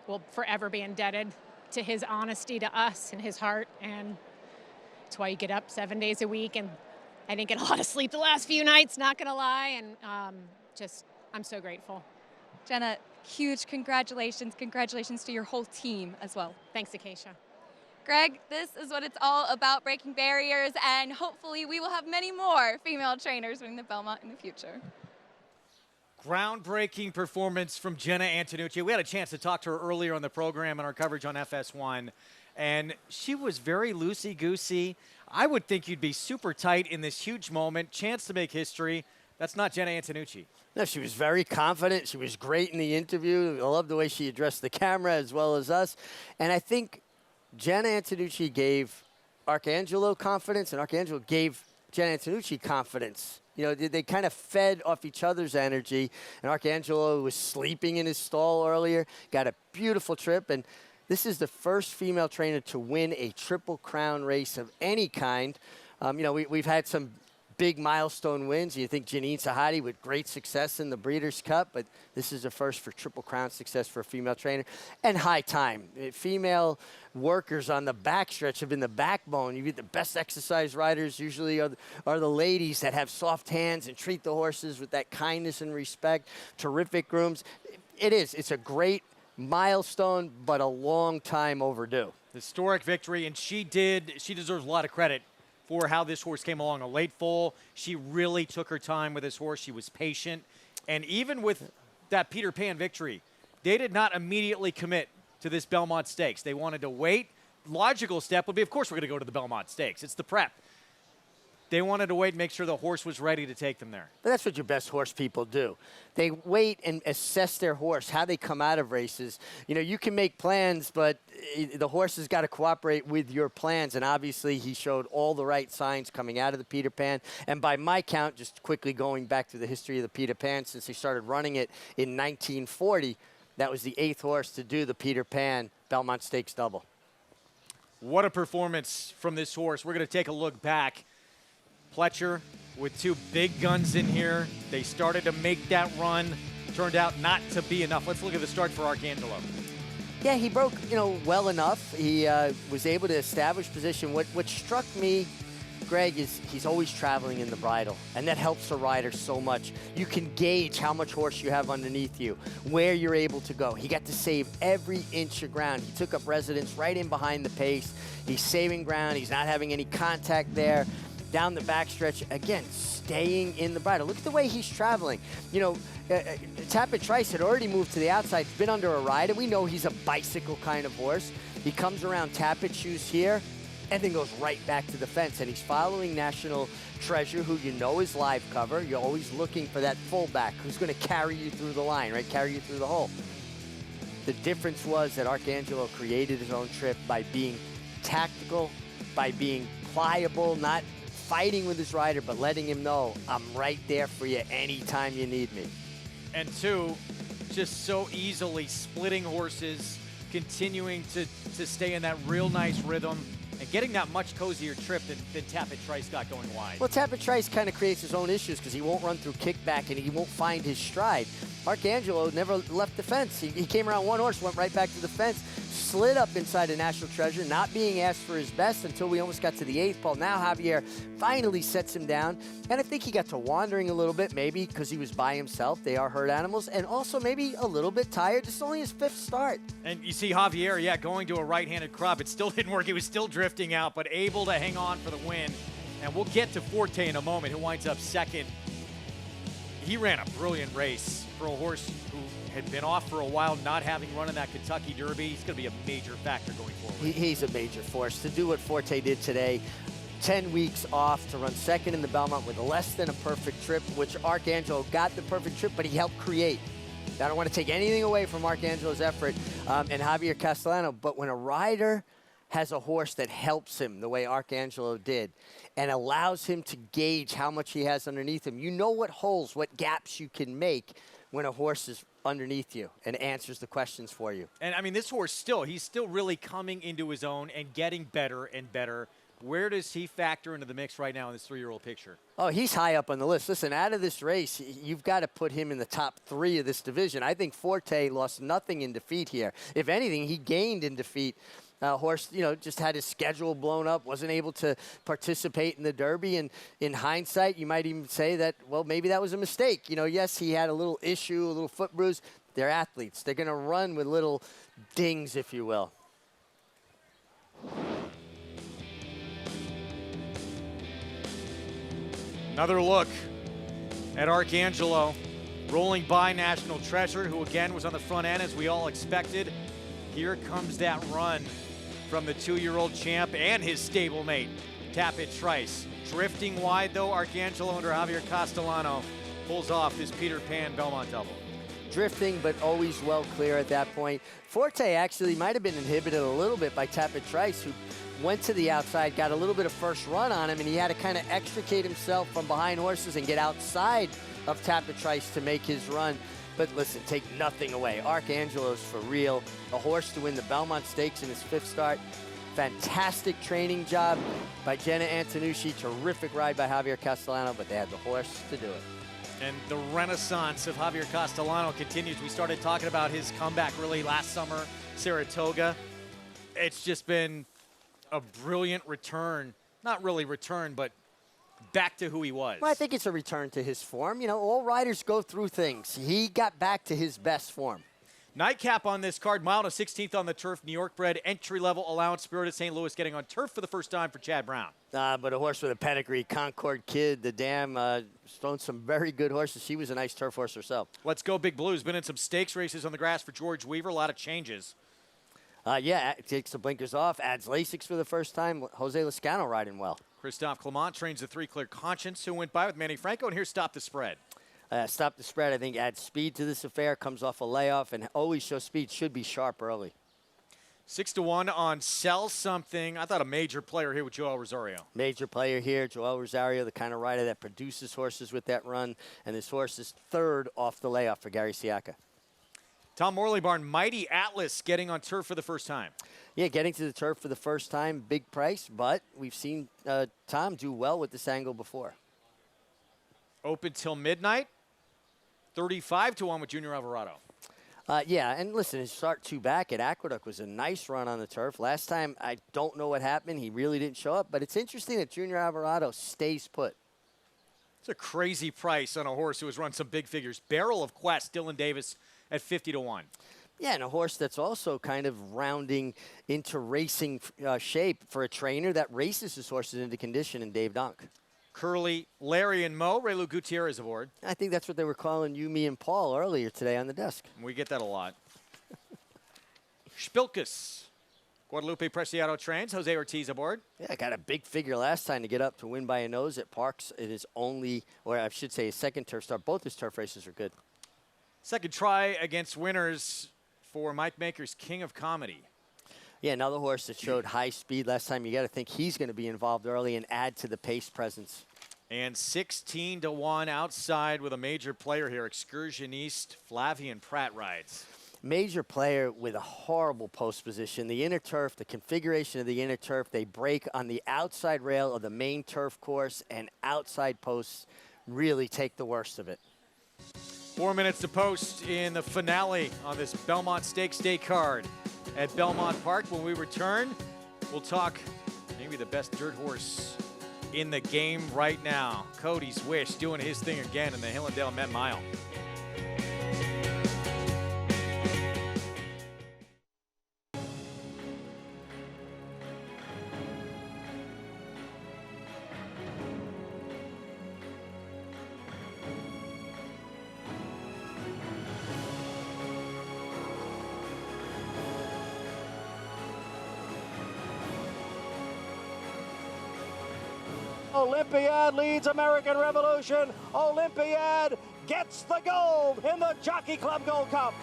We'll forever be indebted to his honesty to us and his heart, and that's why you get up 7 days a week, and I didn't get a lot of sleep the last few nights, not gonna lie, and I'm so grateful. Jenna, huge congratulations. Congratulations to your whole team as well. Thanks, Acacia. Greg, this is what it's all about, breaking barriers, and hopefully we will have many more female trainers winning the Belmont in the future. Groundbreaking performance from Jenna Antonucci. We had a chance to talk to her earlier on the program in our coverage on FS1, and she was very loosey-goosey. I would think you'd be super tight in this huge moment, chance to make history. That's not Jenna Antonucci. No, she was very confident. She was great in the interview. I love the way she addressed the camera as well as us. And I think Jenna Antonucci gave Arcangelo confidence, and Arcangelo gave Jenna Antonucci confidence. You know, they kind of fed off each other's energy, and Arcangelo was sleeping in his stall earlier, got a beautiful trip, and this is the first female trainer to win a Triple Crown race of any kind. You know, we've had some big milestone wins. You think Janine Sahadi with great success in the Breeders' Cup, but this is the first for Triple Crown success for a female trainer. And high time. Female workers on the backstretch have been the backbone. You get the best exercise riders usually are the ladies that have soft hands and treat the horses with that kindness and respect. Terrific grooms. It's a great milestone, but a long time overdue. Historic victory, and she deserves a lot of credit for how this horse came along. A late foal. She really took her time with this horse. She was patient. And even with that Peter Pan victory, they did not immediately commit to this Belmont Stakes. They wanted to wait. Logical step would be, of course, we're going to go to the Belmont Stakes. It's the prep. They wanted to wait and make sure the horse was ready to take them there. But that's what your best horse people do. They wait and assess their horse, how they come out of races. You know, you can make plans, but the horse has got to cooperate with your plans. And obviously, he showed all the right signs coming out of the Peter Pan. And by my count, just quickly going back to the history of the Peter Pan, since they started running it in 1940, that was the 8th horse to do the Peter Pan Belmont Stakes double. What a performance from this horse. We're going to take a look back. Pletcher with two big guns in here. They started to make that run. Turned out not to be enough. Let's look at the start for Arcangelo. Yeah, he broke, well enough. He was able to establish position. What struck me, Greg, is he's always traveling in the bridle, and that helps the rider so much. You can gauge how much horse you have underneath you, where you're able to go. He got to save every inch of ground. He took up residence right in behind the pace. He's saving ground. He's not having any contact there. Down the backstretch, again, staying in the bridle. Look at the way he's traveling. Tappet Trice had already moved to the outside. He's been under a rider. We know he's a bicycle kind of horse. He comes around Tappet shoes here, and then goes right back to the fence. And he's following National Treasure, who you know is live cover. You're always looking for that fullback who's going to carry you through the line, right? Carry you through the hole. The difference was that Arcangelo created his own trip by being tactical, by being pliable, not fighting with his rider, but letting him know, I'm right there for you anytime you need me. And two, just so easily splitting horses, continuing to stay in that real nice rhythm, and getting that much cozier trip than Tapit Trice got going wide. Well, Tapit Trice kind of creates his own issues because he won't run through kickback and he won't find his stride. Arcangelo never left the fence. He came around one horse, went right back to the fence, slid up inside the National Treasure, not being asked for his best until we almost got to the 8th ball. Now Javier finally sets him down, and I think he got to wandering a little bit, maybe because he was by himself. They are herd animals, and also maybe a little bit tired. This is only his 5th start. And you see Javier, yeah, going to a right-handed crop. It still didn't work. He was still drifting out, but able to hang on for the win. And we'll get to Forte in a moment, who winds up second. He ran a brilliant race for a horse who had been off for a while, not having run in that Kentucky Derby. He's going to be a major factor going forward. He's a major force. To do what Forte did today, 10 weeks off to run second in the Belmont with less than a perfect trip, which Arcangelo got the perfect trip, but he helped create. I don't want to take anything away from Arcangelo's effort and Javier Castellano, but when a rider has a horse that helps him the way Arcangelo did and allows him to gauge how much he has underneath him, you know what holes, what gaps you can make when a horse is underneath you and answers the questions for you. And I mean, this horse he's still really coming into his own and getting better and better. Where does he factor into the mix right now in this 3-year-old picture? Oh, he's high up on the list. Listen, out of this race, you've got to put him in the top 3 of this division. I think Forte lost nothing in defeat here. If anything, he gained in defeat. Horse, just had his schedule blown up, wasn't able to participate in the Derby. And in hindsight, you might even say that, well, maybe that was a mistake. Yes, he had a little issue, a little foot bruise. They're athletes. They're going to run with little dings, if you will. Another look at Arcangelo rolling by National Treasure, who again was on the front end as we all expected. Here comes that run from the 2-year-old champ and his stablemate, Tapit Trice. Drifting wide, though, Arcangelo under Javier Castellano pulls off this Peter Pan Belmont double. Drifting, but always well clear at that point. Forte actually might have been inhibited a little bit by Tapit Trice, who went to the outside, got a little bit of first run on him, and he had to kind of extricate himself from behind horses and get outside of Tapit Trice to make his run. But listen, take nothing away. Arcangelo's for real. A horse to win the Belmont Stakes in his 5th start. Fantastic training job by Jenna Antonucci. Terrific ride by Javier Castellano, but they had the horse to do it. And the renaissance of Javier Castellano continues. We started talking about his comeback really last summer, Saratoga. It's just been a brilliant return. Not really return, but back to who he was. Well, I think it's a return to his form. All riders go through things. He got back to his best form. Nightcap on this card, mile to 16th on the turf, New York bred, entry-level allowance, Spirited St. Louis getting on turf for the first time for Chad Brown. But a horse with a pedigree, Concord Kid, the dam, thrown some very good horses. She was a nice turf horse herself. Let's go Big Blue's been in some stakes races on the grass for George Weaver, a lot of changes. Takes the blinkers off, adds Lasix for the first time. Jose Lascano riding well. Christophe Clement trains the 3 Clear Conscience, who went by with Manny Franco, and here's Stop the Spread. Stop the Spread, I think, adds speed to this affair, comes off a layoff, and always shows speed, should be sharp early. 6-1 on Sell Something. I thought a major player here with Joel Rosario. Major player here, Joel Rosario, the kind of rider that produces horses with that run, and this horse is 3rd off the layoff for Gary Siaka. Tom Morley Barn, Mighty Atlas getting on turf for the first time. Yeah, getting to the turf for the first time, big price, but we've seen Tom do well with this angle before. Open till midnight, 35-1 with Junior Alvarado. And listen, his start 2 back at Aqueduct was a nice run on the turf. Last time, I don't know what happened. He really didn't show up, but it's interesting that Junior Alvarado stays put. It's a crazy price on a horse who has run some big figures. Barrel of Quest, Dylan Davis at 50-1. Yeah, and a horse that's also kind of rounding into racing shape for a trainer that races his horses into condition in Dave Donk. Curly, Larry, and Mo, Raylu Gutierrez aboard. I think that's what they were calling you, me, and Paul earlier today on the desk. We get that a lot. Spilkus, Guadalupe Preciado trains. Jose Ortiz aboard. Yeah, got a big figure last time to get up to win by a nose at Parks. It is only, or I should say, his second turf start. Both his turf races are good. Second try against winners for Mike Maker's King of Comedy. Yeah, another horse that showed high speed last time. You got to think he's going to be involved early and add to the pace presence. And 16-1 outside with a major player here. Excursioniste Flavian Pratt rides. Major player with a horrible post position. The inner turf, the configuration of the inner turf, they break on the outside rail of the main turf course, and outside posts really take the worst of it. 4 minutes to post in the finale on this Belmont Stakes Day card at Belmont Park. When we return, we'll talk maybe the best dirt horse in the game right now. Cody's Wish doing his thing again in the Hillendale Met Mile. Olympiad leads American Revolution. Olympiad gets the gold in the Jockey Club Gold Cup.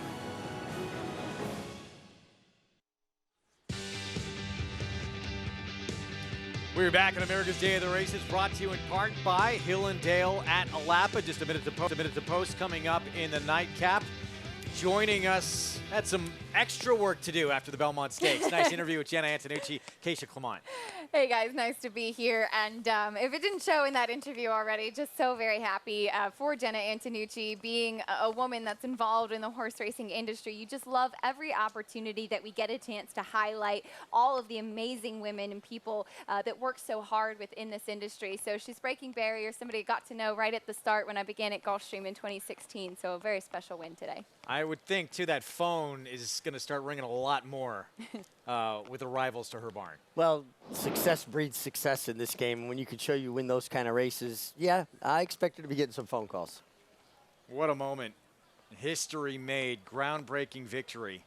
We're back on America's Day of the Races, brought to you in part by Hillendale at Alapa. Just a minute to post coming up in the Nightcap. Joining us, had some extra work to do after the Belmont Stakes. Nice interview with Jenna Antonucci, Keisha Clement. Hey guys, nice to be here. And if it didn't show in that interview already, just so very happy for Jenna Antonucci being a woman that's involved in the horse racing industry. You just love every opportunity that we get a chance to highlight all of the amazing women and people that work so hard within this industry. So she's breaking barriers. Somebody got to know right at the start when I began at Gulfstream in 2016. So a very special win today. I would think, too, that phone is going to start ringing a lot more with arrivals to her barn. Well, success breeds success in this game. When you can show you win those kind of races, yeah, I expect her to be getting some phone calls. What a moment. History made. Groundbreaking victory.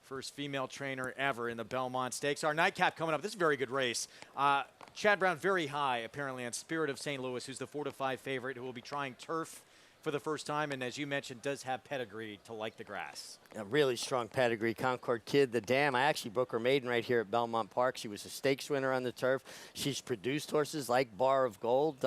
First female trainer ever in the Belmont Stakes. Our Nightcap coming up. This is a very good race. Chad Brown very high, apparently, on Spirit of St. Louis, who's the 4-5 favorite, who will be trying turf for the first time, and as you mentioned, does have pedigree to like the grass. A really strong pedigree. Concord Kid, the dam. I actually broke her maiden right here at Belmont Park. She was a stakes winner on the turf. She's produced horses like Bar of Gold.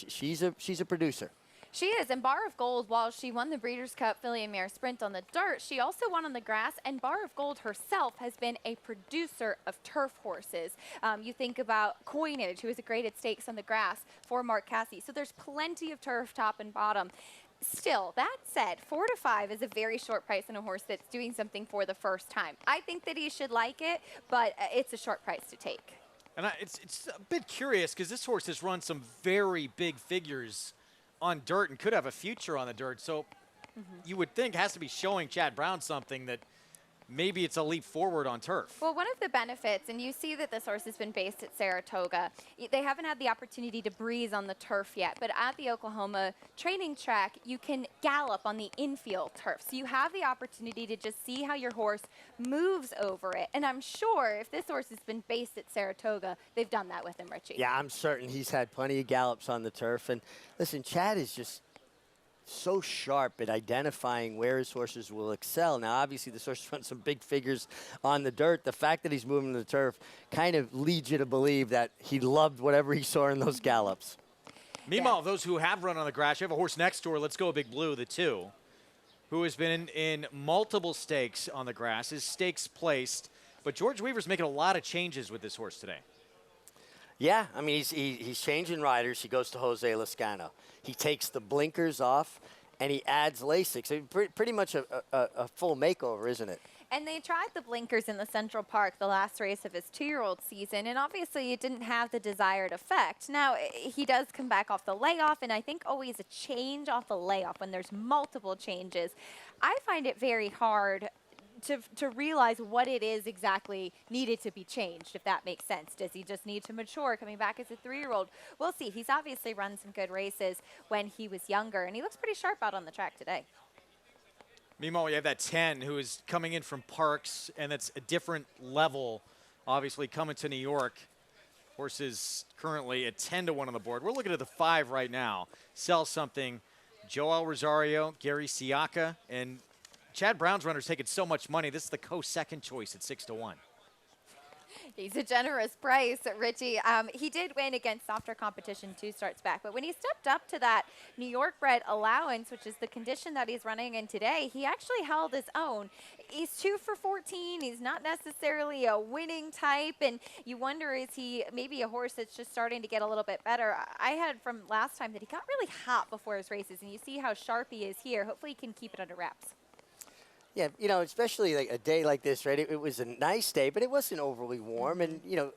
She's a producer. She is, and Bar of Gold, while she won the Breeders' Cup Filly and Mare Sprint on the dirt, she also won on the grass, and Bar of Gold herself has been a producer of turf horses. You think about Coinage, who was a graded stakes on the grass for Mark Casse. So there's plenty of turf top and bottom. Still, that said, 4-5 is a very short price on a horse that's doing something for the first time. I think that he should like it, but it's a short price to take. And it's a bit curious because this horse has run some very big figures on dirt and could have a future on the dirt. So you would think has to be showing Chad Brown something that maybe it's a leap forward on turf. Well, one of the benefits, and you see that this horse has been based at Saratoga, they haven't had the opportunity to breeze on the turf yet, but at the Oklahoma training track, you can gallop on the infield turf. So you have the opportunity to just see how your horse moves over it. And I'm sure if this horse has been based at Saratoga, they've done that with him, Richie. Yeah, I'm certain he's had plenty of gallops on the turf. And listen, Chad is just so sharp at identifying where his horses will excel. Now, obviously, this horse runs some big figures on the dirt. The fact that he's moving to the turf kind of leads you to believe that he loved whatever he saw in those gallops. Meanwhile, those who have run on the grass, you have a horse next door, Let's Go Big Blue, the 2, who has been in multiple stakes on the grass, is stakes placed. But George Weaver's making a lot of changes with this horse today. Yeah, I mean, he's changing riders. He goes to Jose Lascano. He takes the blinkers off, and he adds Lasix. So pretty much a full makeover, isn't it? And they tried the blinkers in the Central Park, the last race of his 2-year-old season, and obviously it didn't have the desired effect. Now, he does come back off the layoff, and I think always a change off the layoff when there's multiple changes. I find it very hard to realize what it is exactly needed to be changed, if that makes sense. Does he just need to mature coming back as a 3-year-old? We'll see. He's obviously run some good races when he was younger, and he looks pretty sharp out on the track today. Meanwhile, we have that 10 who is coming in from Parks, and that's a different level obviously coming to New York. Horses currently at 10-1 on the board. We're looking at the 5 right now. Sell Something, Joel Rosario, Gary Siaka, and Chad Brown's runner's taking so much money. This is the co-second choice at 6-1. He's a generous price, Richie. He did win against softer competition 2 starts back, but when he stepped up to that New York bred allowance, which is the condition that he's running in today, he actually held his own. He's 2 for 14. He's not necessarily a winning type, and you wonder, is he maybe a horse that's just starting to get a little bit better? I had from last time that he got really hot before his races, and you see how sharp he is here. Hopefully he can keep it under wraps. Yeah, you know, especially like a day like this, right? It was a nice day, but it wasn't overly warm. And, you know,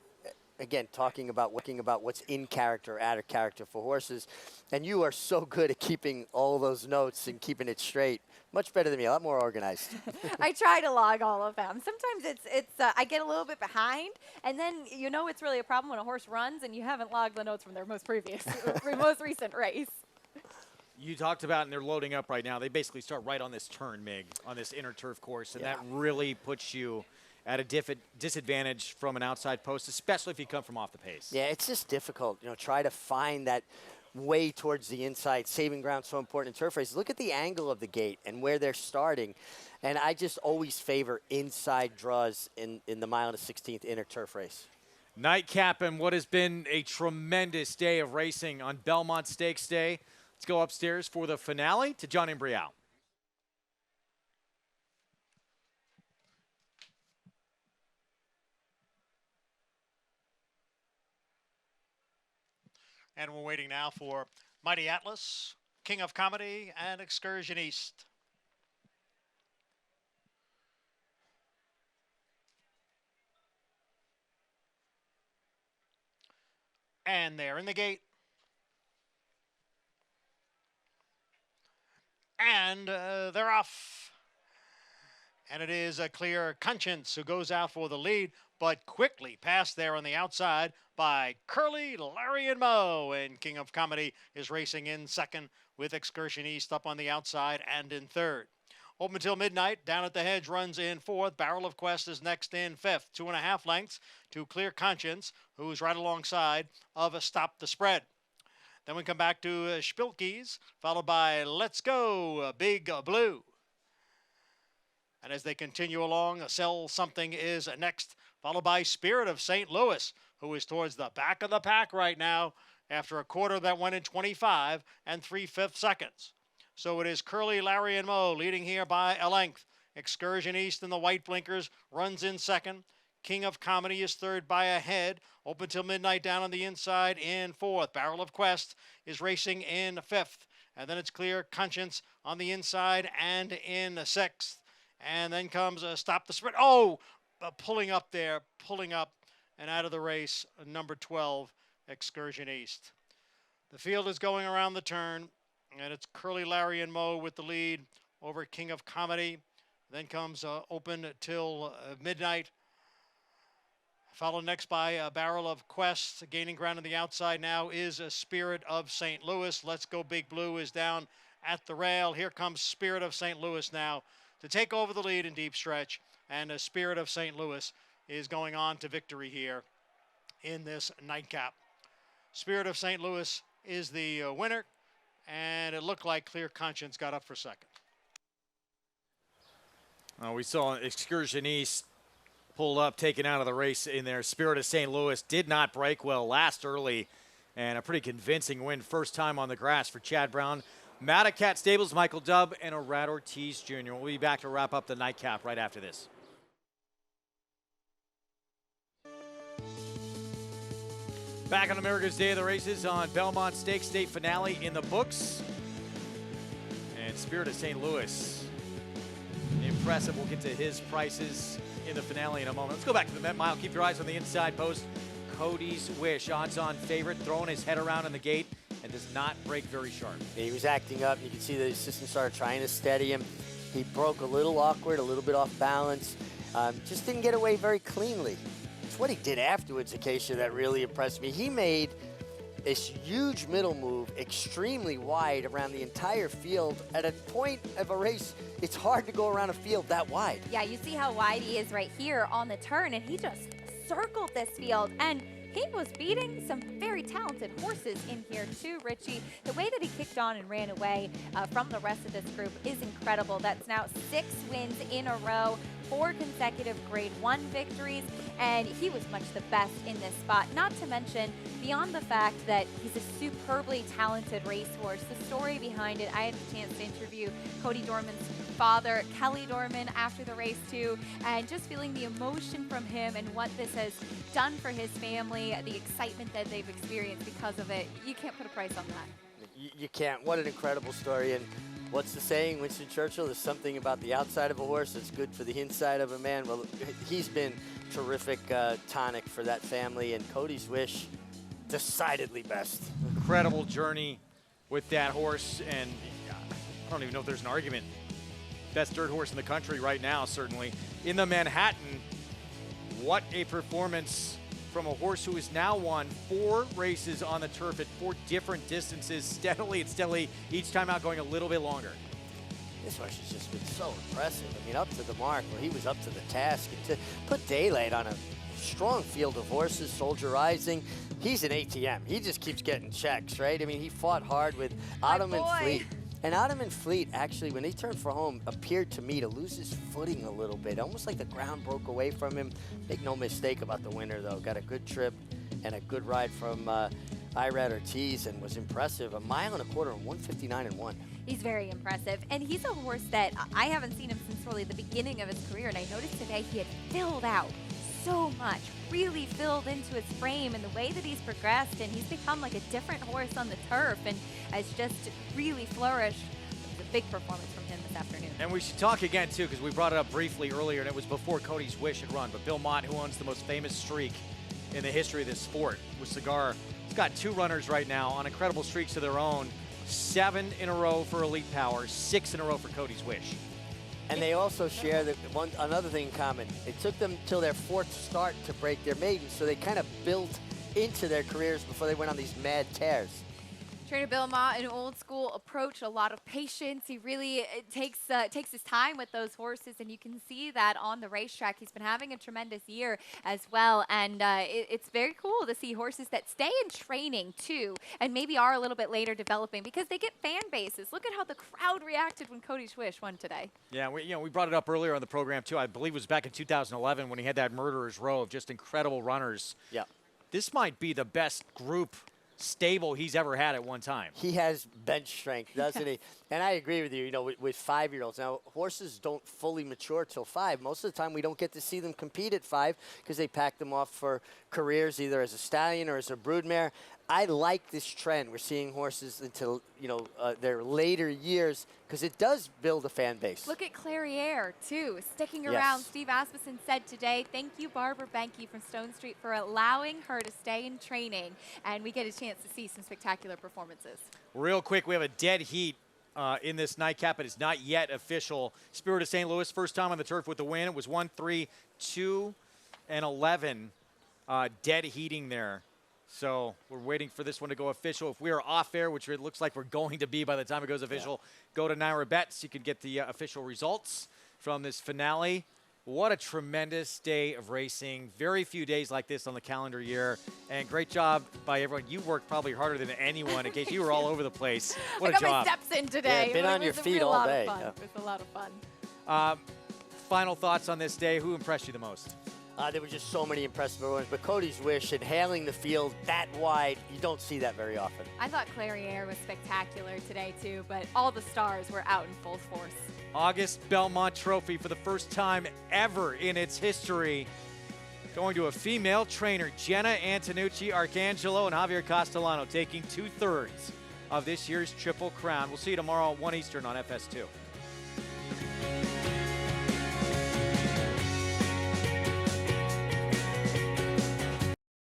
again, talking about what's in character, out of character for horses. And you are so good at keeping all those notes and keeping it straight. Much better than me, a lot more organized. I try to log all of them. Sometimes I get a little bit behind, and then you know it's really a problem when a horse runs and you haven't logged the notes from their most recent race. You talked about, and they're loading up right now. They basically start right on this turn, Mig, on this inner turf course, and that really puts you at a disadvantage from an outside post, especially if you come from off the pace. Yeah, it's just difficult. You know, try to find that way towards the inside. Saving ground so important in turf races. Look at the angle of the gate and where they're starting. And I just always favor inside draws in the mile and the 16th inner turf race. Nightcap and what has been a tremendous day of racing on Belmont Stakes Day. Let's go upstairs for the finale to John Imbrial. And we're waiting now for Mighty Atlas, King of Comedy, and Excursion East. And they're in the gate. And they're off. And it is a Clear Conscience who goes out for the lead, but quickly passed there on the outside by Curly, Larry, and Moe. And King of Comedy is racing in second with Excursion East up on the outside and in third. Open until midnight. Down at the Hedge runs in fourth. Barrel of Quest is next in fifth. 2.5 lengths to Clear Conscience, who's right alongside of Stop the Spread. Then we come back to Spilkies, followed by Let's Go, Big Blue. And as they continue along, Sell Something is next, followed by Spirit of St. Louis, who is towards the back of the pack right now after a quarter that went in 25 3/5 seconds. So it is Curly, Larry, and Moe leading here by a length. Excursion East in the white blinkers runs in second. King of Comedy is third by a head. Open till midnight down on the inside in fourth. Barrel of Quest is racing in fifth. And then it's Clear Conscience on the inside and in sixth. And then comes Stop the Spread. Oh, pulling up there, pulling up and out of the race, number 12, Excursion East. The field is going around the turn, and it's Curly, Larry, and Moe with the lead over King of Comedy. Then comes Open till midnight. Followed next by a Barrel of Quest. Gaining ground on the outside now is a Spirit of St. Louis. Let's Go Big Blue is down at the rail. Here comes Spirit of St. Louis now to take over the lead in deep stretch. And a Spirit of St. Louis is going on to victory here in this nightcap. Spirit of St. Louis is the winner. And it looked like Clear Conscience got up for second. We saw Excursion East pulled up, taken out of the race in there. Spirit of St. Louis did not break well last early, and a pretty convincing win first time on the grass for Chad Brown. Madacat Stables, Michael Dubb, and Arad Ortiz Jr. We'll be back to wrap up the nightcap right after this. Back on America's Day of the Races on Belmont Stakes Day finale in the books. And Spirit of St. Louis, impressive. We'll get to his prices in the finale in a moment. Let's go back to the Met Mile. Keep your eyes on the inside post. Cody's Wish, odds-on favorite, throwing his head around in the gate and does not break very sharp. Yeah, he was acting up. You can see the assistant started trying to steady him. He broke a little awkward, a little bit off balance. Just didn't get away very cleanly. It's what he did afterwards, Acacia, that really impressed me. He made this huge middle move, extremely wide around the entire field. At a point of a race, it's hard to go around a field that wide. Yeah, you see how wide he is right here on the turn, and he just circled this field, and he was beating some very talented horses in here too, Richie. The way that he kicked on and ran away from the rest of this group is incredible. That's now 6 wins in a row, 4 consecutive Grade 1 victories, and he was much the best in this spot. Not to mention, beyond the fact that he's a superbly talented racehorse, the story behind it, I had a chance to interview Cody Dorman's father, Kelly Dorman, after the race too, and just feeling the emotion from him and what this has done for his family, the excitement that they've experienced because of it. You can't put a price on that. You can't. What an incredible story. And what's the saying, Winston Churchill? There's something about the outside of a horse that's good for the inside of a man. Well, he's been terrific tonic for that family, and Cody's Wish, decidedly best. Incredible journey with that horse, and I don't even know if there's an argument. Best dirt horse in the country right now, certainly. In the Manhattan, what a performance from a horse who has now won 4 races on the turf at 4 different distances, steadily and steadily, each time out going a little bit longer. This horse has just been so impressive. I mean, up to the mark where he was up to the task. And to put daylight on a strong field of horses, Soldier Rising, he's an ATM. He just keeps getting checks, right? I mean, he fought hard with Ottoman Fleet. And Ottoman Fleet, actually, when he turned for home, appeared to me to lose his footing a little bit. Almost like the ground broke away from him. Make no mistake about the winner, though. Got a good trip and a good ride from Irad Ortiz, and was impressive. 1.25 miles and 159.1. He's very impressive, and he's a horse that I haven't seen him since really the beginning of his career, and I noticed today he had filled out so much, really filled into his frame, and the way that he's progressed, and he's become like a different horse on the turf and has just really flourished. It was a big performance from him this afternoon. And we should talk again, too, because we brought it up briefly earlier, and it was before Cody's Wish had run, but Belmont, who owns the most famous streak in the history of this sport with Cigar, he's got 2 runners right now on incredible streaks of their own. 7 in a row for Elite Power, 6 in a row for Cody's Wish. And they also share another thing in common. It took them till their 4th start to break their maiden, so they kind of built into their careers before they went on these mad tears. Trainer Belmont, an old school approach, a lot of patience. He really takes his time with those horses, and you can see that on the racetrack. He's been having a tremendous year as well, and it's very cool to see horses that stay in training too, and maybe are a little bit later developing because they get fan bases. Look at how the crowd reacted when Cody's Wish won today. Yeah, we brought it up earlier on the program too. I believe it was back in 2011 when he had that murderer's row of just incredible runners. Yeah, this might be the best group stable he's ever had at one time. He has bench strength, doesn't he? And I agree with you, with 5-year-olds. Now, horses don't fully mature till 5. Most of the time, we don't get to see them compete at 5 because they pack them off for careers either as a stallion or as a broodmare. I like this trend. We're seeing horses until, their later years because it does build a fan base. Look at Clairiere, too, sticking Yes. around. Steve Asmussen said today, thank you, Barbara Benke from Stone Street, for allowing her to stay in training, and we get a chance to see some spectacular performances. Real quick, we have a dead heat in this nightcap. It is not yet official. Spirit of St. Louis, first time on the turf with the win. It was 1-3, 2, and 11 dead heating there. So we're waiting for this one to go official. If we are off air, which it looks like we're going to be by the time it goes official, go to Naira Bets. You can get the official results from this finale. What a tremendous day of racing. Very few days like this on the calendar year. And great job by everyone. You worked probably harder than anyone in case you were all over the place. What I a got job. my steps in today. Yeah, been on your feet all day. It was a lot of fun. Final thoughts on this day. Who impressed you the most? There were just so many impressive ones, but Cody's Wish and hailing the field that wide, you don't see that very often. I thought Clairiere was spectacular today, too, but all the stars were out in full force. August Belmont Trophy for the first time ever in its history. Going to a female trainer, Jenna Antonucci, Arcangelo, and Javier Castellano, taking 2/3 of this year's Triple Crown. We'll see you tomorrow at 1 Eastern on FS2.